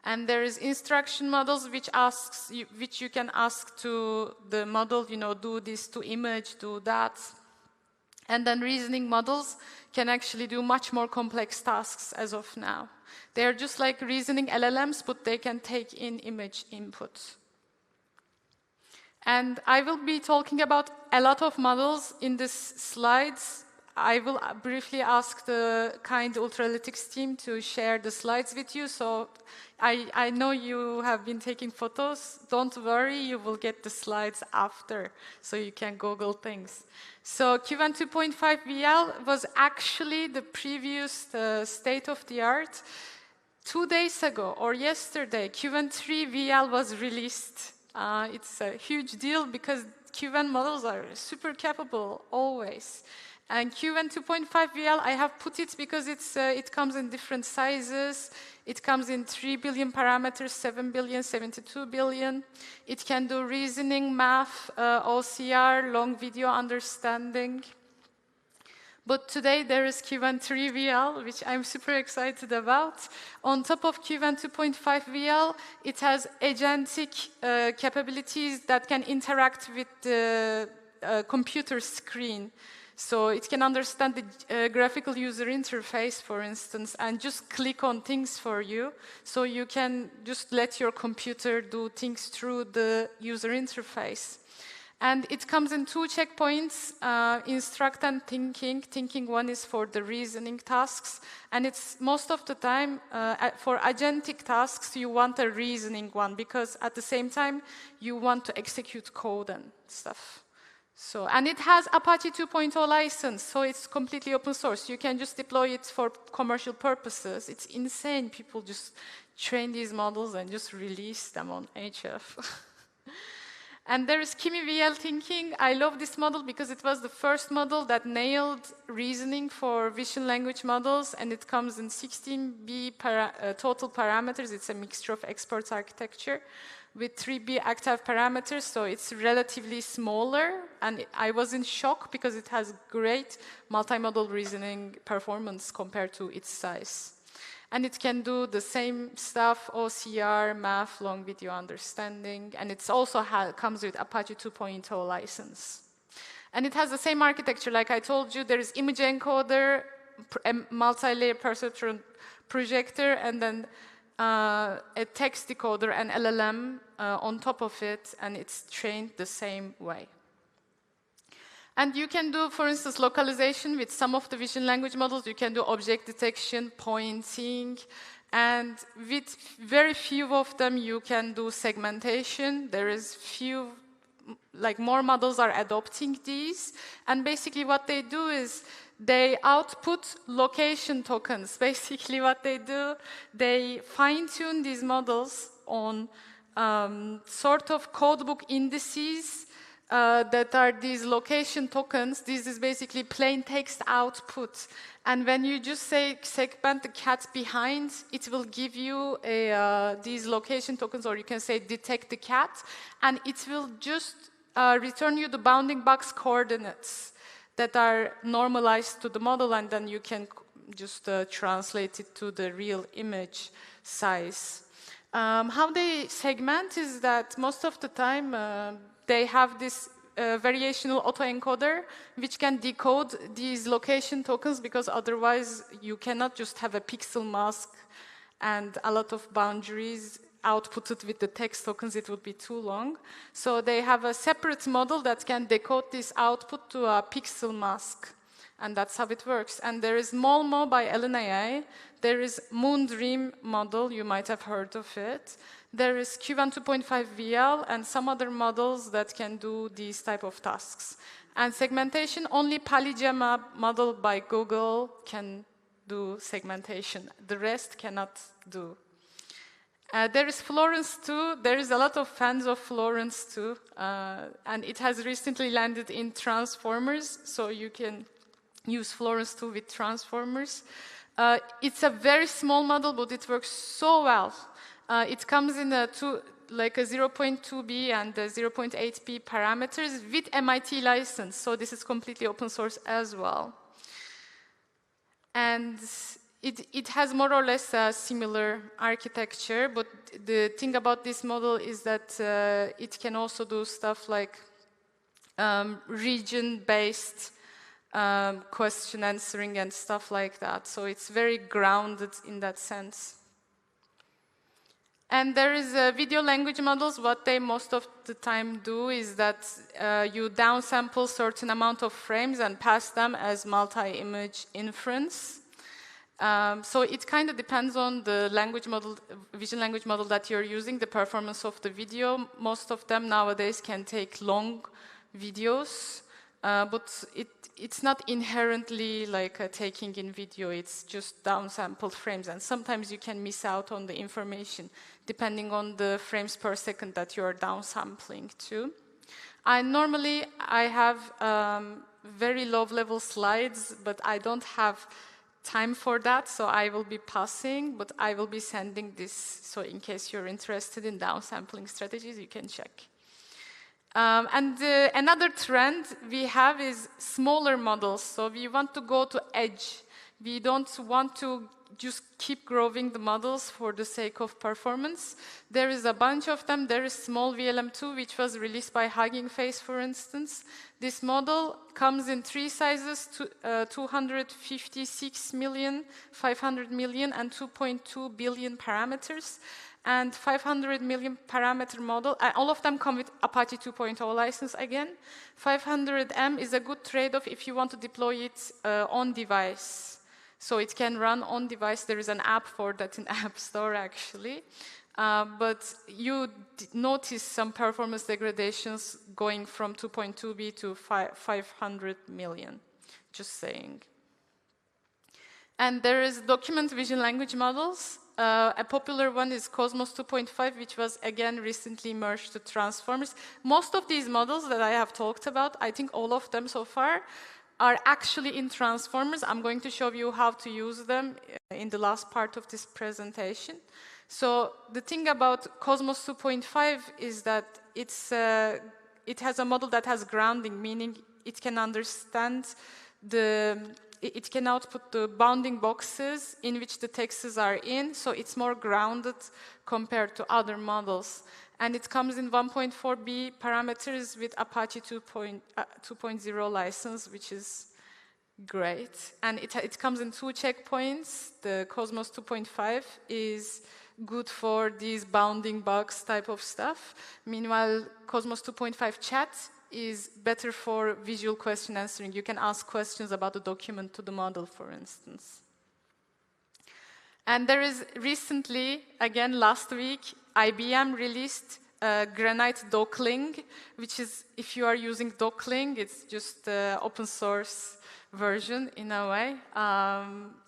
And there is instruction models, which you can ask to the model, do this to image, do that. And then reasoning models can actually do much more complex tasks as of now. They are just like reasoning LLMs, but they can take in image input. And I will be talking about a lot of models in these slides. I will briefly ask the kind Ultralytics team to share the slides with you. So I know you have been taking photos. Don't worry, you will get the slides after, so you can Google things. So Q1 2.5 VL was actually the previous state-of-the-art. 2 days ago, or yesterday, Q1 3 VL was released. It's a huge deal because Q1 models are super capable, always. And Q1 2.5 VL, I have put it because it comes in different sizes. It comes in 3 billion parameters, 7 billion, 72 billion. It can do reasoning, math, OCR, long video understanding. But today there is Q1 3 VL, which I'm super excited about. On top of Q1 2.5 VL, it has agentic capabilities that can interact with the computer screen. So it can understand the graphical user interface, for instance, and just click on things for you. So you can just let your computer do things through the user interface. And it comes in 2 checkpoints, instruct and thinking. Thinking 1 is for the reasoning tasks. And it's most of the time, for agentic tasks, you want a reasoning one, because at the same time, you want to execute code and stuff. So, and it has Apache 2.0 license, so it's completely open source. You can just deploy it for commercial purposes. It's insane. People just train these models and just release them on HF. And there is Kimi VL thinking. I love this model because it was the first model that nailed reasoning for vision language models, and it comes in 16B total parameters. It's a mixture of expert architecture with 3B active parameters, so it's relatively smaller. And I was in shock because it has great multimodal reasoning performance compared to its size. And it can do the same stuff, OCR, math, long video understanding, and it also comes with Apache 2.0 license. And it has the same architecture, like I told you. There is image encoder, a multi-layer perceptron projector, and then a text decoder, an LLM on top of it, and it's trained the same way. And you can do, for instance, localization with some of the vision language models. You can do object detection, pointing, and with very few of them, you can do segmentation. There is few, like more models are adopting these. And basically what they do is they output location tokens. Basically what they do, they fine-tune these models on sort of codebook indices that are these location tokens. This is basically plain text output. And when you just say segment the cat behind, it will give you these location tokens, or you can say detect the cat, and it will just return you the bounding box coordinates that are normalized to the model, and then you can just translate it to the real image size. How they segment is that most of the time they have this variational autoencoder which can decode these location tokens, because otherwise you cannot just have a pixel mask and a lot of boundaries outputted with the text tokens. It would be too long. So they have a separate model that can decode this output to a pixel mask. And that's how it works. And there is Molmo by LNAI. There is Moondream model. You might have heard of it. There is Q1 2.5 VL and some other models that can do these type of tasks. And segmentation, only Polygemma model by Google can do segmentation. The rest cannot do. There is Florence 2. There is a lot of fans of Florence 2. And it has recently landed in Transformers, so you can use Florence 2 with Transformers. It's a very small model, but it works so well. It comes in like a 0.2B and 0.8B parameters with MIT license, so this is completely open source as well. And it has more or less a similar architecture, but the thing about this model is that it can also do stuff like region-based question answering and stuff like that. So it's very grounded in that sense. And there is video language models. What they most of the time do is that you downsample certain amount of frames and pass them as multi-image inference. So it kind of depends on the language model, vision language model that you're using, the performance of the video. Most of them nowadays can take long videos, but it's not inherently like taking in video. It's just downsampled frames, and sometimes you can miss out on the information depending on the frames per second that you're downsampling to. Normally I have very low-level slides, but I don't have time for that, so I will be passing, but I will be sending this, so in case you're interested in downsampling strategies, you can check. Another trend we have is smaller models, so we want to go to edge. We don't want to just keep growing the models for the sake of performance. There is a bunch of them. There is small VLM2, which was released by Hugging Face, for instance. This model comes in 3 sizes, 256 million, 500 million, and 2.2 billion parameters. And 500 million parameter model, all of them come with Apache 2.0 license again. 500M is a good trade-off if you want to deploy it on device. So it can run on device. There is an app for that in App Store, actually. But you notice some performance degradations going from 2.2B to 500 million, just saying. And there is document vision language models. A popular one is Cosmos 2.5, which was, again, recently merged to transformers. Most of these models that I have talked about, I think all of them so far, are actually in transformers. I'm going to show you how to use them in the last part of this presentation. So the thing about Cosmos 2.5 is that it has a model that has grounding, meaning it can understand it can output the bounding boxes in which the texts are in, so it's more grounded compared to other models. And it comes in 1.4B parameters with Apache 2.0 license, which is great. And it comes in 2 checkpoints. The Cosmos 2.5 is good for these bounding box type of stuff. Meanwhile, Cosmos 2.5 chat is better for visual question answering. You can ask questions about the document to the model, for instance. And there is recently, again last week, IBM released Granite Dockling, which is, if you are using Dockling, it's just an open source version in a way.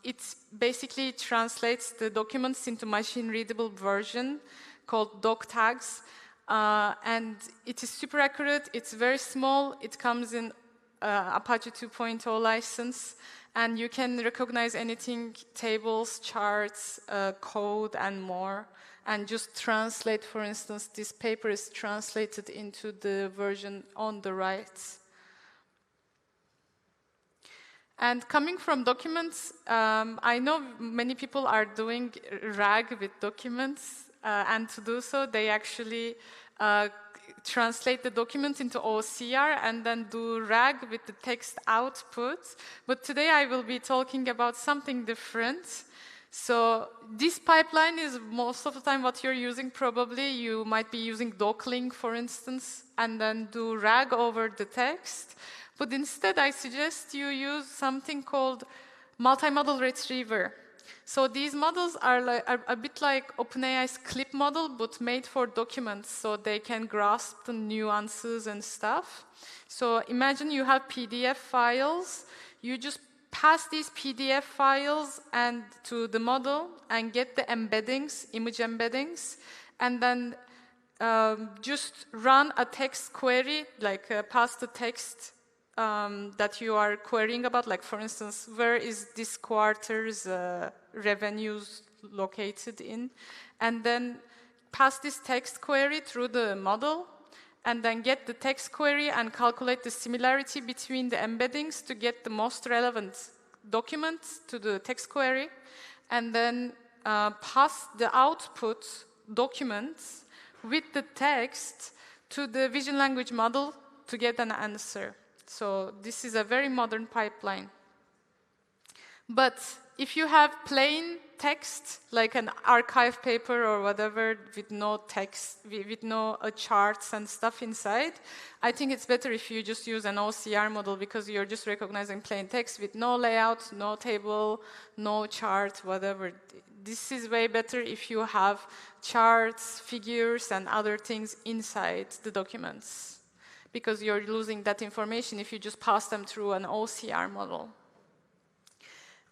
It basically translates the documents into machine-readable version called doc tags. And it is super accurate, it's very small, it comes in Apache 2.0 license, and you can recognize anything, tables, charts, code, and more, and just translate, for instance, this paper is translated into the version on the right. And coming from documents, I know many people are doing RAG with documents, and to do so, they actually translate the document into OCR and then do RAG with the text output. But today I will be talking about something different. So this pipeline is most of the time what you're using probably. You might be using Dockling, for instance, and then do RAG over the text. But instead, I suggest you use something called multimodal retriever. So these models are a bit like OpenAI's CLIP model, but made for documents, so they can grasp the nuances and stuff. So imagine you have PDF files. You just pass these PDF files to the model and get the embeddings, image embeddings, and then just run a text query, like pass the text that you are querying about, like for instance, where is this quarter's revenues located in, and then pass this text query through the model, and then get the text query and calculate the similarity between the embeddings to get the most relevant documents to the text query, and then pass the output documents with the text to the vision language model to get an answer. So this is a very modern pipeline. But if you have plain text, like an archive paper or whatever, with no text, with no charts and stuff inside, I think it's better if you just use an OCR model, because you're just recognizing plain text with no layout, no table, no chart, whatever. This is way better if you have charts, figures, and other things inside the documents, because you're losing that information if you just pass them through an OCR model.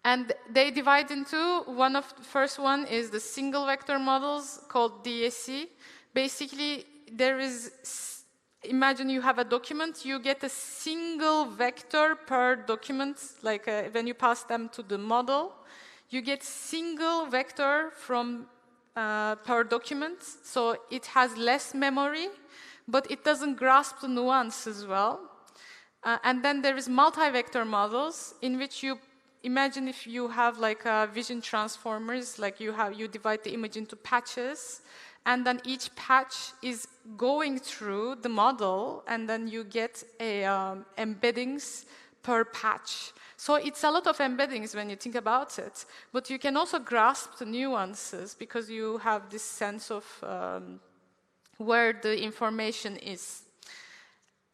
And they divide into the first one is the single vector models called DSE. Basically, imagine you have a document, you get a single vector per document, like when you pass them to the model, you get single vector from per document, so it has less memory, but it doesn't grasp the nuance as well. And then there is multi-vector models, in which you imagine if you have like vision transformers, like you divide the image into patches, and then each patch is going through the model, and then you get embeddings per patch. So it's a lot of embeddings when you think about it, but you can also grasp the nuances because you have this sense of where the information is.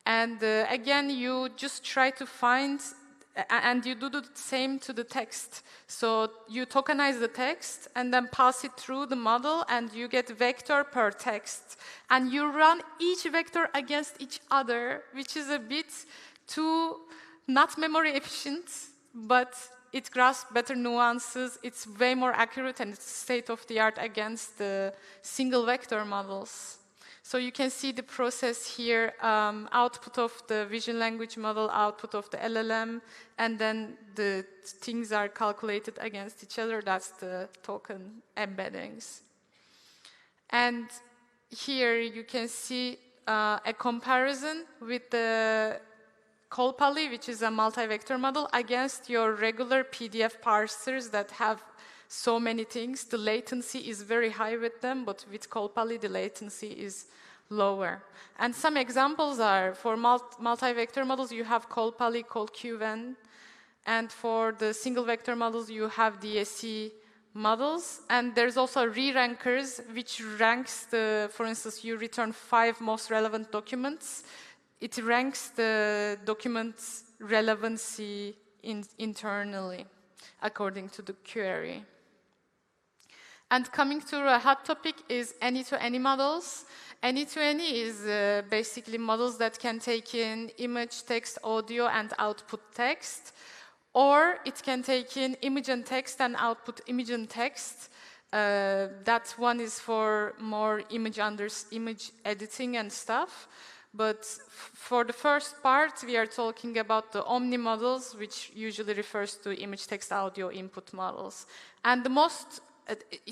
And again, you just try to find, and you do the same to the text. So you tokenize the text and then pass it through the model, and you get vector per text. And you run each vector against each other, which is a bit too not memory efficient, but it grasps better nuances. It's way more accurate, and it's state-of-the-art against the single vector models. So you can see the process here, output of the vision language model, output of the LLM, and then the things are calculated against each other. That's the token embeddings. And here you can see a comparison with the Colpally, which is a multi-vector model, against your regular PDF parsers that have so many things. The latency is very high with them, but with Colpally, the latency is lower. And some examples are, for multi-vector models, you have Colpally, ColQven, and for the single vector models, you have DSE models. And there's also re-rankers, which ranks for instance, you return 5 most relevant documents. It ranks the document's relevancy internally, according to the query. And coming to a hot topic is any-to-any models. Any-to-any is basically models that can take in image, text, audio, and output text. Or it can take in image and text and output image and text. That one is for more image editing and stuff. But for the first part, we are talking about the omni models, which usually refers to image, text, audio input models. And the most,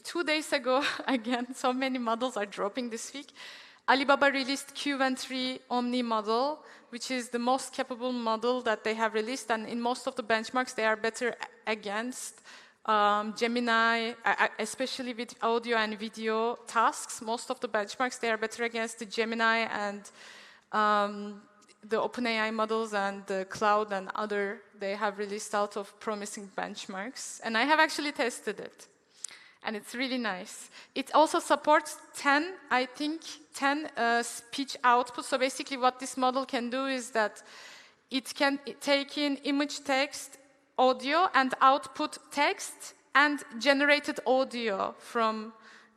2 days ago, again, so many models are dropping this week. Alibaba released Qwen3 omni model, which is the most capable model that they have released. And in most of the benchmarks, they are better against Gemini, especially with audio and video tasks. Most of the benchmarks, they are better against the Gemini and the OpenAI models and the cloud and other, they have released out of promising benchmarks. And I have actually tested it. And it's really nice. It also supports 10 speech outputs. So basically what this model can do is that it can take in image, text, audio, and output text and generated audio from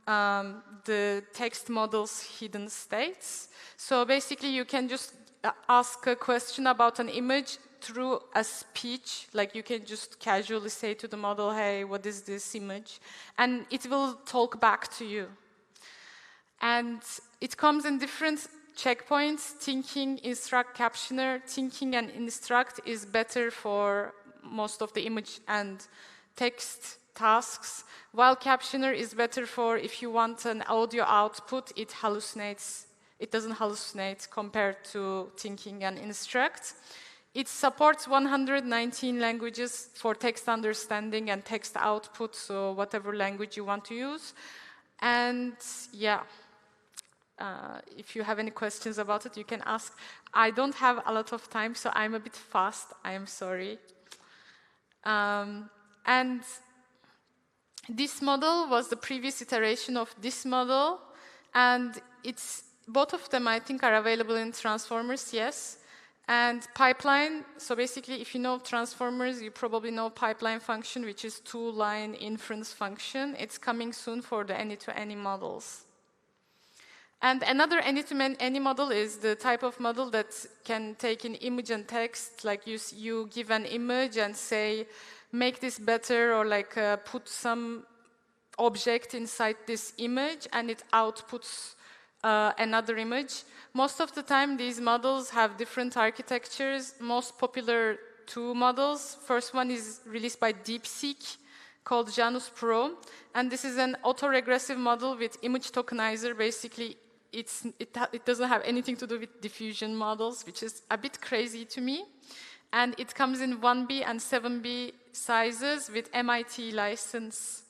the text model's hidden states. So basically, you can just ask a question about an image through a speech. Like you can just casually say to the model, hey, what is this image? And it will talk back to you. And it comes in different checkpoints: thinking, instruct, captioner. Thinking and instruct is better for most of the image and text tasks, while captioner is better for if you want an audio output, it hallucinates. It doesn't hallucinate compared to thinking and instruct. It supports 119 languages for text understanding and text output, so whatever language you want to use. And yeah, if you have any questions about it, you can ask. I don't have a lot of time, so I'm a bit fast. I am sorry. And this model was the previous iteration of this model. And both of them, I think, are available in transformers, yes. And pipeline, so basically, if you know transformers, you probably know pipeline function, which is two-line inference function. It's coming soon for the any-to-any models. And another any-to-any model is the type of model that can take an image and text, like you give an image and say, make this better, or like put some object inside this image, and it outputs another image. Most of the time, these models have different architectures. Most popular two models. First one is released by DeepSeek, called Janus Pro. And this is an autoregressive model with image tokenizer. Basically, it doesn't have anything to do with diffusion models, which is a bit crazy to me. And it comes in 1B and 7B sizes with MIT license.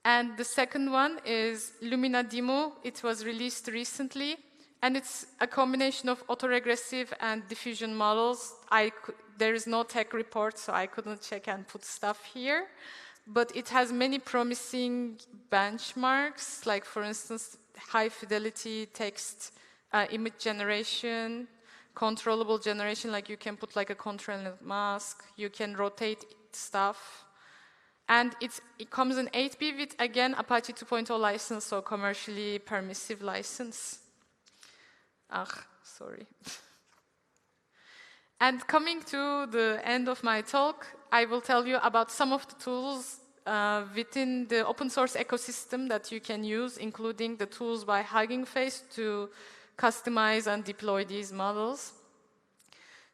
And the second one is Lumina Demo. It was released recently. And it's a combination of autoregressive and diffusion models. There is no tech report, so I couldn't check and put stuff here. But it has many promising benchmarks, like, for instance, high-fidelity text image generation, controllable generation, like you can put like a control mask, you can rotate stuff. And it comes in 8B with, again, Apache 2.0 license, so commercially permissive license. Sorry. And coming to the end of my talk, I will tell you about some of the tools within the open source ecosystem that you can use, including the tools by Hugging Face to customize and deploy these models.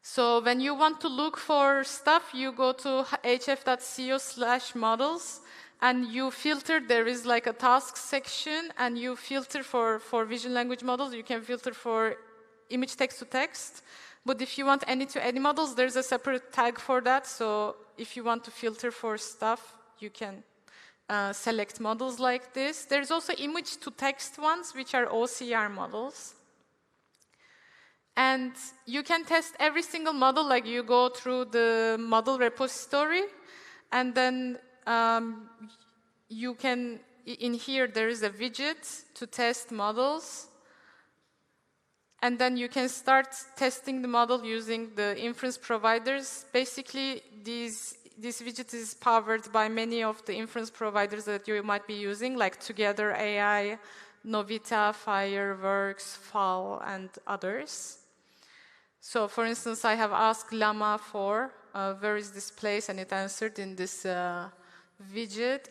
So when you want to look for stuff, you go to hf.co/models, and you filter. There is like a task section, and you filter for vision language models. You can filter for image text-to-text. But if you want any-to-any models, there's a separate tag for that. So if you want to filter for stuff, you can select models like this. There's also image-to-text ones, which are OCR models. And you can test every single model, like you go through the model repository, and then you can, in here, there is a widget to test models. And then you can start testing the model using the inference providers. Basically, this widget is powered by many of the inference providers that you might be using, like Together AI, Novita, Fireworks, FAL, and others. So, for instance, I have asked Llama 4, where is this place, and it answered in this widget.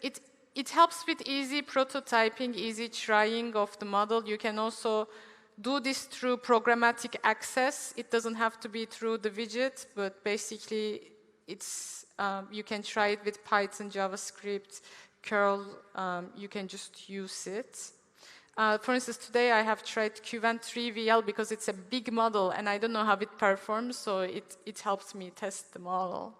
It helps with easy prototyping, easy trying of the model. You can also do this through programmatic access. It doesn't have to be through the widget, but basically you can try it with Python, JavaScript, curl. You can just use it. For instance, today I have tried Qwen 3VL because it's a big model and I don't know how it performs, so it helps me test the model.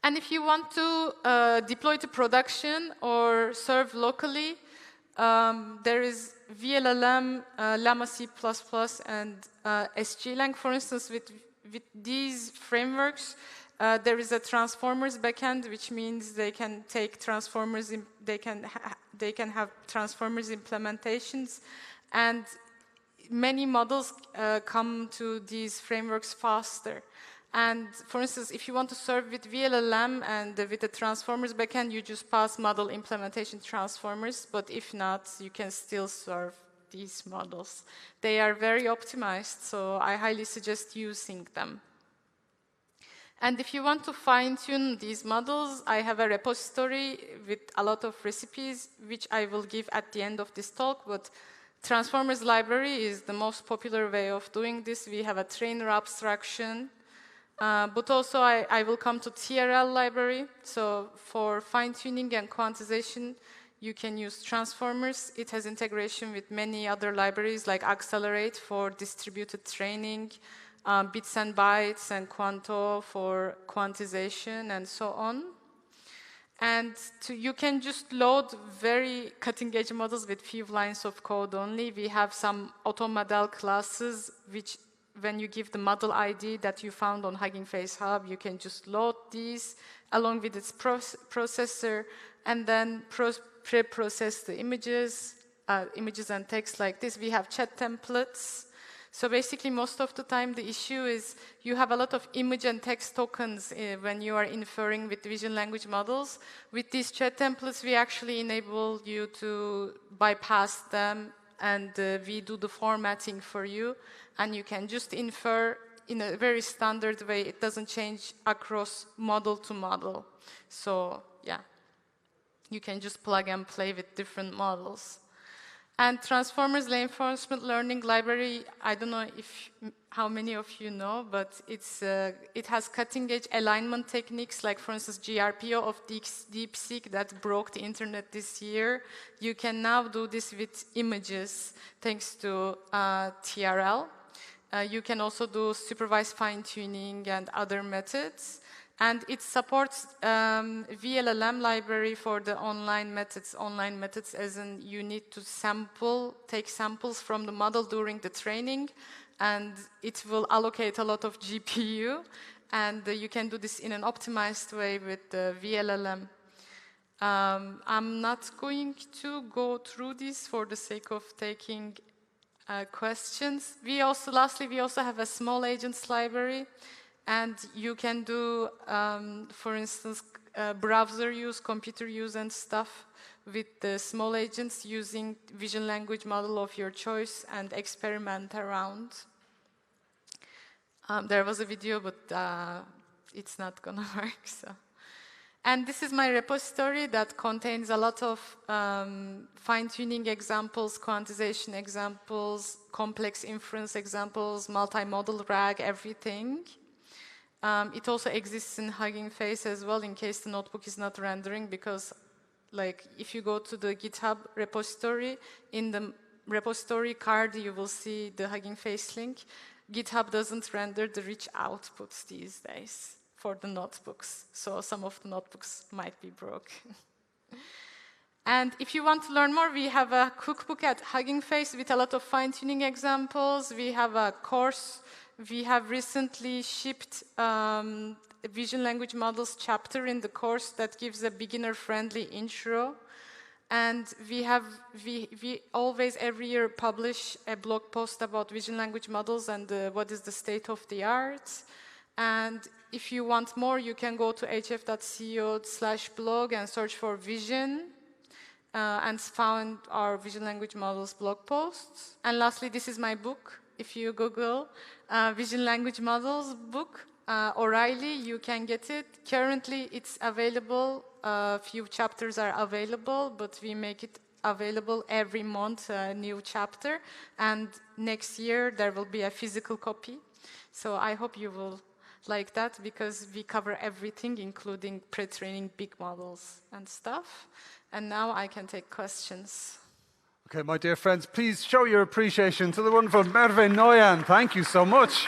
And if you want to deploy to production or serve locally, there is VLLM, Llama C++, and SGLang. For instance, with these frameworks, there is a transformers backend, which means they can take transformers. They can have transformers implementations, and many models come to these frameworks faster. And for instance, if you want to serve with VLLM and with the transformers backend, you just pass model implementation transformers. But if not, you can still serve these models. They are very optimized, so I highly suggest using them. And if you want to fine-tune these models, I have a repository with a lot of recipes, which I will give at the end of this talk. But Transformers library is the most popular way of doing this. We have a trainer abstraction. But also, I will come to TRL library. So for fine-tuning and quantization, you can use transformers. It has integration with many other libraries, like Accelerate for distributed training, Bits and Bytes, and Quanto for quantization, and so on. And you can just load very cutting-edge models with few lines of code only. We have some automodal classes which when you give the model ID that you found on Hugging Face Hub, you can just load these along with its processor, and then pre-process the images and text like this. We have chat templates. So basically, most of the time, the issue is you have a lot of image and text tokens when you are inferring with vision language models. With these chat templates, we actually enable you to bypass them, and we do the formatting for you, and you can just infer in a very standard way. It doesn't change across model to model. So yeah, you can just plug and play with different models. And Transformers Reinforcement Learning Library, I don't know how many of you know, but it has cutting-edge alignment techniques, like, for instance, GRPO of DeepSeek that broke the internet this year. You can now do this with images, thanks to TRL. You can also do supervised fine-tuning and other methods. And it supports VLLM library for the online methods. Online methods as in you need to take samples from the model during the training, and it will allocate a lot of GPU. And you can do this in an optimized way with the VLLM. I'm not going to go through this for the sake of taking questions. Lastly, we also have a small agents library. And you can do, for instance, browser use, computer use, and stuff with the small agents using vision language model of your choice and experiment around. There was a video, but it's not going to work. So. And this is my repository that contains a lot of fine-tuning examples, quantization examples, complex inference examples, multimodal RAG, everything. It also exists in Hugging Face as well, in case the notebook is not rendering, because like if you go to the GitHub repository, in the repository card you will see the Hugging Face link. GitHub doesn't render the rich outputs these days for the notebooks, so some of the notebooks might be broken. And if you want to learn more, we have a cookbook at Hugging Face with a lot of fine-tuning examples. We have a course. We have recently shipped a vision language models chapter in the course that gives a beginner-friendly intro. And we always, every year, publish a blog post about vision language models and what is the state of the art. And if you want more, you can go to hf.co/blog and search for vision. And find our vision language models blog posts. And lastly, this is my book. If you Google Vision Language Models book, O'Reilly, you can get it. Currently, it's available. A few chapters are available, but we make it available every month, a new chapter. And next year, there will be a physical copy. So I hope you will like that, because we cover everything, including pre-training big models and stuff. And now I can take questions. Okay, my dear friends, please show your appreciation to the wonderful Merve Noyan. Thank you so much.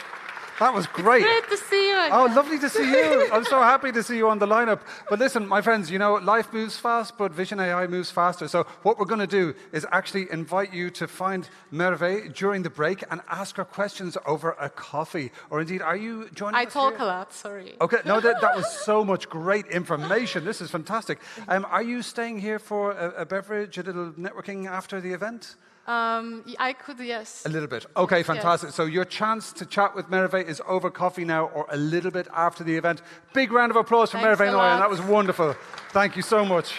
That was great. It's great to see you again. Oh, lovely to see you. I'm so happy to see you on the lineup. But listen, my friends, you know, life moves fast, but Vision AI moves faster. So what we're going to do is actually invite you to find Merve during the break and ask her questions over a coffee. Or indeed, are you joining us I talk here? a lot, sorry. Okay, no, that was so much great information. This is fantastic. Are you staying here for a beverage, a little networking after the event? I could, yes. A little bit. Okay, fantastic. Yes. So your chance to chat with Merve is over coffee now or a little bit after the event. Big round of applause for Merve Noyan. That was wonderful. Thank you so much.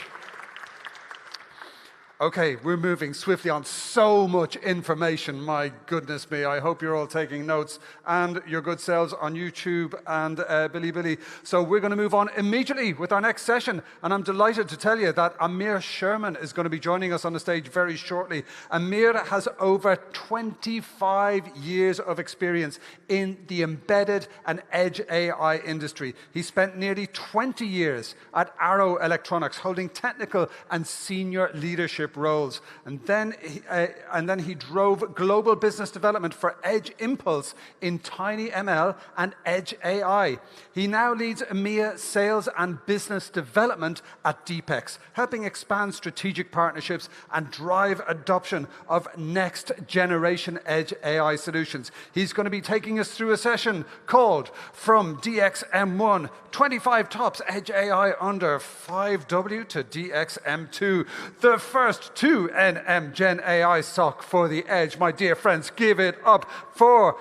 Okay, we're moving swiftly on. So much information, my goodness me. I hope you're all taking notes and your good selves on YouTube and Bilibili. So we're going to move on immediately with our next session. And I'm delighted to tell you that Amir Sherman is going to be joining us on the stage very shortly. Amir has over 25 years of experience in the embedded and edge AI industry. He spent nearly 20 years at Arrow Electronics, holding technical and senior leadership leadership roles. And then he drove global business development for Edge Impulse in TinyML and Edge AI. He now leads EMEA sales and business development at Deepex, helping expand strategic partnerships and drive adoption of next-generation Edge AI solutions. He's going to be taking us through a session called From DXM1, 25 Tops Edge AI under 5W to DXM2, the first 2NM Gen AI SoC for the Edge. My dear friends, give it up for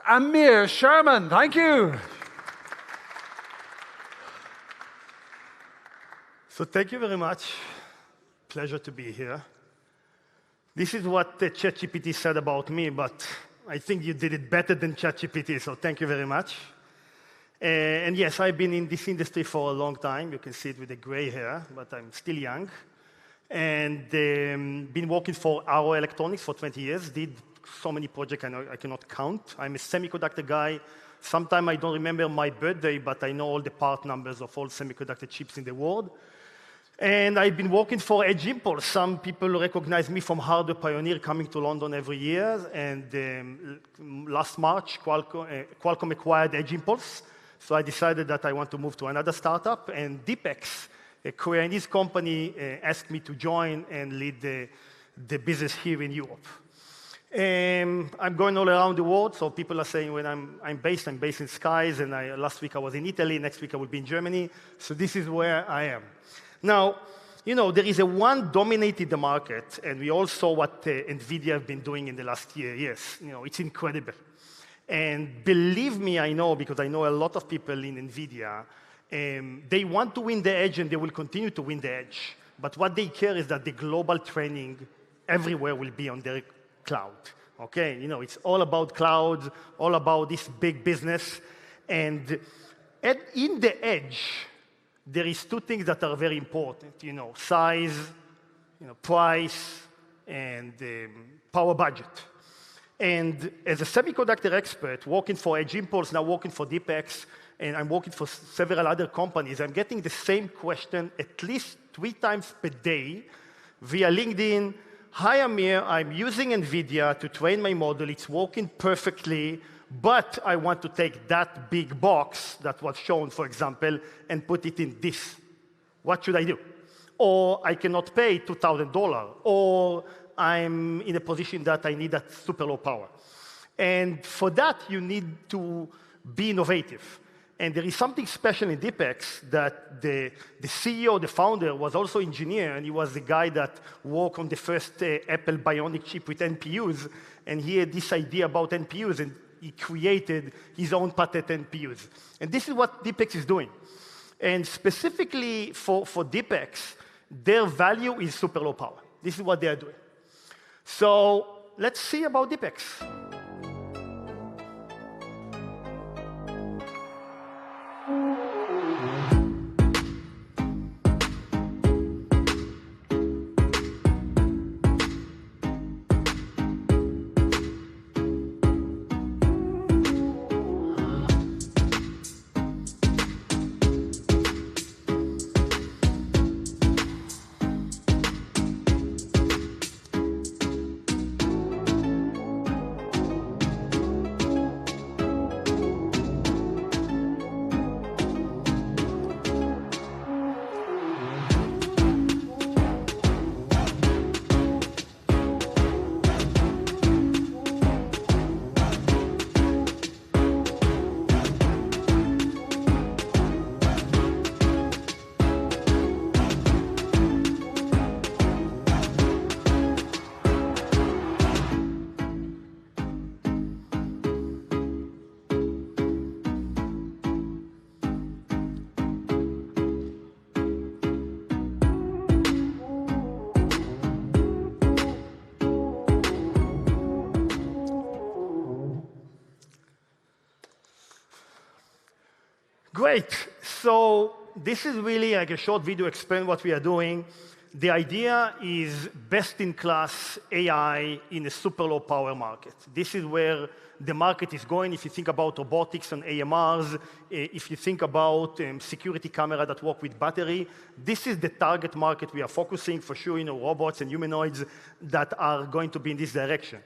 Amir Sherman. Thank you. So thank you very much. Pleasure to be here. This is what ChatGPT said about me, but I think you did it better than ChatGPT, so thank you very much. And yes, I've been in this industry for a long time. You can see it with the gray hair, but I'm still young. And been working for Arrow Electronics for 20 years, did so many projects I cannot count. I'm a semiconductor guy. Sometimes I don't remember my birthday, but I know all the part numbers of all semiconductor chips in the world. And I've been working for Edge Impulse. Some people recognize me from Hardware Pioneer coming to London every year. And last March, Qualcomm acquired Edge Impulse. So I decided that I want to move to another startup. And Deepex, a Koreanese company, asked me to join and lead the business here in Europe. I'm going all around the world. So people are saying when I'm based in Skies. And last week I was in Italy. Next week I will be in Germany. So this is where I am. Now, you know, there is one dominated the market, and we all saw what NVIDIA have been doing in the last year. Yes, you know, it's incredible. And believe me, I know, because I know a lot of people in NVIDIA, they want to win the edge, and they will continue to win the edge. But what they care is that the global training everywhere will be on their cloud. Okay, you know, it's all about cloud, all about this big business. And in the edge, there is two things that are very important, you know, size, you know, price, and power budget. And as a semiconductor expert, working for Edge Impulse, now working for Deepex, and I'm working for several other companies, I'm getting the same question at least 3 times per day via LinkedIn. Hi, Amir, I'm using NVIDIA to train my model. It's working perfectly. But I want to take that big box that was shown, for example, and put it in this. What should I do? Or I cannot pay $2,000. Or I'm in a position that I need that super low power. And for that, you need to be innovative. And there is something special in Deepex that the CEO, the founder, was also an engineer, and he was the guy that worked on the first Apple Bionic chip with NPUs, and he had this idea about NPUs, and he created his own patented NPUs. And this is what Deepex is doing. And specifically for Deepex, their value is super low power. This is what they are doing. So let's see about Deepex. Great. So this is really like a short video explain what we are doing. The idea is best-in-class AI in a super low-power market. This is where the market is going. If you think about robotics and AMRs, if you think about security camera that work with battery, this is the target market we are focusing for sure. Robots and humanoids that are going to be in this direction.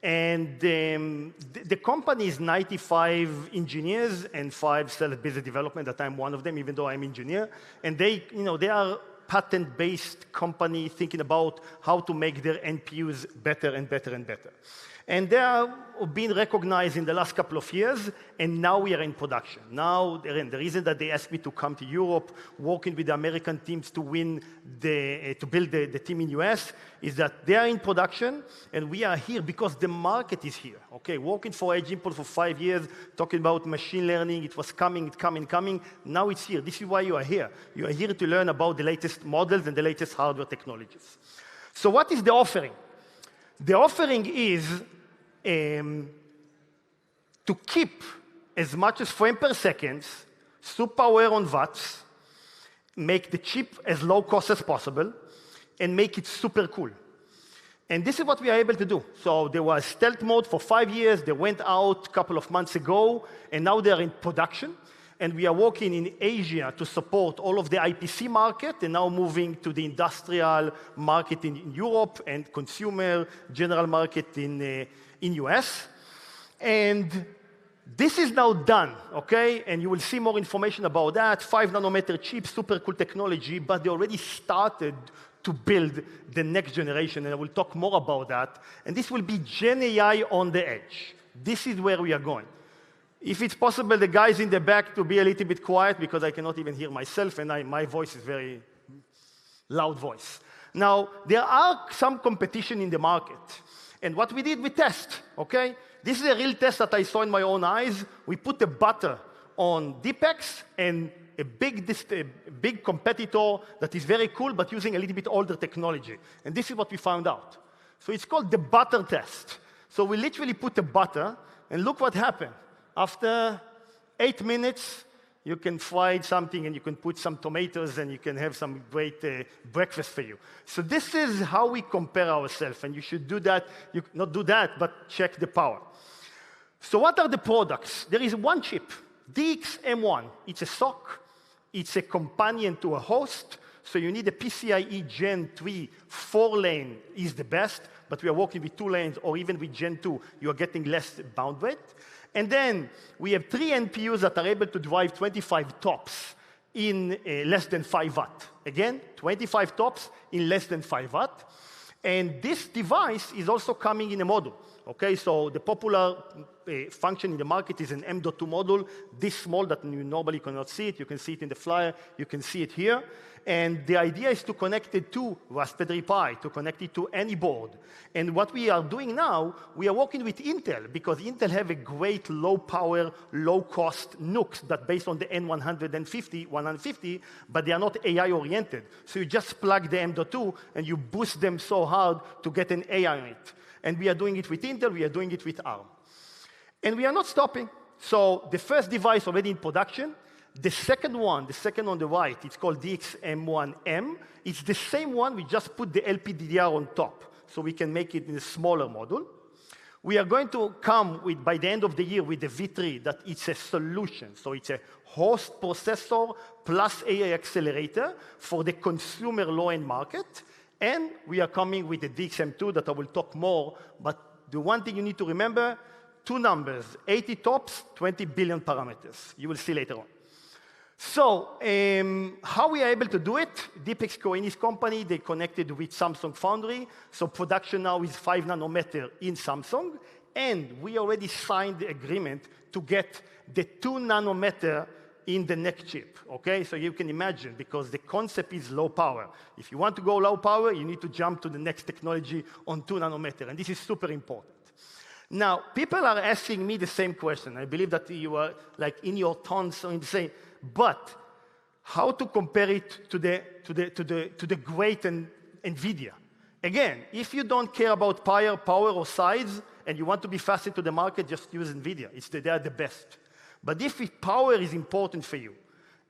And the company is 95 engineers and 5 self-business development. That I'm one of them, even though I'm engineer. And they are patent-based company thinking about how to make their NPUs better and better and better. And they are being recognized in the last couple of years, and now we are in production. Now, the reason that they asked me to come to Europe, working with the American teams to build the team in US, is that they are in production, and we are here because the market is here. Okay, working for Edge Impulse for 5 years, talking about machine learning, it was coming, coming. Now it's here. This is why you are here. You are here to learn about the latest models and the latest hardware technologies. So what is the offering? The offering is to keep as much as frame per second, super aware on watts, make the chip as low cost as possible, and make it super cool. And this is what we are able to do. So there was stealth mode for 5 years. They went out a couple of months ago, and now they're in production. And we are working in Asia to support all of the IPC market, and now moving to the industrial market in Europe and consumer general market in US. And this is now done, okay? And you will see more information about that. 5-nanometer chip, super cool technology, but they already started to build the next generation, and I will talk more about that. And this will be Gen AI on the edge. This is where we are going. If it's possible, the guys in the back to be a little bit quiet, because I cannot even hear myself, and my voice is very loud voice. Now, there are some competition in the market. And what we did, we test, okay? This is a real test that I saw in my own eyes. We put a butter on DeepX and a big competitor that is very cool, but using a little bit older technology. And this is what we found out. So it's called the butter test. So we literally put a butter, and look what happened. After 8 minutes, you can fry something, and you can put some tomatoes, and you can have some great breakfast for you. So this is how we compare ourselves, and you should do that. You not do that, but check the power. So what are the products? There is one chip, DXM1. It's a SoC. It's a companion to a host. So you need a PCIe Gen 3 4-lane is the best, but we are working with 2 lanes, or even with Gen 2, you are getting less bandwidth. And then we have 3 NPUs that are able to drive 25 TOPS in less than 5 watt. Again, 25 TOPS in less than 5 watt. And this device is also coming in a module. Okay, so the popular function in the market is an M.2 module, this small that you normally cannot see it. You can see it in the flyer. You can see it here. And the idea is to connect it to Raspberry Pi, to connect it to any board. And what we are doing now, we are working with Intel, because Intel have a great low-power, low-cost NUCs that based on the N150, but they are not AI-oriented. So you just plug the M.2, and you boost them so hard to get an AI on it. And we are doing it with Intel. We are doing it with ARM. And we are not stopping. So the first device already in production. The second one, the second on the right, it's called DXM1M. It's the same one. We just put the LPDDR on top, so we can make it in a smaller module. We are going to come with, by the end of the year, with the V3, that it's a solution. So it's a host processor plus AI accelerator for the consumer low-end market. And we are coming with the DXM2 that I will talk more. But the one thing you need to remember, 2 numbers, 80 TOPS, 20 billion parameters. You will see later on. So how we are able to do it? DeepX Koenig company, they connected with Samsung Foundry. So production now is 5 nanometer in Samsung. And we already signed the agreement to get the 2 nanometer in the next chip, okay? So you can imagine, because the concept is low power. If you want to go low power, you need to jump to the next technology on 2 nanometer, and this is super important. Now, people are asking me the same question. I believe that you are like in your tones, so you say, but how to compare it to the great NVIDIA? Again, if you don't care about power or size, and you want to be fast into the market, just use NVIDIA. They are the best. But if power is important for you,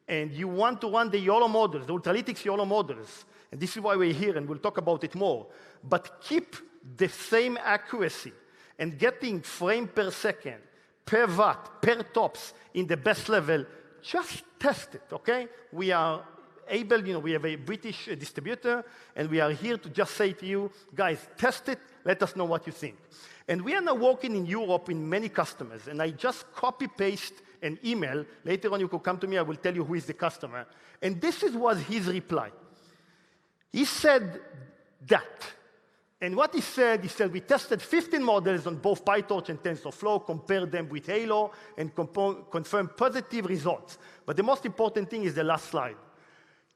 and you want to run the YOLO models, the Ultralytics YOLO models, And this is why we're here, and we'll talk about it more. But keep the same accuracy and getting frame per second, per watt, per tops in the best level, just test it, okay? We are able, we have a British distributor, and we are here to just say to you, guys, test it, let us know what you think. And we are now working in Europe in many customers, and I just copy-paste an email. Later on, you could come to me, I will tell you who is the customer. And this was his reply. He said that. And what he said, we tested 15 models on both PyTorch and TensorFlow, compared them with Halo, and confirmed positive results. But the most important thing is the last slide.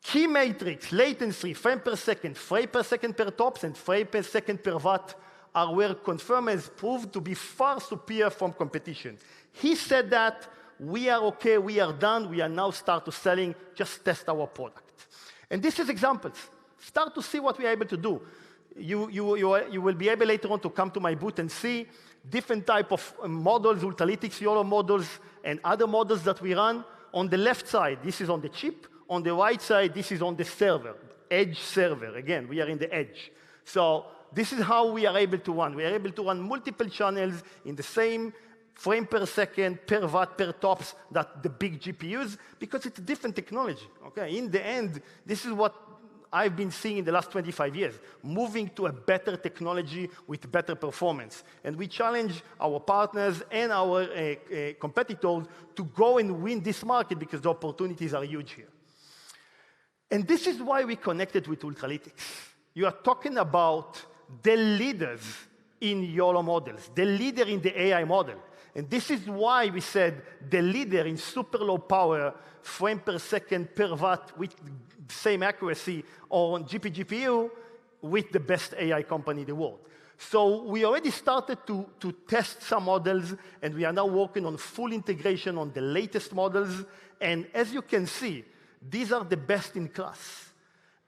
Key matrix, latency, frame per second per tops, and frame per second per watt are where confirmers proved to be far superior from competition. He said that we are okay, we are done, we are now start to selling, just test our product. And this is examples. Start to see what we are able to do. You will be able later on to come to my booth and see different type of models, Ultralytics YOLO models, and other models that we run. On the left side, this is on the chip. On the right side, this is on the server, edge server. Again, we are in the edge. So this is how we are able to run. We are able to run multiple channels in the same frame per second, per watt, per tops that the big GPUs, because it's a different technology. Okay? In the end, this is what I've been seeing in the last 25 years, moving to a better technology with better performance. And we challenge our partners and our competitors to go and win this market because the opportunities are huge here. And this is why we connected with Ultralytics. You are talking about the leaders in YOLO models, the leader in the AI model. And this is why we said the leader in super low power, frame per second per watt with the same accuracy on GPU with the best AI company in the world. So we already started to test some models, and we are now working on full integration on the latest models. And as you can see, these are the best in class.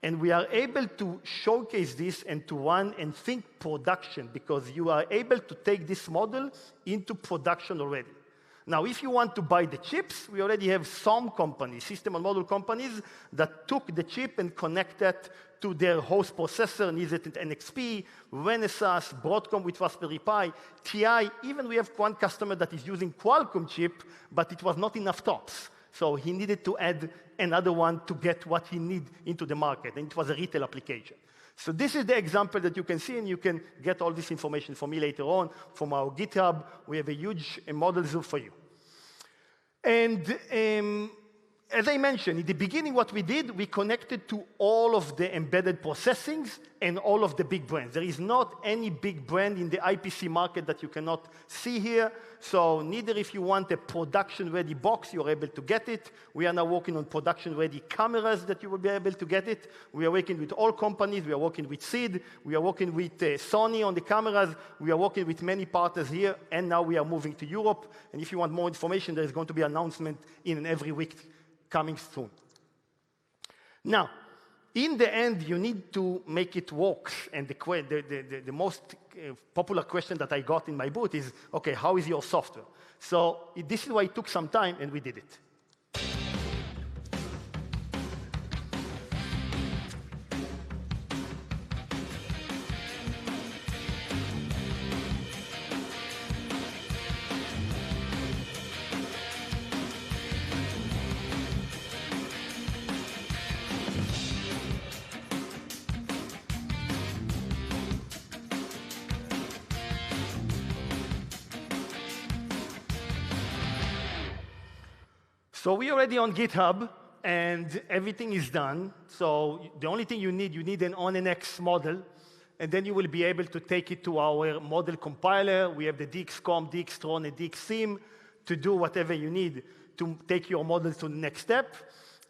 And we are able to showcase this and to run and think production, because you are able to take this model into production already. Now, if you want to buy the chips, we already have some companies, system and model companies, that took the chip and connected to their host processor, needed it NXP, Renesas, Broadcom with Raspberry Pi, TI. Even we have one customer that is using Qualcomm chip, but it was not enough tops. So he needed to add another one to get what he need into the market, and it was a retail application. So this is the example that you can see, and you can get all this information from me later on from our GitHub. We have a huge model zoo for you. And as I mentioned, in the beginning, what we did, we connected to all of the embedded processings and all of the big brands. There is not any big brand in the IPC market that you cannot see here. So neither if you want a production-ready box, you're able to get it. We are now working on production-ready cameras that you will be able to get it. We are working with all companies. We are working with SID. We are working with Sony on the cameras. We are working with many partners here. And now we are moving to Europe. And if you want more information, there is going to be an announcement in and every week coming soon. Now, in the end, you need to make it work. And the most popular question that I got in my booth is, OK, how is your software? So this is why it took some time, and we did it. So we're already on GitHub, and everything is done. So the only thing you need an on-NX model, and then you will be able to take it to our model compiler. We have the DXCOM, DXTRON, and DXSim to do whatever you need to take your models to the next step.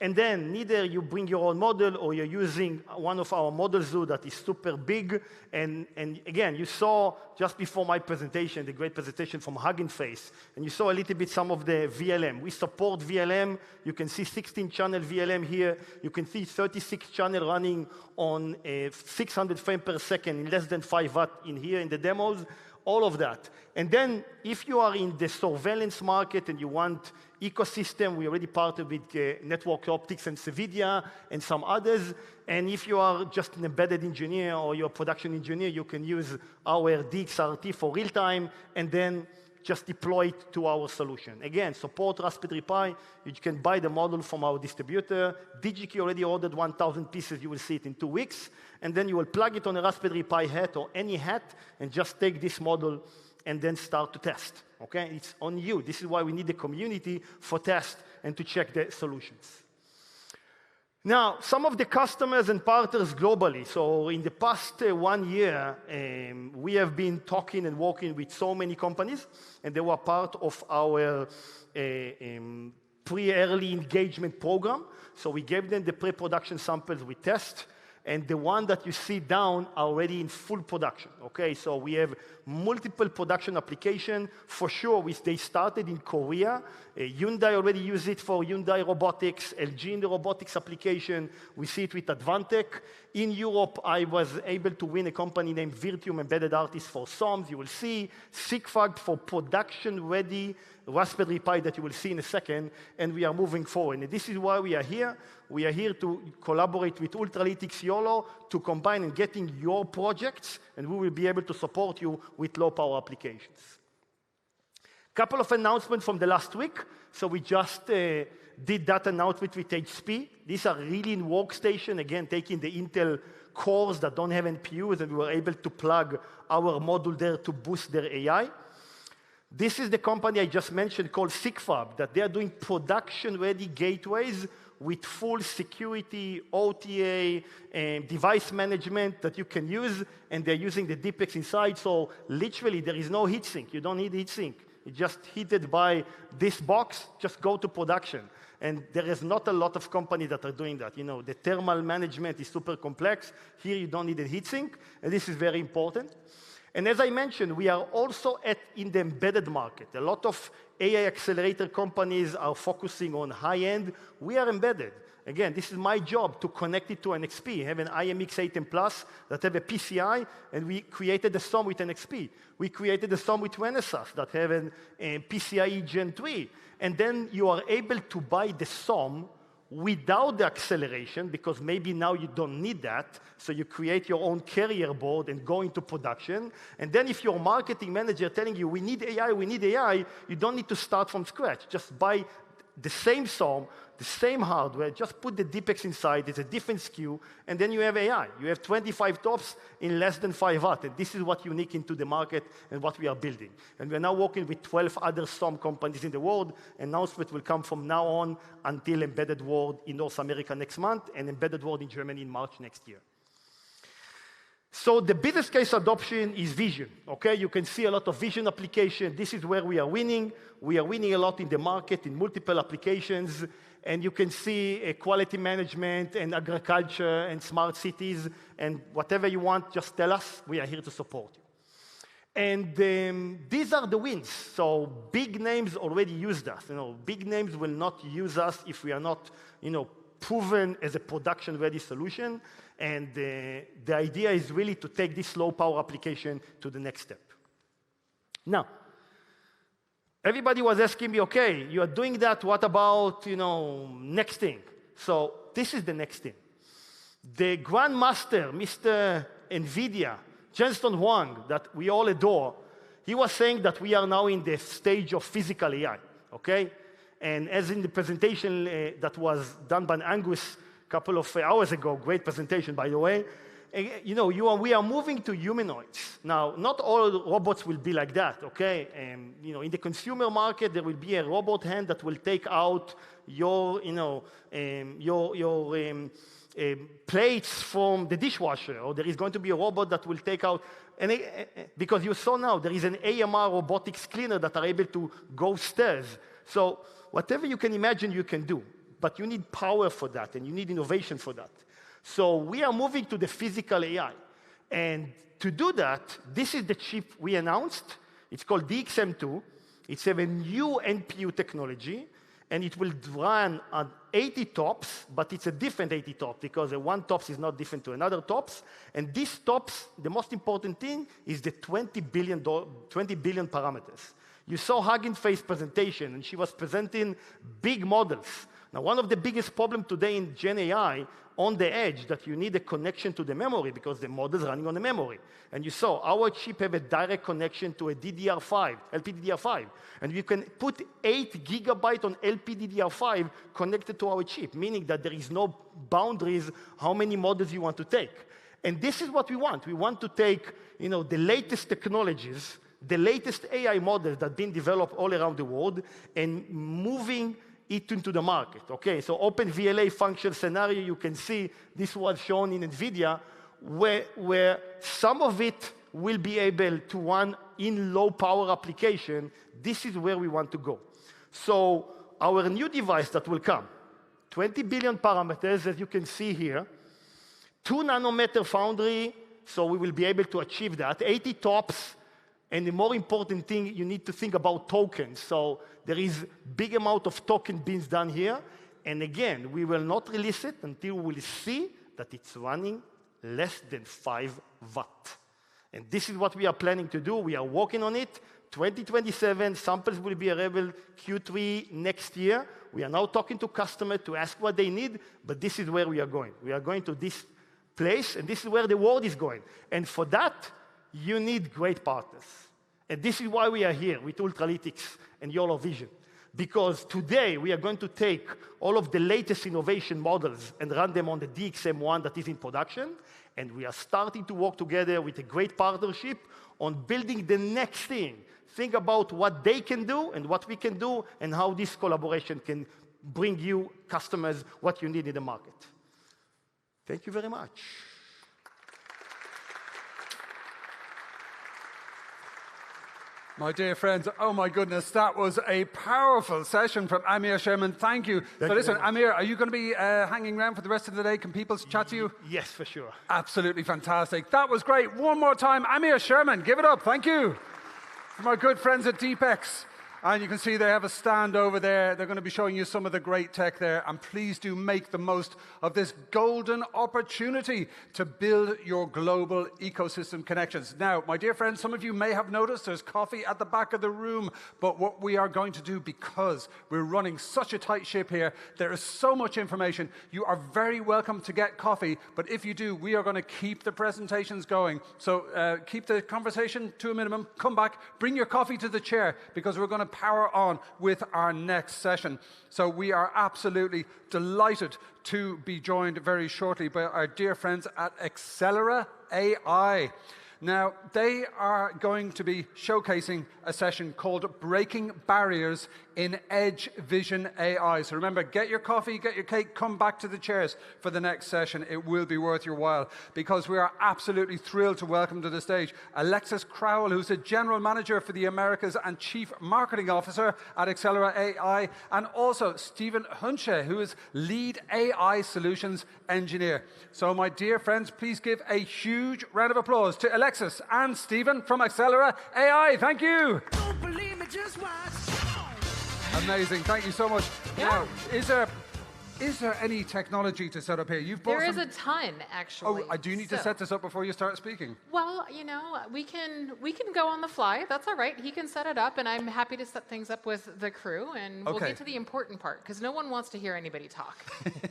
And then neither you bring your own model or you're using one of our model zoo that is super big. And again, you saw just before my presentation, the great presentation from Hugging Face, and you saw a little bit some of the VLM. We support VLM. You can see 16-channel VLM here. You can see 36-channel running on 600 frames per second in less than 5 watts in here in the demos. All of that. And then if you are in the surveillance market and you want ecosystem. We already partnered with Network Optics and NVIDIA and some others. And if you are just an embedded engineer or you're a production engineer, you can use our DXRT for real time and then just deploy it to our solution. Again, support Raspberry Pi. You can buy the model from our distributor. DigiKey already ordered 1,000 pieces. You will see it in 2 weeks. And then you will plug it on a Raspberry Pi hat or any hat and just take this model and then start to test. Okay? It's on you. This is why we need the community for test and to check the solutions. Now, some of the customers and partners globally. So in the past 1 year, we have been talking and working with so many companies, and they were part of our pre-early engagement program. So we gave them the pre-production samples we test, and the one that you see down are already in full production. Okay, so we have multiple production applications. For sure, they started in Korea. Hyundai already used it for Hyundai Robotics, LG in the robotics application. We see it with Advantech. In Europe, I was able to win a company named Virtium Embedded Artist for SOMs. You will see SIGFAG for production-ready Raspberry Pi that you will see in a second, and we are moving forward. And this is why we are here. We are here to collaborate with Ultralytics YOLO to combine and getting your projects, and we will be able to support you with low-power applications. Couple of announcements from the last week. So we just did that announcement with HP. These are really in workstation, again, taking the Intel cores that don't have NPUs, and we were able to plug our module there to boost their AI. This is the company I just mentioned called SIGFAB, that they are doing production-ready gateways with full security, OTA, and device management that you can use, and they're using the DPX inside, so literally there is no heatsink. You don't need heatsink. It's just heated by this box, just go to production. And there is not a lot of companies that are doing that. You know, the thermal management is super complex. Here you don't need a heatsink, and this is very important. And as I mentioned, we are also in the embedded market. A lot of AI accelerator companies are focusing on high-end. We are embedded. Again, this is my job to connect it to NXP. I have an IMX8M Plus that have a PCI, and we created a SOM with NXP. We created a SOM with Renesas that have a PCIe Gen 3. And then you are able to buy the SOM without the acceleration, because maybe now you don't need that, so you create your own carrier board and go into production. And then if your marketing manager telling you, we need AI, you don't need to start from scratch. Just buy the same SOM, the same hardware, just put the DPX inside, it's a different SKU, and then you have AI. You have 25 TOPS in less than 5 watts, and this is what's unique into the market and what we are building. And we're now working with 12 other SOM companies in the world. Announcement will come from now on until Embedded World in North America next month, and Embedded World in Germany in March next year. So the business case adoption is vision, okay? You can see a lot of vision application. This is where we are winning. We are winning a lot in the market in multiple applications. And you can see quality management and agriculture and smart cities and whatever you want, just tell us. We are here to support you. And these are the wins. So big names already used us. You know, big names will not use us if we are not, proven as a production-ready solution. And the idea is really to take this low-power application to the next step. Now, everybody was asking me, okay, you are doing that, what about, next thing? So this is the next thing. The Grandmaster, Mr. NVIDIA, Jensen Huang, that we all adore, he was saying that we are now in the stage of physical AI, okay? And as in the presentation that was done by Angus a couple of hours ago, great presentation, by the way, we are moving to humanoids. Now, not all robots will be like that, okay? In the consumer market, there will be a robot hand that will take out your plates from the dishwasher, or there is going to be a robot that will take out, because you saw now, there is an AMR robotics cleaner that are able to go stairs. So whatever you can imagine, you can do. But you need power for that, and you need innovation for that. So we are moving to the physical AI. And to do that, this is the chip we announced. It's called DXM2. It's a new NPU technology, and it will run on 80 TOPS, but it's a different 80 TOPS, because a one TOPS is not different to another TOPS. And these TOPS, the most important thing is the 20 billion parameters. You saw Hugging Face presentation, and she was presenting big models. Now, one of the biggest problems today in Gen AI on the edge that you need a connection to the memory because the model is running on the memory. And you saw our chip have a direct connection to a DDR5, LPDDR5. And you can put 8 GB on LPDDR5 connected to our chip, meaning that there is no boundaries how many models you want to take. And this is what we want. We want to take the latest technologies, the latest AI models that have been developed all around the world, and moving it into the market. Okay, so OpenVLA function scenario, you can see this was shown in NVIDIA, where some of it will be able to run in low power application. This is where we want to go. So our new device that will come, 20 billion parameters, as you can see here, 2 nanometer foundry, so we will be able to achieve that, 80 TOPS, and the more important thing, you need to think about tokens. So there is big amount of token being done here. And again, we will not release it until we will see that it's running less than 5 watt. And this is what we are planning to do. We are working on it. 2027, samples will be available Q3 next year. We are now talking to customers to ask what they need, but this is where we are going. We are going to this place, and this is where the world is going. And for that, you need great partners. And this is why we are here with Ultralytics and YOLO Vision. Because today we are going to take all of the latest innovation models and run them on the DXM1 that is in production. And we are starting to work together with a great partnership on building the next thing. Think about what they can do and what we can do and how this collaboration can bring you, customers, what you need in the market. Thank you very much. My dear friends, oh my goodness, that was a powerful session from Amir Sherman. Thank you. So listen, Amir, are you going to be hanging around for the rest of the day? Can people chat to you? Yes, for sure. Absolutely fantastic. That was great. One more time, Amir Sherman, give it up. Thank you. From our good friends at DeepX. And you can see they have a stand over there. They're going to be showing you some of the great tech there. And please do make the most of this golden opportunity to build your global ecosystem connections. Now, my dear friends, some of you may have noticed there's coffee at the back of the room. But what we are going to do, because we're running such a tight ship here, there is so much information. You are very welcome to get coffee. But if you do, we are going to keep the presentations going. So keep the conversation to a minimum. Come back. Bring your coffee to the chair, because we're going to power on with our next session. So we are absolutely delighted to be joined very shortly by our dear friends at Axelera AI. Now, they are going to be showcasing a session called Breaking Barriers in Edge Vision AI. So remember, get your coffee, get your cake, come back to the chairs for the next session. It will be worth your while, because we are absolutely thrilled to welcome to the stage Alexis Crowell, who's the General Manager for the Americas and Chief Marketing Officer at Axelera AI, and also Steven Hunsche, who is Lead AI Solutions Engineer. So my dear friends, please give a huge round of applause to Alexis and Steven from Axelera AI. Thank you. Don't believe me, just watch. Amazing. Thank you so much. Yeah. Now, is there any technology to set up here? You've brought There is a ton, actually. Oh, I do need to set this up before you start speaking. Well, we can go on the fly. That's all right. He can set it up, and I'm happy to set things up with the crew, and we'll get to the important part, because no one wants to hear anybody talk,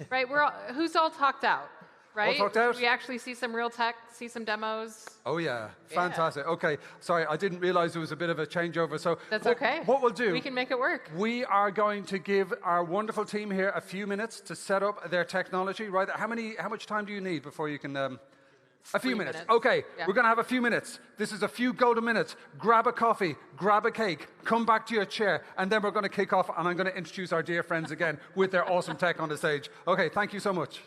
right? Who's all talked out? Right? All talked out? We actually see some real tech, see some demos. Oh, yeah. Fantastic. Okay. Sorry, I didn't realize there was a bit of a changeover. So that's okay. What we'll do... We can make it work. We are going to give our wonderful team here a few minutes to set up their technology, right? How much time do you need before you can... A few minutes. Okay, We're going to have a few minutes. This is a few golden minutes. Grab a coffee, grab a cake, come back to your chair, and then we're going to kick off, and I'm going to introduce our dear friends again with their awesome tech on the stage. Okay, thank you so much.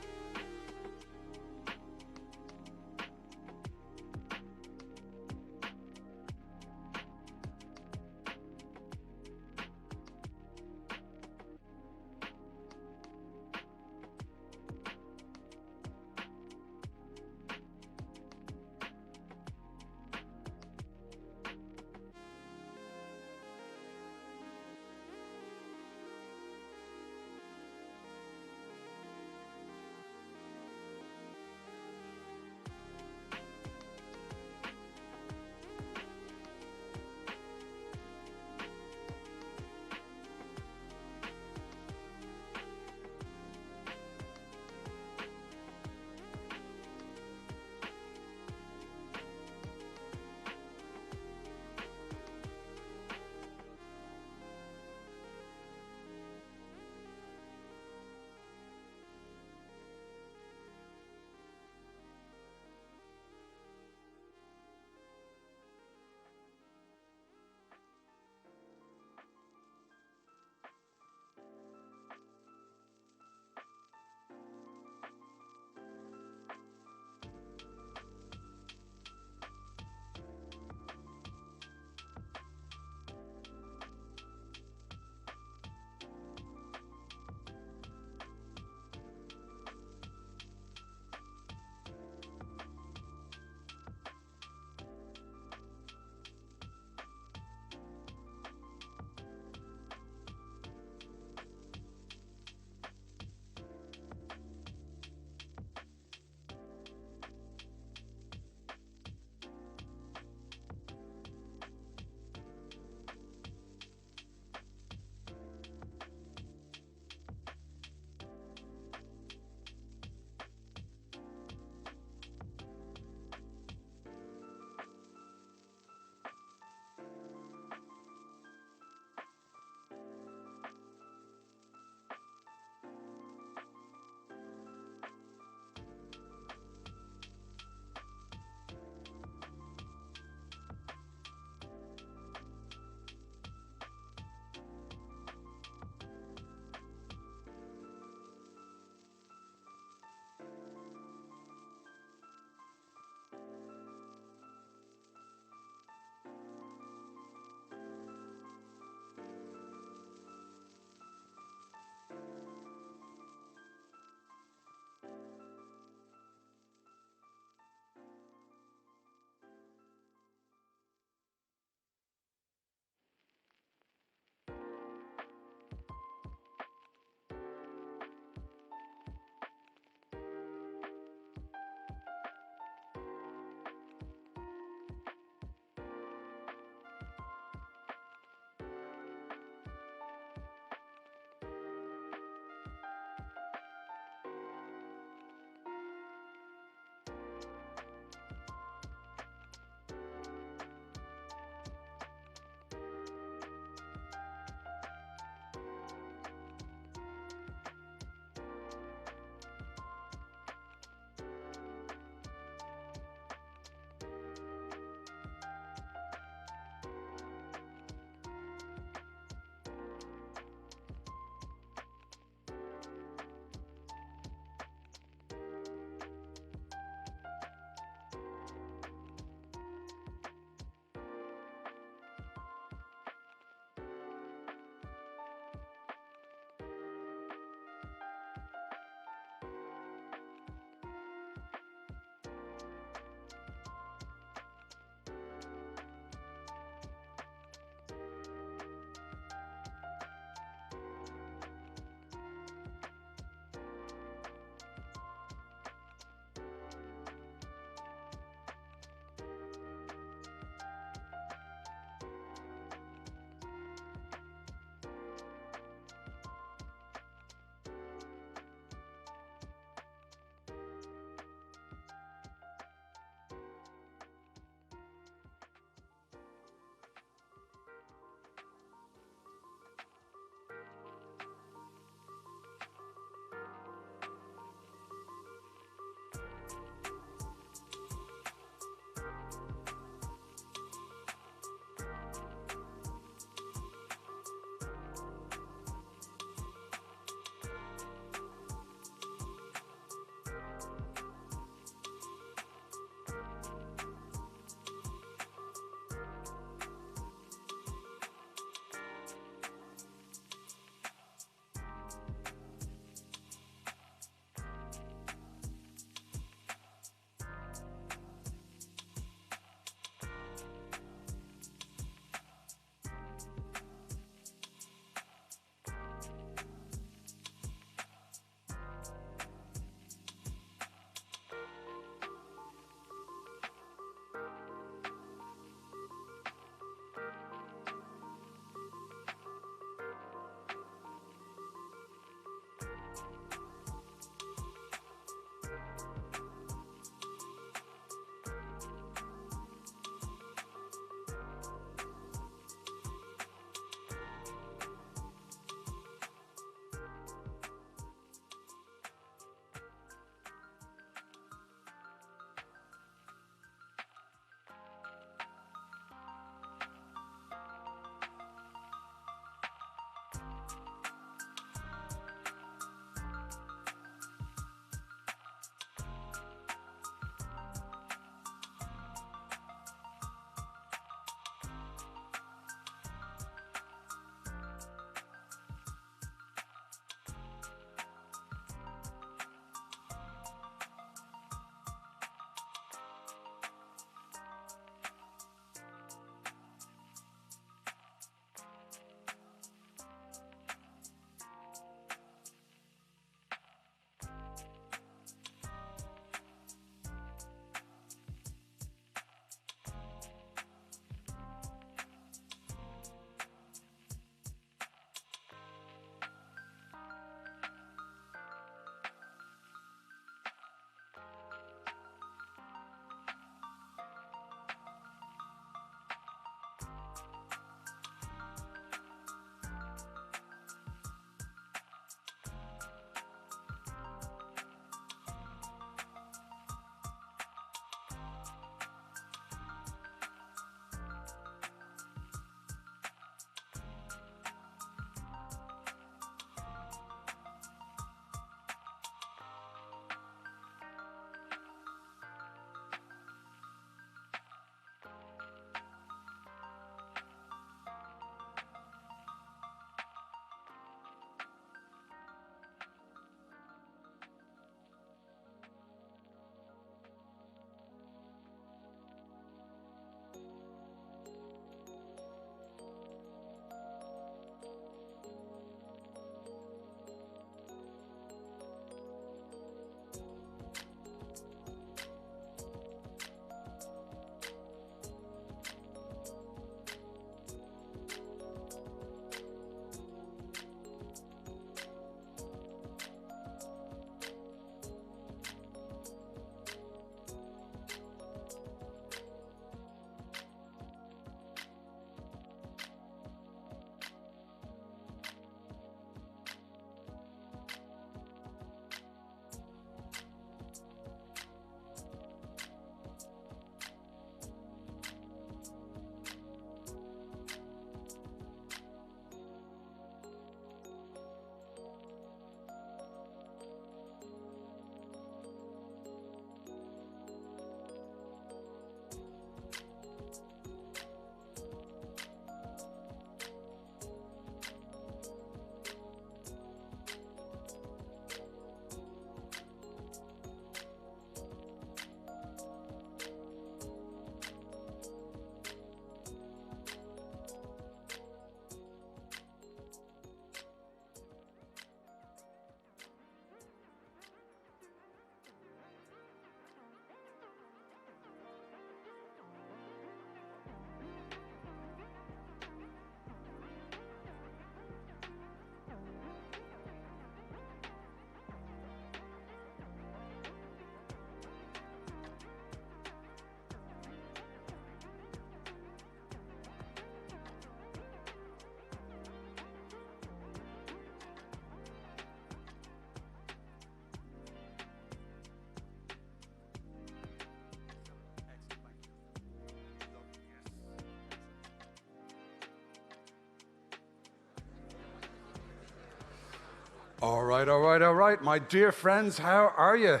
All right, all right, all right. My dear friends, how are you?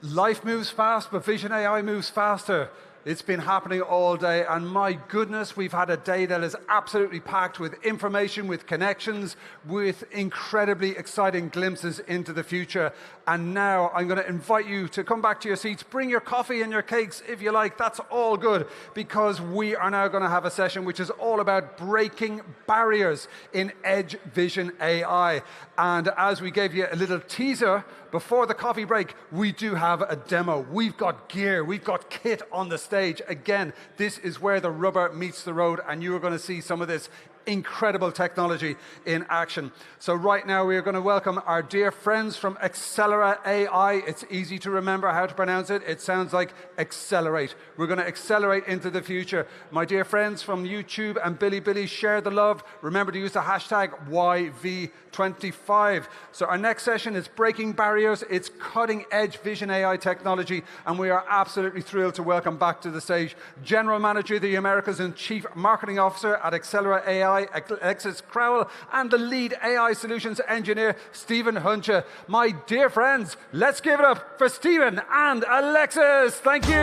Life moves fast, but Vision AI moves faster. It's been happening all day, and my goodness, we've had a day that is absolutely packed with information, with connections, with incredibly exciting glimpses into the future. And now I'm going to invite you to come back to your seats. Bring your coffee and your cakes if you like. That's all good, because we are now going to have a session which is all about breaking barriers in Edge Vision AI. And as we gave you a little teaser before the coffee break, we do have a demo. We've got gear, we've got kit on the stage. Again, this is where the rubber meets the road, and you are going to see some of this incredible technology in action. So right now we are going to welcome our dear friends from Axelera AI. It's easy to remember how to pronounce it. It sounds like accelerate. We're going to accelerate into the future. My dear friends from YouTube and Bilibili, share the love. Remember to use the hashtag YV25. So our next session is breaking barriers. It's cutting edge Vision AI technology, and we are absolutely thrilled to welcome back to the stage General Manager of the Americas and Chief Marketing Officer at Axelera AI, Alexis Crowell, and the Lead AI Solutions Engineer, Steven Hunsche. My dear friends, let's give it up for Steven and Alexis. Thank you.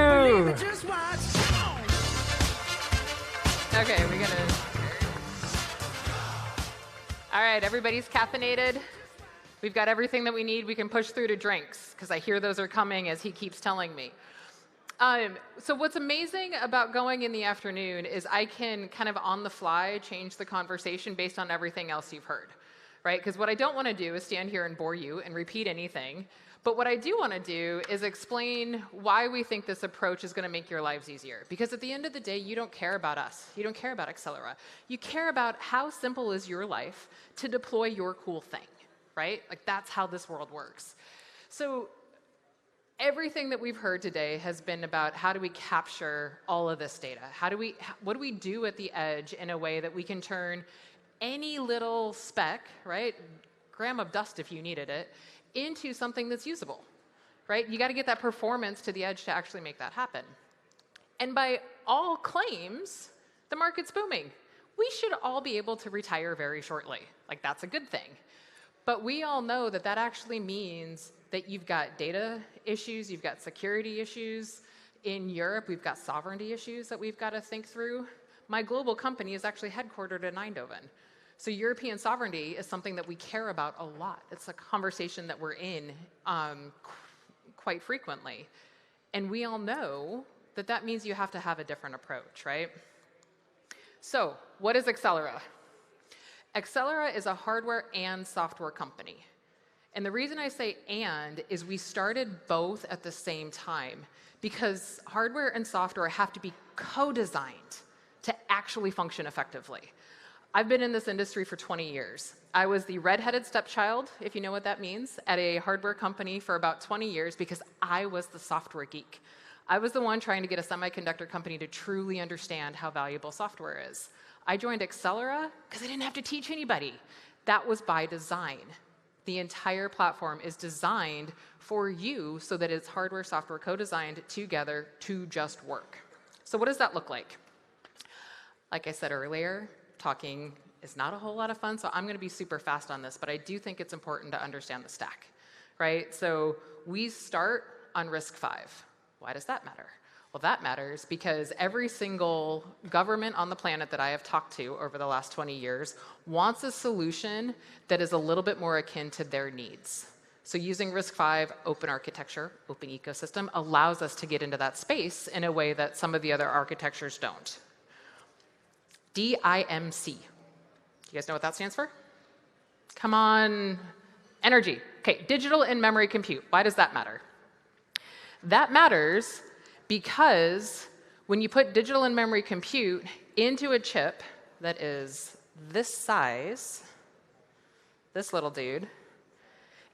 Okay, we're gonna. All right, everybody's caffeinated. We've got everything that we need. We can push through to drinks, because I hear those are coming, as he keeps telling me. So what's amazing about going in the afternoon is I can kind of on the fly change the conversation based on everything else you've heard, right? Because what I don't want to do is stand here and bore you and repeat anything. But what I do want to do is explain why we think this approach is going to make your lives easier. Because at the end of the day, you don't care about us. You don't care about Axelera. You care about how simple is your life to deploy your cool thing, right? Like, that's how this world works. So everything that we've heard today has been about how do we capture all of this data? What do we do at the edge in a way that we can turn any little speck, right, gram of dust if you needed it, into something that's usable, right? You got to get that performance to the edge to actually make that happen. And by all claims, the market's booming. We should all be able to retire very shortly. Like, that's a good thing. But we all know that that actually means that you've got data issues, you've got security issues. In Europe, we've got sovereignty issues that we've got to think through. My global company is actually headquartered in Eindhoven. So European sovereignty is something that we care about a lot. It's a conversation that we're in quite frequently. And we all know that that means you have to have a different approach, right? So what is Axelera? Axelera is a hardware and software company. And the reason I say and is we started both at the same time, because hardware and software have to be co-designed to actually function effectively. I've been in this industry for 20 years. I was the red-headed stepchild, if you know what that means, at a hardware company for about 20 years because I was the software geek. I was the one trying to get a semiconductor company to truly understand how valuable software is. I joined Axelera because I didn't have to teach anybody. That was by design. The entire platform is designed for you so that it's hardware, software co-designed together to just work. So what does that look like? Like I said earlier, talking is not a whole lot of fun, so I'm going to be super fast on this, but I do think it's important to understand the stack, right? So we start on RISC-V. Why does that matter? Well, that matters because every single government on the planet that I have talked to over the last 20 years wants a solution that is a little bit more akin to their needs. So using RISC-V, open architecture, open ecosystem, allows us to get into that space in a way that some of the other architectures don't. DIMC. You guys know what that stands for? Come on. Energy. Okay, digital in-memory compute. Why does that matter? That matters because when you put digital in-memory compute into a chip that is this size, this little dude,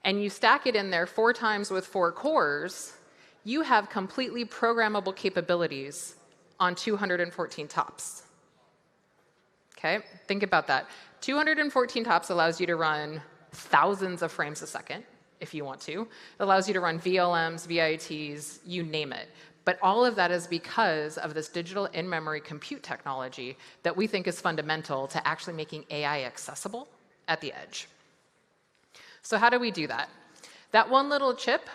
and you stack it in there 4 times with 4 cores, you have completely programmable capabilities on 214 TOPS. Okay, think about that. 214 TOPS allows you to run thousands of frames a second, if you want to. It allows you to run VLMs, VITs, you name it. But all of that is because of this digital in-memory compute technology that we think is fundamental to actually making AI accessible at the edge. So how do we do that? That one little chip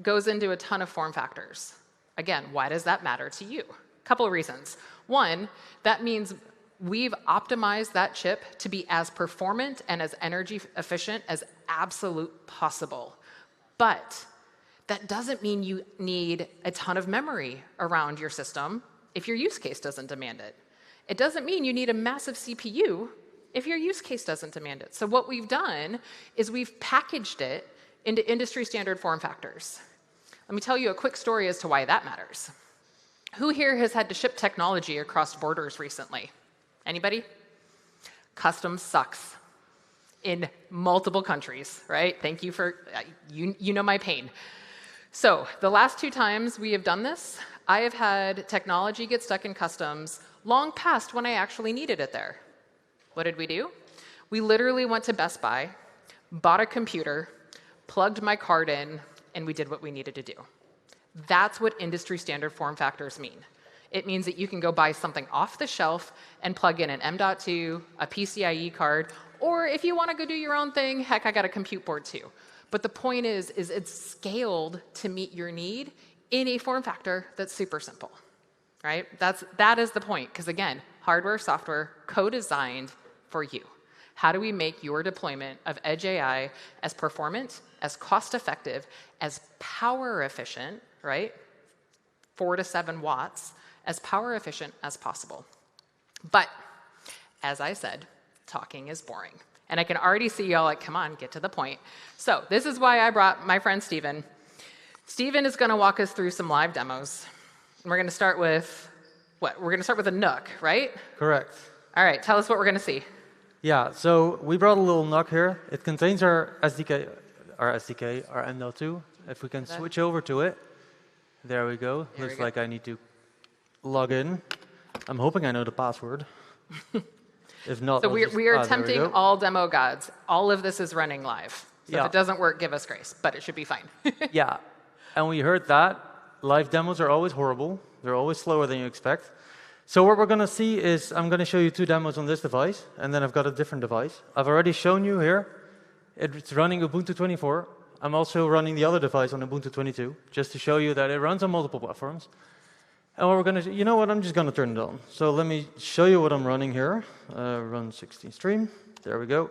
goes into a ton of form factors. Again, why does that matter to you? A couple of reasons. One, that means we've optimized that chip to be as performant and as energy efficient as absolute possible. But that doesn't mean you need a ton of memory around your system if your use case doesn't demand it. It doesn't mean you need a massive CPU if your use case doesn't demand it. So what we've done is we've packaged it into industry standard form factors. Let me tell you a quick story as to why that matters. Who here has had to ship technology across borders recently? Anybody? Customs sucks in multiple countries, right? Thank you for, you know my pain. So the last 2 times we have done this, I have had technology get stuck in customs long past when I actually needed it there. What did we do? We literally went to Best Buy, bought a computer, plugged my card in, and we did what we needed to do. That's what industry standard form factors mean. It means that you can go buy something off the shelf and plug in an M.2, a PCIe card, or if you want to go do your own thing, heck, I got a compute board too. But the point is it's scaled to meet your need in a form factor that's super simple, right? That is the point, because again, hardware, software, co-designed for you. How do we make your deployment of Edge AI as performant, as cost-effective, as power efficient, right? 4 to 7 watts, as power efficient as possible. But as I said, talking is boring. And I can already see y'all like, come on, get to the point. So this is why I brought my friend Steven. Steven is going to walk us through some live demos. And we're going to start with what? We're going to start with a NUC, right? Correct. All right, tell us what we're going to see. Yeah, so we brought a little NUC here. It contains our SDK, our M.2. If we can switch over to it. There we go. Looks like I need to log in. I'm hoping I know the password. If not, so we are attempting all demo gods. All of this is running live. So if it doesn't work, give us grace, but it should be fine. Yeah, and we heard that. Live demos are always horrible. They're always slower than you expect. So what we're going to see is I'm going to show you 2 demos on this device, and then I've got a different device. I've already shown you here. It's running Ubuntu 24. I'm also running the other device on Ubuntu 22, just to show you that it runs on multiple platforms. And what we're going to, you know what, I'm just going to turn it on. So let me show you what I'm running here. Run 16 stream. There we go.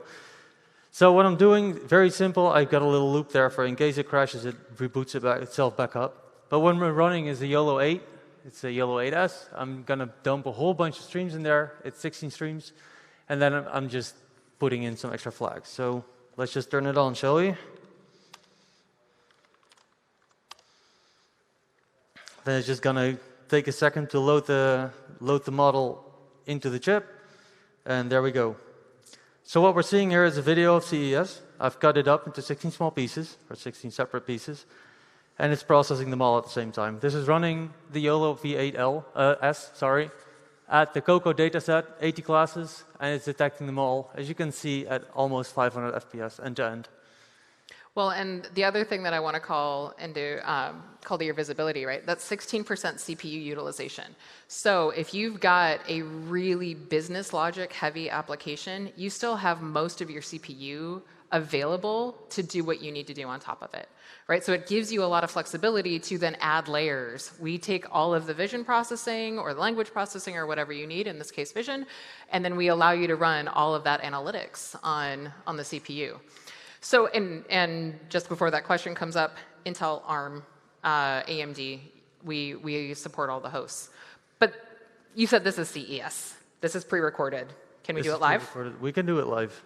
So what I'm doing, very simple. I've got a little loop there for in case it crashes, it reboots itself back up. But when we're running is a YOLO 8. It's a YOLO 8S. I'm going to dump a whole bunch of streams in there. It's 16 streams. And then I'm just putting in some extra flags. So let's just turn it on, shall we? Then it's just going to take a second to load the model into the chip. And there we go. So what we're seeing here is a video of CES. I've cut it up into 16 small pieces, or 16 separate pieces. And it's processing them all at the same time. This is running the YOLO V8S, at the Coco dataset, 80 classes, and it's detecting them all, as you can see, at almost 500 FPS end-to-end. Well, and the other thing that I want to call to your visibility, right? That's 16% CPU utilization. So if you've got a really business logic heavy application, you still have most of your CPU available to do what you need to do on top of it, right? So it gives you a lot of flexibility to then add layers. We take all of the vision processing or the language processing or whatever you need, in this case vision, and then we allow you to run all of that analytics on the CPU. So, and just before that question comes up, Intel, ARM, AMD, we support all the hosts. But you said this is CES. This is pre-recorded. Can we do it live? We can do it live.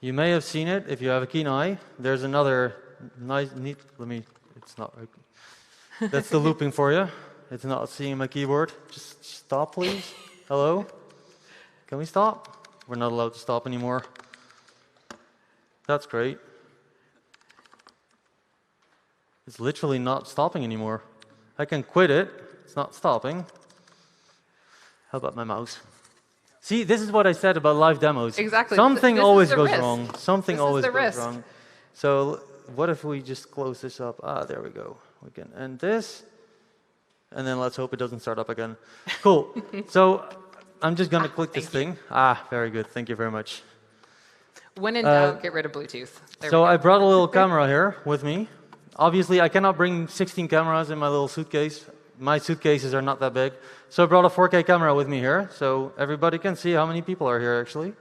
You may have seen it if you have a keen eye. There's another neat, it's not, that's the looping for you. It's not seeing my keyboard. Just stop, please. Hello? Can we stop? We're not allowed to stop anymore. That's great. It's literally not stopping anymore. I can quit it. It's not stopping. How about my mouse? See, this is what I said about live demos. Exactly. Something always goes risk. wrong. Something always goes wrong. So what if we just close this up? Ah, there we go. We can end this. And then let's hope it doesn't start up again. Cool. So I'm just going to click this thing. Ah, very good. Thank you very much. When in doubt, get rid of Bluetooth. So I brought a little camera here with me. Obviously, I cannot bring 16 cameras in my little suitcase. My suitcases are not that big. So I brought a 4K camera with me here, so everybody can see how many people are here, actually.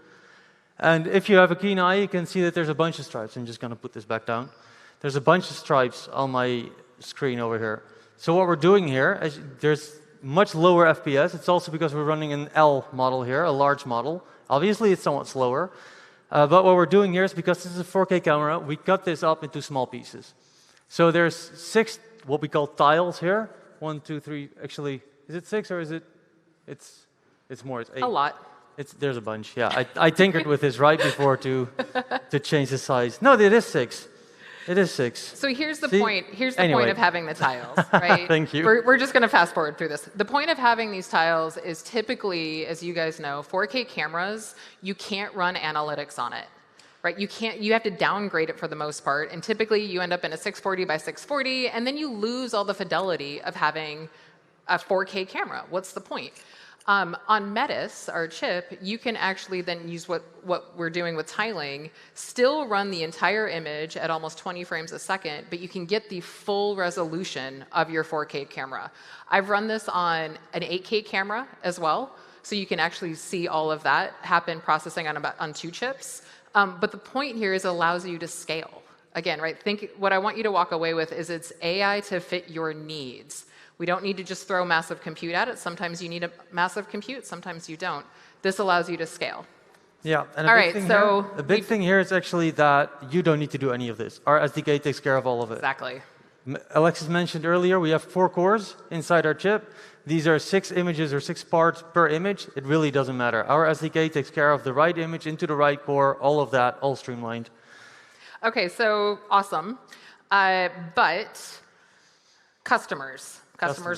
And if you have a keen eye, you can see that there's a bunch of stripes. I'm just going to put this back down. There's a bunch of stripes on my screen over here. So what we're doing here, there's much lower FPS. It's also because we're running an L model here, a large model. Obviously, it's somewhat slower. But what we're doing here is because this is a 4K camera, we cut this up into small pieces. So there's 6 what we call tiles here. 1, 2, 3. Actually, is it 6 or is it? It's more. It's 8. A lot. There's a bunch. Yeah, I tinkered with this right before to change the size. No, it is 6. It is 6. So here's the point. Here's the point of having the tiles, right? Thank you. We're just going to fast forward through this. The point of having these tiles is typically, as you guys know, 4K cameras, you can't run analytics on it, right? You have to downgrade it for the most part, and typically you end up in a 640 by 640, and then you lose all the fidelity of having a 4K camera. What's the point? On Metis, our chip, you can actually then use what we're doing with tiling, still run the entire image at almost 20 frames a second, but you can get the full resolution of your 4K camera. I've run this on an 8K camera as well, so you can actually see all of that happen processing on 2 chips. But the point here is it allows you to scale. Again, right? What I want you to walk away with is it's AI to fit your needs. We don't need to just throw massive compute at it. Sometimes you need a massive compute, sometimes you don't. This allows you to scale. Yeah, and a big thing here is actually that you don't need to do any of this. Our SDK takes care of all of it. Exactly. Alexis mentioned earlier, we have 4 cores inside our chip. These are 6 images or 6 parts per image. It really doesn't matter. Our SDK takes care of the right image into the right core, all of that, all streamlined. OK, so awesome. But customers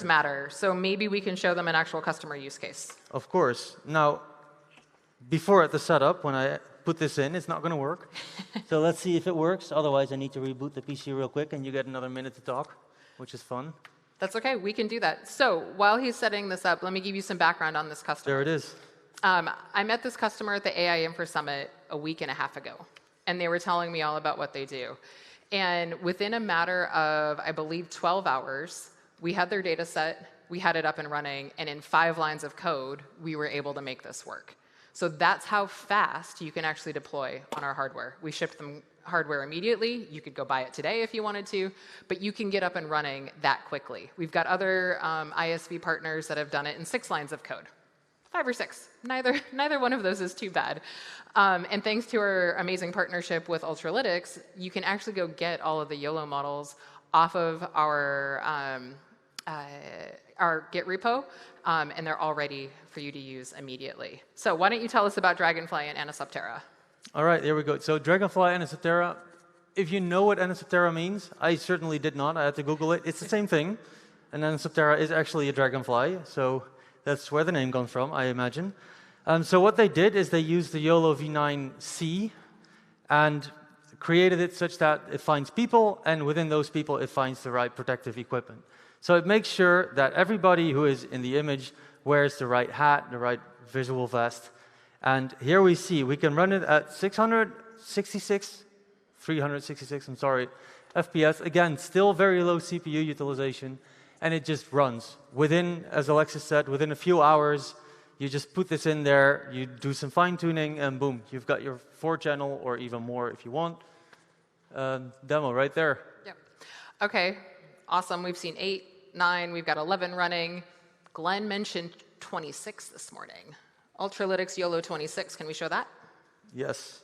matter. So maybe we can show them an actual customer use case. Of course. Now, before at the setup, when I put this in, it's not going to work. So let's see if it works. Otherwise, I need to reboot the PC real quick, and you get another minute to talk, which is fun. That's OK. We can do that. So while he's setting this up, let me give you some background on this customer. There it is. I met this customer at the AI Infra Summit a week and a half ago, and they were telling me all about what they do. And within a matter of, I believe, 12 hours, we had their data set, we had it up and running, and in 5 lines of code, we were able to make this work. So that's how fast you can actually deploy on our hardware. We shipped them hardware immediately. You could go buy it today if you wanted to, but you can get up and running that quickly. We've got other ISV partners that have done it in 6 lines of code. 5 or 6. Neither one of those is too bad. And thanks to our amazing partnership with Ultralytics, you can actually go get all of the YOLO models off of our Git repo, and they're all ready for you to use immediately. So why don't you tell us about Dragonfly and Anisoptera? All right, here we go. So Dragonfly and Anisoptera, if you know what Anisoptera means, I certainly did not. I had to Google it. It's the same thing. And Anisoptera is actually a dragonfly, so that's where the name comes from, I imagine. So what they did is they used the YOLO V9C and created it such that it finds people, and within those people, it finds the right protective equipment. So it makes sure that everybody who is in the image wears the right hat, the right visual vest. And here we see we can run it at 366 FPS. Again, still very low CPU utilization, and it just runs. Within, as Alexis said, within a few hours, you just put this in there, you do some fine-tuning, and boom, you've got your 4-channel or even more if you want. Demo right there. Yep. OK, awesome. We've seen 8, 9. We've got 11 running. Glenn mentioned 26 this morning. Ultralytics YOLO 26. Can we show that? Yes.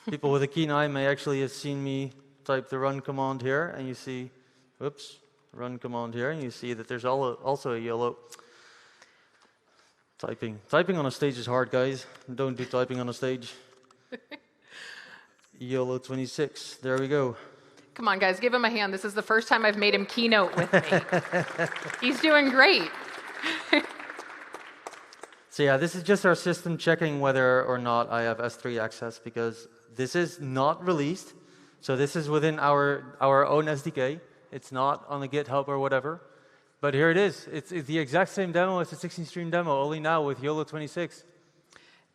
People with a keen eye may actually have seen me type the run command here, and you see, whoops, run command here, and you see that there's also a YOLO. Typing on a stage is hard, guys. Don't do typing on a stage. YOLO 26. There we go. Come on, guys, give him a hand. This is the first time I've made him keynote with me. He's doing great. So yeah, this is just our system checking whether or not I have S3 access, because this is not released. So this is within our own SDK. It's not on the GitHub or whatever. But here it is. It's the exact same demo as the 16-stream demo, only now with YOLO 26.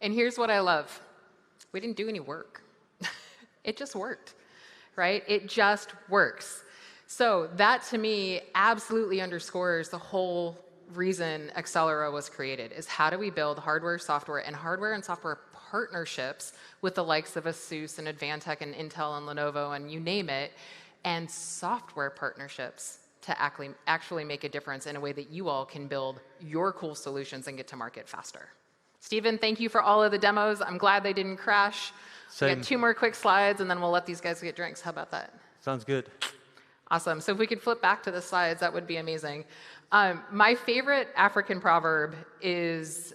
And here's what I love. We didn't do any work. It just worked, right? It just works. So that, to me, absolutely underscores the whole reason Axelera was created, is how do we build hardware and software partnerships with the likes of ASUS and Advantech and Intel and Lenovo and you name it, and software partnerships to actually make a difference in a way that you all can build your cool solutions and get to market faster. Stephen, thank you for all of the demos. I'm glad they didn't crash. We got 2 more quick slides, and then we'll let these guys get drinks. How about that? Sounds good. Awesome. So if we could flip back to the slides, that would be amazing. My favorite African proverb is,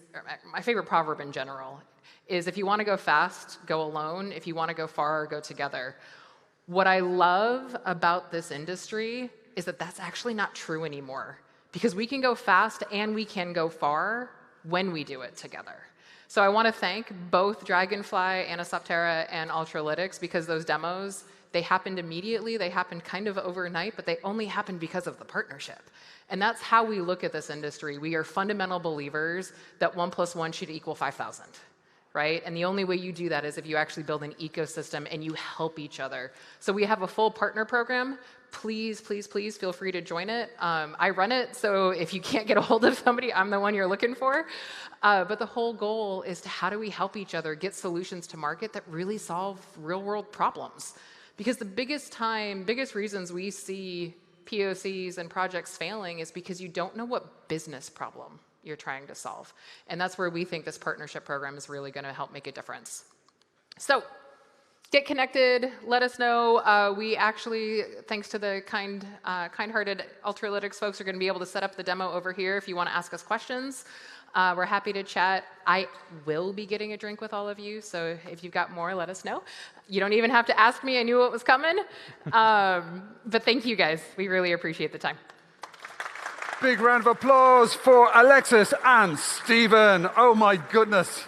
my favorite proverb in general, is if you want to go fast, go alone. If you want to go far, go together. What I love about this industry is that that's actually not true anymore, because we can go fast and we can go far when we do it together. So I want to thank both Dragonfly, Anasoptera, and Ultralytics, because those demos, they happened immediately, they happened kind of overnight, but they only happened because of the partnership. And that's how we look at this industry. We are fundamental believers that 1 + 1 should equal 5,000. Right? And the only way you do that is if you actually build an ecosystem and you help each other. So we have a full partner program. Please, please, please feel free to join it. I run it, so if you can't get a hold of somebody, I'm the one you're looking for. But the whole goal is to how do we help each other get solutions to market that really solve real-world problems? Because the biggest reasons we see POCs and projects failing is because you don't know what business problem you're trying to solve. And that's where we think this partnership program is really going to help make a difference. So get connected. Let us know. We actually, thanks to the kind-hearted Ultralytics folks, are going to be able to set up the demo over here if you want to ask us questions. We're happy to chat. I will be getting a drink with all of you, so if you've got more, let us know. You don't even have to ask me. I knew what was coming. But thank you, guys. We really appreciate the time. Big round of applause for Alexis and Stephen. Oh my goodness.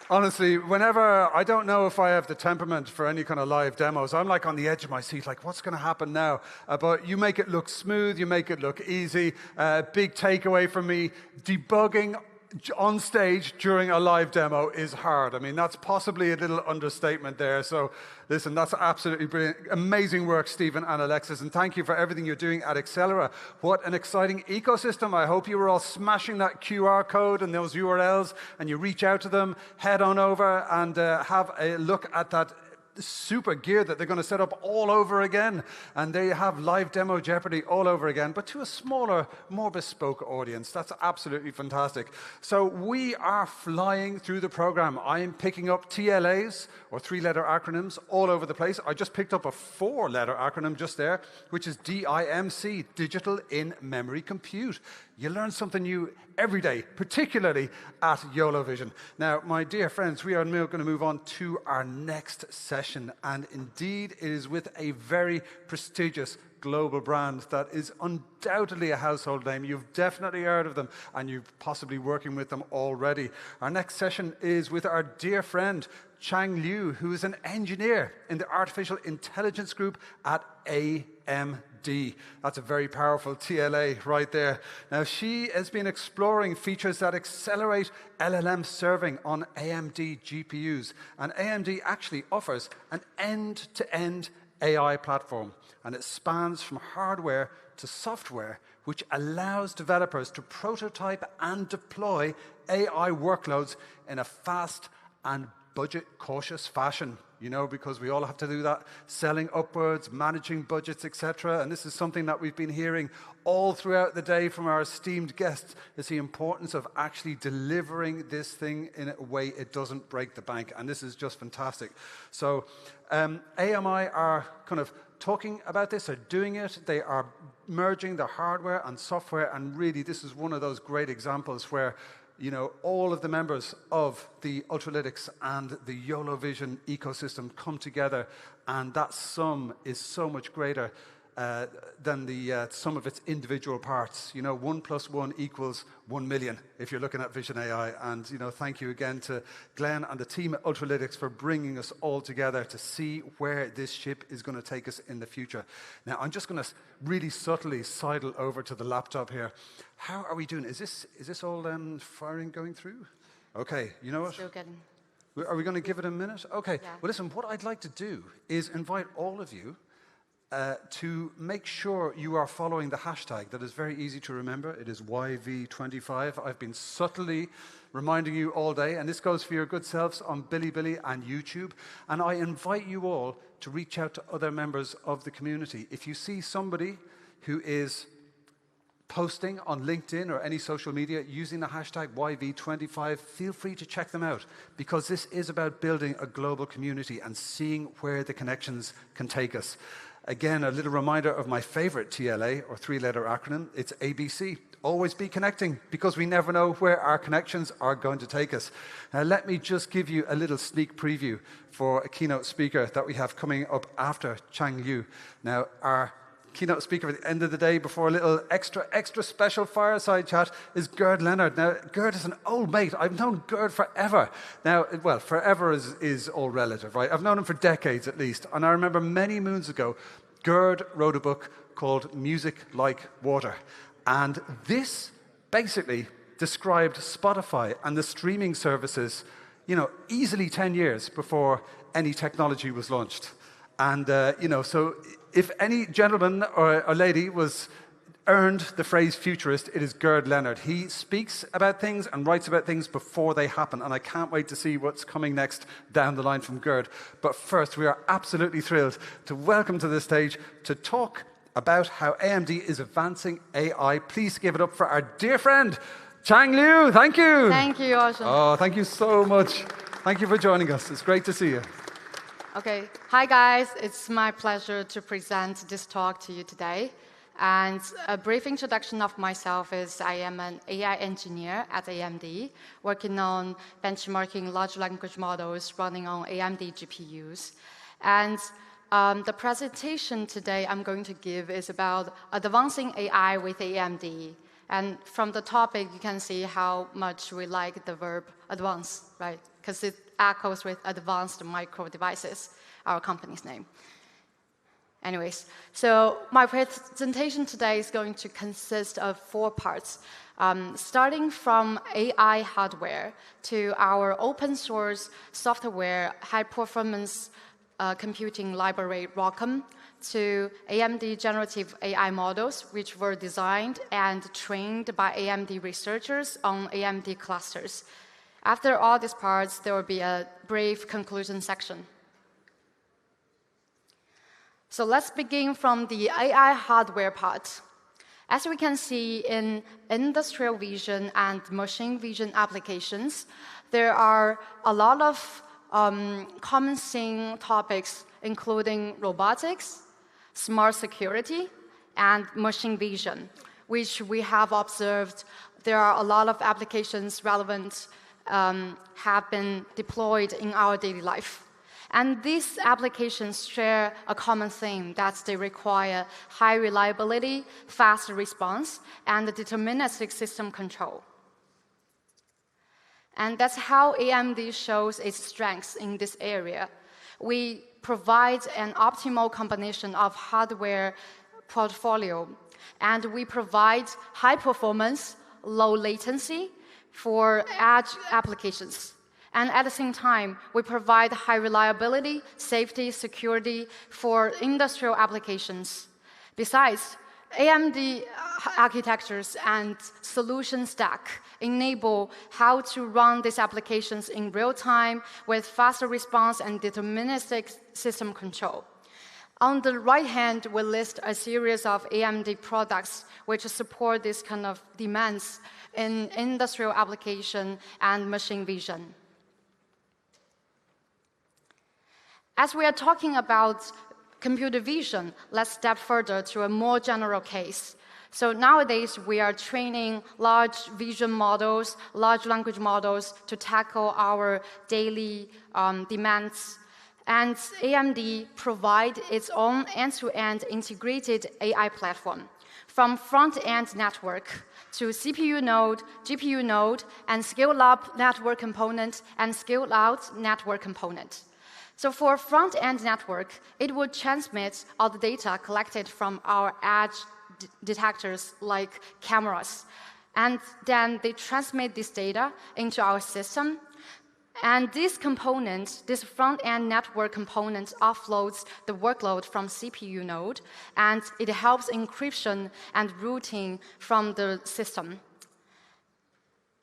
Honestly, whenever, I don't know if I have the temperament for any kind of live demos. I'm like on the edge of my seat, like what's going to happen now? But you make it look smooth, you make it look easy. Big takeaway from me, debugging on stage during a live demo is hard. I mean, that's possibly a little understatement there. So listen, that's absolutely brilliant. Amazing work, Stephen and Alexis, and thank you for everything you're doing at Axelera. What an exciting ecosystem. I hope you were all smashing that QR code and those URLs, and you reach out to them, head on over and have a look at that super gear that they're going to set up all over again. And they have live demo Jeopardy all over again, but to a smaller, more bespoke audience. That's absolutely fantastic. So we are flying through the program. I'm picking up TLAs, or 3-letter acronyms, all over the place. I just picked up a 4-letter acronym just there, which is DIMC, Digital In-Memory Compute. You learn something new every day, particularly at YOLO Vision. Now, my dear friends, we are now going to move on to our next session. And indeed, it is with a very prestigious global brand that is undoubtedly a household name. You've definitely heard of them, and you're possibly working with them already. Our next session is with our dear friend, Chang Liu, who is an engineer in the Artificial Intelligence Group at AMD. That's a very powerful TLA right there. Now, she has been exploring features that accelerate LLM serving on AMD GPUs. And AMD actually offers an end-to-end AI platform. And it spans from hardware to software, which allows developers to prototype and deploy AI workloads in a fast and budget-cautious fashion, you know, because we all have to do that, selling upwards, managing budgets, etc. And this is something that we've been hearing all throughout the day from our esteemed guests, is the importance of actually delivering this thing in a way it doesn't break the bank. And this is just fantastic. So AMI are kind of talking about this, are doing it. They are merging the hardware and software, and really this is one of those great examples where, you know, all of the members of the Ultralytics and the YOLO Vision ecosystem come together, and that sum is so much greater than the sum of its individual parts. You know, 1 + 1 = 1 million if you're looking at Vision AI. And, you know, thank you again to Glenn and the team at Ultralytics for bringing us all together to see where this ship is going to take us in the future. Now, I'm just going to really subtly sidle over to the laptop here. How are we doing? Is this all firing going through? Okay, you know what? Still getting. Are we going to give it a minute? Okay. Yeah. Well, listen, what I'd like to do is invite all of you to make sure you are following the hashtag that is very easy to remember. It is YV25. I've been subtly reminding you all day, and this goes for your good selves on Bilibili and YouTube. And I invite you all to reach out to other members of the community. If you see somebody who is posting on LinkedIn or any social media using the hashtag YV25, feel free to check them out, because this is about building a global community and seeing where the connections can take us. Again, a little reminder of my favorite TLA, or three-letter acronym. It's ABC. Always be connecting, because we never know where our connections are going to take us. Now, let me just give you a little sneak preview for a keynote speaker that we have coming up after Chang Liu. Now, our keynote speaker at the end of the day, before a little extra special fireside chat, is Gerd Leonhard. Now, Gerd is an old mate. I've known Gerd forever. Now, well, forever is all relative, right? I've known him for decades at least. And I remember many moons ago, Gerd wrote a book called Music Like Water. And this basically described Spotify and the streaming services, you know, easily 10 years before any technology was launched. And, you know, so if any gentleman or lady was earned the phrase futurist, it is Gerd Leonhard. He speaks about things and writes about things before they happen, and I can't wait to see what's coming next down the line from Gerd. But first, we are absolutely thrilled to welcome to the stage to talk about how AMD is advancing AI. Please give it up for our dear friend, Chang Liu. Thank you. Thank you, Ocean. Oh, thank you so much. Thank you for joining us. It's great to see you. Okay. Hi, guys. It's my pleasure to present this talk to you today. And a brief introduction of myself is I am an AI engineer at AMD, working on benchmarking large language models running on AMD GPUs. And the presentation today I'm going to give is about advancing AI with AMD. And from the topic, you can see how much we like the verb advance, right? Because it echoes with advanced micro devices, our company's name. Anyways, so my presentation today is going to consist of 4 parts, starting from AI hardware to our open source software high-performance computing library ROCm, to AMD generative AI models, which were designed and trained by AMD researchers on AMD clusters. After all these parts, there will be a brief conclusion section. So let's begin from the AI hardware part. As we can see in industrial vision and machine vision applications, there are a lot of common theme topics, including robotics, smart security, and machine vision, which we have observed there are a lot of applications relevant have been deployed in our daily life. And these applications share a common theme that they require high reliability, fast response, and deterministic system control. And that's how AMD shows its strengths in this area. We provide an optimal combination of hardware portfolio, and we provide high performance, low latency for edge applications. And at the same time, we provide high reliability, safety, security for industrial applications. Besides, AMD architectures and solution stack enable how to run these applications in real time with faster response and deterministic system control. On the right hand, we list a series of AMD products which support this kind of demands in industrial application and machine vision. As we are talking about computer vision, let's step further to a more general case. So nowadays, we are training large vision models, large language models to tackle our daily demands. And AMD provides its own end-to-end integrated AI platform, from front-end network to CPU node, GPU node, and scale-up network component and scale-out network component. So for front-end network, it would transmit all the data collected from our edge detectors like cameras. And then they transmit this data into our system. And this component, this front-end network component, offloads the workload from CPU node, and it helps encryption and routing from the system.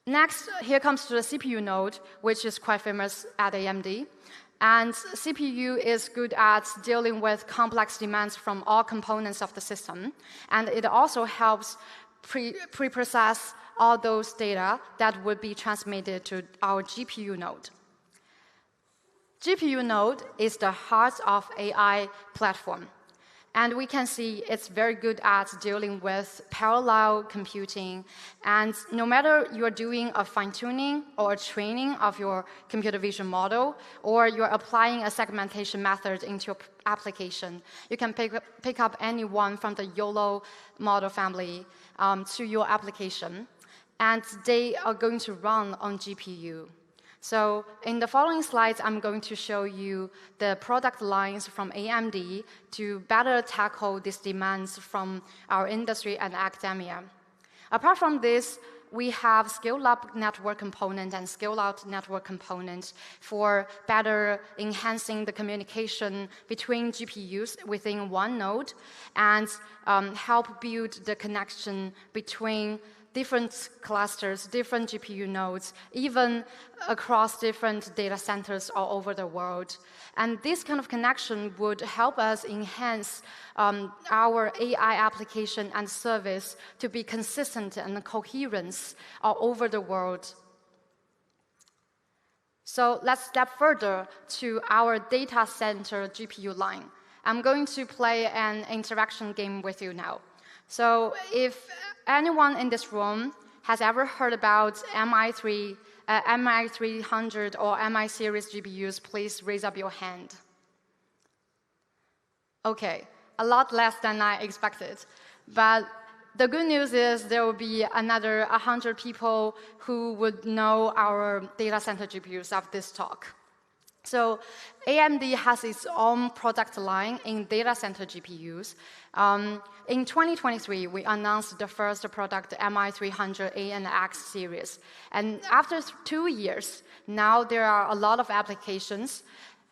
Next, here comes to the CPU node, which is quite famous at AMD. And CPU is good at dealing with complex demands from all components of the system. And it also helps pre-process all those data that would be transmitted to our GPU node. GPU node is the heart of AI platform. And we can see it's very good at dealing with parallel computing. And no matter you're doing a fine-tuning or a training of your computer vision model, or you're applying a segmentation method into your application, you can pick up any one from the YOLO model family to your application. And they are going to run on GPU. So in the following slides, I'm going to show you the product lines from AMD to better tackle these demands from our industry and academia. Apart from this, we have scale-up network component and scale-out network component for better enhancing the communication between GPUs within one node and help build the connection between different clusters, different GPU nodes, even across different data centers all over the world. And this kind of connection would help us enhance our AI application and service to be consistent and coherent all over the world. So let's step further to our data center GPU line. I'm going to play an interaction game with you now. So if anyone in this room has ever heard about MI300 or MI series GPUs, please raise up your hand. OK, a lot less than I expected. But the good news is there will be another 100 people who would know our data center GPUs after this talk. So AMD has its own product line in data center GPUs. In 2023, we announced the first product, MI300A and X series. And after 2 years, now there are a lot of applications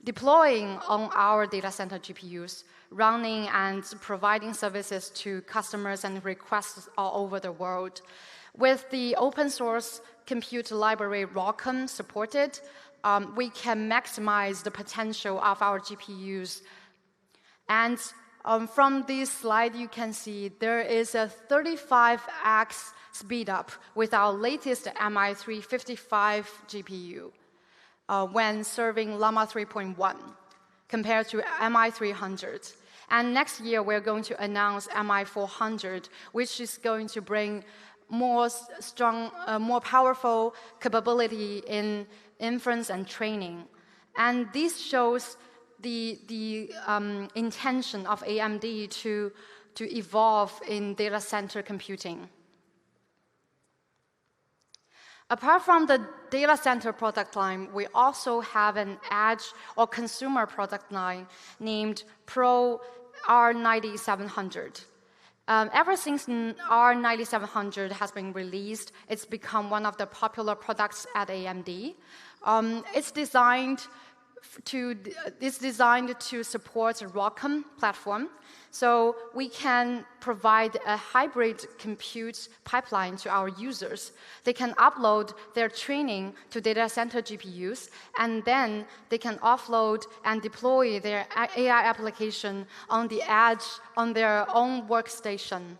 deploying on our data center GPUs, running and providing services to customers and requests all over the world. With the open source compute library ROCm supported, we can maximize the potential of our GPUs. And from this slide, you can see there is a 35x speed up with our latest MI355 GPU when serving Llama 3.1 compared to MI300. And next year, we're going to announce MI400, which is going to bring more powerful capability in inference and training. And this shows the intention of AMD to evolve in data center computing. Apart from the data center product line, we also have an edge or consumer product line named Pro R9700. Ever since R9700 has been released, it's become one of the popular products at AMD. It's designed to support a ROCm platform, so we can provide a hybrid compute pipeline to our users. They can upload their training to data center GPUs, and then they can offload and deploy their AI application on the edge on their own workstation.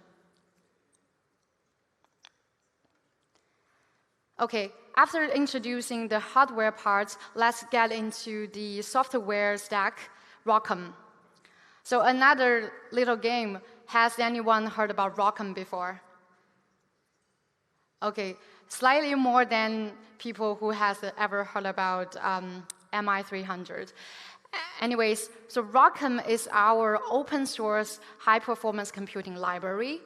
OK. After introducing the hardware parts, let's get into the software stack, ROCm. So another little game. Has anyone heard about ROCm before? OK, slightly more than people who has ever heard about MI300. Anyways, so ROCm is our open source high performance computing library,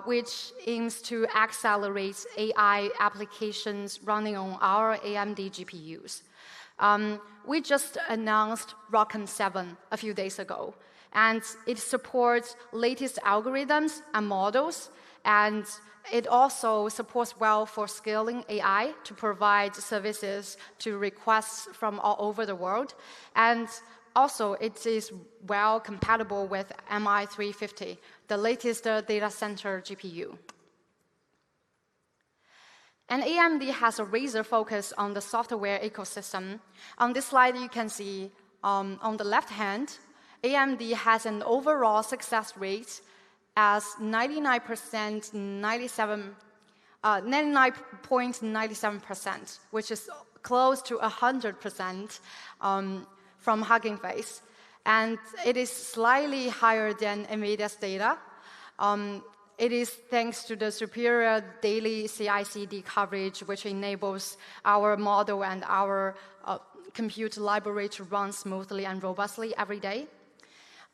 which aims to accelerate AI applications running on our AMD GPUs. We just announced ROCm 7 a few days ago, and it supports latest algorithms and models, And it also supports well for scaling AI to provide services to requests from all over the world. And also, it is well compatible with MI350, the latest data center GPU. And AMD has a razor focus on the software ecosystem. On this slide, you can see on the left hand, AMD has an overall success rate as 99.97%, which is close to 100% from Hugging Face. And it is slightly higher than NVIDIA's data. It is thanks to the superior daily CI/CD coverage, which enables our model and our compute library to run smoothly and robustly every day.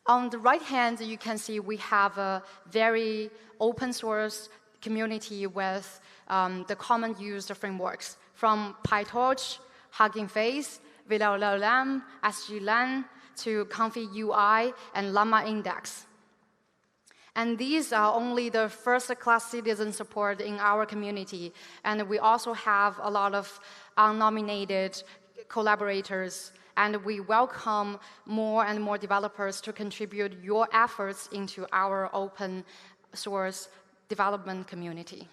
On the right hand, you can see we have a very open source community with the common used frameworks from PyTorch, Hugging Face, VLLM, SGLang, to Comfy UI, and Llama Index. And these are only the first-class citizen support in our community. And we also have a lot of unnominated collaborators. And we welcome more and more developers to contribute your efforts into our open source development community.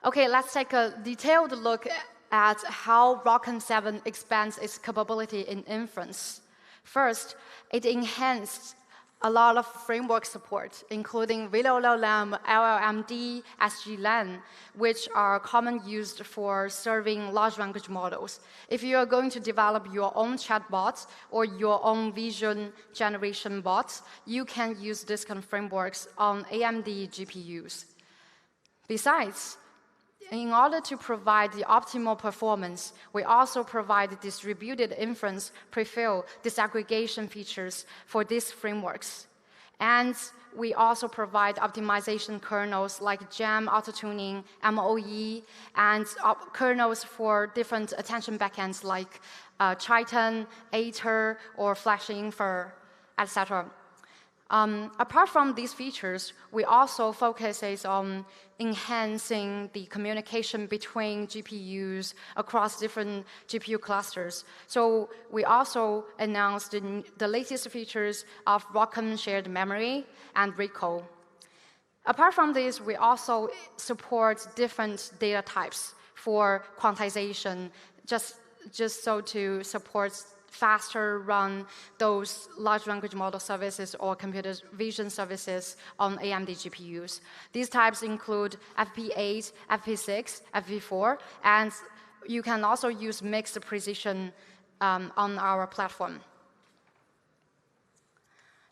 OK, let's take a detailed look at how ROCm 7 expands its capability in inference. First, it enhanced a lot of framework support, including VLLM, LLMD, SGLang, which are commonly used for serving large language models. If you are going to develop your own chatbot or your own vision generation bot, you can use this kind of frameworks on AMD GPUs. Besides, in order to provide the optimal performance, we also provide distributed inference prefill disaggregation features for these frameworks. And we also provide optimization kernels like GEM, auto-tuning, MOE, and kernels for different attention backends like Triton, Aether, or Flash Infer, etc. Apart from these features, we also focus on enhancing the communication between GPUs across different GPU clusters. So we also announced the latest features of ROCm shared memory and recall. Apart from this, we also support different data types for quantization, just so to support faster run those large language model services or computer vision services on AMD GPUs. These types include FP8, FP6, FP4, and you can also use mixed precision on our platform.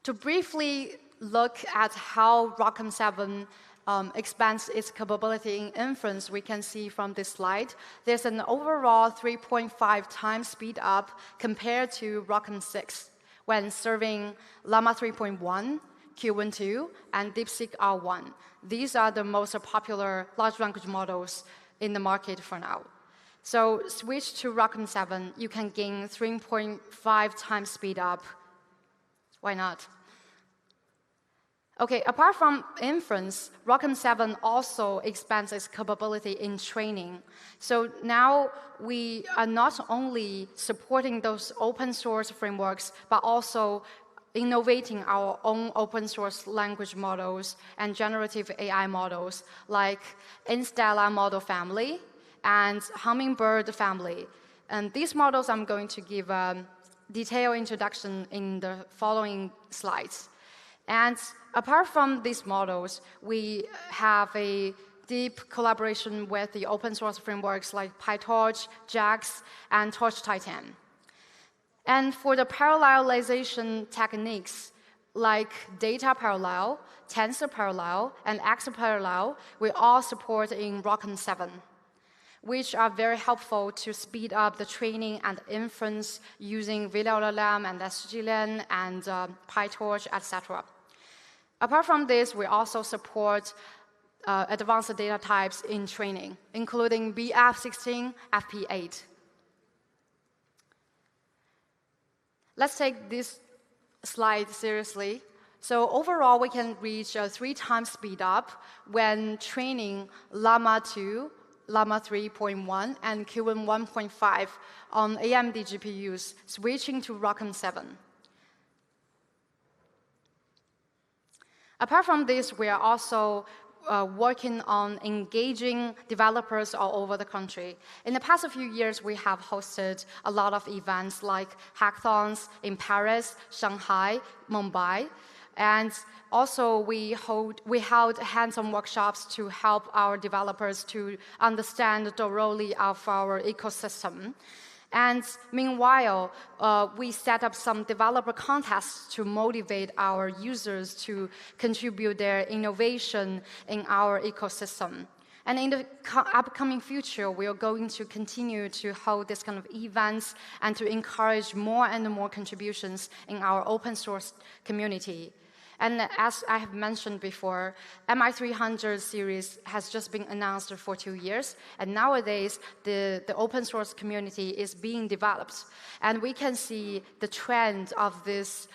To briefly look at how ROCm 7 expands its capability in inference, we can see from this slide, there's an overall 3.5 times speed up compared to ROCm 6 when serving Llama 3.1, Q12, and DeepSeek R1. These are the most popular large language models in the market for now. So switch to ROCm 7, you can gain 3.5 times speed up. Why not? OK, apart from inference, ROCm 7 also expands its capability in training. So now we are not only supporting those open source frameworks, but also innovating our own open source language models and generative AI models like Installa model family and Hummingbird family. And these models I'm going to give a detailed introduction in the following slides. And apart from these models, we have a deep collaboration with the open source frameworks like PyTorch, JAX, and Torch Titan. And for the parallelization techniques like data parallel, tensor parallel, and Axelparallel, we all support in ROCm 7, which are very helpful to speed up the training and inference using VLLM and SGLang and PyTorch, etc. Apart from this, we also support advanced data types in training, including BF16, FP8. Let's take this slide seriously. So overall, we can reach a 3 times speed up when training Llama 2, Llama 3.1, and Qwen 1.5 on AMD GPUs, switching to ROCm 7. Apart from this, we are also working on engaging developers all over the country. In the past few years, we have hosted a lot of events like hackathons in Paris, Shanghai, Mumbai, and also we held hands-on workshops to help our developers to understand the role of our ecosystem. And meanwhile, we set up some developer contests to motivate our users to contribute their innovation in our ecosystem. And in the upcoming future, we are going to continue to hold this kind of events and to encourage more and more contributions in our open source community. And as I have mentioned before, MI300 series has just been announced for 2 years, and nowadays the open source community is being developed. And we can see the trend of this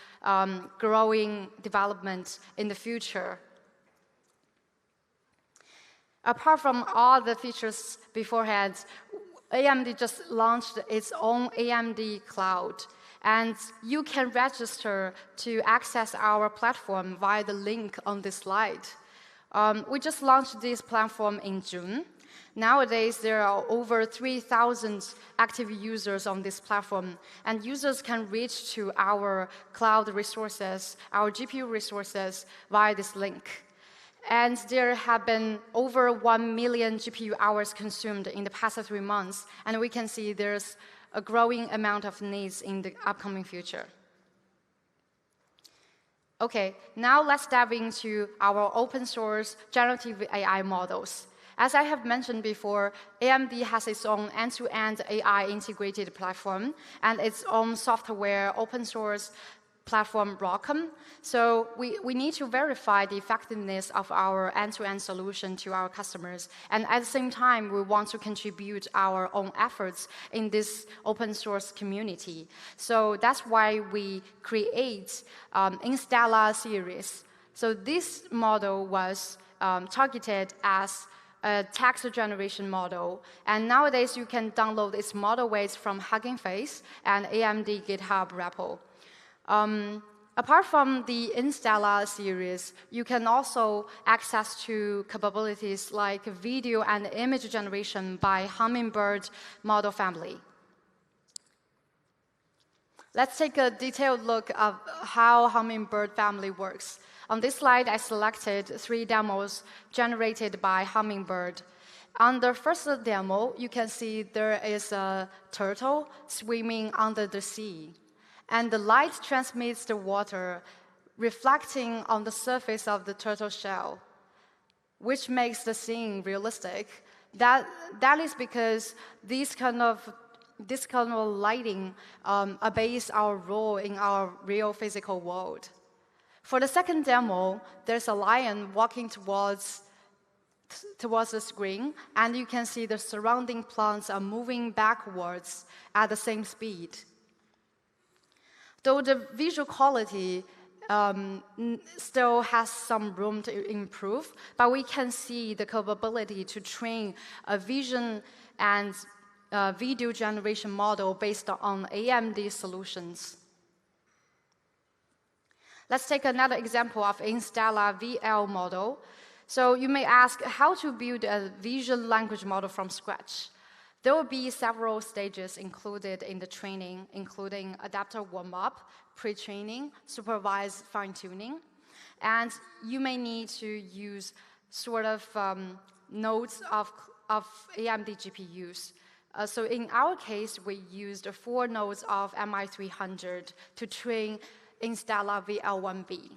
growing development in the future. Apart from all the features beforehand, AMD just launched its own AMD Cloud. And you can register to access our platform via the link on this slide. We just launched this platform in June. Nowadays, there are over 3,000 active users on this platform, and users can reach to our cloud resources, our GPU resources, via this link. And there have been over 1 million GPU hours consumed in the past 3 months, and we can see there's a growing amount of needs in the upcoming future. Okay, now let's dive into our open source generative AI models. As I have mentioned before, AMD has its own end-to-end AI integrated platform and its own software open source platform ROCm. So we need to verify the effectiveness of our end-to-end solution to our customers. And at the same time, we want to contribute our own efforts in this open source community. So that's why we create Installa series. So this model was targeted as a text generation model. And nowadays, you can download its model weights from Hugging Face and AMD GitHub repo. Apart from the Installa series, you can also access to capabilities like video and image generation by Hummingbird model family. Let's take a detailed look at how Hummingbird family works. On this slide, I selected 3 demos generated by Hummingbird. On the first demo, you can see there is a turtle swimming under the sea. And the light transmits the water, reflecting on the surface of the turtle shell, which makes the scene realistic. That is because this kind of lighting obeys our role in our real physical world. For the second demo, there's a lion walking towards the screen, and you can see the surrounding plants are moving backwards at the same speed. Though the visual quality still has some room to improve, but we can see the capability to train a vision and video generation model based on AMD solutions. Let's take another example of Installa VL model. So you may ask how to build a vision language model from scratch. There will be several stages included in the training, including adapter warm-up, pre-training, supervised fine-tuning, and you may need to use sort of nodes of AMD GPUs. So in our case, we used 4 nodes of MI300 to train Installa VL1B.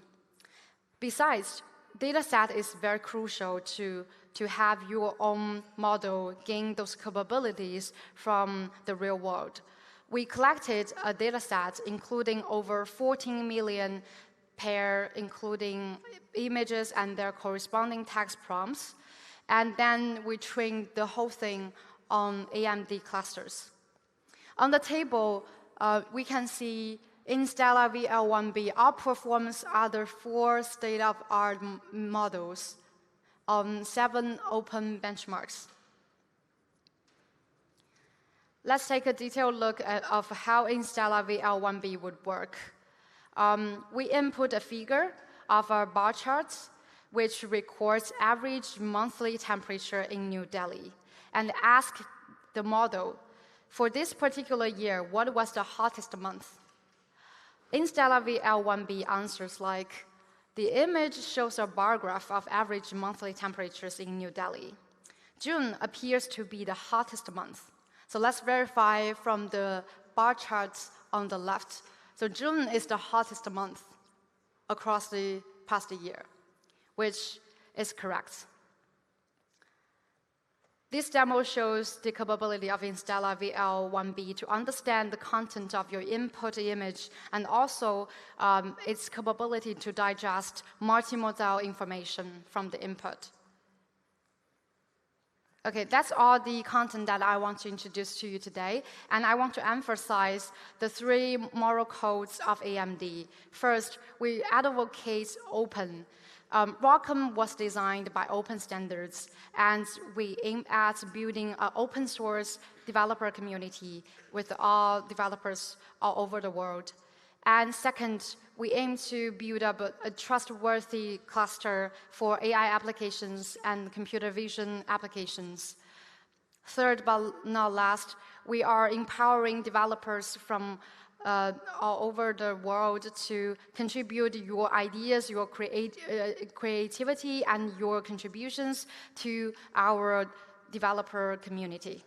Besides, dataset is very crucial to have your own model gain those capabilities from the real world. We collected a dataset including over 14 million pair, including images and their corresponding text prompts, and then we trained the whole thing on AMD clusters. On the table, we can see Installa VL1B outperforms other 4 state-of-art models on 7 open benchmarks. Let's take a detailed look of how Installa VL1B would work. We input a figure of our bar charts, which records average monthly temperature in New Delhi, and ask the model, for this particular year, what was the hottest month? Installa VL1B answers like, the image shows a bar graph of average monthly temperatures in New Delhi. June appears to be the hottest month. So let's verify from the bar charts on the left. So June is the hottest month across the past year, which is correct. This demo shows the capability of Installa VL1B to understand the content of your input image and also its capability to digest multimodal information from the input. Okay, that's all the content that I want to introduce to you today. And I want to emphasize the 3 moral codes of AMD. First, we advocate open. ROCm was designed by open standards, and we aim at building an open source developer community with all developers all over the world. And second, we aim to build up a trustworthy cluster for AI applications and computer vision applications. Third, but not last, we are empowering developers from all over the world to contribute your ideas, your creativity, and your contributions to our developer community.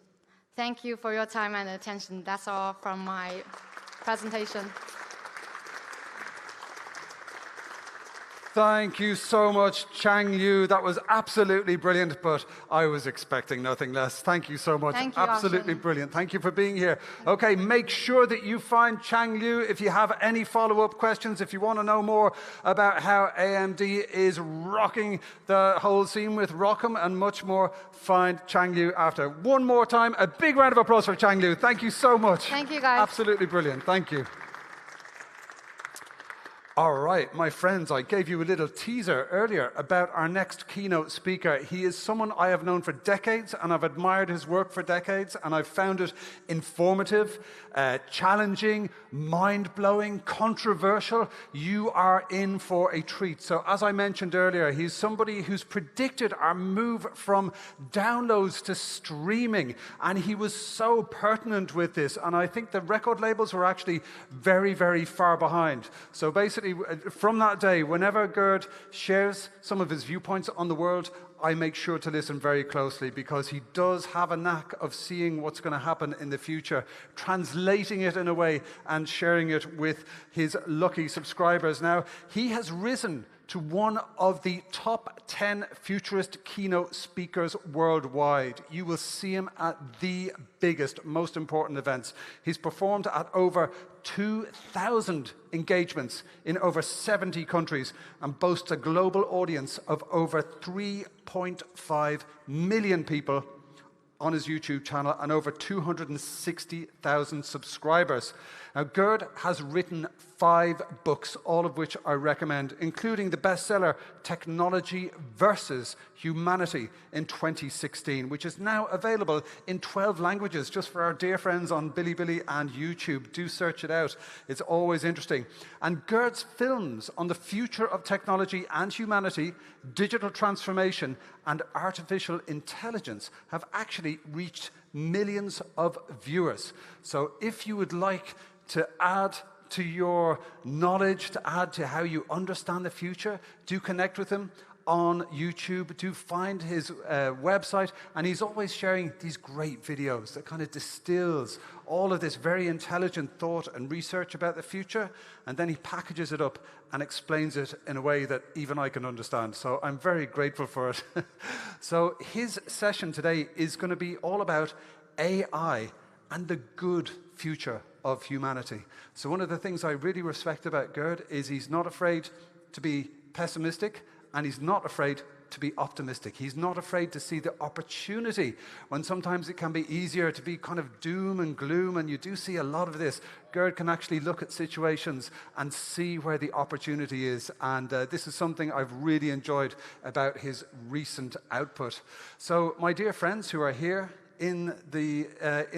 Thank you for your time and attention. That's all from my presentation. Thank you so much, Chang Liu. That was absolutely brilliant, but I was expecting nothing less. Thank you so much. Thank you, absolutely brilliant. Thank you for being here. Okay, make sure that you find Chang Liu if you have any follow-up questions, if you want to know more about how AMD is rocking the whole scene with ROCm and much more, find Chang Liu after. One more time, a big round of applause for Chang Liu. Thank you so much. Thank you, guys. Absolutely brilliant. Thank you. All right, my friends, I gave you a little teaser earlier about our next keynote speaker. He is someone I have known for decades, and I've admired his work for decades, and I've found it informative, challenging, mind-blowing, controversial. You are in for a treat. So as I mentioned earlier, he's somebody who's predicted our move from downloads to streaming, and he was so pertinent with this, and I think the record labels were actually very, very far behind. So basically, from that day, whenever Gerd shares some of his viewpoints on the world, I make sure to listen very closely because he does have a knack of seeing what's going to happen in the future, translating it in a way and sharing it with his lucky subscribers. Now, he has risen to one of the top 10 futurist keynote speakers worldwide. You will see him at the biggest, most important events. He's performed at over 2,000 engagements in over 70 countries and boasts a global audience of over 3.5 million people on his YouTube channel and over 260,000 subscribers. Now, Gerd has written 5 books, all of which I recommend, including the bestseller Technology versus Humanity in 2016, which is now available in 12 languages just for our dear friends on Bilibili and YouTube. Do search it out. It's always interesting. And Gerd's films on the future of technology and humanity, digital transformation, and artificial intelligence have actually reached millions of viewers. So if you would like to add to your knowledge, to add to how you understand the future, do connect with him on YouTube. Do find his website, and he's always sharing these great videos that kind of distills all of this very intelligent thought and research about the future, and then he packages it up and explains it in a way that even I can understand. So I'm very grateful for it. So his session today is going to be all about AI and the good future of humanity. So one of the things I really respect about Gerd is he's not afraid to be pessimistic, and he's not afraid to be optimistic. He's not afraid to see the opportunity when sometimes it can be easier to be kind of doom and gloom, and you do see a lot of this. Gerd can actually look at situations and see where the opportunity is, and this is something I've really enjoyed about his recent output. So, my dear friends who are here in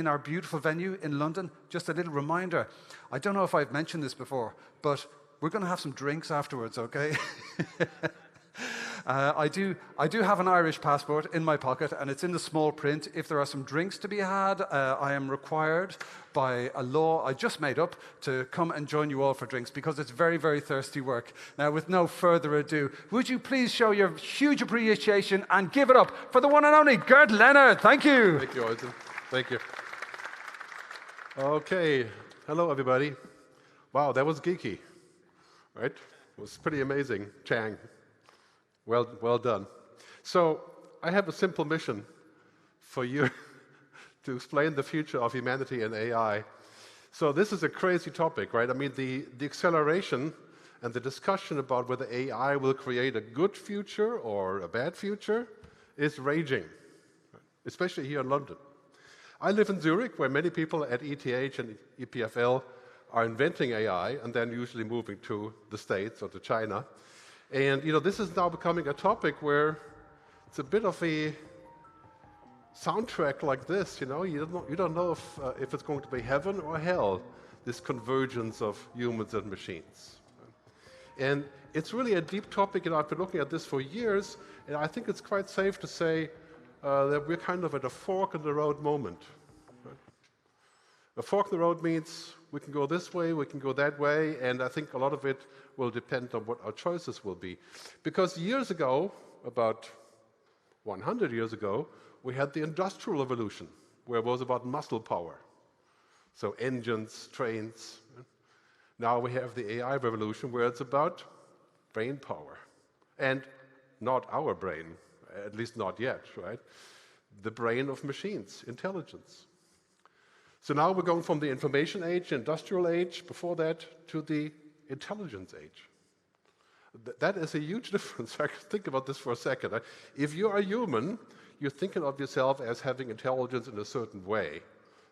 our beautiful venue in London, just a little reminder. I don't know if I've mentioned this before, but we're going to have some drinks afterwards, okay? I do have an Irish passport in my pocket, and it's in the small print. If there are some drinks to be had, I am required by a law I just made up to come and join you all for drinks, because it's very, very thirsty work. Now, with no further ado, would you please show your huge appreciation and give it up for the one and only Gerd Leonhard. Thank you. Thank you, Alton. Thank you. Okay. Hello, everybody. Wow, that was geeky, right? It was pretty amazing, Chang. Well done. So I have a simple mission for you to explain the future of humanity and AI. So this is a crazy topic, right? I mean, the acceleration and the discussion about whether AI will create a good future or a bad future is raging, especially here in London. I live in Zurich, where many people at ETH and EPFL are inventing AI and then usually moving to the States or to China. And this is now becoming a topic where it's a bit of a soundtrack like this. You don't know if it's going to be heaven or hell, this convergence of humans and machines. And it's really a deep topic, and I've been looking at this for years, and I think it's quite safe to say that we're kind of at a fork in the road moment. A fork in the road means we can go this way, we can go that way, and I think a lot of it will depend on what our choices will be. Because years ago, about 100 years ago, we had the Industrial Revolution, where it was about muscle power. So engines, trains. Now we have the AI revolution, where it's about brain power. And not our brain, at least not yet, right? The brain of machines, intelligence. So now we're going from the information age, industrial age, before that, to the intelligence age. That is a huge difference. Think about this for a second. If you are human, you're thinking of yourself as having intelligence in a certain way.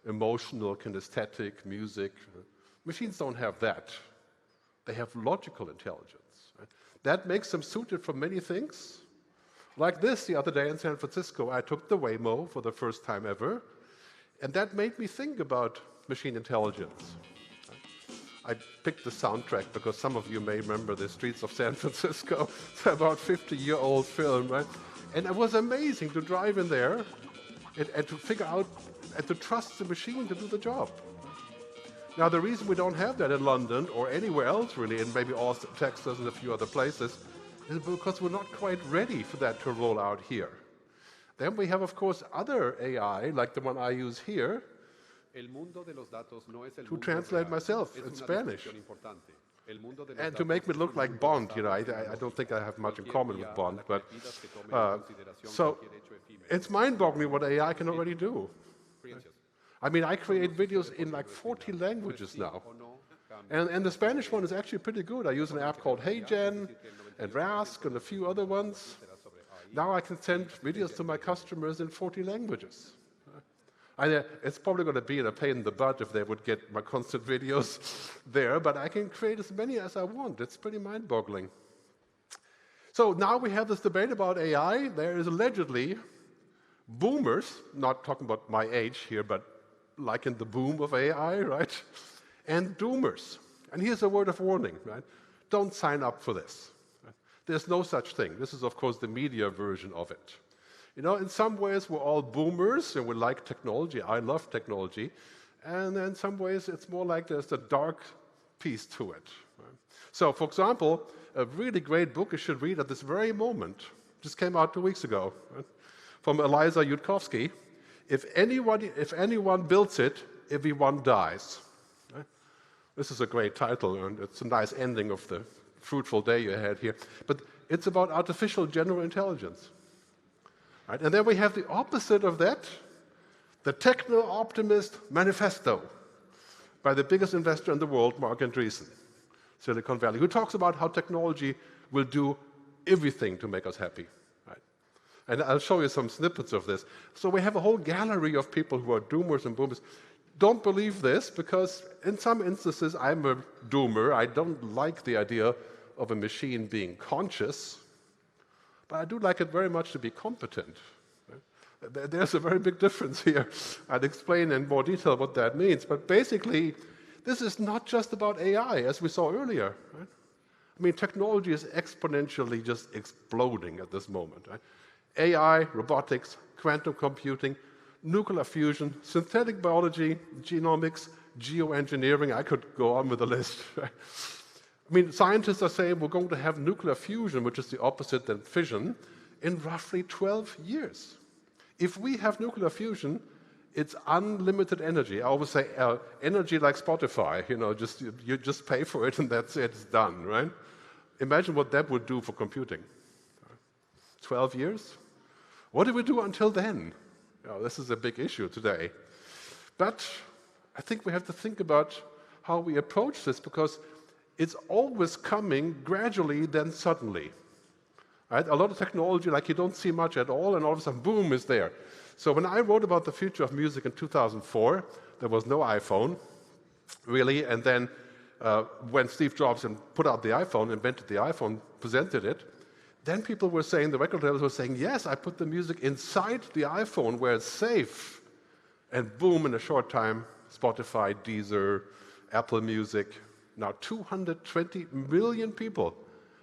Emotional, kinesthetic, music. Machines don't have that. They have logical intelligence. That makes them suited for many things. Like this, the other day in San Francisco, I took the Waymo for the first time ever, and that made me think about machine intelligence. I picked the soundtrack because some of you may remember The Streets of San Francisco. It's about a 50-year-old film, right? And it was amazing to drive in there and to figure out and to trust the machine to do the job. Now, the reason we don't have that in London or anywhere else, really, in maybe Austin, Texas, and a few other places, is because we're not quite ready for that to roll out here. Then we have, of course, other AI, like the one I use here, to translate myself in Spanish. And to make me look like Bond, I don't think I have much in common with Bond, but so it's mind-boggling what AI can already do. I mean, I create videos in like 40 languages now. And the Spanish one is actually pretty good. I use an app called HeyGen and Rask and a few other ones. Now I can send videos to my customers in 40 languages. It's probably going to be a pain in the butt if they would get my constant videos there, but I can create as many as I want. It's pretty mind-boggling. So now we have this debate about AI. There is allegedly boomers, not talking about my age here, but like in the boom of AI, right? And doomers. And here's a word of warning, right? Don't sign up for this. Right? There's no such thing. This is, of course, the media version of it. In some ways, we're all boomers, and we like technology. I love technology. And in some ways, it's more like there's a dark piece to it. Right? So, for example, a really great book you should read at this very moment, just came out 2 weeks ago, right? From Eliza Yudkowsky. If anyone builds it, everyone dies. Right? This is a great title, and it's a nice ending of the fruitful day you had here. But it's about artificial general intelligence. Right? And then we have the opposite of that, the Techno-Optimist Manifesto by the biggest investor in the world, Mark Andreessen, Silicon Valley, who talks about how technology will do everything to make us happy. Right? And I'll show you some snippets of this. So we have a whole gallery of people who are doomers and boomers. Don't believe this, because in some instances, I'm a doomer. I don't like the idea of a machine being conscious, but I do like it very much to be competent. There's a very big difference here. I'll explain in more detail what that means. But basically, this is not just about AI, as we saw earlier. Right? I mean, technology is exponentially just exploding at this moment. Right? AI, robotics, quantum computing, nuclear fusion, synthetic biology, genomics, geoengineering. I could go on with the list. Right? I mean, scientists are saying we're going to have nuclear fusion, which is the opposite than fission, in roughly 12 years. If we have nuclear fusion, it's unlimited energy. I always say energy like Spotify. You just pay for it and that's it. It's done, right? Imagine what that would do for computing. 12 years? What do we do until then? This is a big issue today. But I think we have to think about how we approach this, because it's always coming gradually, then suddenly. Right? A lot of technology, like you don't see much at all, and all of a sudden, boom, is there. So when I wrote about the future of music in 2004, there was no iPhone, really, and then when Steve Jobs put out the iPhone, invented the iPhone, presented it, then people were saying, the record labels were saying, yes, I put the music inside the iPhone where it's safe. And boom, in a short time, Spotify, Deezer, Apple Music, now 220 million people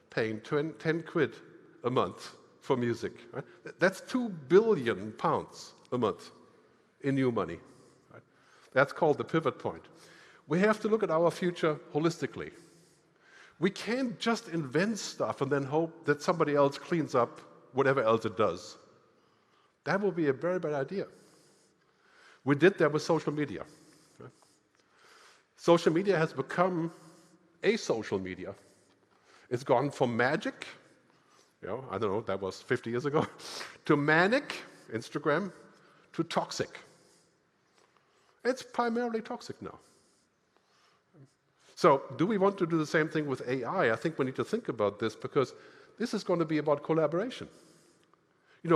paying 10 quid a month for music. Right? That's £2 billion a month in new money. Right? That's called the pivot point. We have to look at our future holistically. We can't just invent stuff and then hope that somebody else cleans up whatever else it does. That would be a very bad idea. We did that with social media. Right? Social media has become a social media. It's gone from magic, I don't know, that was 50 years ago, to manic, Instagram, to toxic. It's primarily toxic now. So do we want to do the same thing with AI? I think we need to think about this, because this is going to be about collaboration.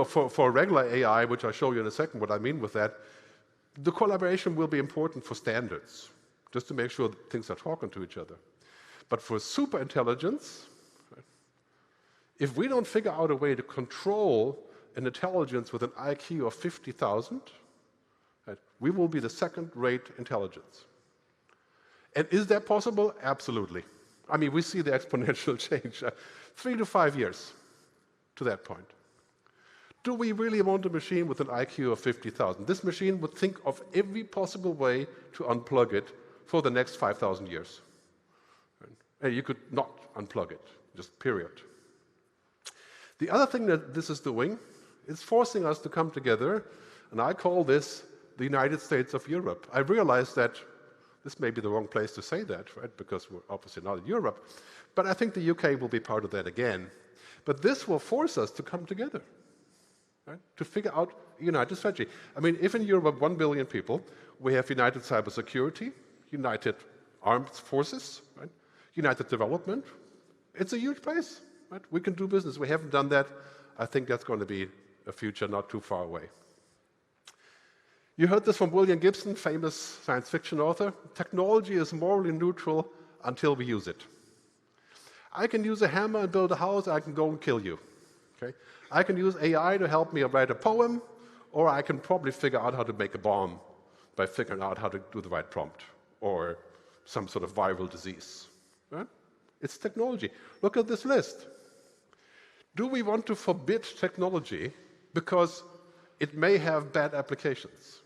For regular AI, which I'll show you in a second what I mean with that, the collaboration will be important for standards, just to make sure that things are talking to each other. But for superintelligence, if we don't figure out a way to control an intelligence with an IQ of 50,000, we will be the second-rate intelligence. And is that possible? Absolutely. I mean, we see the exponential change. 3 to 5 years to that point. Do we really want a machine with an IQ of 50,000? This machine would think of every possible way to unplug it for the next 5,000 years. And you could not unplug it, just period. The other thing that this is doing is forcing us to come together, and I call this the United States of Europe. I realize that this may be the wrong place to say that, right? Because we're obviously not in Europe. But I think the UK will be part of that again. But this will force us to come together, right? To figure out a united strategy. I mean, if in Europe 1 billion people, we have united cybersecurity, united armed forces, right? United development, it's a huge place, right? We can do business. We haven't done that. I think that's going to be a future not too far away. You heard this from William Gibson, famous science fiction author. Technology is morally neutral until we use it. I can use a hammer and build a house, I can go and kill you. Okay? I can use AI to help me write a poem, or I can probably figure out how to make a bomb by figuring out how to do the right prompt, or some sort of viral disease. Right? It's technology. Look at this list. Do we want to forbid technology because it may have bad applications?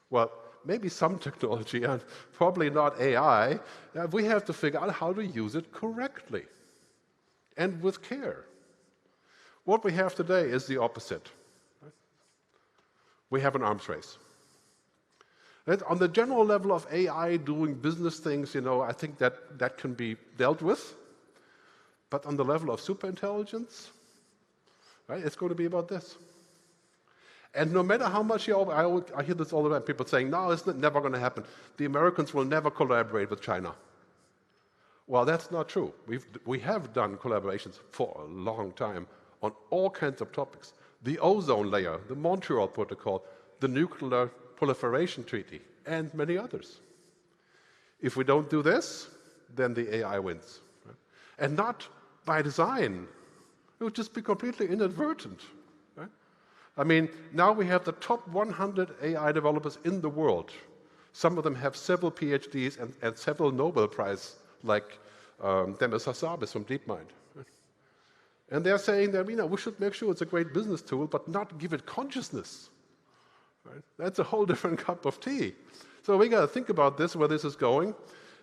Well, maybe some technology, and probably not AI. We have to figure out how to use it correctly and with care. What we have today is the opposite. We have an arms race. On the general level of AI doing business things, I think that can be dealt with. But on the level of superintelligence, right, it's going to be about this. And no matter how much I hear this all the time, people saying, no, it's never going to happen. The Americans will never collaborate with China. Well, that's not true. We have done collaborations for a long time on all kinds of topics. the ozone layer, the Montreal Protocol, the Nuclear Proliferation Treaty, and many others. If we don't do this, then the AI wins. Right? And not by design. It would just be completely inadvertent. Right? I mean, now we have the top 100 AI developers in the world. Some of them have several PhDs and several Nobel Prize, like Demis Hassabis from DeepMind. Right? And they're saying that we should make sure it's a great business tool, but not give it consciousness. Right? That's a whole different cup of tea. So we got to think about this, where this is going,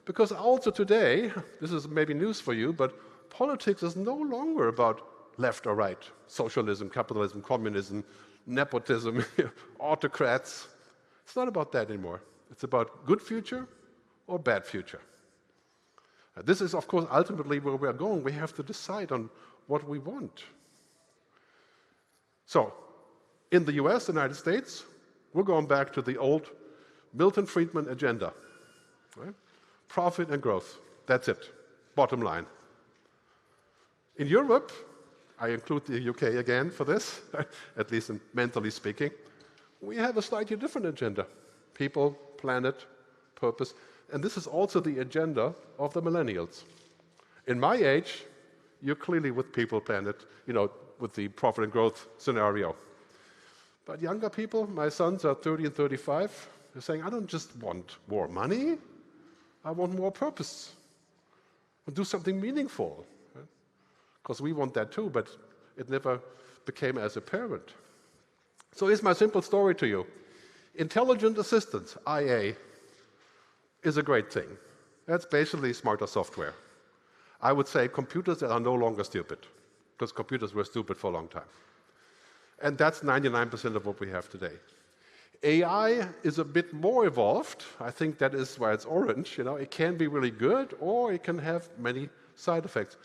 because also today, this is maybe news for you, but politics is no longer about left or right, socialism, capitalism, communism, nepotism, autocrats. It's not about that anymore. It's about good future or bad future. This is, of course, ultimately where we are going. We have to decide on what we want. So, in the US, the United States, we're going back to the old Milton Friedman agenda. Right? Profit and growth. That's it. Bottom line. In Europe, I include the UK again for this, at least mentally speaking, we have a slightly different agenda. People, planet, purpose. And this is also the agenda of the millennials. In my age, you're clearly with people, planet, with the profit and growth scenario. But younger people, my sons are 30 and 35, they're saying, I don't just want more money, I want more purpose. And do something meaningful. Because we want that too, but it never became as apparent. So here's my simple story to you. Intelligent assistance, IA, is a great thing. That's basically smarter software. I would say computers that are no longer stupid, because computers were stupid for a long time. And that's 99% of what we have today. AI is a bit more evolved. I think that is why it's orange. It can be really good, or it can have many side effects.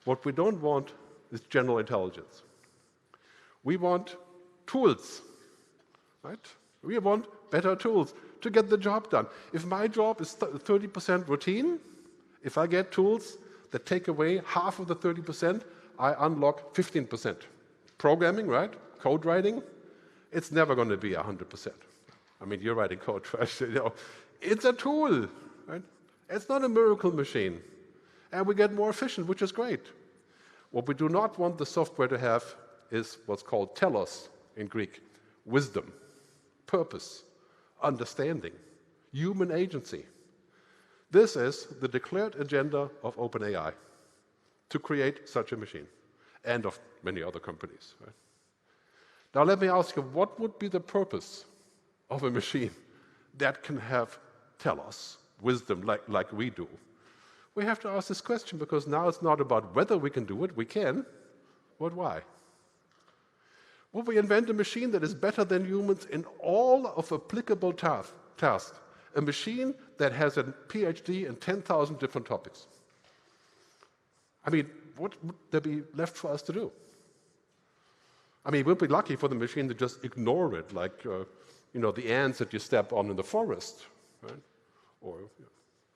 What we don't want is general intelligence. We want tools, right? We want better tools to get the job done. If my job is 30% routine, if I get tools that take away half of the 30%, I unlock 15%. Programming, right? Code writing, it's never going to be 100%. I mean, you're writing code, right? It's a tool, right? It's not a miracle machine. And we get more efficient, which is great. What we do not want the software to have is what's called telos in Greek, wisdom, purpose, understanding, human agency. This is the declared agenda of OpenAI, to create such a machine, and of many other companies. Right? Now let me ask you, what would be the purpose of a machine that can have telos, wisdom, like we do? We have to ask this question, because now it's not about whether we can do it, we can, but why? Would we invent a machine that is better than humans in all of applicable tasks? A machine that has a PhD in 10,000 different topics. I mean, what would there be left for us to do? I mean, we'll be lucky for the machine to just ignore it, like the ants that you step on in the forest, right? Or,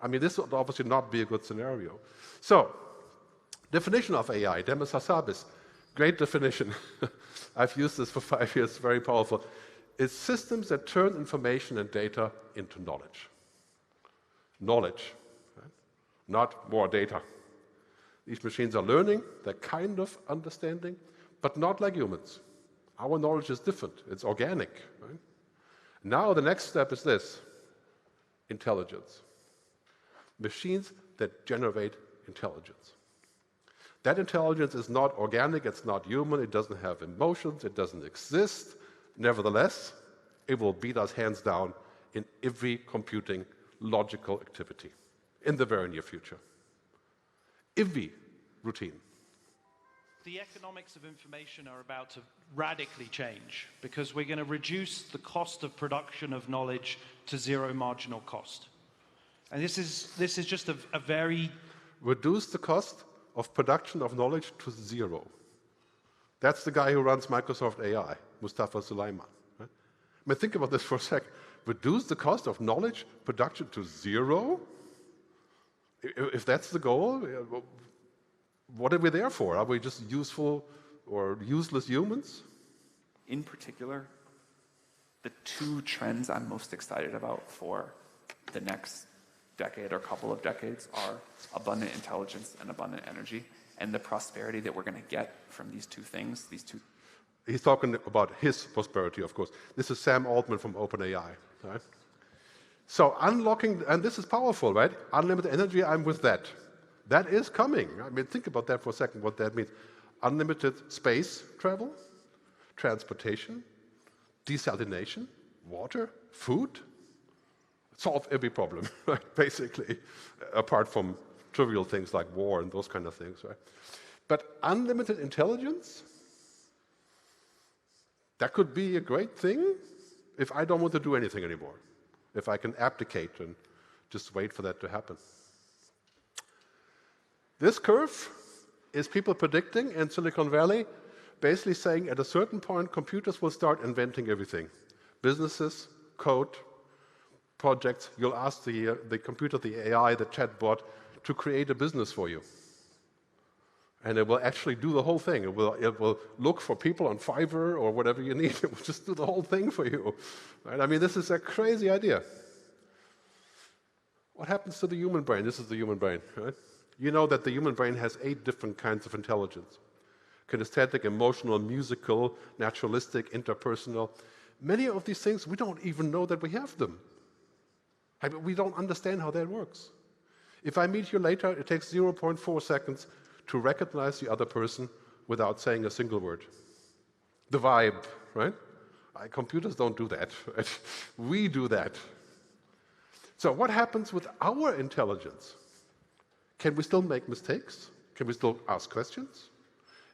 I mean, this would obviously not be a good scenario. So, definition of AI, Demis Hassabis, great definition. I've used this for 5 years, very powerful. It's systems that turn information and data into knowledge. Knowledge, right? Not more data. These machines are learning, they're kind of understanding, but not like humans. Our knowledge is different, it's organic. Right? Now the next step is this, intelligence. Machines that generate intelligence. That intelligence is not organic, it's not human, it doesn't have emotions, it doesn't exist. Nevertheless, it will beat us hands down in every computing logical activity in the very near future. Every routine. The economics of information are about to radically change, because we're going to reduce the cost of production of knowledge to zero marginal cost. And this is just a very... Reduce the cost of production of knowledge to zero. That's the guy who runs Microsoft AI, Mustafa Suleyman. Right? I mean, think about this for a sec. Reduce the cost of knowledge production to zero? If that's the goal, what are we there for? Are we just useful or useless humans? In particular, the two trends I'm most excited about for the next decade or couple of decades are abundant intelligence and abundant energy, and the prosperity that we're going to get from these two things, these two. He's talking about his prosperity, of course. This is Sam Altman from OpenAI, right? So unlocking, and this is powerful, right? Unlimited energy, I'm with that. That is coming. I mean, think about that for a second, what that means. Unlimited space travel, transportation, desalination, water, food. Solve every problem, right? Basically, apart from trivial things like war and those kind of things, right? But unlimited intelligence, that could be a great thing if I don't want to do anything anymore, if I can abdicate and just wait for that to happen. This curve is people predicting in Silicon Valley, basically saying at a certain point, computers will start inventing everything. Businesses, code, projects, you'll ask the computer, the AI, the chatbot, to create a business for you. And it will actually do the whole thing. It will look for people on Fiverr or whatever you need. It will just do the whole thing for you. Right? I mean, this is a crazy idea. What happens to the human brain? This is the human brain, right? You know that the human brain has 8 different kinds of intelligence. Kinesthetic, emotional, musical, naturalistic, interpersonal. Many of these things, we don't even know that we have them. I mean, we don't understand how that works. If I meet you later, it takes 0.4 seconds to recognize the other person without saying a single word. The vibe, right? Computers don't do that. Right? We do that. So what happens with our intelligence? Can we still make mistakes? Can we still ask questions?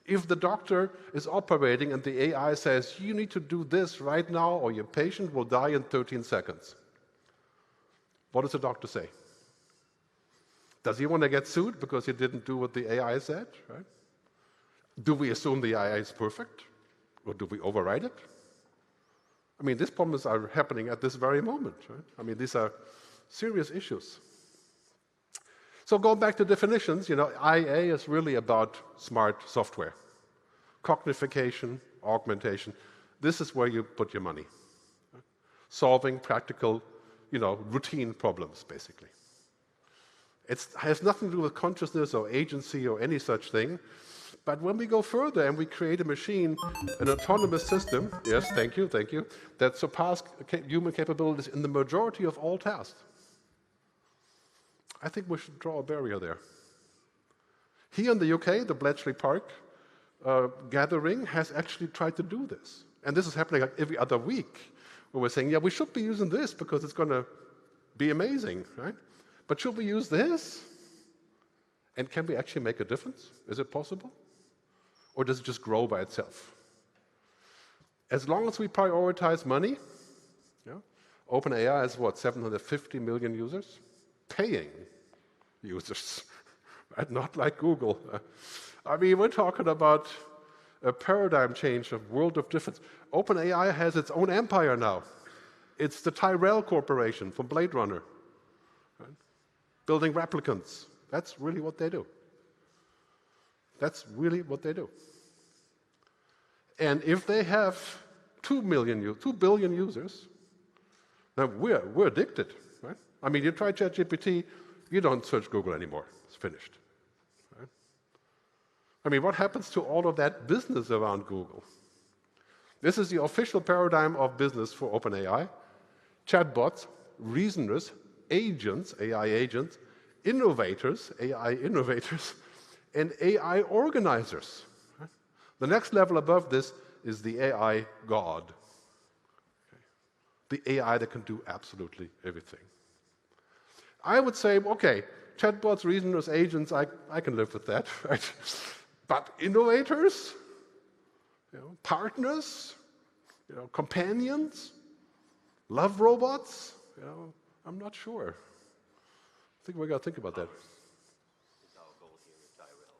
If the doctor is operating and the AI says, you need to do this right now or your patient will die in 13 seconds, what does the doctor say? Does he want to get sued because he didn't do what the AI said? Right? Do we assume the AI is perfect? Or do we override it? I mean, these problems are happening at this very moment. Right? I mean, these are serious issues. So going back to definitions, you know, IA is really about smart software. Cognification, augmentation. This is where you put your money. Right? Solving practical, you know, routine problems, basically. It has nothing to do with consciousness or agency or any such thing. But when we go further and we create a machine, an autonomous system, yes, thank you, that surpass human capabilities in the majority of all tasks, I think we should draw a barrier there. Here in the UK, the Bletchley Park gathering has actually tried to do this. And this is happening like every other week, where we're saying, yeah, we should be using this because it's going to be amazing, right? But should we use this? And can we actually make a difference? Is it possible? Or does it just grow by itself? As long as we prioritize money, yeah, OpenAI has what, 750 million users? Paying users, right? Not like Google. I mean, we're talking about a paradigm change, a world of difference. OpenAI has its own empire now. It's the Tyrell Corporation from Blade Runner. Right? Building replicants. That's really what they do. That's really what they do. And if they have 2 billion users, now we're addicted, right? I mean, you try ChatGPT, you don't search Google anymore. It's finished. Right? I mean, what happens to all of that business around Google? This is the official paradigm of business for OpenAI. Chatbots, reasoners, agents, AI agents, innovators, AI innovators, and AI organizers. Right? The next level above this is the AI God. Okay. The AI that can do absolutely everything. I would say, okay, chatbots, reasoners, agents, I can live with that, right? But innovators, you know, partners, you know, companions, love robots, you know, I'm not sure. I think we got to think about that.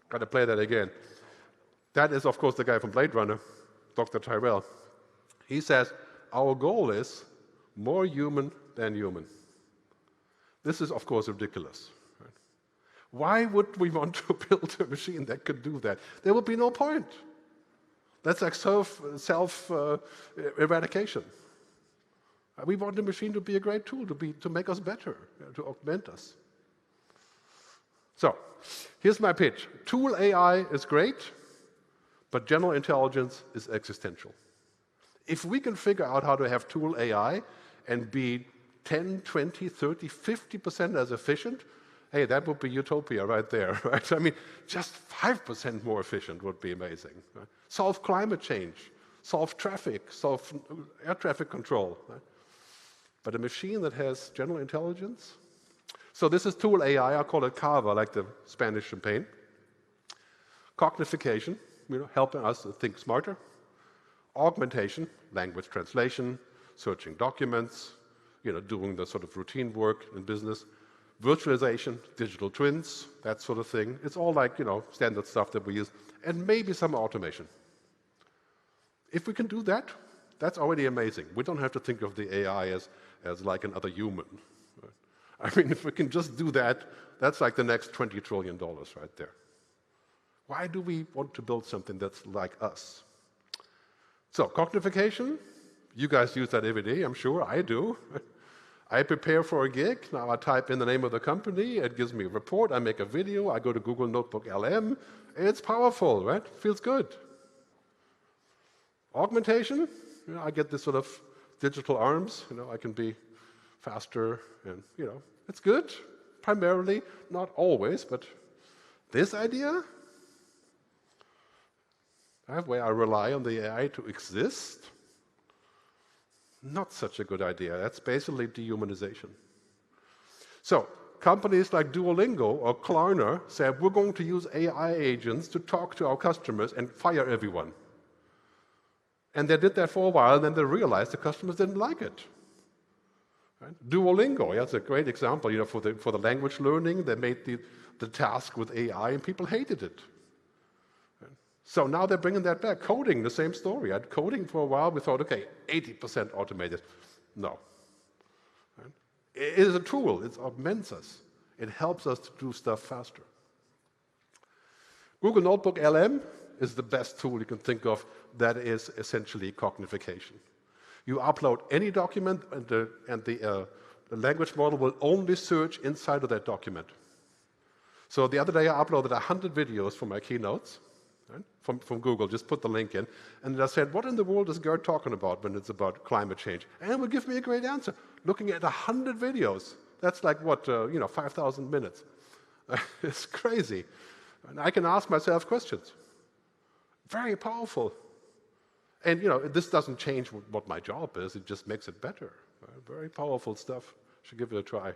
Got to play that again. That is, of course, the guy from Blade Runner, Dr. Tyrell. He says, our goal is more human than human. This is, of course, ridiculous. Right? Why would we want to build a machine that could do that? There would be no point. That's like self-eradication. We want the machine to be a great tool, to make us better, to augment us. So, here's my pitch. Tool AI is great, but general intelligence is existential. If we can figure out how to have tool AI and be 10, 20, 30, 50% as efficient, hey, that would be utopia right there, right? I mean, just 5% more efficient would be amazing. Right? Solve climate change, solve traffic, solve air traffic control. Right? But a machine that has general intelligence? So this is tool AI, I call it cava, like the Spanish champagne. Cognification, helping us to think smarter. Augmentation, language translation, searching documents, doing the sort of routine work in business. Virtualization, digital twins, that sort of thing. It's all like, standard stuff that we use. And maybe some automation. If we can do that, that's already amazing. We don't have to think of the AI as like another human. Right? I mean, if we can just do that, that's like the next $20 trillion right there. Why do we want to build something that's like us? So, cognification, you guys use that every day, I'm sure, I do. I prepare for a gig, now I type in the name of the company, it gives me a report, I make a video, I go to Google Notebook LM, it's powerful, right? Feels good. Augmentation, I get this sort of digital arms, I can be faster, and it's good, primarily, not always, but this idea, where I rely on the AI to exist, not such a good idea. That's basically dehumanization. So, companies like Duolingo or Klarna said, we're going to use AI agents to talk to our customers and fire everyone. And they did that for a while, and then they realized the customers didn't like it. Right? Duolingo, that's a great example. For the language learning, they made the task with AI, and people hated it. So now they're bringing that back. Coding, the same story. Coding for a while, we thought, okay, 80% automated. No. Right? It is a tool. It augments us. It helps us to do stuff faster. Google Notebook LM is the best tool you can think of that is essentially cognification. You upload any document, and the language model will only search inside of that document. So the other day, I uploaded 100 videos for my keynotes. Right? From Google, just put the link in. And I said, what in the world is Gerd talking about when it's about climate change? And it would give me a great answer. Looking at 100 videos, that's like, 5,000 minutes. It's crazy. And I can ask myself questions. Very powerful. And, this doesn't change what my job is. It just makes it better. Right? Very powerful stuff. Should give it a try.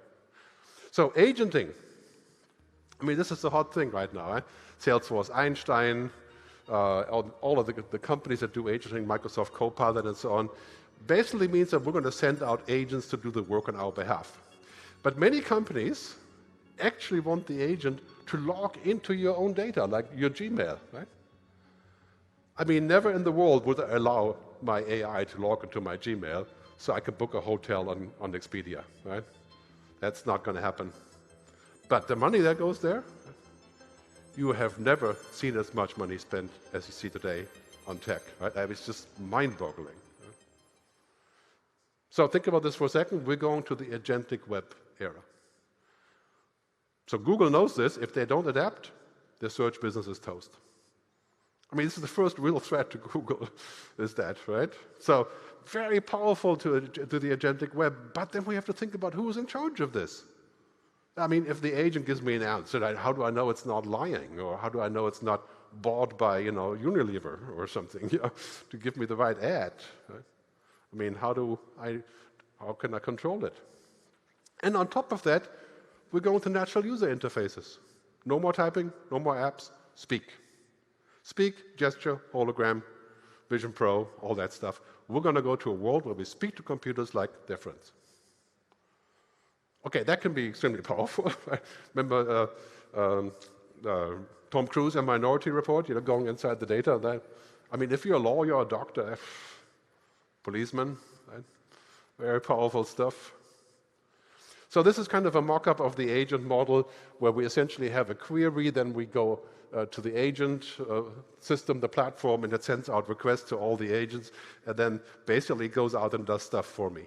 So, agenting. I mean, this is the hot thing right now. Eh? Salesforce, Einstein, all of the companies that do agenting, Microsoft Copilot and so on, basically means that we're going to send out agents to do the work on our behalf. But many companies actually want the agent to log into your own data, like your Gmail, right? I mean, never in the world would I allow my AI to log into my Gmail so I could book a hotel on Expedia, right? That's not going to happen. But the money that goes there, you have never seen as much money spent as you see today on tech, right? It's just mind-boggling. Right? So think about this for a second. We're going to the agentic web era. So Google knows this. If they don't adapt, their search business is toast. I mean, this is the first real threat to Google, is that, right? So very powerful to the agentic web, but then we have to think about who's in charge of this. I mean, if the agent gives me an answer, how do I know it's not lying? Or how do I know it's not bought by, Unilever or something, to give me the right ad? Right? I mean, how can I control it? And on top of that, we're going to natural user interfaces. No more typing, no more apps, speak. Speak, gesture, hologram, Vision Pro, all that stuff. We're going to go to a world where we speak to computers like they're friends. Okay, that can be extremely powerful. Remember Tom Cruise in Minority Report, going inside the data. I mean, if you're a lawyer or a doctor, policeman, right? Very powerful stuff. So this is kind of a mock-up of the agent model where we essentially have a query, then we go to the agent system, the platform, and it sends out requests to all the agents, and then basically goes out and does stuff for me.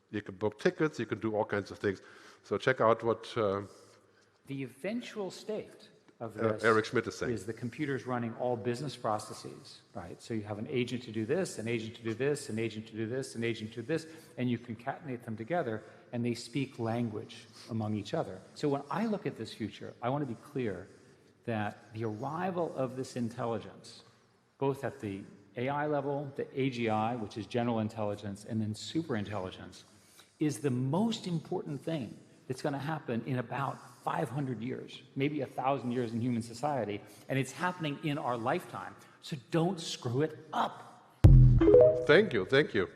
You can book tickets, you can do all kinds of things. So check out what the eventual state of this Eric Schmidt is saying. Is the computers running all business processes, right? So you have an agent to do this, an agent to do this, an agent to do this, an agent to do this, and you concatenate them together, and they speak language among each other. So when I look at this future, I want to be clear that the arrival of this intelligence, both at the AI level, the AGI, which is general intelligence, and then super intelligence, is the most important thing that's going to happen in about 500 years, maybe 1,000 years in human society, and it's happening in our lifetime. So don't screw it up. Thank you, thank you.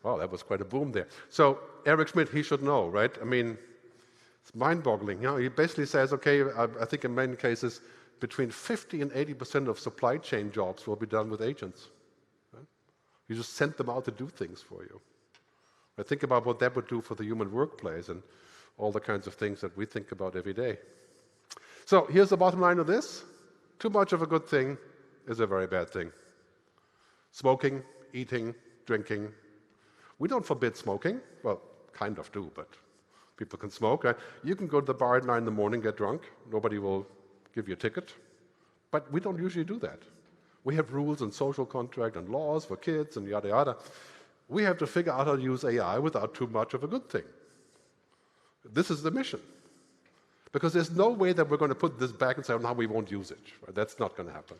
Wow, that was quite a boom there. So Eric Schmidt, he should know, right? I mean, it's mind-boggling. You know, he basically says, okay, I think in many cases, between 50 and 80% of supply chain jobs will be done with agents. Right? You just send them out to do things for you. But think about what that would do for the human workplace and all the kinds of things that we think about every day. So here's the bottom line of this. Too much of a good thing is a very bad thing. Smoking, eating, drinking. We don't forbid smoking. Well, kind of do, but people can smoke. You can go to the bar at 9 in the morning, get drunk. Nobody will give you a ticket. But we don't usually do that. We have rules and social contract and laws for kids and yada yada. We have to figure out how to use AI without too much of a good thing. This is the mission. Because there's no way that we're going to put this back and say, oh, now we won't use it. Right? That's not going to happen.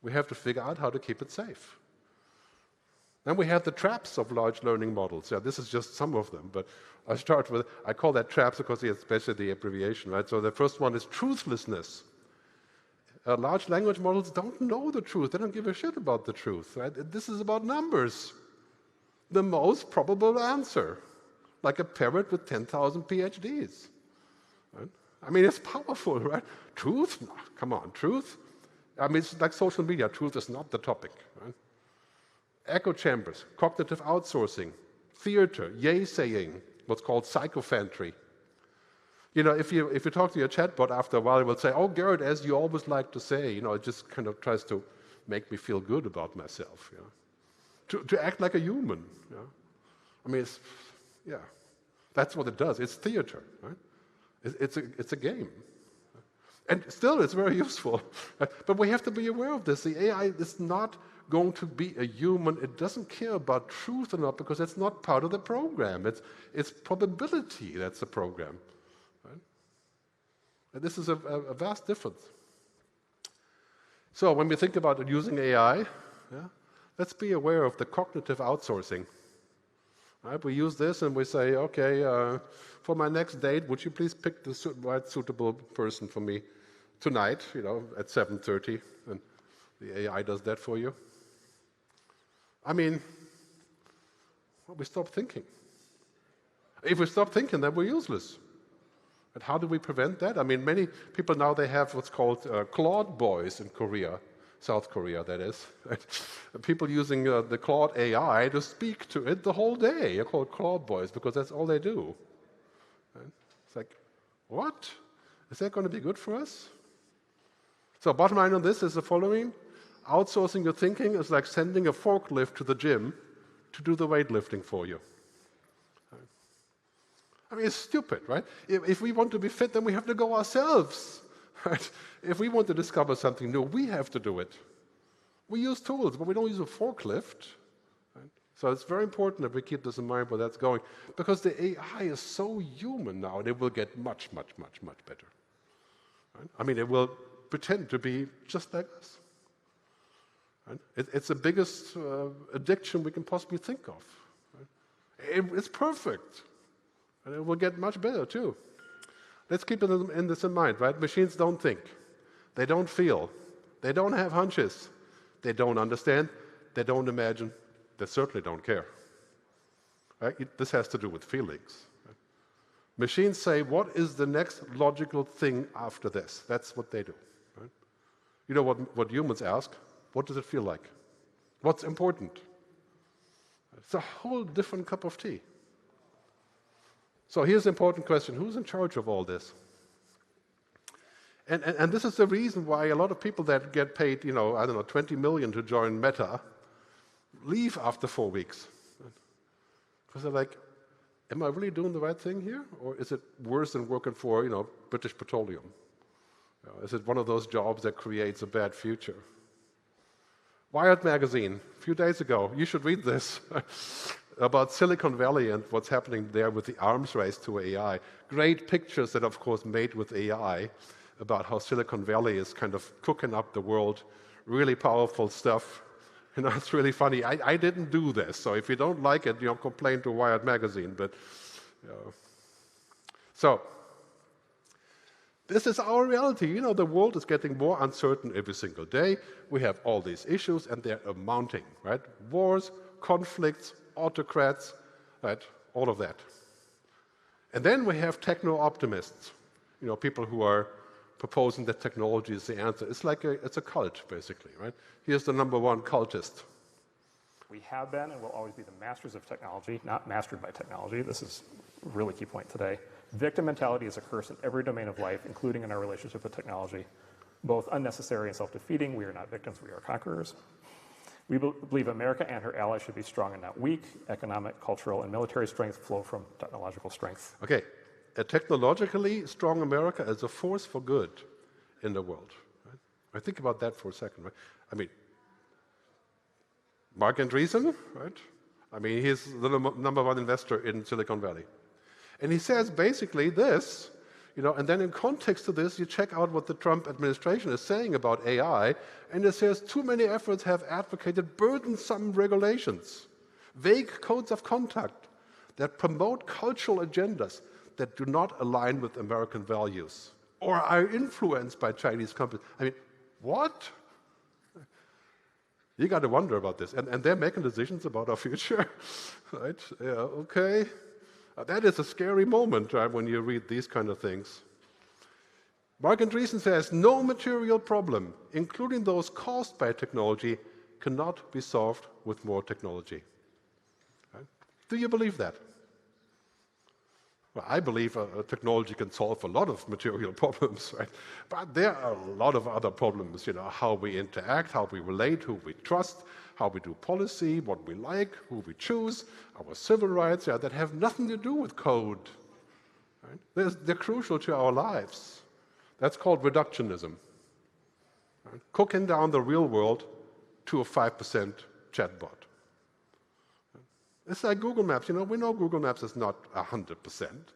We have to figure out how to keep it safe. Then we have the traps of large learning models. Yeah, this is just some of them, but I start with, I call that traps because it's especially the abbreviation, right? So the first one is truthlessness. Large language models don't know the truth. They don't give a shit about the truth, right? This is about numbers. The most probable answer. Like a parrot with 10,000 PhDs. Right? I mean, it's powerful, right? Truth? No, come on, truth? I mean, it's like social media. Truth is not the topic. Right? Echo chambers, cognitive outsourcing, theater, yay-saying, what's called psychophantry. You know, if you talk to your chatbot after a while, it will say, oh, Gerd, as you always like to say, you know, it just kind of tries to make me feel good about myself, you know? To act like a human, you know? I mean, it's, yeah, that's what it does. It's theater, right? It's a game. And still, it's very useful. But we have to be aware of this. The AI is not going to be a human. It doesn't care about truth or not because it's not part of the program. It's probability that's the program. Right? And this is a vast difference. So when we think about using AI, yeah, let's be aware of the cognitive outsourcing. Right? We use this and we say, okay, for my next date, would you please pick the right suitable person for me tonight, you know, at 7:30, and the AI does that for you. I mean, well, we stop thinking. If we stop thinking, then we're useless. And how do we prevent that? I mean, many people now, they have what's called Claude boys in Korea, South Korea, that is. People using the Claude AI to speak to it the whole day. They're called Claude boys because that's all they do. Right? It's like, what? Is that going to be good for us? So bottom line on this is the following. Outsourcing your thinking is like sending a forklift to the gym to do the weightlifting for you. I mean, it's stupid, right? If we want to be fit, then we have to go ourselves. Right? If we want to discover something new, we have to do it. We use tools, but we don't use a forklift. Right? So it's very important that we keep this in mind where that's going, because the AI is so human now, and it will get much, much, much, much better. Right? I mean, it will pretend to be just like us. Right? It's the biggest addiction we can possibly think of. Right? It's perfect. And it will get much better, too. Let's keep this in mind, right? Machines don't think. They don't feel. They don't have hunches. They don't understand. They don't imagine. They certainly don't care. Right? This has to do with feelings. Right? Machines say, what is the next logical thing after this? That's what they do. Right? You know what humans ask? What does it feel like? What's important? It's a whole different cup of tea. So here's the important question. Who's in charge of all this? And this is the reason why a lot of people that get paid, I don't know, 20 million to join Meta leave after 4 weeks. Because they're like, am I really doing the right thing here? Or is it worse than working for, British Petroleum? Is it one of those jobs that creates a bad future? Wired magazine, a few days ago, you should read this, about Silicon Valley and what's happening there with the arms race to AI. Great pictures that, of course, made with AI about how Silicon Valley is kind of cooking up the world. Really powerful stuff. It's really funny. I didn't do this, so if you don't like it, complain to Wired magazine. But so this is our reality. The world is getting more uncertain every single day. We have all these issues, and they're mounting, right? Wars, conflicts, autocrats, right? All of that. And then we have techno-optimists, people who are proposing that technology is the answer. It's a cult, basically, right? Here's the #1 cultist. We have been and will always be the masters of technology, not mastered by technology. This is a really key point today. Victim mentality is a curse in every domain of life, including in our relationship with technology. Both unnecessary and self-defeating, we are not victims, we are conquerors. We believe America and her allies should be strong and not weak. Economic, cultural, and military strength flow from technological strength. Okay. A technologically strong America is a force for good in the world. Right? Think about that for a second. Right? I mean, Mark Andreessen, right? He's the #1 investor in Silicon Valley. And he says basically this, and then in context to this, you check out what the Trump administration is saying about AI, and it says too many efforts have advocated burdensome regulations, vague codes of conduct that promote cultural agendas that do not align with American values or are influenced by Chinese companies. What? You got to wonder about this. And they're making decisions about our future, right? Yeah, okay. That is a scary moment, right, when you read these kind of things. Mark Andreessen says, no material problem, including those caused by technology, cannot be solved with more technology. Right? Do you believe that? Well, I believe technology can solve a lot of material problems, right? But there are a lot of other problems, how we interact, how we relate, who we trust, how we do policy, what we like, who we choose, our civil rights, that have nothing to do with code. Right? They're crucial to our lives. That's called reductionism. Right? Cooking down the real world to a 5% chatbot. It's like Google Maps. We know Google Maps is not 100%.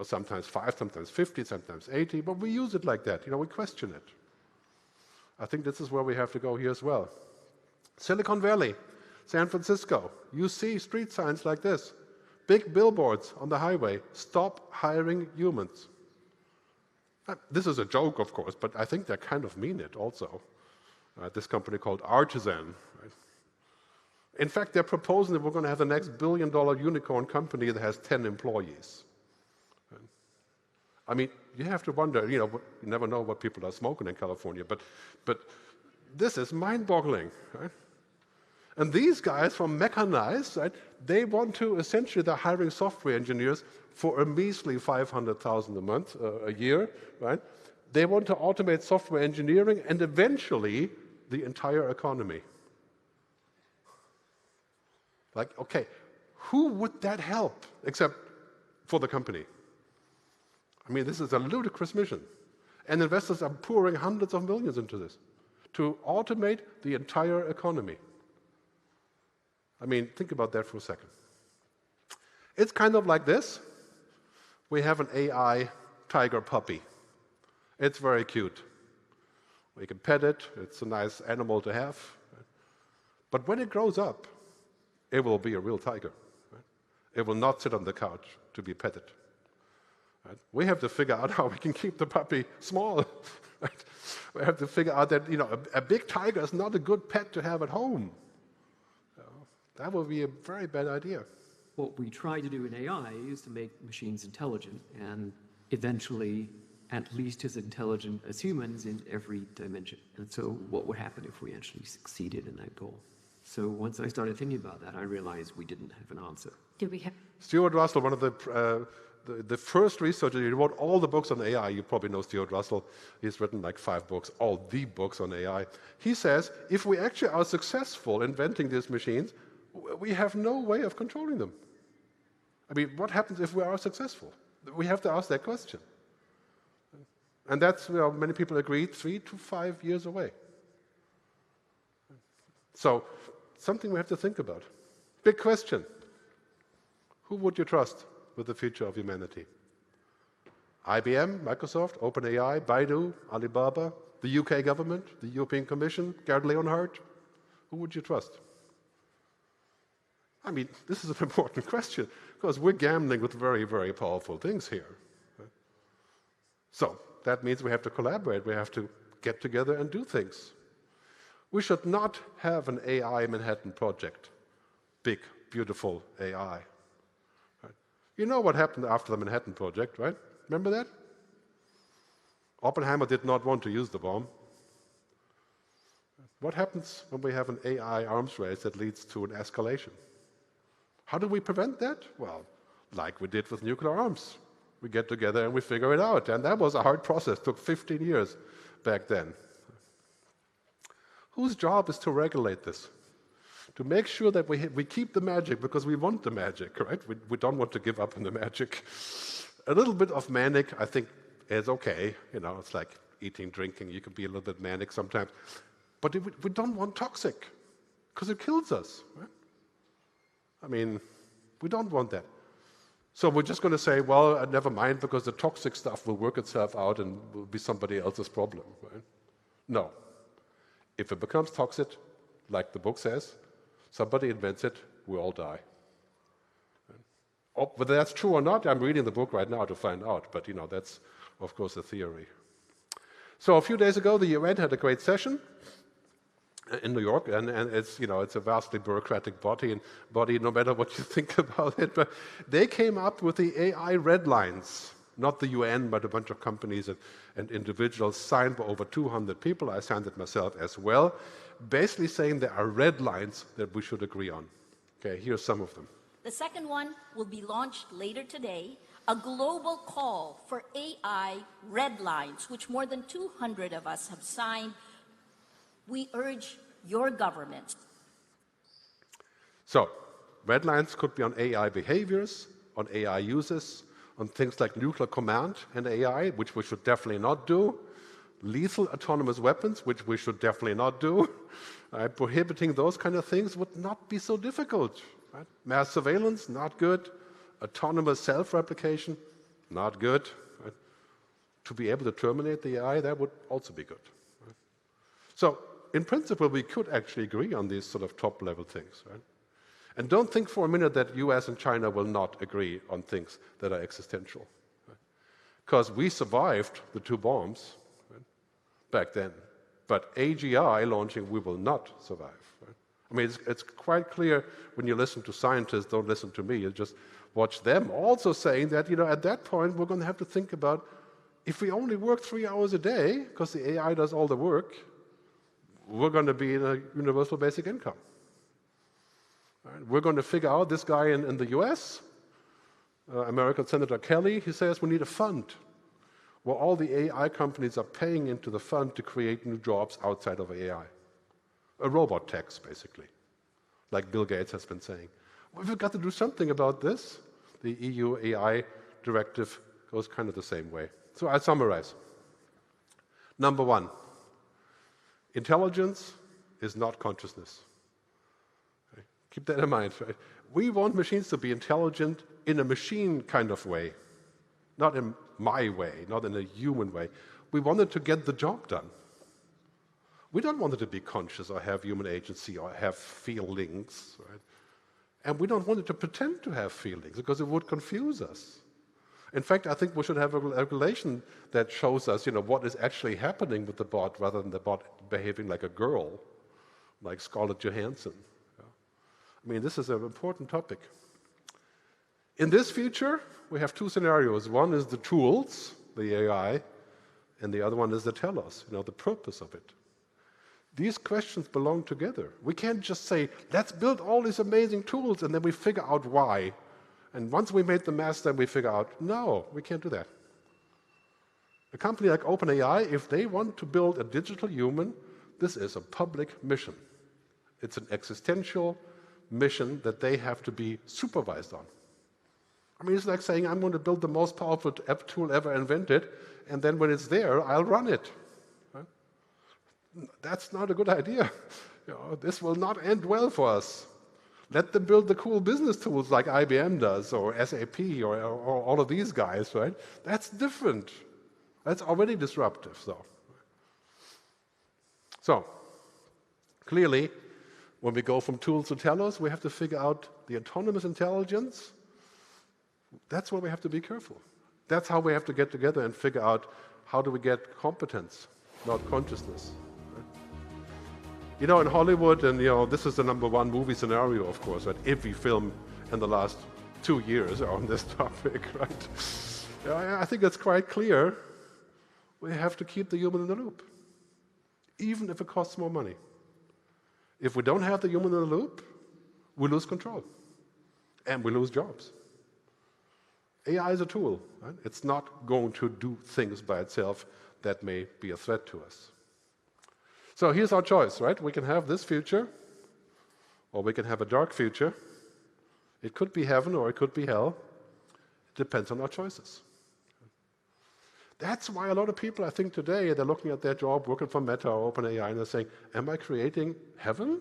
Sometimes 5, sometimes 50, sometimes 80, but we use it like that. We question it. I think this is where we have to go here as well. Silicon Valley, San Francisco, you see street signs like this. Big billboards on the highway, stop hiring humans. This is a joke, of course, but I think they kind of mean it also. This company called Artisan. Right? In fact, they're proposing that we're going to have the next billion-dollar unicorn company that has 10 employees. You have to wonder, you never know what people are smoking in California, but this is mind-boggling, right? And these guys from Mechanize, right, they want to, essentially, they're hiring software engineers for a measly $500,000 a year, right? They want to automate software engineering and eventually the entire economy. Okay, who would that help except for the company? This is a ludicrous mission. And investors are pouring hundreds of millions into this to automate the entire economy. Think about that for a second. It's kind of like this. We have an AI tiger puppy. It's very cute. We can pet it. It's a nice animal to have. But when it grows up, it will be a real tiger. Right? It will not sit on the couch to be petted. Right? We have to figure out how we can keep the puppy small. Right? We have to figure out that a big tiger is not a good pet to have at home. That would be a very bad idea. What we try to do in AI is to make machines intelligent and eventually at least as intelligent as humans in every dimension. And so what would happen if we actually succeeded in that goal? So once I started thinking about that, I realized we didn't have an answer. Stuart Russell, one of the the first researcher, he wrote all the books on AI. You probably know Stuart Russell. He's written like 5 books, all the books on AI. He says, if we actually are successful inventing these machines, we have no way of controlling them. I mean, what happens if we are successful? We have to ask that question. And that's, many people agree, 3 to 5 years away. So, something we have to think about. Big question. Who would you trust with the future of humanity? IBM, Microsoft, OpenAI, Baidu, Alibaba, the UK government, the European Commission, Gerd Leonhard? Who would you trust? I mean, this is an important question, because we're gambling with very, very powerful things here. So, that means we have to collaborate. We have to get together and do things. We should not have an AI Manhattan project. Big, beautiful AI. Right? You know what happened after the Manhattan project, right? Remember that? Oppenheimer did not want to use the bomb. What happens when we have an AI arms race that leads to an escalation? How do we prevent that? Well, like we did with nuclear arms. We get together and we figure it out. And that was a hard process. It took 15 years back then. Whose job is to regulate this? To make sure that we keep the magic, because we want the magic, right? We don't want to give up on the magic. A little bit of manic, I think, is okay. It's like eating, drinking. You can be a little bit manic sometimes. But we don't want toxic, because it kills us, right? I mean, we don't want that. So we're just going to say, well, never mind, because the toxic stuff will work itself out and will be somebody else's problem, right? No. If it becomes toxic, like the book says, somebody invents it, we all die. Whether that's true or not, I'm reading the book right now to find out, but that's, of course, a theory. So a few days ago, the UN had a great session in New York, and it's, it's a vastly bureaucratic body, no matter what you think about it, but they came up with the AI red lines. Not the UN, but a bunch of companies and individuals signed by over 200 people. I signed it myself as well, basically saying there are red lines that we should agree on. Okay, here's some of them. The second one will be launched later today, a global call for AI red lines, which more than 200 of us have signed. We urge your government. So, red lines could be on AI behaviors, on AI uses, on things like nuclear command and AI, which we should definitely not do, lethal autonomous weapons, which we should definitely not do. Prohibiting those kind of things would not be so difficult. Right? Mass surveillance, not good. Autonomous self-replication, not good. Right? To be able to terminate the AI, that would also be good. Right? So, in principle, we could actually agree on these sort of top-level things. Right? And don't think for a minute that US and China will not agree on things that are existential. Because we survived the 2 bombs back then. But AGI launching, we will not survive. Right? I mean, it's quite clear when you listen to scientists, don't listen to me, you just watch them also saying that, at that point, we're going to have to think about, if we only work 3 hours a day, because the AI does all the work, we're going to be in a universal basic income. Right? We're going to figure out, this guy in the US, American Senator Kelly, he says we need a fund where all the AI companies are paying into the fund to create new jobs outside of AI. A robot tax, basically, like Bill Gates has been saying. We've got to do something about this. The EU AI directive goes kind of the same way. So I summarize. Number 1, intelligence is not consciousness. Keep that in mind. Right? We want machines to be intelligent in a machine kind of way, not in my way, not in a human way. We want it to get the job done. We don't want it to be conscious or have human agency or have feelings. Right? And we don't want it to pretend to have feelings, because it would confuse us. In fact, I think we should have a regulation that shows us, what is actually happening with the bot, rather than the bot behaving like a girl, like Scarlett Johansson. I mean, this is an important topic. In this future, we have 2 scenarios. One is the tools, the AI, and the other one is the telos, the purpose of it. These questions belong together. We can't just say, let's build all these amazing tools, and then we figure out why, And once we made the mess, then we figure out, no, we can't do that. A company like OpenAI, if they want to build a digital human, this is a public mission. It's an existential mission that they have to be supervised on. I mean, it's like saying, I'm going to build the most powerful app tool ever invented, and then when it's there, I'll run it. Right? That's not a good idea. This will not end well for us. Let them build the cool business tools like IBM does, or SAP, or all of these guys, right? That's different. That's already disruptive, though. So, clearly, when we go from tools to telos, we have to figure out the autonomous intelligence. That's where we have to be careful. That's how we have to get together and figure out how do we get competence, not consciousness. Right? You know, in Hollywood, and this is the #1 movie scenario, of course, right? Every film in the last 2 years are on this topic, right? I think it's quite clear. We have to keep the human in the loop, even if it costs more money. If we don't have the human in the loop, we lose control, and we lose jobs. AI is a tool. Right? It's not going to do things by itself that may be a threat to us. So here's our choice, right? We can have this future, or we can have a dark future. It could be heaven, or it could be hell. It depends on our choices. That's why a lot of people, I think today, they're looking at their job, working for Meta or OpenAI, and they're saying, am I creating heaven?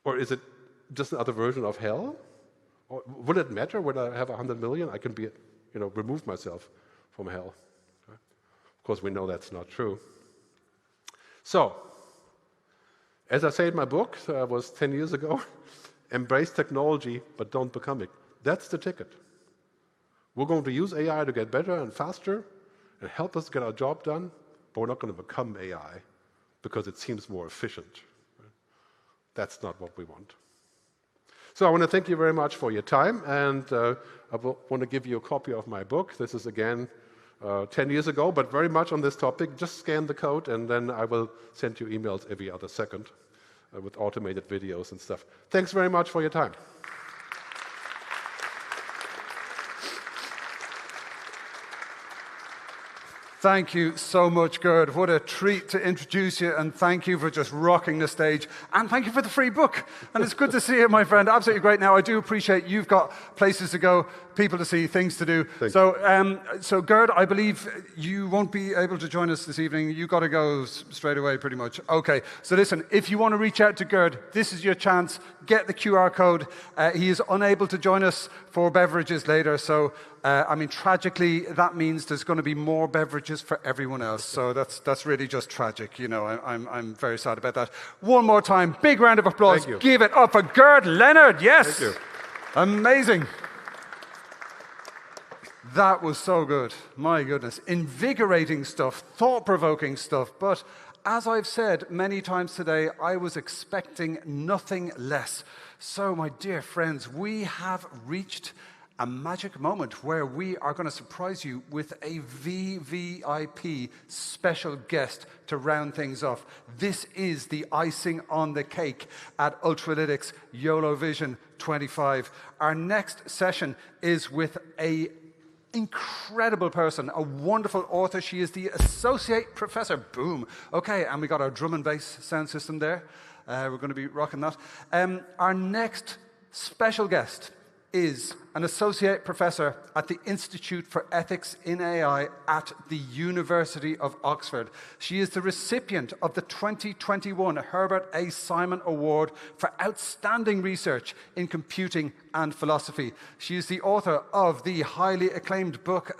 Or is it just another version of hell? Or would it matter when I have 100 million? I can remove myself from hell. Okay? Of course, we know that's not true. So, as I say in my book, that was 10 years ago, embrace technology, but don't become it. That's the ticket. We're going to use AI to get better and faster and help us get our job done, but we're not going to become AI because it seems more efficient. Right? That's not what we want. So I want to thank you very much for your time, and I want to give you a copy of my book. This is, again, 10 years ago, but very much on this topic. Just scan the code, and then I will send you emails every other second with automated videos and stuff. Thanks very much for your time. Thank you so much, Gerd. What a treat to introduce you, and thank you for just rocking the stage. And thank you for the free book. And it's good to see you, my friend. Absolutely great. Now, I do appreciate you've got places to go, people to see, things to do. So, Gerd, I believe you won't be able to join us this evening. You've got to go straight away, pretty much. Okay. So listen, if you want to reach out to Gerd, this is your chance. Get the QR code. He is unable to join us for beverages later. So, I mean, tragically, that means there's going to be more beverages for everyone else. So that's really just tragic. I'm very sad about that. One more time, big round of applause. Give it up for Gerd Leonhard. Yes. Thank you. Amazing. That was so good. My goodness. Invigorating stuff, thought-provoking stuff. But as I've said many times today, I was expecting nothing less. So, my dear friends, we have reached a magic moment where we are going to surprise you with a VVIP special guest to round things off. This is the icing on the cake at Ultralytics YOLO Vision 25. Our next session is with a incredible person, a wonderful author. She is the associate professor. Boom. Okay, and we got our drum and bass sound system there. We're going to be rocking that. Our next special guest is an associate professor at the Institute for Ethics in AI at the University of Oxford. She is the recipient of the 2021 Herbert A. Simon Award for Outstanding Research in Computing and Philosophy. She is the author of the highly acclaimed book,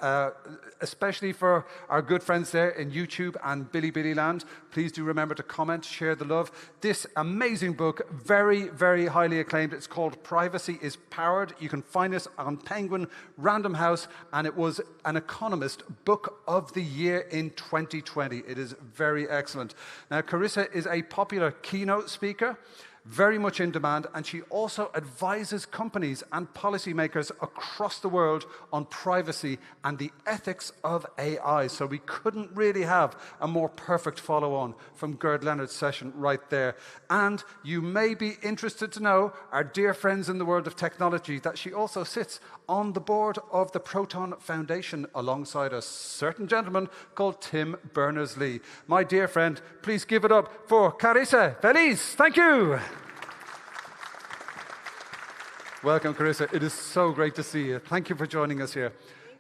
especially for our good friends there in YouTube and Billy Land. Please do remember to comment, share the love. This amazing book, very, very highly acclaimed. It's called Privacy is Powered. You can find it on Penguin Random House, and it was an Economist Book of the Year in 2020. It is very excellent. Now, Carissa is a popular keynote speaker. very much in demand, and she also advises companies and policymakers across the world on privacy and the ethics of AI. So we couldn't really have a more perfect follow-on from Gerd Leonhard's session right there. And you may be interested to know, our dear friends in the world of technology, that she also sits on the board of the Proton Foundation alongside a certain gentleman called Tim Berners-Lee. My dear friend, please give it up for Carissa Feliz. Thank you. Welcome, Carissa. It is so great to see you. Thank you for joining us here.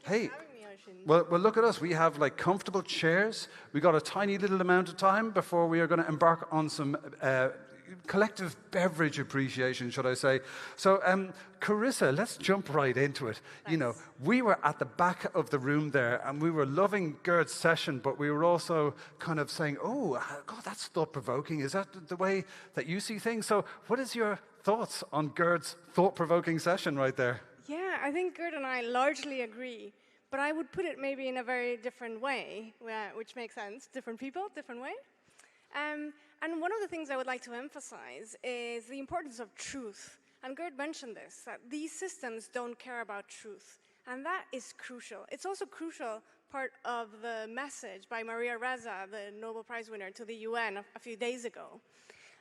Hey, well, look at us. We have like comfortable chairs. We got a tiny little amount of time before we are going to embark on some collective beverage appreciation, should I say. So, Carissa, let's jump right into it. Thanks. You know, we were at the back of the room there, and we were loving Gerd's session, but we were also kind of saying, oh, God, that's thought-provoking. Is that the way that you see things? So what is your thoughts on Gerd's thought-provoking session right there? Yeah, I think Gerd and I largely agree, but I would put it maybe in a very different way, which makes sense. Different people, different way. And one of the things I would like to emphasize is the importance of truth. And Gerd mentioned this, that these systems don't care about truth. And that is crucial. It's also crucial part of the message by Maria Ressa, the Nobel Prize winner, to the UN a few days ago.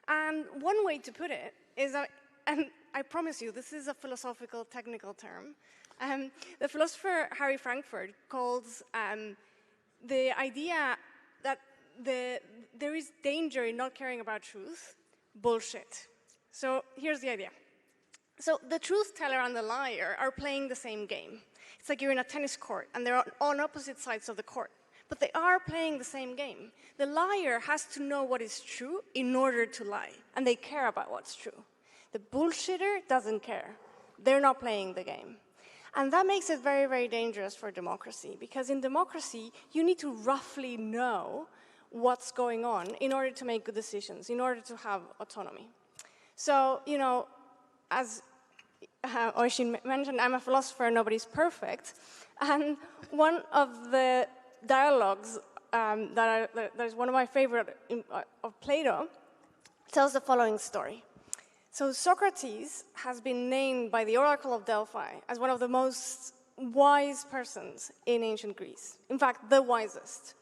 And one way to put it is, and I promise you, this is a philosophical, technical term. The philosopher Harry Frankfurt calls the idea that there is danger in not caring about truth, bullshit. So here's the idea. So the truth teller and the liar are playing the same game. It's like you're in a tennis court and they're on opposite sides of the court, but they are playing the same game. The liar has to know what is true in order to lie, and they care about what's true. The bullshitter doesn't care. They're not playing the game. And that makes it very, very dangerous for democracy, because in democracy, you need to roughly know what's going on in order to make good decisions, in order to have autonomy. So, you know, as Oisin mentioned, I'm a philosopher, nobody's perfect. And one of the dialogues that is one of my favorite of Plato tells the following story. So Socrates has been named by the Oracle of Delphi as one of the most wise persons in ancient Greece. In fact, the wisest.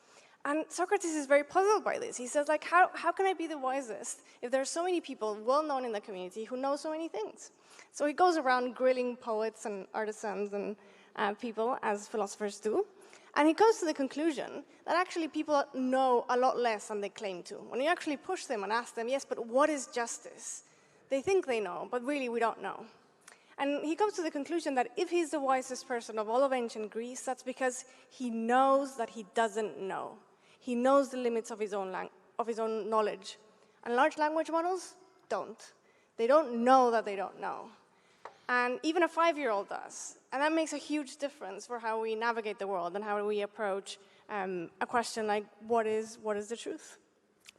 And Socrates is very puzzled by this. He says, like, how can I be the wisest if there are so many people well-known in the community who know so many things? So he goes around grilling poets and artisans and people, as philosophers do. And he comes to the conclusion that actually people know a lot less than they claim to. When you actually push them and ask them, yes, but what is justice? They think they know, but really we don't know. And he comes to the conclusion that if he's the wisest person of all of ancient Greece, that's because he knows that he doesn't know. He knows the limits of his own knowledge. And large language models don't. They don't know that they don't know. And even a 5-year-old does. And that makes a huge difference for how we navigate the world and how we approach a question like, what is the truth?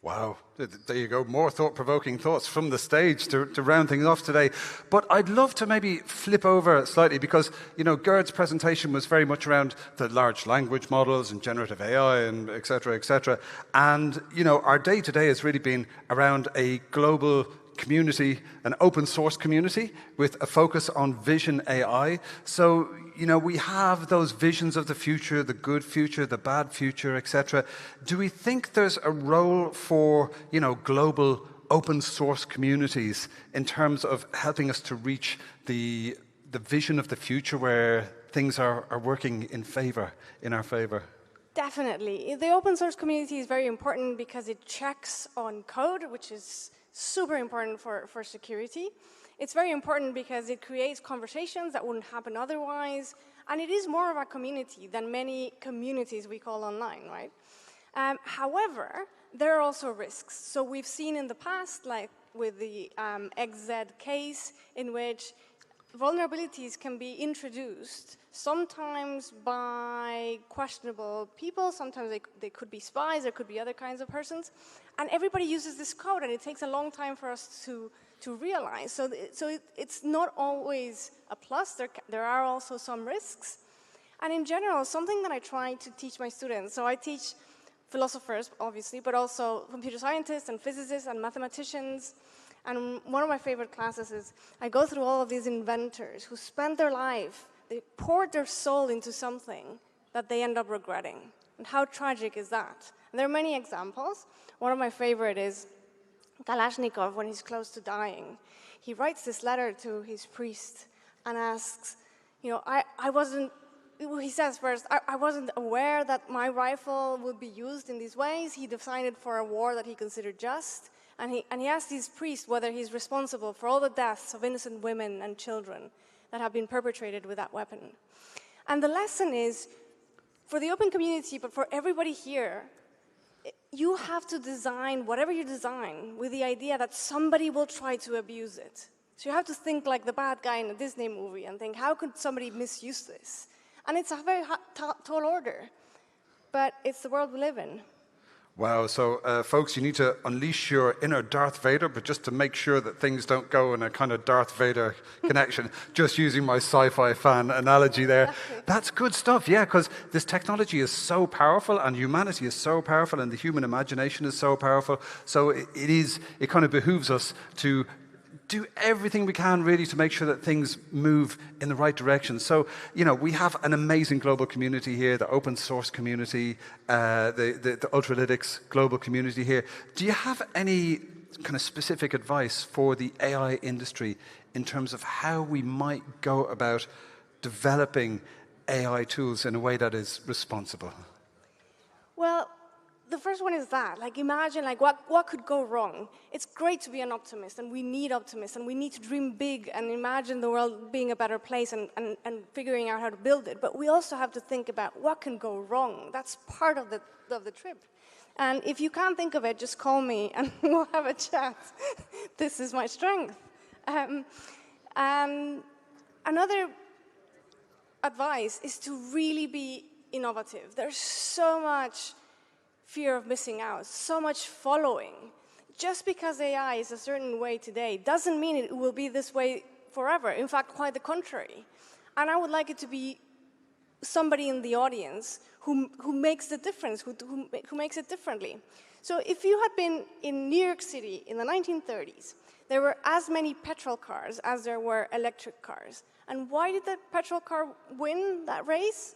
Wow, there you go. More thought-provoking thoughts from the stage to round things off today. But I'd love to maybe flip over slightly because, you know, Gerd's presentation was very much around the large language models and generative AI and et cetera, et cetera. And, you know, our day today has really been around a global community, an open source community with a focus on vision AI. So, you know, we have those visions of the future, the good future, the bad future, etc. Do we think there's a role for, you know, global open source communities in terms of helping us to reach the vision of the future where things are working in our favor? Definitely. The open source community is very important because it checks on code, which is super important for security. It's very important because it creates conversations that wouldn't happen otherwise, and it is more of a community than many communities we call online, right? However, there are also risks. So we've seen in the past, like with the XZ case, in which vulnerabilities can be introduced, sometimes by questionable people, sometimes they could be spies, there could be other kinds of persons, and everybody uses this code, and it takes a long time for us to realize. So it's not always a plus, there are also some risks. And in general, something that I try to teach my students, so I teach philosophers, obviously, but also computer scientists and physicists and mathematicians, And one of my favorite classes is I go through all of these inventors who spend their life, they poured their soul into something that they end up regretting. And how tragic is that? And there are many examples. One of my favorite is Kalashnikov, when he's close to dying. He writes this letter to his priest and asks, you know, he says first, I wasn't aware that my rifle would be used in these ways. He decided for a war that he considered just. And he asked his priest whether he's responsible for all the deaths of innocent women and children that have been perpetrated with that weapon. And the lesson is, for the open community, but for everybody here, you have to design whatever you design with the idea that somebody will try to abuse it. So you have to think like the bad guy in a Disney movie and think, how could somebody misuse this? And it's a very tall order, but it's the world we live in. Wow, so folks, you need to unleash your inner Darth Vader, but just to make sure that things don't go in a kind of Darth Vader connection, just using my sci-fi fan analogy there. That's good stuff, yeah, because this technology is so powerful, and humanity is so powerful, and the human imagination is so powerful, so it kind of behooves us to do everything we can really to make sure that things move in the right direction. So, you know, we have an amazing global community here, the open source community, the Ultralytics global community here. Do you have any kind of specific advice for the AI industry in terms of how we might go about developing AI tools in a way that is responsible? Well, the first one is that, like, imagine, like, what could go wrong? It's great to be an optimist, and we need optimists, and we need to dream big and imagine the world being a better place and figuring out how to build it. But we also have to think about what can go wrong. That's part of the trip. And if you can't think of it, just call me, and we'll have a chat. This is my strength. And another advice is to really be innovative. There's so much fear of missing out, so much following. Just because AI is a certain way today doesn't mean it will be this way forever. In fact, quite the contrary. And I would like it to be somebody in the audience who makes the difference, who makes it differently. So if you had been in New York City in the 1930s, there were as many petrol cars as there were electric cars. And why did the petrol car win that race?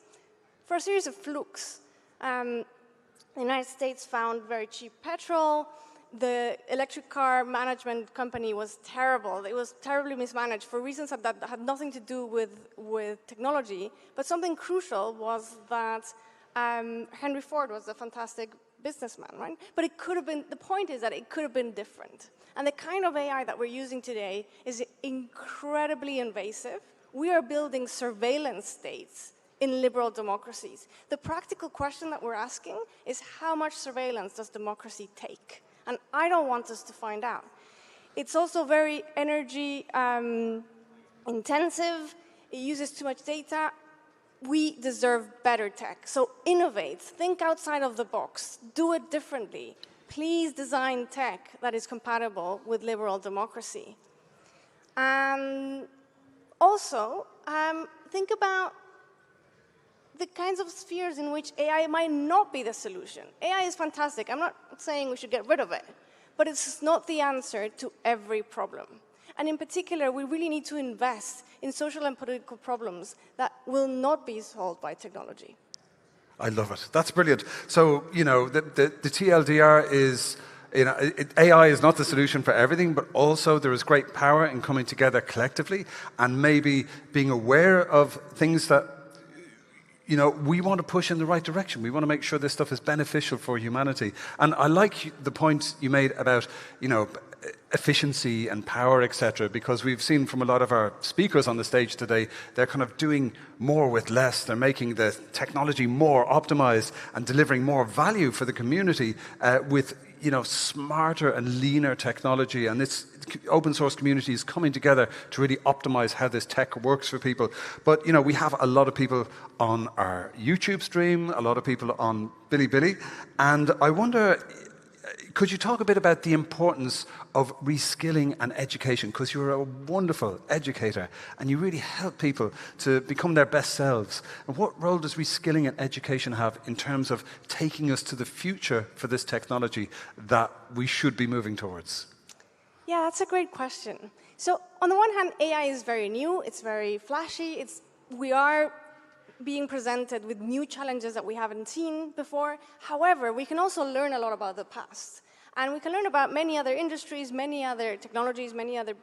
For a series of flukes. The United States found very cheap petrol. The electric car management company was terrible. It was terribly mismanaged for reasons that had nothing to do with technology. But something crucial was that Henry Ford was a fantastic businessman, right? But it could have been, the point is that it could have been different. And the kind of AI that we're using today is incredibly invasive. We are building surveillance states in liberal democracies. The practical question that we're asking is, how much surveillance does democracy take? And I don't want us to find out. It's also very energy intensive. It uses too much data. We deserve better tech. So innovate, think outside of the box, do it differently. Please design tech that is compatible with liberal democracy. And also, think about the kinds of spheres in which AI might not be the solution. AI is fantastic. I'm not saying we should get rid of it, but it's not the answer to every problem. And in particular, we really need to invest in social and political problems that will not be solved by technology. I love it. That's brilliant. So, you know, the TLDR is, you know, AI is not the solution for everything, but also there is great power in coming together collectively and maybe being aware of things that, you know, we want to push in the right direction. We want to make sure this stuff is beneficial for humanity. And I like the point you made about, you know, efficiency and power, etc., because we've seen from a lot of our speakers on the stage today, they're kind of doing more with less. They're making the technology more optimized and delivering more value for the community with, you know, smarter and leaner technology. And this open source community is coming together to really optimize how this tech works for people. But, you know, we have a lot of people on our YouTube stream, a lot of people on Bilibili, and I wonder, could you talk a bit about the importance of reskilling and education? Because you're a wonderful educator and you really help people to become their best selves. And what role does reskilling and education have in terms of taking us to the future for this technology that we should be moving towards? Yeah, that's a great question. So on the one hand, AI is very new, it's very flashy, we are being presented with new challenges that we haven't seen before. However, we can also learn a lot about the past. And we can learn about many other industries, many other technologies, many other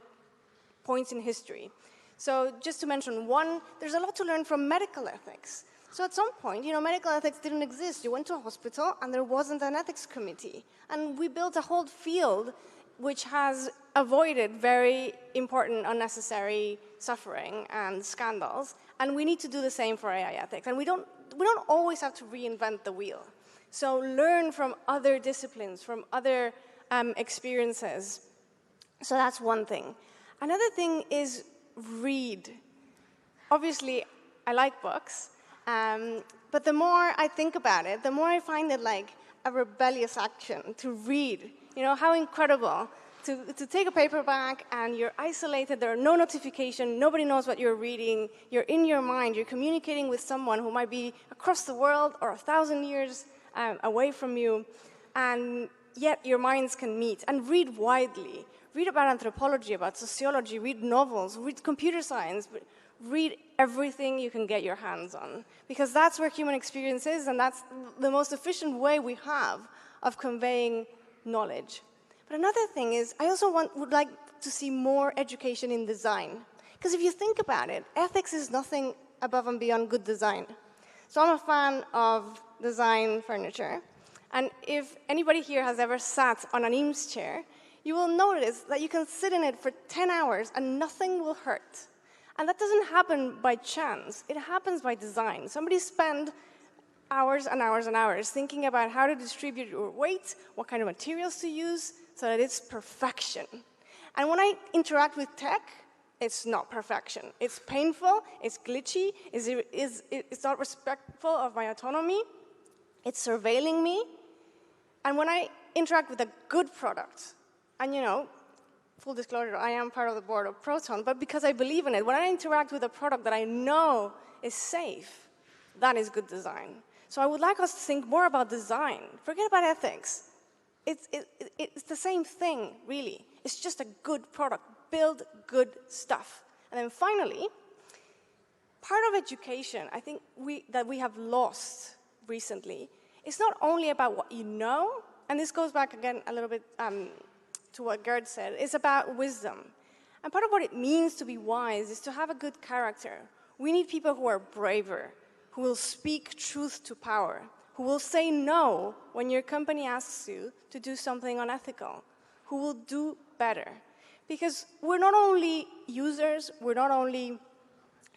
points in history. So just to mention one, there's a lot to learn from medical ethics. So at some point, medical ethics didn't exist. You went to a hospital and there wasn't an ethics committee. And we built a whole field which has avoided very important unnecessary suffering and scandals. And we need to do the same for AI ethics. And we don't always have to reinvent the wheel. So learn from other disciplines, from other experiences. So that's one thing. Another thing is read. Obviously, I like books. But the more I think about it, the more I find it like a rebellious action to read. How incredible to take a paperback and you're isolated, there are no notifications, nobody knows what you're reading, you're in your mind, you're communicating with someone who might be across the world or 1,000 years away from you, and yet your minds can meet. And read widely. Read about anthropology, about sociology, read novels, read computer science, read everything you can get your hands on. Because that's where human experience is, and that's the most efficient way we have of conveying knowledge. But another thing is, I also would like to see more education in design. Because if you think about it, ethics is nothing above and beyond good design. So I'm a fan of design furniture. And if anybody here has ever sat on an Eames chair, you will notice that you can sit in it for 10 hours and nothing will hurt. And that doesn't happen by chance. It happens by design. Somebody spent hours and hours and hours thinking about how to distribute your weight, what kind of materials to use, so that it's perfection. And when I interact with tech, it's not perfection. It's painful, it's glitchy, it's not respectful of my autonomy, it's surveilling me. And when I interact with a good product, and full disclosure, I am part of the board of Proton, but because I believe in it, when I interact with a product that I know is safe, that is good design. So I would like us to think more about design. Forget about ethics. It's the same thing, really. It's just a good product. Build good stuff. And then finally, part of education, I think that we have lost recently, is not only about what you know, and this goes back again a little bit to what Gerd said, it's about wisdom. And part of what it means to be wise is to have a good character. We need people who are braver, who will speak truth to power, who will say no when your company asks you to do something unethical, who will do better. Because we're not only users, we're not only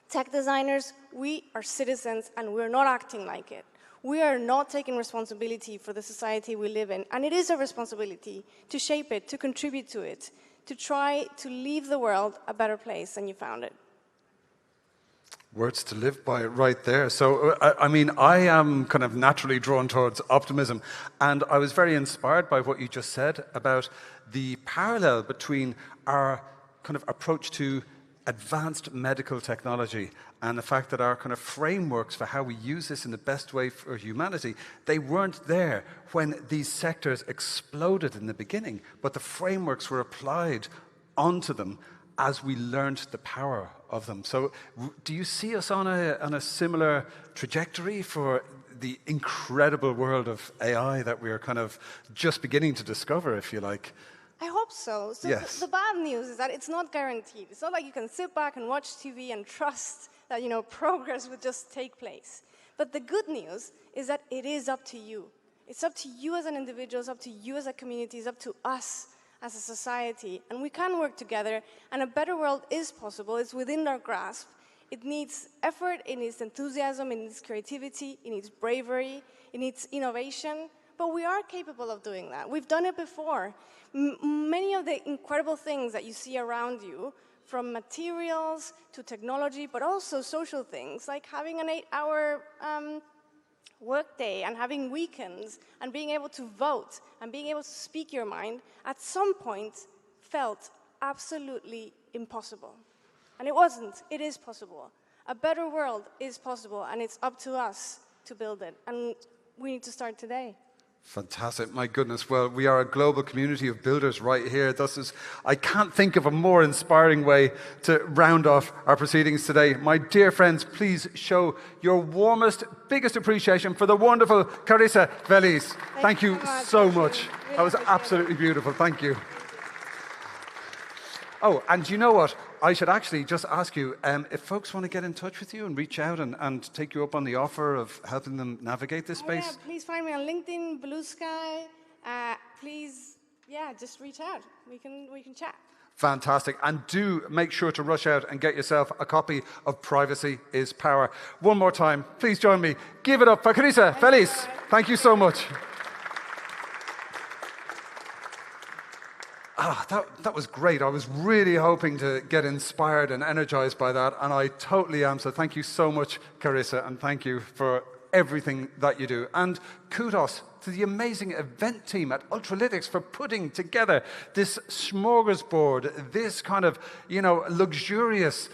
tech designers, we are citizens and we're not acting like it. We are not taking responsibility for the society we live in, and it is a responsibility to shape it, to contribute to it, to try to leave the world a better place than you found it. Words to live by right there. So, I am kind of naturally drawn towards optimism, and I was very inspired by what you just said about the parallel between our kind of approach to advanced medical technology and the fact that our kind of frameworks for how we use this in the best way for humanity, they weren't there when these sectors exploded in the beginning, but the frameworks were applied onto them as we learned the power of them. So do you see us on a similar trajectory for the incredible world of AI that we're kind of just beginning to discover, if you like? I hope so. So yes. The bad news is that it's not guaranteed. It's not like you can sit back and watch TV and trust that progress would just take place. But the good news is that it is up to you. It's up to you as an individual, it's up to you as a community, it's up to us as a society. And we can work together, and a better world is possible. It's within our grasp. It needs effort, it needs enthusiasm, it needs creativity, it needs bravery, it needs innovation. But we are capable of doing that. We've done it before. Many of the incredible things that you see around you, from materials to technology, but also social things, like having an 8-hour workday and having weekends and being able to vote and being able to speak your mind, at some point felt absolutely impossible. And it wasn't. It is possible. A better world is possible, and it's up to us to build it. And we need to start today. Fantastic. My goodness. Well, we are a global community of builders right here. I can't think of a more inspiring way to round off our proceedings today. My dear friends, please show your warmest, biggest appreciation for the wonderful Carissa Velis. Thank you so much. That was absolutely beautiful. Thank you. Oh, and you know what? I should actually just ask you, if folks want to get in touch with you and reach out and take you up on the offer of helping them navigate this space. Yeah, please find me on LinkedIn, Blue Sky. Please, just reach out. We can chat. Fantastic. And do make sure to rush out and get yourself a copy of Privacy is Power. One more time, please join me. Give it up for Carissa Velis. Thank you so much. That was great. I was really hoping to get inspired and energized by that, and I totally am. So thank you so much, Carissa, and thank you for everything that you do. And kudos to the amazing event team at Ultralytics for putting together this smorgasbord, this kind of, luxurious,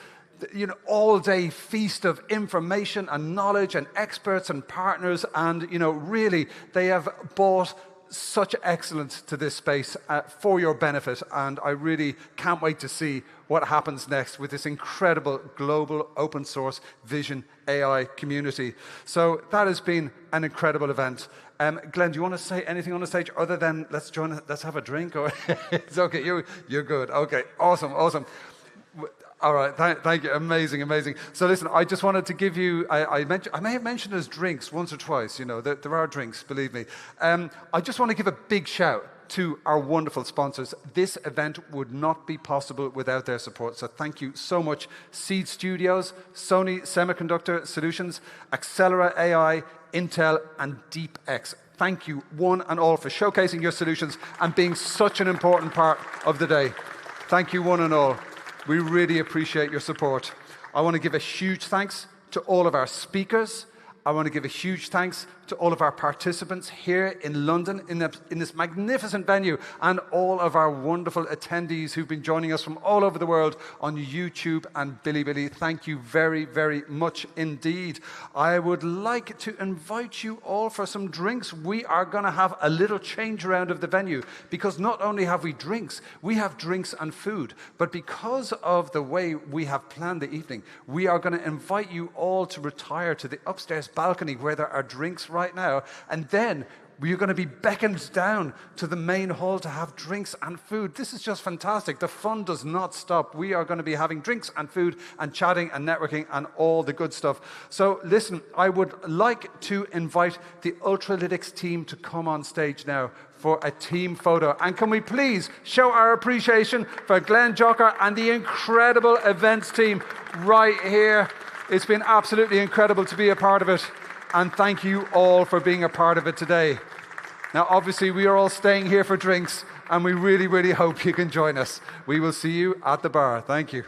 all-day feast of information and knowledge and experts and partners. And, really, they have brought such excellence to this space for your benefit, and I really can't wait to see what happens next with this incredible global open source vision AI community. So that has been an incredible event. Glenn, do you want to say anything on the stage other than let's have a drink? Or it's okay, you're good. Okay, awesome. All right, thank you. Amazing. So listen, I just wanted to give you, I may have mentioned there's drinks once or twice, there are drinks, believe me. I just want to give a big shout to our wonderful sponsors. This event would not be possible without their support, so thank you so much. Seed Studios, Sony Semiconductor Solutions, Axelera AI, Intel, and DeepX. Thank you, one and all, for showcasing your solutions and being such an important part of the day. Thank you, one and all. We really appreciate your support. I want to give a huge thanks to all of our speakers. I want to give a huge thanks to all of our participants here in London in this magnificent venue, and all of our wonderful attendees who've been joining us from all over the world on YouTube and Bilibili. Thank you very, very much indeed. I would like to invite you all for some drinks. We are going to have a little change around of the venue, because not only have we have drinks and food, but because of the way we have planned the evening, we are going to invite you all to retire to the upstairs balcony where there are drinks right now, and then we're going to be beckoned down to the main hall to have drinks and food. This is just fantastic. The fun does not stop. We are going to be having drinks and food and chatting and networking and all the good stuff. So listen, I would like to invite the Ultralytics team to come on stage now for a team photo. And can we please show our appreciation for Glenn, Jocher, and the incredible events team right here. It's been absolutely incredible to be a part of it. And thank you all for being a part of it today. Now, obviously, we are all staying here for drinks, and we really, really hope you can join us. We will see you at the bar. Thank you.